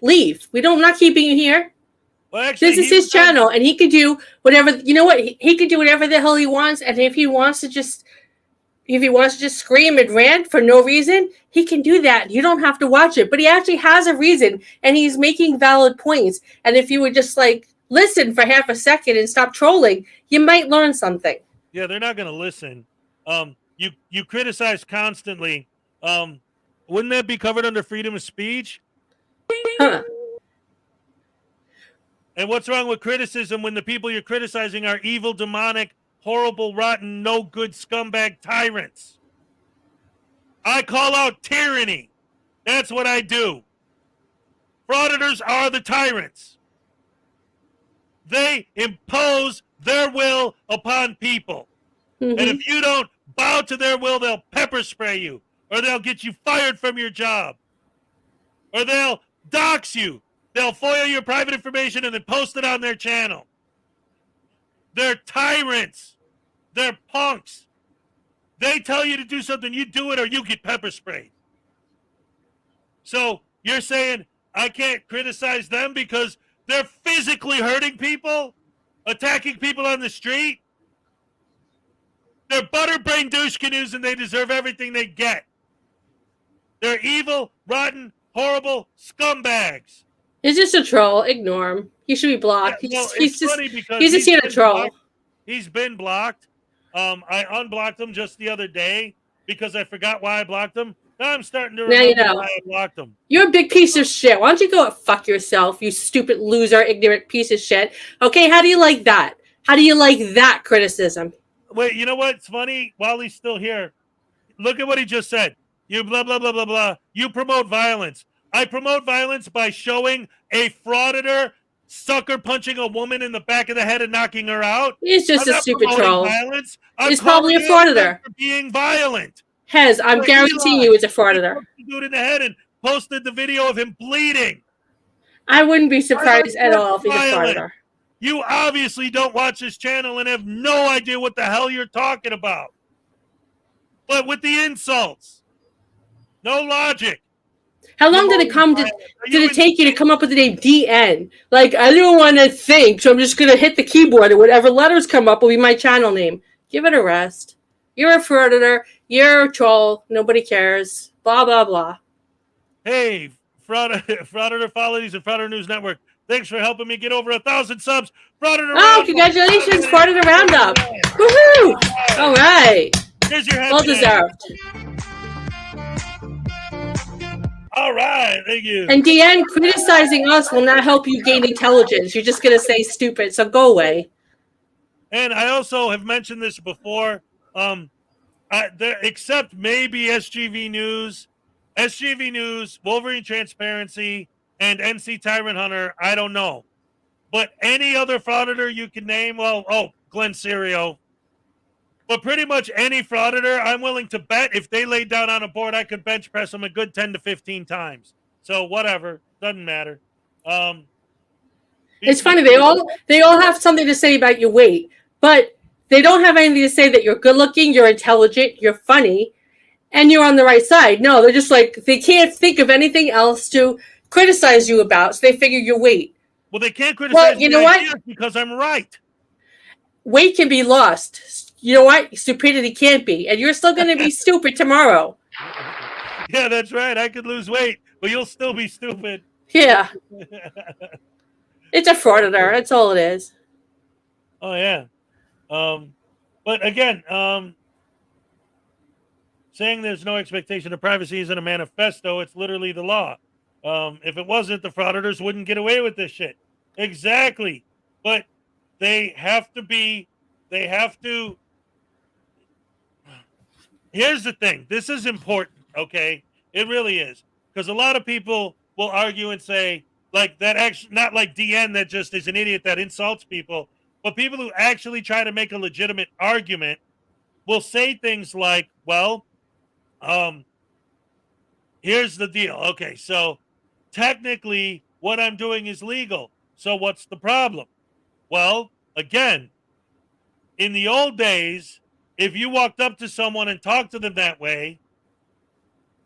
leave. I'm not keeping you here. Well, actually, This is his channel, and he could do whatever. You know what? He could do whatever the hell he wants, and if he wants to just scream and rant for no reason, he can do that. You don't have to watch it, but he actually has a reason, and he's making valid points. And if you would just listen for half a second and stop trolling, you might learn something. Yeah, they're not going to listen. You criticize constantly. Wouldn't that be covered under freedom of speech? Huh. And what's wrong with criticism when the people you're criticizing are evil, demonic, horrible, rotten, no good scumbag tyrants? I call out tyranny. That's what I do. Frauditors are the tyrants. They impose their will upon people. Mm-hmm. And if you don't bow to their will, they'll pepper spray you, or they'll get you fired from your job, or they'll dox you. They'll FOIA your private information and then post it on their channel. They're tyrants. They're punks. They tell you to do something, you do it, or you get pepper sprayed. So you're saying I can't criticize them because they're physically hurting people, attacking people on the street? They're butterbrain douche canoes, and they deserve everything they get. They're evil, rotten, horrible scumbags. He's just a troll. Ignore him. He should be blocked. Yeah, well, he's just here to been troll. blocked. He's been blocked. I unblocked him just the other day because I forgot why I blocked him. Now I'm starting to Now remember you know. why I blocked him. You're a big piece of shit. Why don't you go fuck yourself, you stupid loser, ignorant piece of shit? Okay, how do you like that? How do you like that criticism? Wait, you know what's funny? While he's still here, look at what he just said. You blah, blah, blah, blah, blah. You promote violence. I promote violence by showing a frauditor sucker punching a woman in the back of the head and knocking her out. He's just I'm a not stupid promoting troll. Violence. He's probably a calling him frauditor. for being violent. Hez, I'm guaranteeing you it's a frauditor. He dude in the head and posted the video of him bleeding. I wouldn't be surprised at all if he's a Violent. frauditor. You obviously don't watch this channel and have no idea what the hell you're talking about. But with the insults, no logic. How long did it take you to come up with the name DN? Like, I don't want to think, so I'm just going to hit the keyboard and whatever letters come up will be my channel name. Give it a rest. You're a frauditor. You're a troll. Nobody cares. Blah, blah, blah. Hey, Frauditor Follies and Frauditor News Network. Thanks for helping me get over 1,000 subs. Frauditor Oh, congratulations, Frauditor Roundup. Woohoo! All right. Here's your happy Well day. deserved. All right, thank you. And Deanne, criticizing us will not help you gain intelligence. You're just going to say stupid, so go away. And I also have mentioned this before, except maybe SGV News, Wolverine Transparency, and NC Tyrant Hunter, I don't know. But any other frauditor you can name, Glenn Serio. But pretty much any frauditor, I'm willing to bet if they laid down on a board, I could bench press them a good 10 to 15 times. So whatever, doesn't matter. It's funny, they all have something to say about your weight, but they don't have anything to say that you're good looking, you're intelligent, you're funny, and you're on the right side. No, they're just like, they can't think of anything else to criticize you about, so they figure your weight. Well, they can't criticize you know what? Because I'm right. Weight can be lost. You know what? Stupidity can't be. And you're still going to be stupid tomorrow. Yeah, that's right. I could lose weight, but you'll still be stupid. Yeah. It's a frauditor. That's all it is. Oh, yeah. But again, saying there's no expectation of privacy isn't a manifesto. It's literally the law. If it wasn't, the frauditors wouldn't get away with this shit. Exactly. But they have to. Here's the thing. This is important, okay? It really is. Because a lot of people will argue and say, like, that actually, not like DN that just is an idiot that insults people, but people who actually try to make a legitimate argument will say things like, well, here's the deal. Okay, so technically what I'm doing is legal. So what's the problem? Well, again, in the old days, if you walked up to someone and talked to them that way,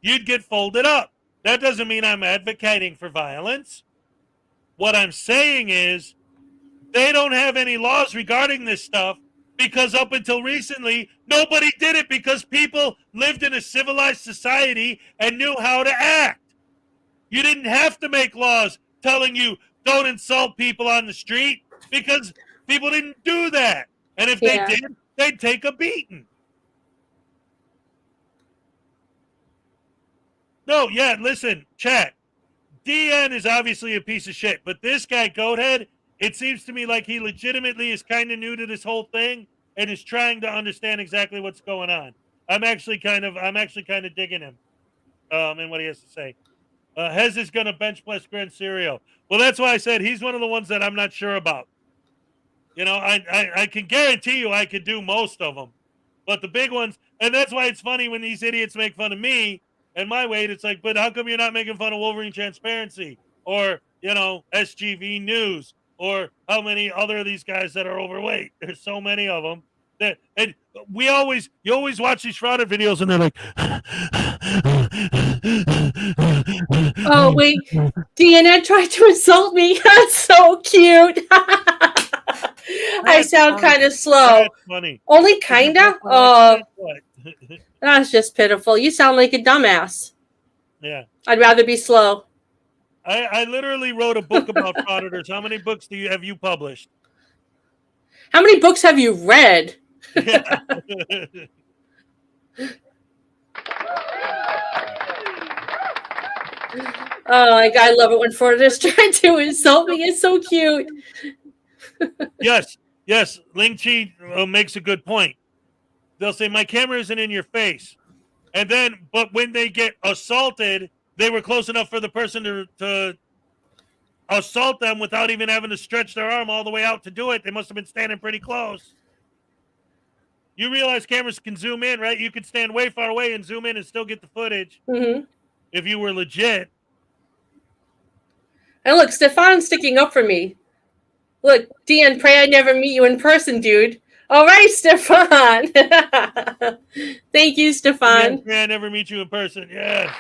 you'd get folded up. That doesn't mean I'm advocating for violence. What I'm saying is they don't have any laws regarding this stuff because up until recently, nobody did it because people lived in a civilized society and knew how to act. You didn't have to make laws telling you don't insult people on the street because people didn't do that. And if they did, they'd take a beating. No, yeah, listen, chat. DN is obviously a piece of shit, but this guy, Goathead, it seems to me like he legitimately is kind of new to this whole thing and is trying to understand exactly what's going on. I'm actually kind of digging him and what he has to say. Hez is going to bench press Gran Serio. Well, that's why I said he's one of the ones that I'm not sure about. You know, I can guarantee you I could do most of them, but the big ones, and that's why it's funny when these idiots make fun of me and my weight. It's like, but how come you're not making fun of Wolverine Transparency or, you know, SGV News or how many other of these guys that are overweight? There's so many of them. That, and you always watch these frauded videos and they're like, oh wait, Deanna tried to insult me. That's so cute. I sound kind of slow. That's funny. Only kinda. Oh, that's just pitiful. You sound like a dumbass. Yeah. I'd rather be slow. I literally wrote a book about frauditors. How many books have you published? How many books have you read? Yeah. Oh my God, I love it when frauditors try to insult me. It's so cute. Yes. Ling Chi makes a good point. They'll say, my camera isn't in your face. And then, but when they get assaulted, they were close enough for the person to assault them without even having to stretch their arm all the way out to do it. They must have been standing pretty close. You realize cameras can zoom in, right? You could stand way far away and zoom in and still get the footage if you were legit. And look, Stefan's sticking up for me. Look, Dean, pray I never meet you in person, dude. All right, Stefan. Thank you, Stefan. Pray I never meet you in person. Yes.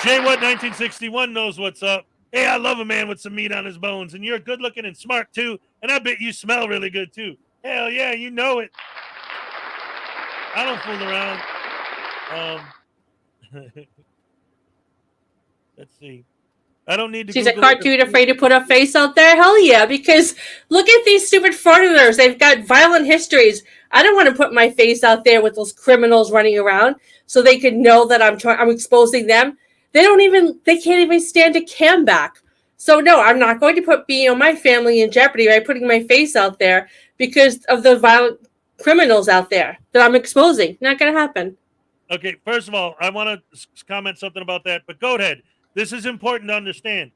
J. What 1961 knows what's up. Hey, I love a man with some meat on his bones, and you're good looking and smart too. And I bet you smell really good too. Hell yeah, you know it. I don't fool around. Let's see. I don't need to. She's a cartoon afraid to put her face out there. Hell yeah, because look at these stupid frauditors. They've got violent histories. I don't want to put my face out there with those criminals running around so they could know that I'm exposing them. They can't even stand a cam back. So no, I'm not going to put my family in jeopardy by putting my face out there because of the violent criminals out there that I'm exposing. Not going to happen. Okay, first of all, I want to comment something about that, but go ahead. This is important to understand.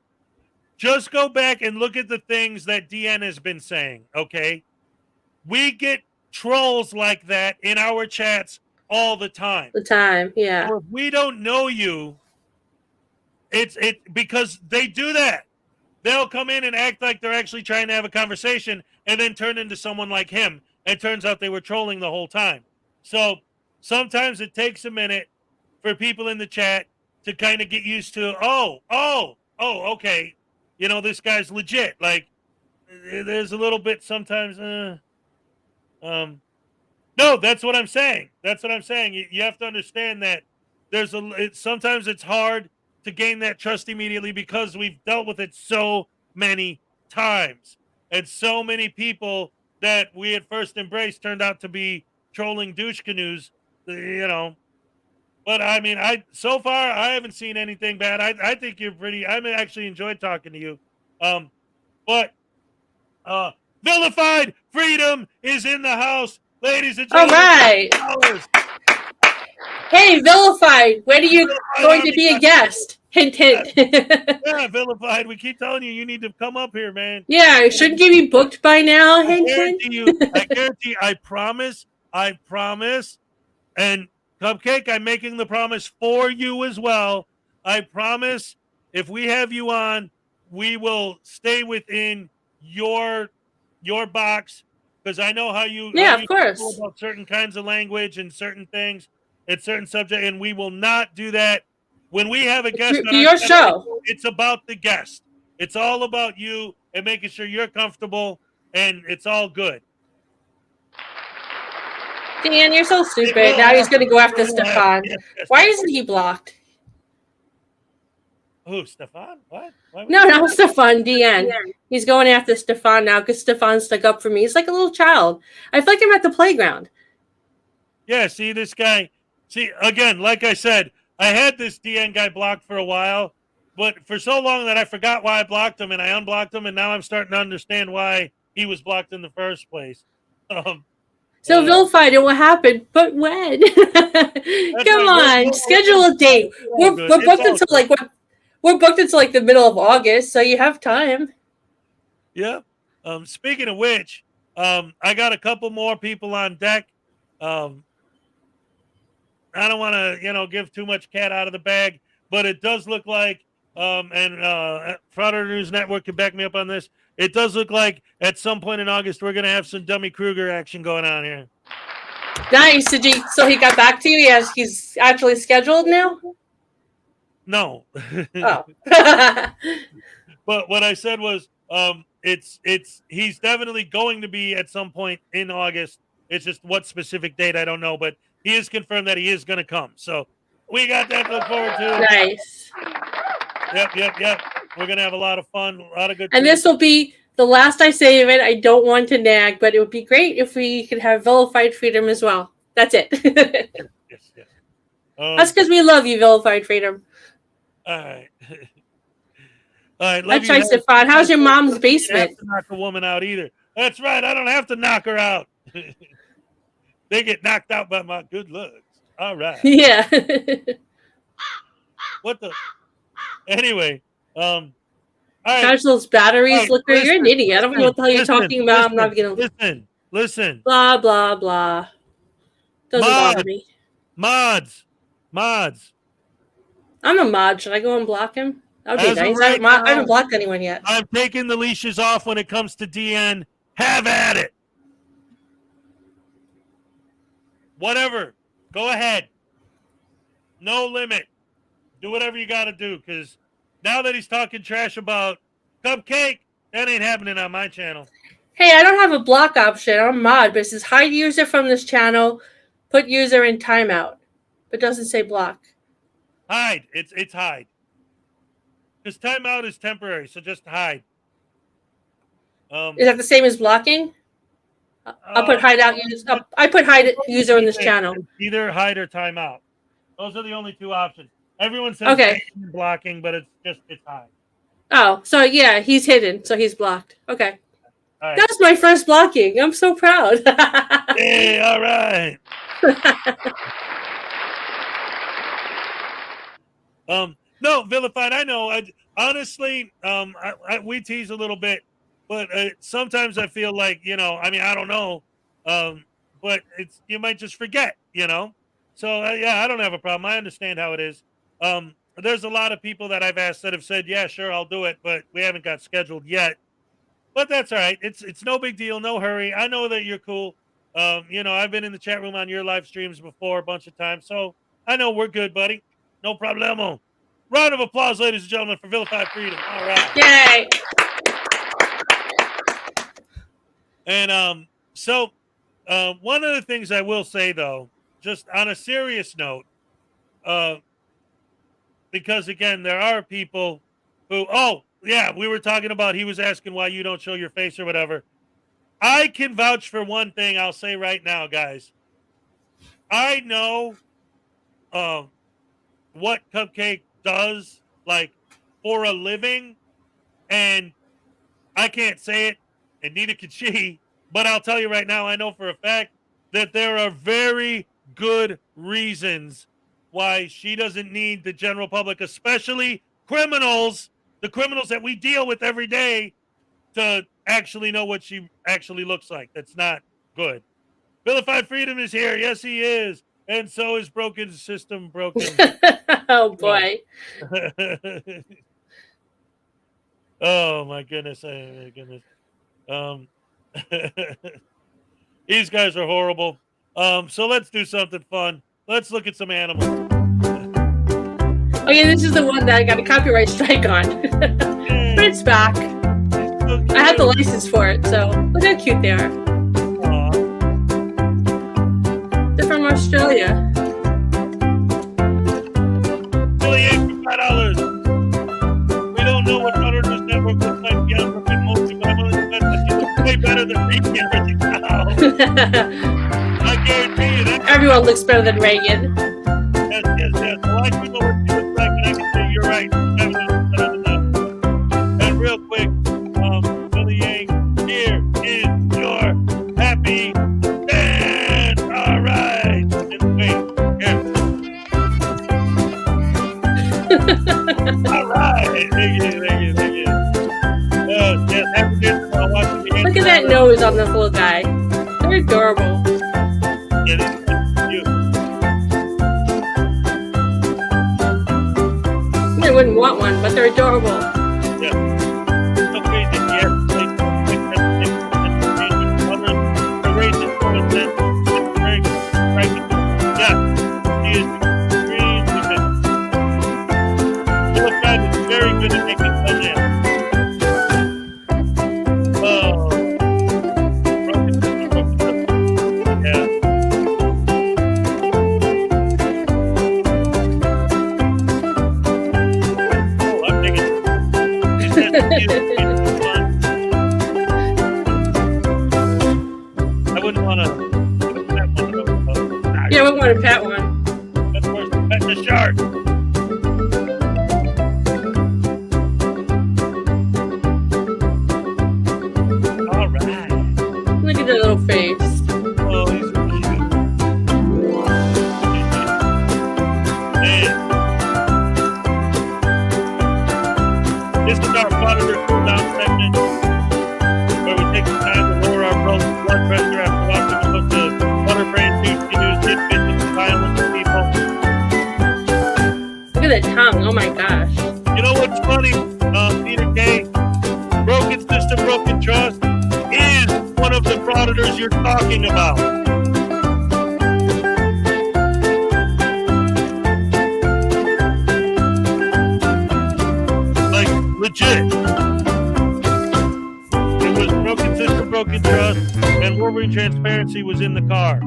Just go back and look at the things that DN has been saying, okay? We get trolls like that in our chats all the time. Yeah. So if we don't know you, it's because they do that. They'll come in and act like they're actually trying to have a conversation and then turn into someone like him. And turns out they were trolling the whole time. So sometimes it takes a minute for people in the chat to kind of get used to, okay, you know, this guy's legit. Like, there's a little bit sometimes, no, that's what I'm saying. That's what I'm saying. You have to understand that sometimes it's hard to gain that trust immediately because we've dealt with it so many times. And so many people that we at first embraced turned out to be trolling douche canoes, you know. But I mean, so far I haven't seen anything bad. I think you're pretty. I actually enjoyed talking to you. But vilified freedom is in the house, ladies and gentlemen. All right. Hey, vilified. When are you going to be a guest? Hint, hint. Yeah, vilified. We keep telling you need to come up here, man. Yeah, shouldn't you be booked by now? Hint, hint. I guarantee. I promise. And Cupcake, I'm making the promise for you as well. I promise if we have you on, we will stay within your box, because I know how you Yeah, how of course. feel about certain kinds of language and certain things and certain subject, and we will not do that. When we have a guest on our your channel, show. it's about the guest. It's all about you and making sure you're comfortable, and it's all good. Dan, you're so stupid. Now he's going to go after Stefan. Why isn't he blocked? Who, Stefan? What? No, not Stefan. DN. He's going after Stefan now because Stefan stuck up for me. He's like a little child. I feel like I'm at the playground. Yeah, see this guy. See, again, like I said, I had this DN guy blocked for a while, but for so long that I forgot why I blocked him, and I unblocked him, and now I'm starting to understand why he was blocked in the first place. So vilified, it will happen, but when? Come on, schedule a date. We're booked until we're booked until like the middle of August, so you have time. Yeah. Speaking of which, I got a couple more people on deck. I don't want to, give too much cat out of the bag, but it does look like, and Frauditor News Network can back me up on this. It does look like at some point in August we're going to have some Dummy Kruger action going on here. Nice. So he got back to you? Yes, he's actually scheduled now? No. Oh. But what I said was, he's definitely going to be at some point in August. It's just what specific date I don't know, but he is confirmed that he is going to come. So we got that to look forward to. Nice. Yep. We're going to have a lot of fun, a lot of good. And this will be the last I say of it. I don't want to nag, but it would be great if we could have vilified freedom as well. That's it. Yes. That's because we love you, vilified freedom. All right. All right. That's right, Stefan. How's your mom's basement? You don't have to knock a woman out either. That's right. I don't have to knock her out. They get knocked out by my good looks. All right. Yeah. What the? Anyway. All right. Gosh, those batteries. All right, Look, you're an idiot. I don't know what the hell you're talking about. I'm not going to. Listen. Blah, blah, blah. Doesn't bother me. Mods. I'm a mod. Should I go and block him? That would be As of nice. right I haven't now, blocked anyone yet. I'm taking the leashes off when it comes to DN. Have at it. Whatever. Go ahead. No limit. Do whatever you got to do, because now that he's talking trash about Cupcake, that ain't happening on my channel. Hey, I don't have a block option. I'm mod, but it says hide user from this channel, put user in timeout. But it doesn't say block. Hide. It's hide. Because timeout is temporary, so just hide. Is that the same as blocking? I'll put hide out user. I put hide user in this channel. Either hide or timeout. Those are the only two options. Everyone says okay. Blocking, but it's hide. Oh, so yeah, he's hidden, so he's blocked. Okay. Right. That's my first blocking. I'm so proud. Hey, all right. No, vilified. I know. Honestly, we tease a little bit, but sometimes I feel like, I don't know, but you might just forget, So yeah, I don't have a problem. I understand how it is. There's a lot of people that I've asked that have said, yeah, sure, I'll do it, but we haven't got scheduled yet. But that's all right. It's no big deal. No hurry. I know that you're cool. I've been in the chat room on your live streams before a bunch of times, so I know we're good, buddy. No problemo. Round of applause, ladies and gentlemen, for Vilified Freedom. All right. Yay. And so one of the things I will say, though, just on a serious note, because, again, there are people who, we were talking about he was asking why you don't show your face or whatever. I can vouch for one thing I'll say right now, guys. I know what Cupcake does, like, for a living, and I can't say it, and neither can she, but I'll tell you right now, I know for a fact that there are very good reasons why she doesn't need the general public, especially criminals, the criminals that we deal with every day, to actually know what she actually looks like. That's not good. Vilified Freedom is here. Yes, he is. And so is Broken System Broken. Oh, boy. Oh my goodness! These guys are horrible. So let's do something fun. Let's look at some animals. Oh yeah, this is the one that I got a copyright strike on. But it's back. I have the license for it, so look how cute they are. They're from Australia. Billy Ape for $5. We don't know what Frauditors Network looks like beyond Rick and Morty, but I'm willing to bet that you look way better than Regan everything now. I guarantee you that. Everyone looks better than Reagan. Yes. Well, I do know what you look like, and I can say you're right. Everyone looks better than that. And real quick, Billy Yang, here is your happy stand. All right. And wait, here. All right. Thank you. Yes, happy stand. Look at that nose on this little guy. They're adorable. Yeah, this is cute. I wouldn't want one, but they're adorable. Yeah. So crazy. Yes. The race is going to very right. Yeah. He is extremely good. Philip Guide is very good at making thumbnails. Yeah. I wouldn't want to. Yeah, we want to pet one. That's worse than petting a shark. All right. Look at their little face. Oh, he's so cute. And this is our Auditor cool down segment, where we take the time to lower our blood pressure after watching a bunch of butterbrain juicy news tidbits and violence to people. Look at that tongue. Oh my gosh. You know what's funny, Peter K? Broken system, broken trust is one of the frauditors you're talking about. Like, legit. It was broken system, broken trust, and Wolverine transparency was in the car.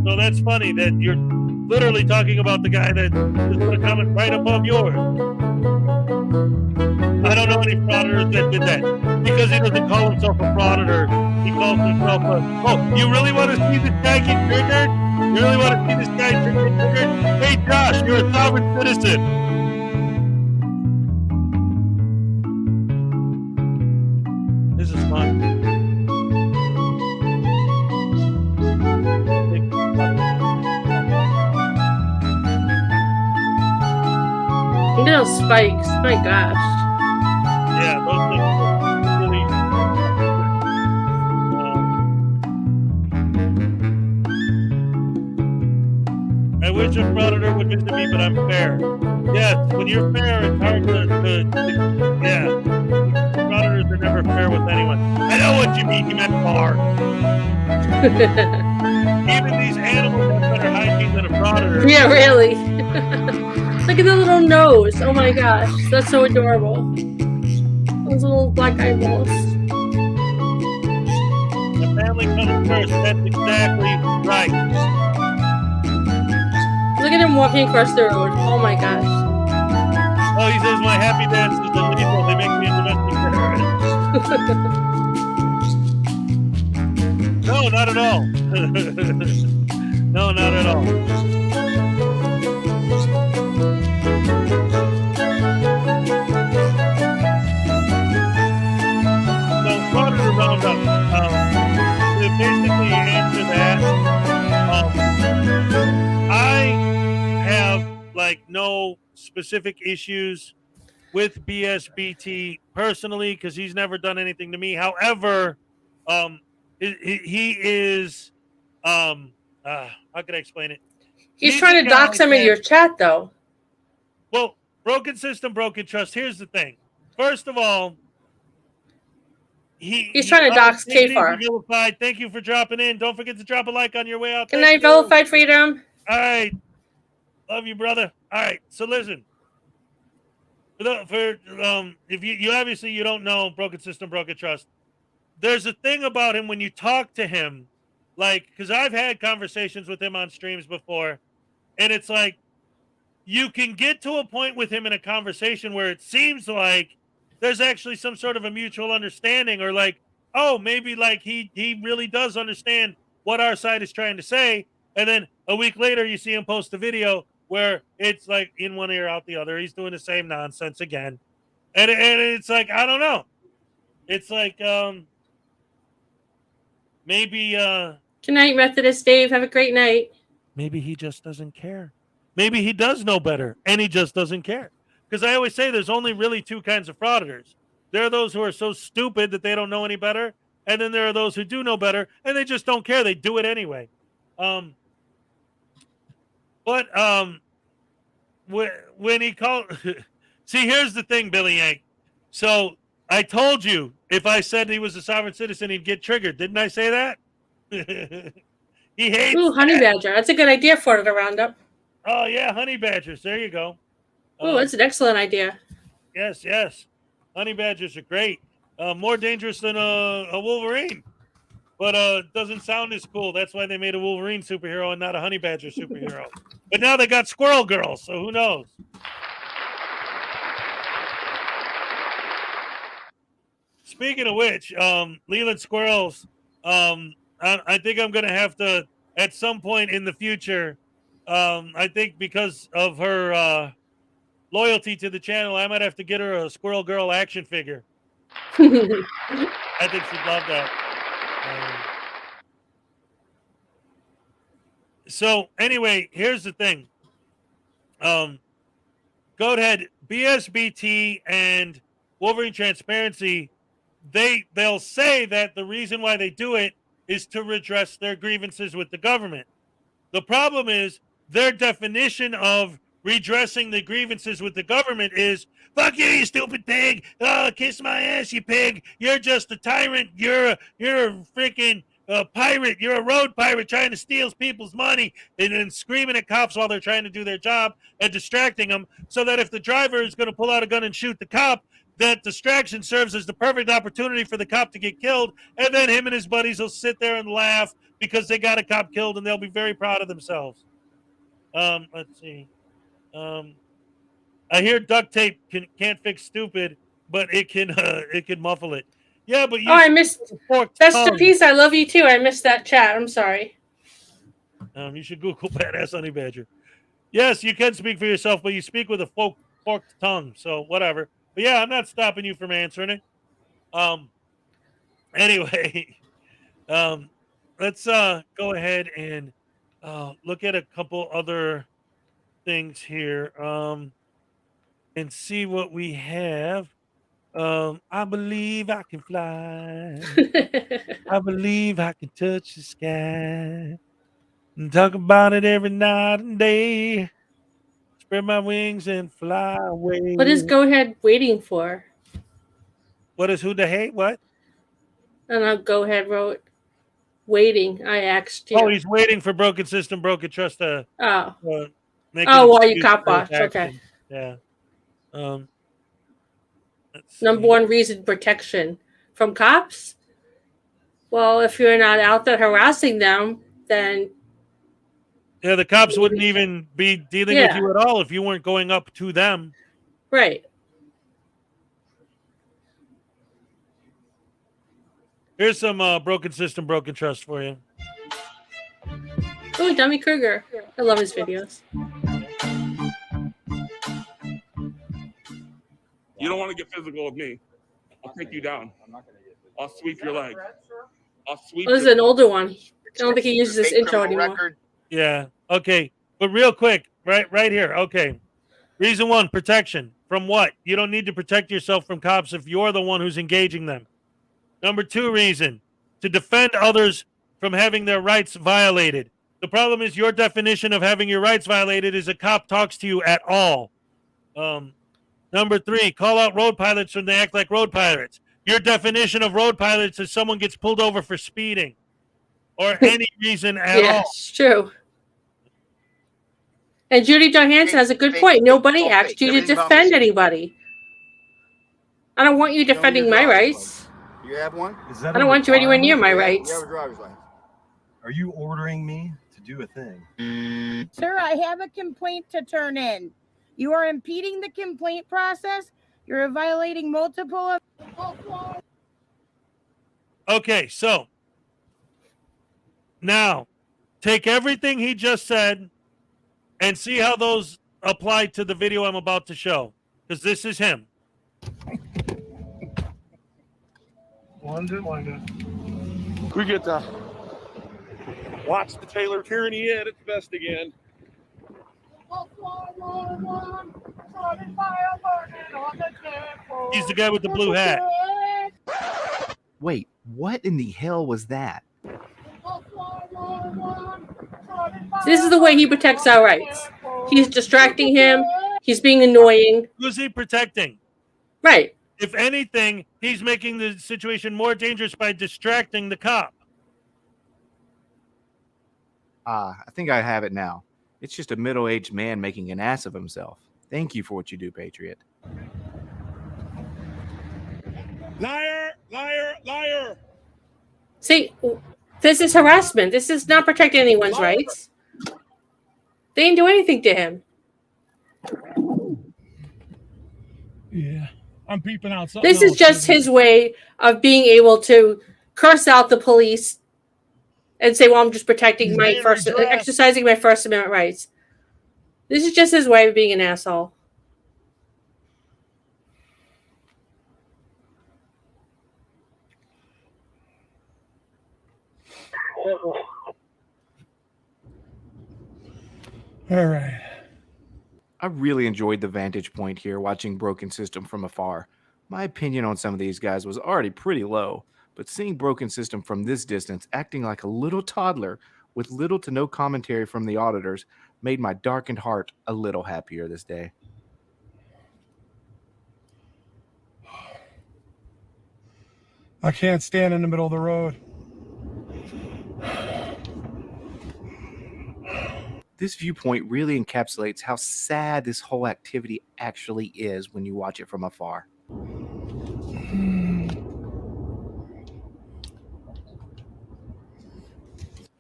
So that's funny that you're literally talking about the guy that just put a comment right above yours. I don't know any frauditors that did that, because he doesn't call himself a frauditor. He calls himself a, oh, you really want to see this guy get triggered? You really want to see this guy get triggered? Hey, Josh, you're a sovereign citizen. This is fun. Look at those spikes. My gosh. Yeah, those things are really. I wish a frauditor would visit me, but I'm fair. Yes, when you're fair, it's hard to yeah. Frauditors are never fair with anyone. I know what you mean. You meant bar. Even these animals have better hygiene than a frauditor. Yeah, really. Look at the little nose. Oh my gosh. That's so adorable. Those little black eyeballs. The family comes first. That's exactly right. Look at him walking across the road. Oh my gosh. Oh, he says my happy dance is illegal. They make me a domestic terrorist. No, not at all. No, not at all. So, Frauditor Roundup, to basically answer that, I have like no specific issues with BSBT personally because he's never done anything to me. However, he is how can I explain it? He's trying to dox him in your chat, though. Well, broken system, broken trust. Here's the thing. first of all, he's trying to dox K-Far. Vilified. Thank you for dropping in. Don't forget to drop a like on your way out. Good night, Vilified Freedom. All right. Love you, brother. All right. So listen. If you obviously you don't know Broken System, Broken Trust, there's a thing about him when you talk to him, like, because I've had conversations with him on streams before, and it's like you can get to a point with him in a conversation where it seems like there's actually some sort of a mutual understanding, or like, oh, maybe like he really does understand what our side is trying to say, and then a week later you see him post a video where it's like in one ear out the other. He's doing the same nonsense again. And it's like, I don't know. It's like maybe Good night, Methodist Dave. Have a great night. Maybe he just doesn't care. Maybe he does know better and he just doesn't care. Because I always say there's only really two kinds of frauditors. There are those who are so stupid that they don't know any better, and then there are those who do know better and they just don't care. They do it anyway. When he called, see, here's the thing, Billy Yank. So I told you if I said he was a sovereign citizen, he'd get triggered. Didn't I say that? He hates. Ooh, honey badger. That's a good idea for the roundup. Oh yeah, honey badgers. There you go. Oh, that's an excellent idea. Yes, yes. Honey badgers are great. More dangerous than a Wolverine. But doesn't sound as cool. That's why they made a Wolverine superhero and not a honey badger superhero. But now they got Squirrel Girl, so who knows? Speaking of which, Leland Squirrels, I think I'm going to have to, at some point in the future, I think because of her loyalty to the channel, I might have to get her a Squirrel Girl action figure. I think she'd love that. So anyway, here's the thing. Goathead, BSBT, and Wolverine Transparency, they'll say that the reason why they do it is to redress their grievances with the government. The problem is their definition of redressing the grievances with the government is, fuck you, you stupid pig. Oh, kiss my ass, you pig. You're just a tyrant. You're a freaking pirate. You're a road pirate trying to steal people's money and then screaming at cops while they're trying to do their job and distracting them, so that if the driver is going to pull out a gun and shoot the cop, that distraction serves as the perfect opportunity for the cop to get killed, and then him and his buddies will sit there and laugh because they got a cop killed, and they'll be very proud of themselves. Let's see. I hear duct tape can't fix stupid, but it can muffle it. Yeah, but you. Oh, I missed. That's the piece. I love you too. I missed that chat. I'm sorry. You should Google badass honey badger. Yes, you can speak for yourself, but you speak with a forked tongue. So whatever. But yeah, I'm not stopping you from answering it. Anyway, let's go ahead and look at a couple other things here and see what we have. I believe I can fly. I believe I can touch the sky and talk about it every night and day. Spread my wings and fly away. What is Go Ahead waiting for? What is who the hate? What? I don't know. Go Ahead wrote waiting. I asked you. Oh, he's waiting for Broken System, Broken Trust to. Make while you cop watch. Okay. Yeah. Number one reason: protection from cops. Well, if you're not out there harassing them, then. Yeah, the cops wouldn't even be dealing with you at all if you weren't going up to them. Right. Here's some Broken System, Broken Trust for you. Oh, Dummy Kruger. I love his videos. You don't want to get physical with me. I'll take you down. I'll sweep your leg. I'll sweep. Oh, this is an older one. I don't think he uses this intro anymore. Yeah. Okay. But real quick, right here. Okay. Reason one, protection. From what? You don't need to protect yourself from cops if you're the one who's engaging them. Number two reason, to defend others from having their rights violated. The problem is your definition of having your rights violated is a cop talks to you at all. Number 3, call out road pilots when they act like road pirates. Your definition of road pilots is someone gets pulled over for speeding or any reason at all. Yes, true. And Judy Johansson has a good point. Nobody asked you to defend anybody. I don't want you defending my rights. You have one? I don't want you anywhere near my rights. You have a driver's license. Are you ordering me to do a thing? Sir, I have a complaint to turn in. You are impeding the complaint process. You're violating multiple of... Okay, so now take everything he just said and see how those apply to the video I'm about to show, because this is him. Wonder. We get to watch the Taylor tyranny at its best again. He's the guy with the blue hat. Wait, what in the hell was that? This is the way he protects our rights. He's distracting him. He's being annoying. Who's he protecting? Right. If anything, he's making the situation more dangerous by distracting the cop. I think I have it now. It's just a middle-aged man making an ass of himself. Thank you for what you do, Patriot. Liar, liar, liar. See, this is harassment. This is not protecting anyone's rights. They didn't do anything to him. Yeah, I'm peeping out something. This is just his way of being able to curse out the police and say, well, I'm just protecting exercising my First Amendment rights. This is just his way of being an asshole. All right. I really enjoyed the vantage point here, watching Broken System from afar. My opinion on some of these guys was already pretty low, but seeing Broken System from this distance acting like a little toddler with little to no commentary from the auditors made my darkened heart a little happier this day. I can't stand in the middle of the road. This viewpoint really encapsulates how sad this whole activity actually is when you watch it from afar.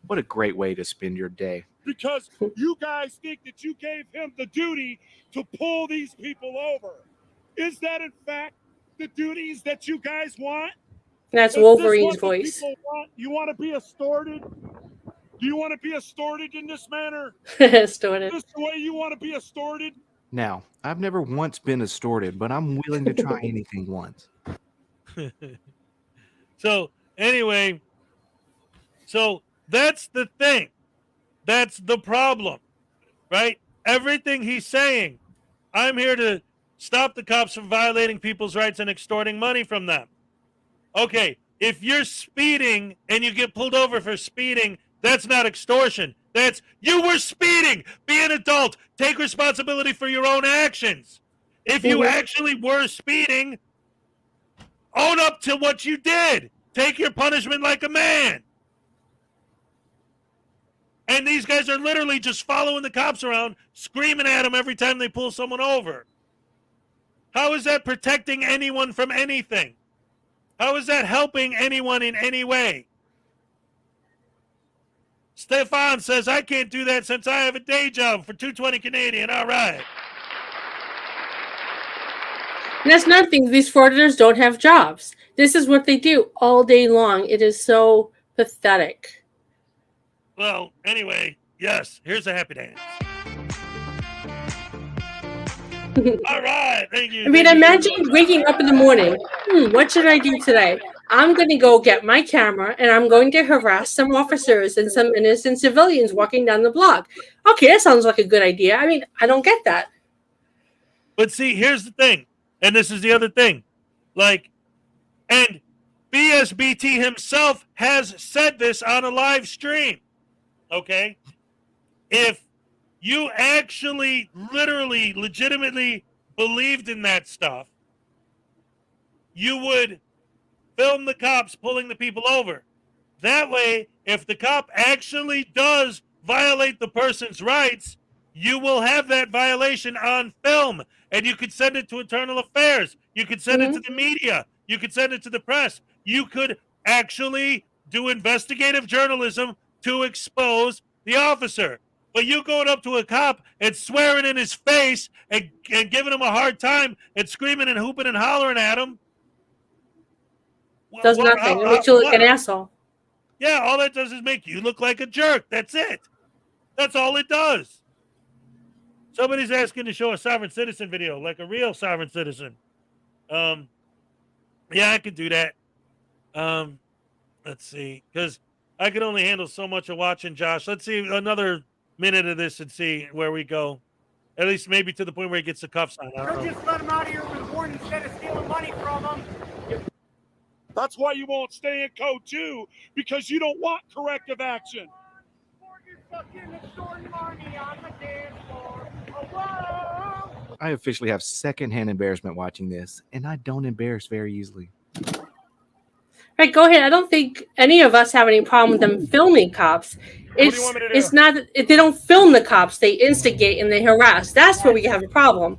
What a great way to spend your day. Because you guys think that you gave him the duty to pull these people over. Is that in fact the duties that you guys want? That's Is Wolverine's this what the voice. people want? You want to be extorted? Do you want to be extorted in this manner? Extorted. Is this the way you want to be extorted? Now, I've never once been extorted, but I'm willing to try anything once. So, anyway, so that's the thing. That's the problem, right? Everything he's saying, I'm here to stop the cops from violating people's rights and extorting money from them. Okay, if you're speeding and you get pulled over for speeding, that's not extortion. That's, you were speeding. Be an adult. Take responsibility for your own actions. If you actually were speeding, own up to what you did. Take your punishment like a man. And these guys are literally just following the cops around, screaming at them every time they pull someone over. How is that protecting anyone from anything? How is that helping anyone in any way? Stefan says, I can't do that since I have a day job for $2.20 Canadian. All right. And that's another thing. These frauditors don't have jobs. This is what they do all day long. It is so pathetic. Well, anyway, yes, here's a happy dance. All right, thank you. I mean, imagine waking up in the morning. What should I do today? I'm going to go get my camera and I'm going to harass some officers and some innocent civilians walking down the block. Okay, that sounds like a good idea. I mean, I don't get that. But see, here's the thing, and this is the other thing. Like, and BSBT himself has said this on a live stream. Okay? If you actually, literally, legitimately believed in that stuff, you would film the cops pulling the people over. That way, if the cop actually does violate the person's rights, you will have that violation on film, and you could send it to Internal Affairs. You could send it to the media. You could send it to the press. You could actually do investigative journalism to expose the officer. But you going up to a cop and swearing in his face and giving him a hard time and screaming and hooping and hollering at him. Does nothing. It makes you look like an asshole. Yeah, all that does is make you look like a jerk. That's it. That's all it does. Somebody's asking to show a sovereign citizen video, like a real sovereign citizen. Yeah, I could do that. Let's see, because I could only handle so much of watching Josh. Let's see another minute of this and see where we go. At least maybe to the point where he gets the cuffs on. I don't know. Just let him out of here with a warrant instead of stealing money from him. That's why you won't stay in code 2, because you don't want corrective action. I officially have secondhand embarrassment watching this, and I don't embarrass very easily. Right, go ahead. I don't think any of us have any problem with them filming cops. It's not if they don't film the cops, they instigate and they harass. That's where we have a problem.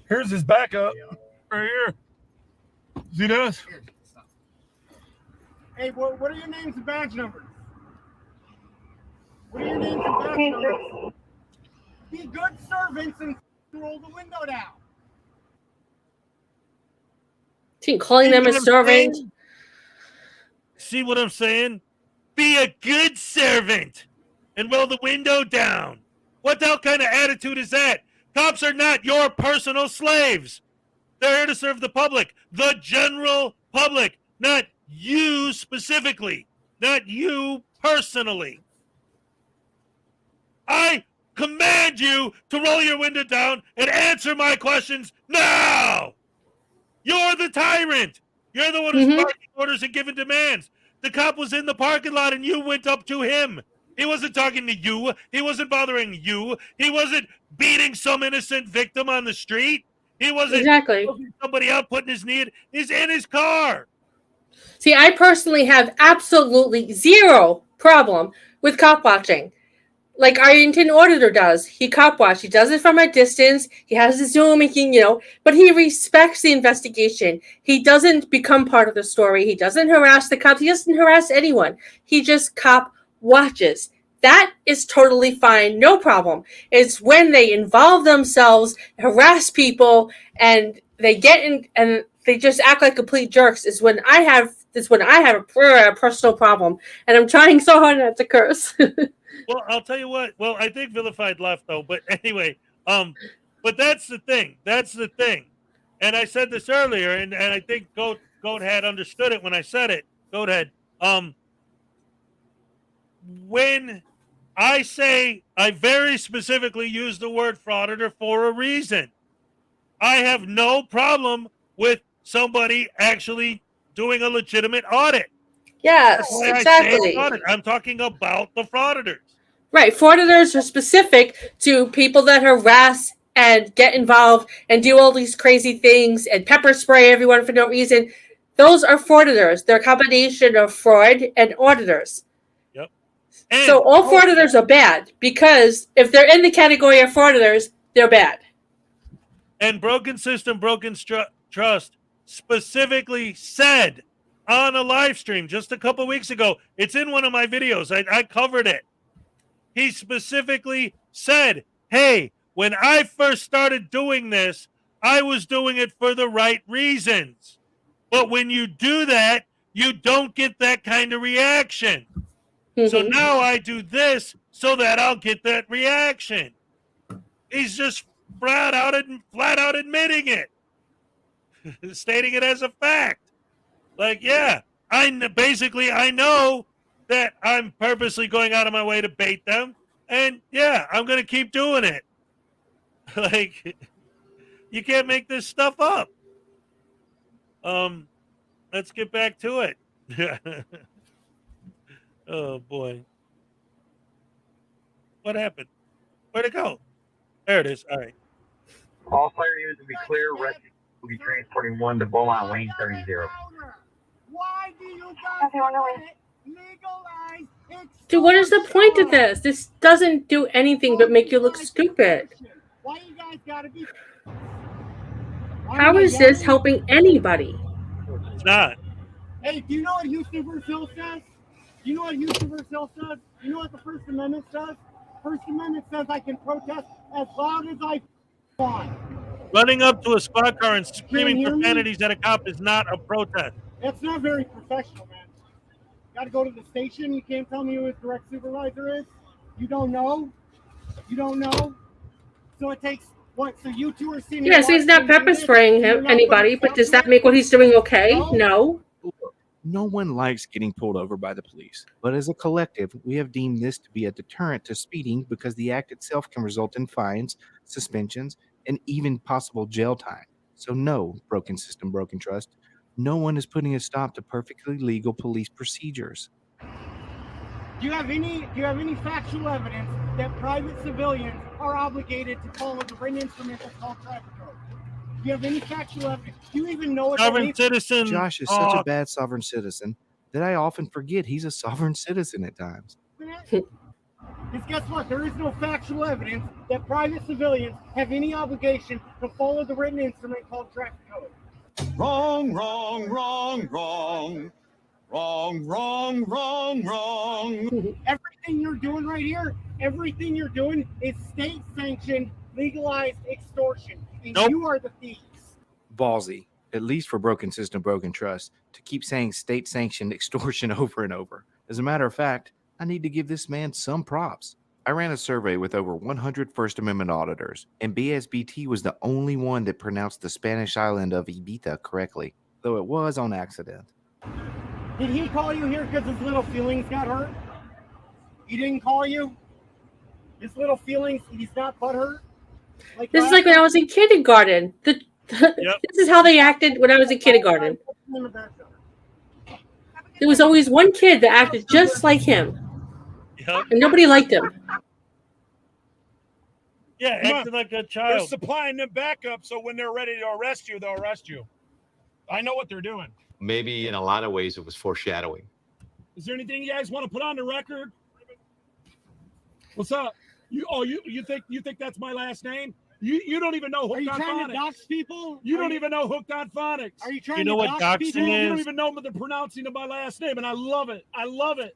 Here's his backup right here. See this? Hey, what are your names and badge numbers? What are your names and badge numbers? Be good servants and roll the window down. Calling them a servant. See what I'm saying? Be a good servant and roll the window down. What the hell kind of attitude is that? Cops are not your personal slaves. They're here to serve the public, the general public, not you specifically, not you personally. I command you to roll your window down and answer my questions now. You're the tyrant. You're the one who's barking orders and giving demands. The cop was in the parking lot and you went up to him. He wasn't talking to you. He wasn't bothering you. He wasn't beating some innocent victim on the street. He wasn't helping somebody out putting his knee in. He's in his car. See, I personally have absolutely zero problem with cop watching. Like Arlington Auditor does. He cop watch. He does it from a distance. He has his Zoom making, but he respects the investigation. He doesn't become part of the story. He doesn't harass the cops. He doesn't harass anyone. He just cop watches. That is totally fine. No problem. It's when they involve themselves, harass people, and they get in and they just act like complete jerks is when I have a personal problem. And I'm trying so hard not to curse. Well, I'll tell you what. Well, I think Vilified left, though. But anyway, but that's the thing. That's the thing. And I said this earlier, and I think Goat had understood it when I said it. Goat had. When I say I very specifically use the word frauditor for a reason, I have no problem with somebody actually doing a legitimate audit. Yes, exactly. I'm talking about the frauditors. Right. Frauditors are specific to people that harass and get involved and do all these crazy things and pepper spray everyone for no reason. Those are frauditors. They're a combination of fraud and auditors. Yep. So all frauditors are bad because if they're in the category of frauditors, they're bad. And Broken System, Broken Trust specifically said on a live stream just a couple weeks ago, it's in one of my videos. I covered it. He specifically said, hey, when I first started doing this, I was doing it for the right reasons. But when you do that, you don't get that kind of reaction. So now I do this so that I'll get that reaction. He's just flat out admitting it, stating it as a fact. Like, yeah, I know that I'm purposely going out of my way to bait them, and yeah, I'm going to keep doing it. Like, you can't make this stuff up. Let's get back to it. Oh boy. What happened? Where'd it go? There it is. All right. All fire units to be clear. Rescue will be transporting 1 to Beaumont Lane 30. Why do you guys legalize Dude, what is the point of this? This doesn't do anything but make you look stupid. Why you guys gotta be? How is this helping anybody? It's not. Hey, do you know what Houston vs. Hill says? Do you know what Houston vs. Hill says? Do you know what the First Amendment says? First Amendment says I can protest as loud as I want. Running up to a squad car and screaming profanities at a cop is not a protest. That's not very professional, man. Got to go to the station. You can't tell me who his direct supervisor is. You don't know. You don't know. So it takes what? So you two are seeing. Yes, he's not pepper spraying anybody, but does that make what he's doing okay? No. No one likes getting pulled over by the police, but as a collective, we have deemed this to be a deterrent to speeding because the act itself can result in fines, suspensions, and even possible jail time. So no, broken system, broken trust. No one is putting a stop to perfectly legal police procedures. Do you have any factual evidence that private civilians are obligated to follow the written instrument that's called traffic code? Do you have any factual evidence? Do you even know what sovereign citizen? Josh is such a bad sovereign citizen that I often forget he's a sovereign citizen at times. Because guess what? There is no factual evidence that private civilians have any obligation to follow the written instrument called traffic code. Wrong, wrong, wrong, wrong. Wrong, wrong, wrong, wrong. Everything you're doing right here, everything you're doing is state-sanctioned, legalized extortion. And you are the thieves. Ballsy, at least for broken system, broken trust, to keep saying state-sanctioned extortion over and over. As a matter of fact, I need to give this man some props. I ran a survey with over 100 First Amendment auditors, and BSBT was the only one that pronounced the Spanish island of Ibiza correctly, though it was on accident. Did he call you here because his little feelings got hurt? He didn't call you? His little feelings, he's not butthurt? This is like when I was in kindergarten. This is how they acted when I was in kindergarten. There was always one kid that acted just like him. Yep. And nobody liked him. Yeah, acting like a They're child. supplying them backup so when they're ready to arrest you, they'll arrest you. I know what they're doing. Maybe in a lot of ways it was foreshadowing. Is there anything you guys want to put on the record? What's up? You think that's my last name? You don't even know Hooked on Phonics. Are you trying to dox people? You don't even know Hooked on Phonics. Are you trying You know to what dox doxing people? You is? don't even know the pronouncing of my last name, and I love it. I love it.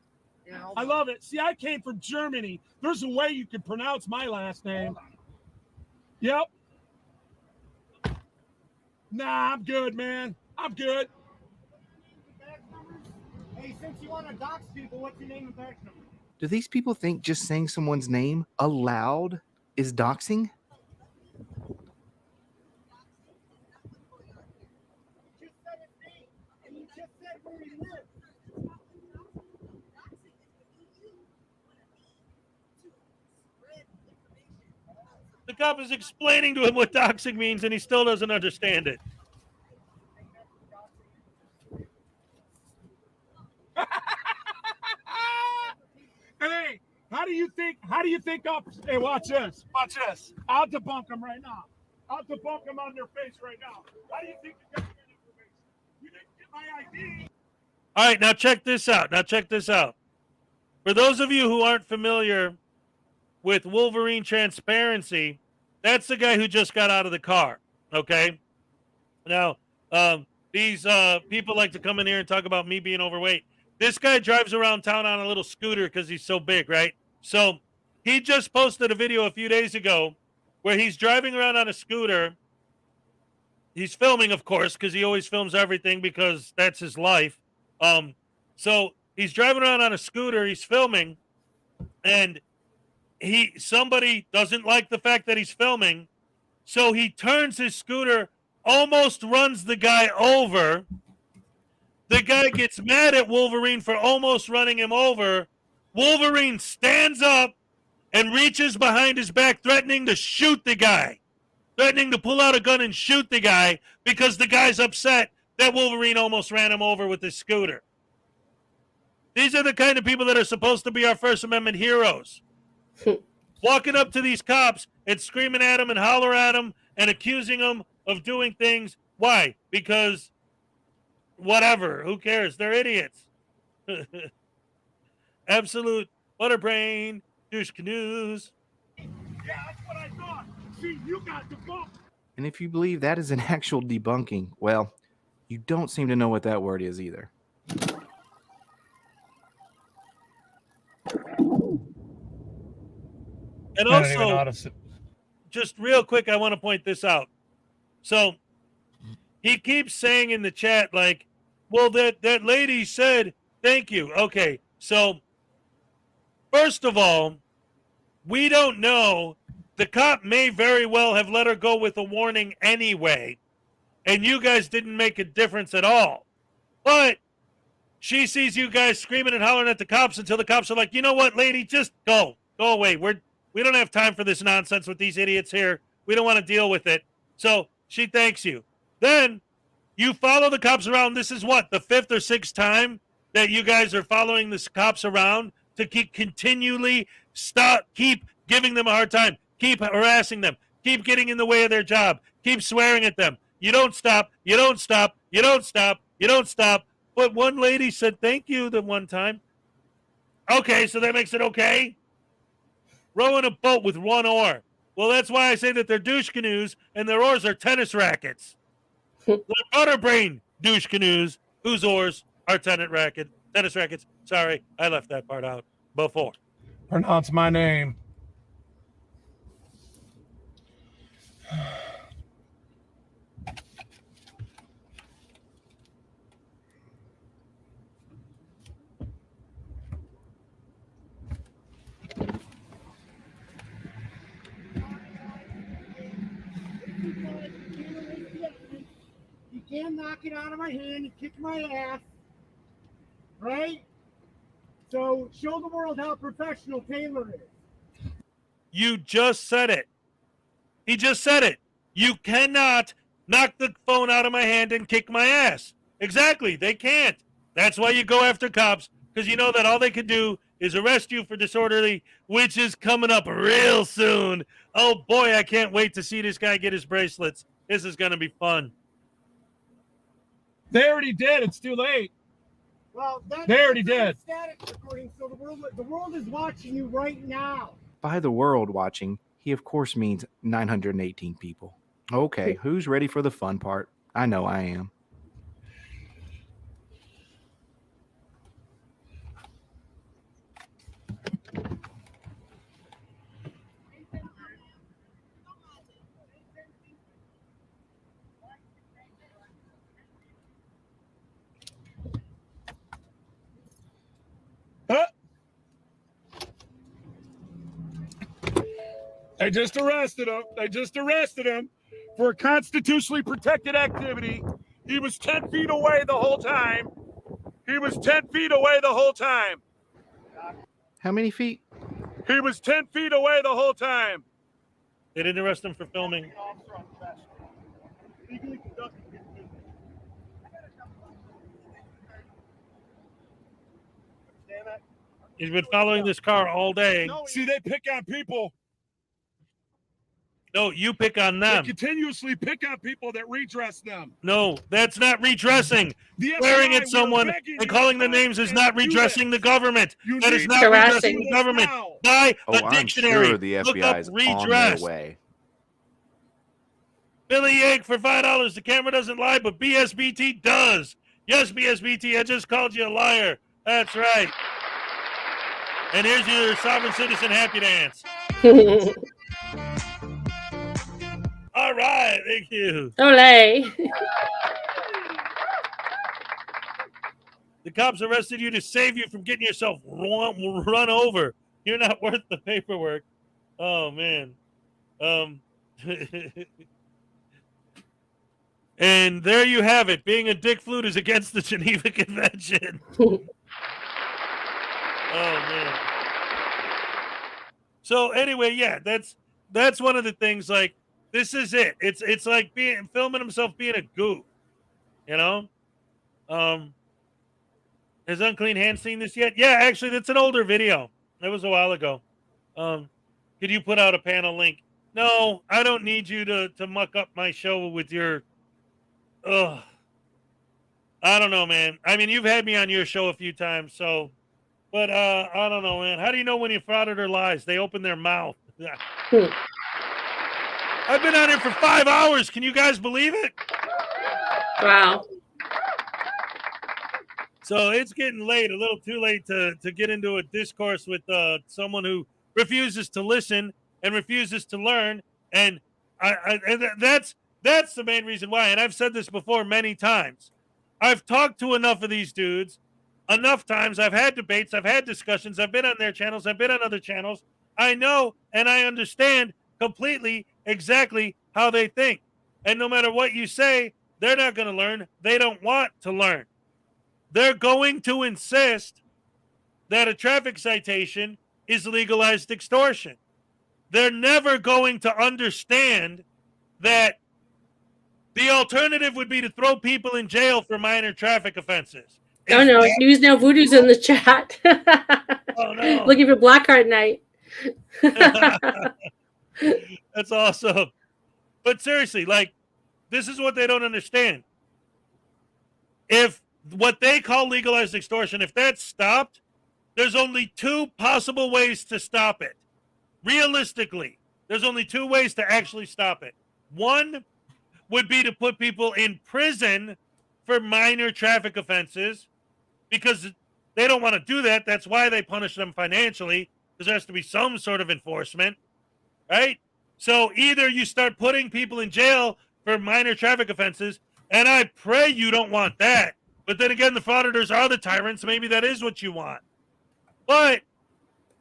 I love it. See, I came from Germany. There's a way you can pronounce my last name. Yep. Nah, I'm good, man. I'm good. Hey, since you want to dox people, what's your name and badge number? Do these people think just saying someone's name aloud is doxing? You just said his name, and you just said where he lives. The cop is explaining to him what doxing means, and he still doesn't understand it. Hey, how do you think hey, watch this. Watch this. I'll debunk them right now. I'll debunk them on their face right now. How do you think you got that information? You didn't get my ID. All right, now check this out. For those of you who aren't familiar with Wolverine Transparency, that's the guy who just got out of the car, okay? Now, these people like to come in here and talk about me being overweight. This guy drives around town on a little scooter because he's so big, right? So he just posted a video a few days ago where he's driving around on a scooter. He's filming, of course, because he always films everything because that's his life. So he's driving around on a scooter, he's filming, and somebody doesn't like the fact that he's filming, so he turns his scooter, almost runs the guy over. The guy gets mad at Wolverine for almost running him over. Wolverine stands up and reaches behind his back, threatening to shoot the guy, threatening to pull out a gun and shoot the guy because the guy's upset that Wolverine almost ran him over with his scooter. These are the kind of people that are supposed to be our First Amendment heroes. walking up to these cops and screaming at them and holler at them and accusing them of doing things. Why? Because whatever. Who cares? They're idiots. Absolute butterbrain douche canoes. Yeah, that's what I thought. See, you got debunked. And if you believe that is an actual debunking, well, you don't seem to know what that word is either. And also, just real quick, I want to point this out. So he keeps saying in the chat, like, well, that lady said thank you. Okay, so first of all, we don't know. The cop may very well have let her go with a warning anyway, and you guys didn't make a difference at all. But she sees you guys screaming and hollering at the cops until the cops are like, you know what, lady, just go away. We don't have time for this nonsense with these idiots here. We don't want to deal with it. So she thanks you. Then you follow the cops around. This is what, the 5th or 6th time that you guys are following the cops around to keep giving them a hard time, keep harassing them, keep getting in the way of their job, keep swearing at them. You don't stop. You don't stop. You don't stop. You don't stop. But one lady said thank you the one time. Okay, so that makes it okay. Rowing a boat with one oar. Well, that's why I say that they're douche canoes and their oars are tennis rackets. They're butterbrain douche canoes whose oars are tennis rackets. Sorry, I left that part out before. Pronounce my name. You can't knock it out of my hand and kick my ass, right? So show the world how professional Taylor is. You just said it. He just said it. You cannot knock the phone out of my hand and kick my ass. Exactly. They can't. That's why you go after cops, because you know that all they can do is arrest you for disorderly, which is coming up real soon. Oh, boy, I can't wait to see this guy get his bracelets. This is going to be fun. They already did. It's too late. Well, they already did. Static recording, so the world is watching you right now. By the world watching, he of course means 918 people. Okay, who's ready for the fun part? I know I am. They just arrested him for a constitutionally protected activity. He was 10 feet away the whole time. How many feet? He was 10 feet away the whole time. They didn't arrest him for filming. He's been following this car all day. See, they pick on people. No, you pick on them. They continuously pick on people that redress them. No, that's not redressing. Swearing at someone and calling them names is not redressing the government. That is not redressing the government. Buy a dictionary. I'm sure the FBI is on their way. Billy Yank for $5. The camera doesn't lie, but BSBT does. Yes, BSBT, I just called you a liar. That's right. And here's your sovereign citizen happy dance. All right, thank you. Olé. The cops arrested you to save you from getting yourself run over. You're not worth the paperwork. Oh, man. And there you have it. Being a dick flute is against the Geneva Convention. Oh, man. So anyway, yeah, that's one of the things, like, this is it. It's like filming himself being a goof, you know? Has Unclean Hands seen this yet? Yeah, actually, that's an older video. That was a while ago. could you put out a panel link? No, I don't need you to muck up my show with your, ugh. I don't know, man. I mean, you've had me on your show a few times, so, but I don't know, man. How do you know when your frauditor lies? They open their mouth. I've been on here for 5 hours. Can you guys believe it? Wow. So it's getting late, a little too late to get into a discourse with someone who refuses to listen and refuses to learn. And that's the main reason why. And I've said this before many times. I've talked to enough of these dudes enough times. I've had debates. I've had discussions. I've been on their channels. I've been on other channels. I know and I understand completely exactly how they think. And no matter what you say, they're not going to learn. They don't want to learn. They're going to insist that a traffic citation is legalized extortion. They're never going to understand that the alternative would be to throw people in jail for minor traffic offenses. Oh no, News Now Voodoo's in the chat. Oh no. Looking for Blackheart Night. That's awesome. But seriously, like, this is what they don't understand. If what they call legalized extortion, if that's stopped, there's only two possible ways to stop it. Realistically, there's only two ways to actually stop it. One would be to put people in prison for minor traffic offenses because they don't want to do that. That's why they punish them financially, because there has to be some sort of enforcement, right? So either you start putting people in jail for minor traffic offenses, and I pray you don't want that. But then again, the frauditors are the tyrants. Maybe that is what you want. But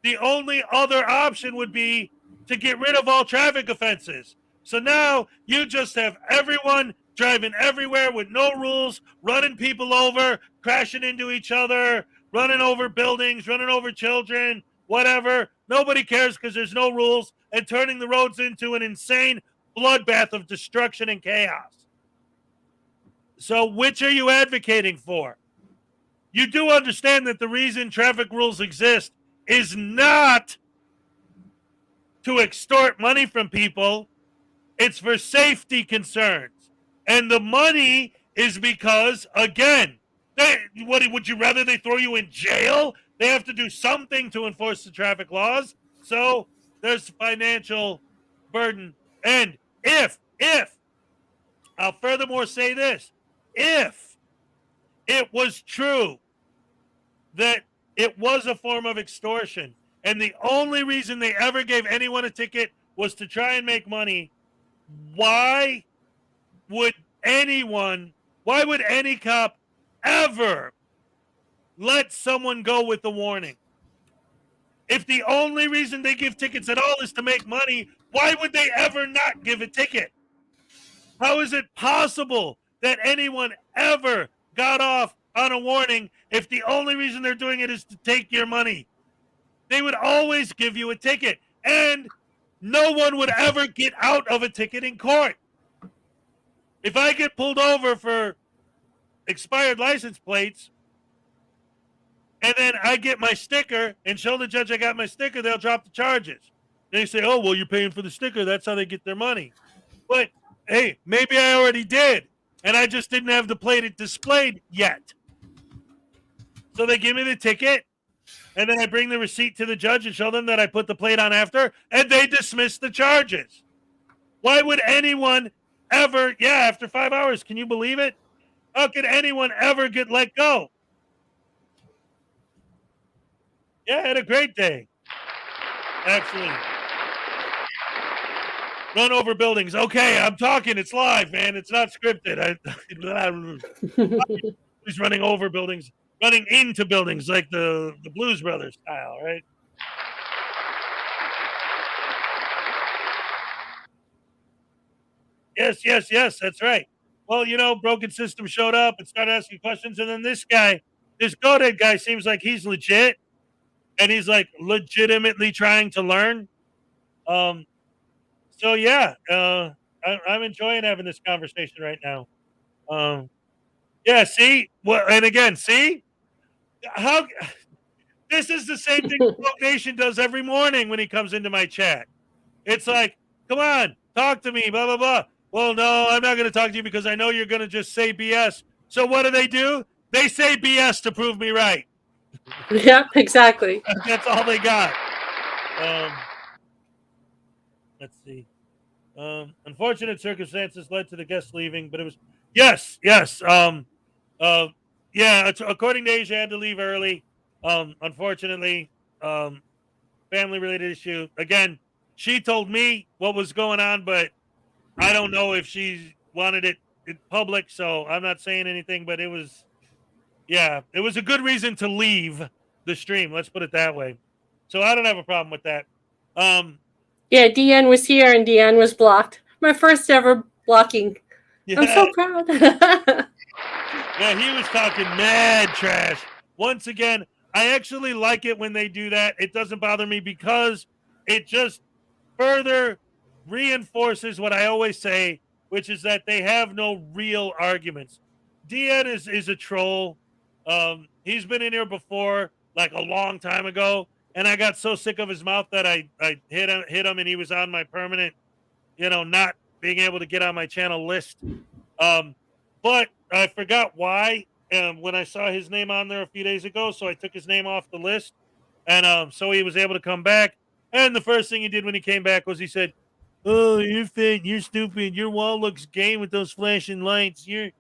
the only other option would be to get rid of all traffic offenses. So now you just have everyone driving everywhere with no rules, running people over, crashing into each other, running over buildings, running over children, whatever. Nobody cares because there's no rules, and turning the roads into an insane bloodbath of destruction and chaos. So which are you advocating for? You do understand that the reason traffic rules exist is not to extort money from people. It's for safety concerns. And the money is because, again, what would you rather they throw you in jail? They have to do something to enforce the traffic laws. So there's financial burden. And if, I'll furthermore say this, if it was true that it was a form of extortion, and the only reason they ever gave anyone a ticket was to try and make money, why would any cop ever let someone go with the warning? If the only reason they give tickets at all is to make money, why would they ever not give a ticket? How is it possible that anyone ever got off on a warning if the only reason they're doing it is to take your money? They would always give you a ticket, and no one would ever get out of a ticket in court. If I get pulled over for expired license plates, and then I get my sticker and show the judge I got my sticker, they'll drop the charges. They say, oh, well, you're paying for the sticker. That's how they get their money. But, hey, maybe I already did, and I just didn't have the plate displayed yet. So they give me the ticket, and then I bring the receipt to the judge and show them that I put the plate on after, and they dismiss the charges. Why would anyone ever, after 5 hours, can you believe it? How could anyone ever get let go? Yeah, I had a great day. Actually. Run over buildings. Okay, I'm talking. It's live, man. It's not scripted. He's running over buildings, running into buildings like the Blues Brothers style, right? Yes, that's right. Well, Broken System showed up and started asking questions, and then this Godhead guy seems like he's legit, and he's like legitimately trying to learn. So yeah, I'm enjoying having this conversation right now. See what? And again, see how This is the same thing Rogue Nation does every morning when he comes into my chat. It's like, come on, talk to me, blah, blah, blah. Well, no, I'm not going to talk to you because I know you're going to just say BS. So what do? They say BS to prove me right. Yep, exactly. That's all they got. Let's see. Unfortunate circumstances led to the guest leaving, but it was yes. According to Asia, had to leave early. Unfortunately, family-related issue. Again, she told me what was going on, but I don't know if she wanted it in public, so I'm not saying anything. But it was a good reason to leave the stream. Let's put it that way. So I don't have a problem with that. Yeah, Deanne was here and Deanne was blocked. My first ever blocking. Yeah. I'm so proud. Yeah, he was talking mad trash. Once again, I actually like it when they do that. It doesn't bother me because it just further reinforces what I always say, which is that they have no real arguments. Deanne is a troll. He's been in here before, like a long time ago, and I got so sick of his mouth that I hit him, and he was on my permanent, not being able to get on my channel list. But I forgot why when I saw his name on there a few days ago, so I took his name off the list, and so he was able to come back. And the first thing he did when he came back was he said, "Oh, you're fat, you're stupid, your wall looks gay with those flashing lights. You're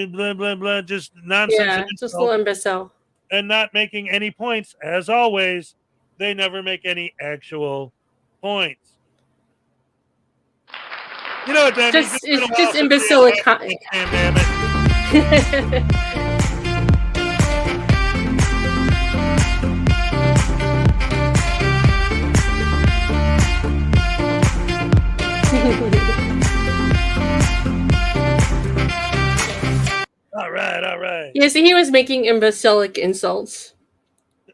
blah blah blah," just nonsense. Yeah, just a little imbecile. And not making any points. As always, they never make any actual points. You know what that means? It's just imbecilic. Damn it. All right. Yeah, see, he was making imbecilic insults.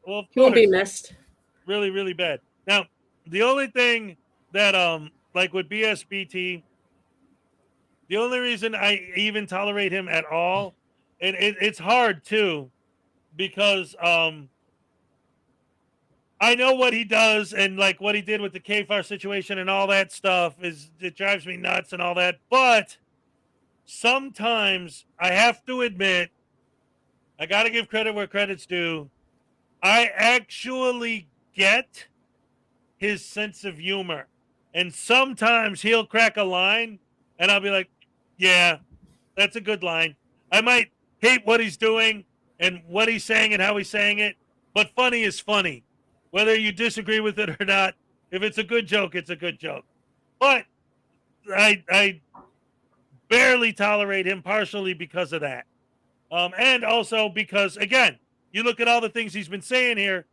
Well, he won't be missed. Really, really bad. Now, the only thing that, like with BSBT, the only reason I even tolerate him at all, and it's hard too, because I know what he does and like what he did with the KFAR situation and all that stuff it drives me nuts and all that. But sometimes I have to admit, I got to give credit where credit's due. I actually get his sense of humor. And sometimes he'll crack a line and I'll be like, yeah, that's a good line. I might hate what he's doing and what he's saying and how he's saying it, but funny is funny. Whether you disagree with it or not, if it's a good joke, it's a good joke. But I barely tolerate him partially because of that. And also because, again, you look at all the things he's been saying here,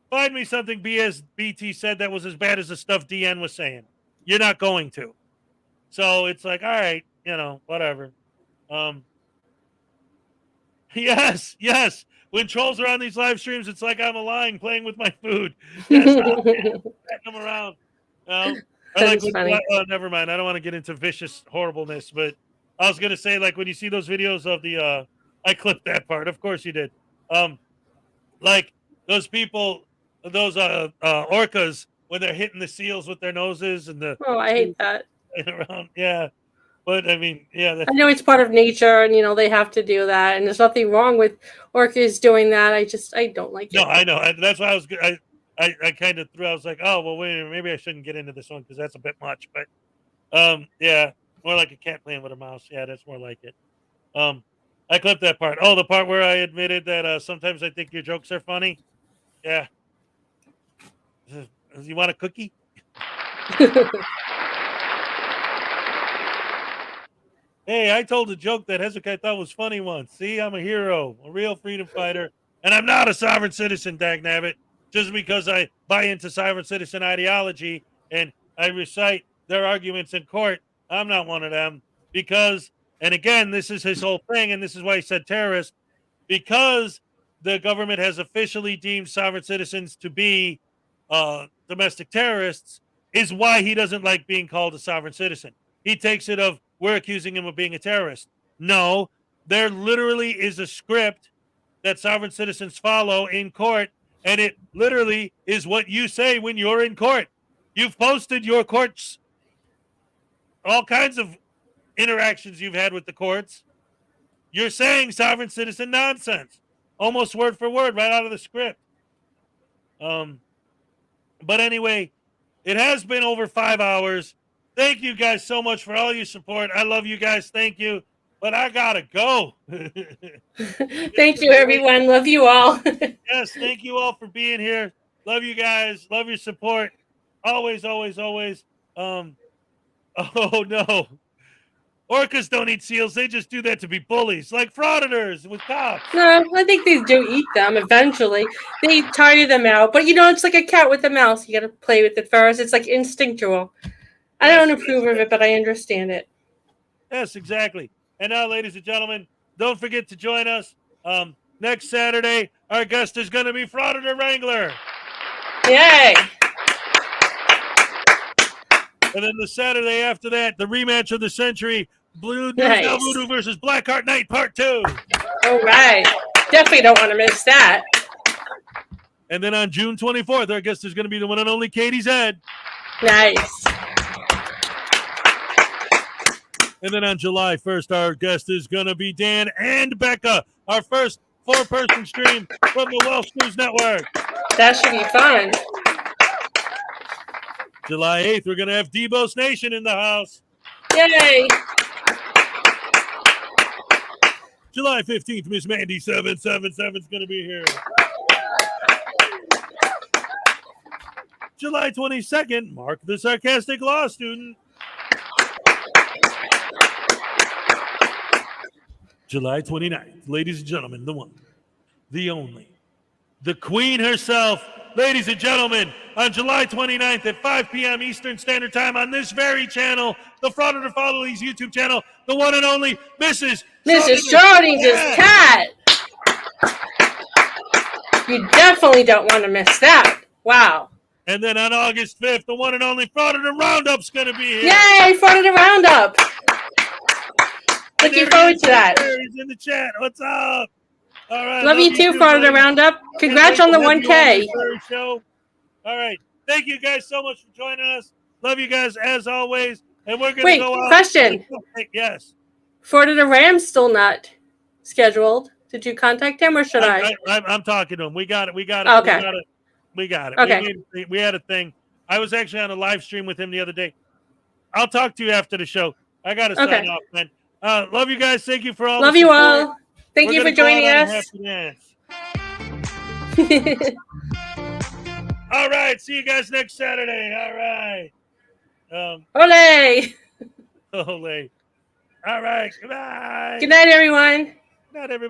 find me something BSBT said that was as bad as the stuff DN was saying. You're not going to. So it's like, all right, whatever. Yes. When trolls are on these live streams, it's like I'm a lion playing with my food. Yes, come around. Never mind. I don't want to get into vicious horribleness, but I was gonna say, like, when you see those videos of the, I clipped that part. Of course you did. Like those people, those orcas when they're hitting the seals with their noses and the. Oh, I hate that. Around, yeah. But I mean, yeah. I know it's part of nature, and they have to do that, and there's nothing wrong with orcas doing that. I don't like it. No, I know. That's why I was. I kind of threw. I was like, oh well, wait a minute, maybe I shouldn't get into this one because that's a bit much. But, yeah, more like a cat playing with a mouse. Yeah, that's more like it. I clipped that part. Oh, the part where I admitted that sometimes I think your jokes are funny. Yeah. You want a cookie? Hey, I told a joke that Hezekiah thought was funny once. See, I'm a hero, a real freedom fighter, and I'm not a sovereign citizen, dagnabbit. Just because I buy into sovereign citizen ideology and I recite their arguments in court, I'm not one of them. Because, and again, this is his whole thing, and this is why he said terrorist, because the government has officially deemed sovereign citizens to be domestic terrorists, is why he doesn't like being called a sovereign citizen. He takes it of, we're accusing him of being a terrorist. No, there literally is a script that sovereign citizens follow in court, and it literally is what you say when you're in court. You've posted your courts, all kinds of interactions you've had with the courts. You're saying sovereign citizen nonsense, almost word for word, right out of the script. But anyway, it has been over 5 hours. Thank you guys so much for all your support. I love you guys. Thank you. But I gotta go. Thank you, everyone. Love you all. Yes, thank you all for being here. Love you guys. Love your support. Always, always, always. Oh no. Orcas don't eat seals. They just do that to be bullies, like frauditors with cops. No, I think they do eat them eventually. They tire them out. But, it's like a cat with a mouse. You got to play with it first. It's like instinctual. I don't approve of it, but I understand it. Yes, exactly. And now, ladies and gentlemen, don't forget to join us. Next Saturday, our guest is going to be Frauditor Wrangler. Yay! And then the Saturday after that, the rematch of the century, Blue Nice. Voodoo versus Blackheart Night Part 2. All right. Definitely don't want to miss that. And then on June 24th, our guest is going to be the one and only Katie Zed. Nice. And then on July 1st, our guest is going to be Dan and Becca, our first 4-person stream from the Welsh News Network. That should be fun. July 8th, we're going to have Debos Nation in the house. Yay! July 15th, Miss Mandy 777 is going to be here. July 22nd, Mark the Sarcastic Law Student. July 29th, ladies and gentlemen, the one, the only, the queen herself, ladies and gentlemen, on July 29th at 5 p.m. Eastern Standard Time on this very channel, the Frauditor Followings YouTube channel, the one and only Mrs. Schrodinger's cat. You definitely don't want to miss that. Wow. And then on August 5th, the one and only Frauditor Roundup's going to be here. Yay, Frauditor Roundup. Looking forward to that. He's in the chat. What's up? All right. Love you too, Frauditor Roundup. Congrats on the 1K. Show. All right. Thank you guys so much for joining us. Love you guys as always. And we're going to go out. Question. Yes. Frauditor Ram's still not scheduled. Did you contact him or should I? I'm talking to him. We got it. Okay. We got it. Okay. We had a thing. I was actually on a live stream with him the other day. I'll talk to you after the show. I got to sign off, man. Love you guys. Thank you for all. Love you all. Thank you for joining us. All right. See you guys next Saturday. All right. Ole. Ole. All right. Goodbye. Good night, everyone. Good night, everybody.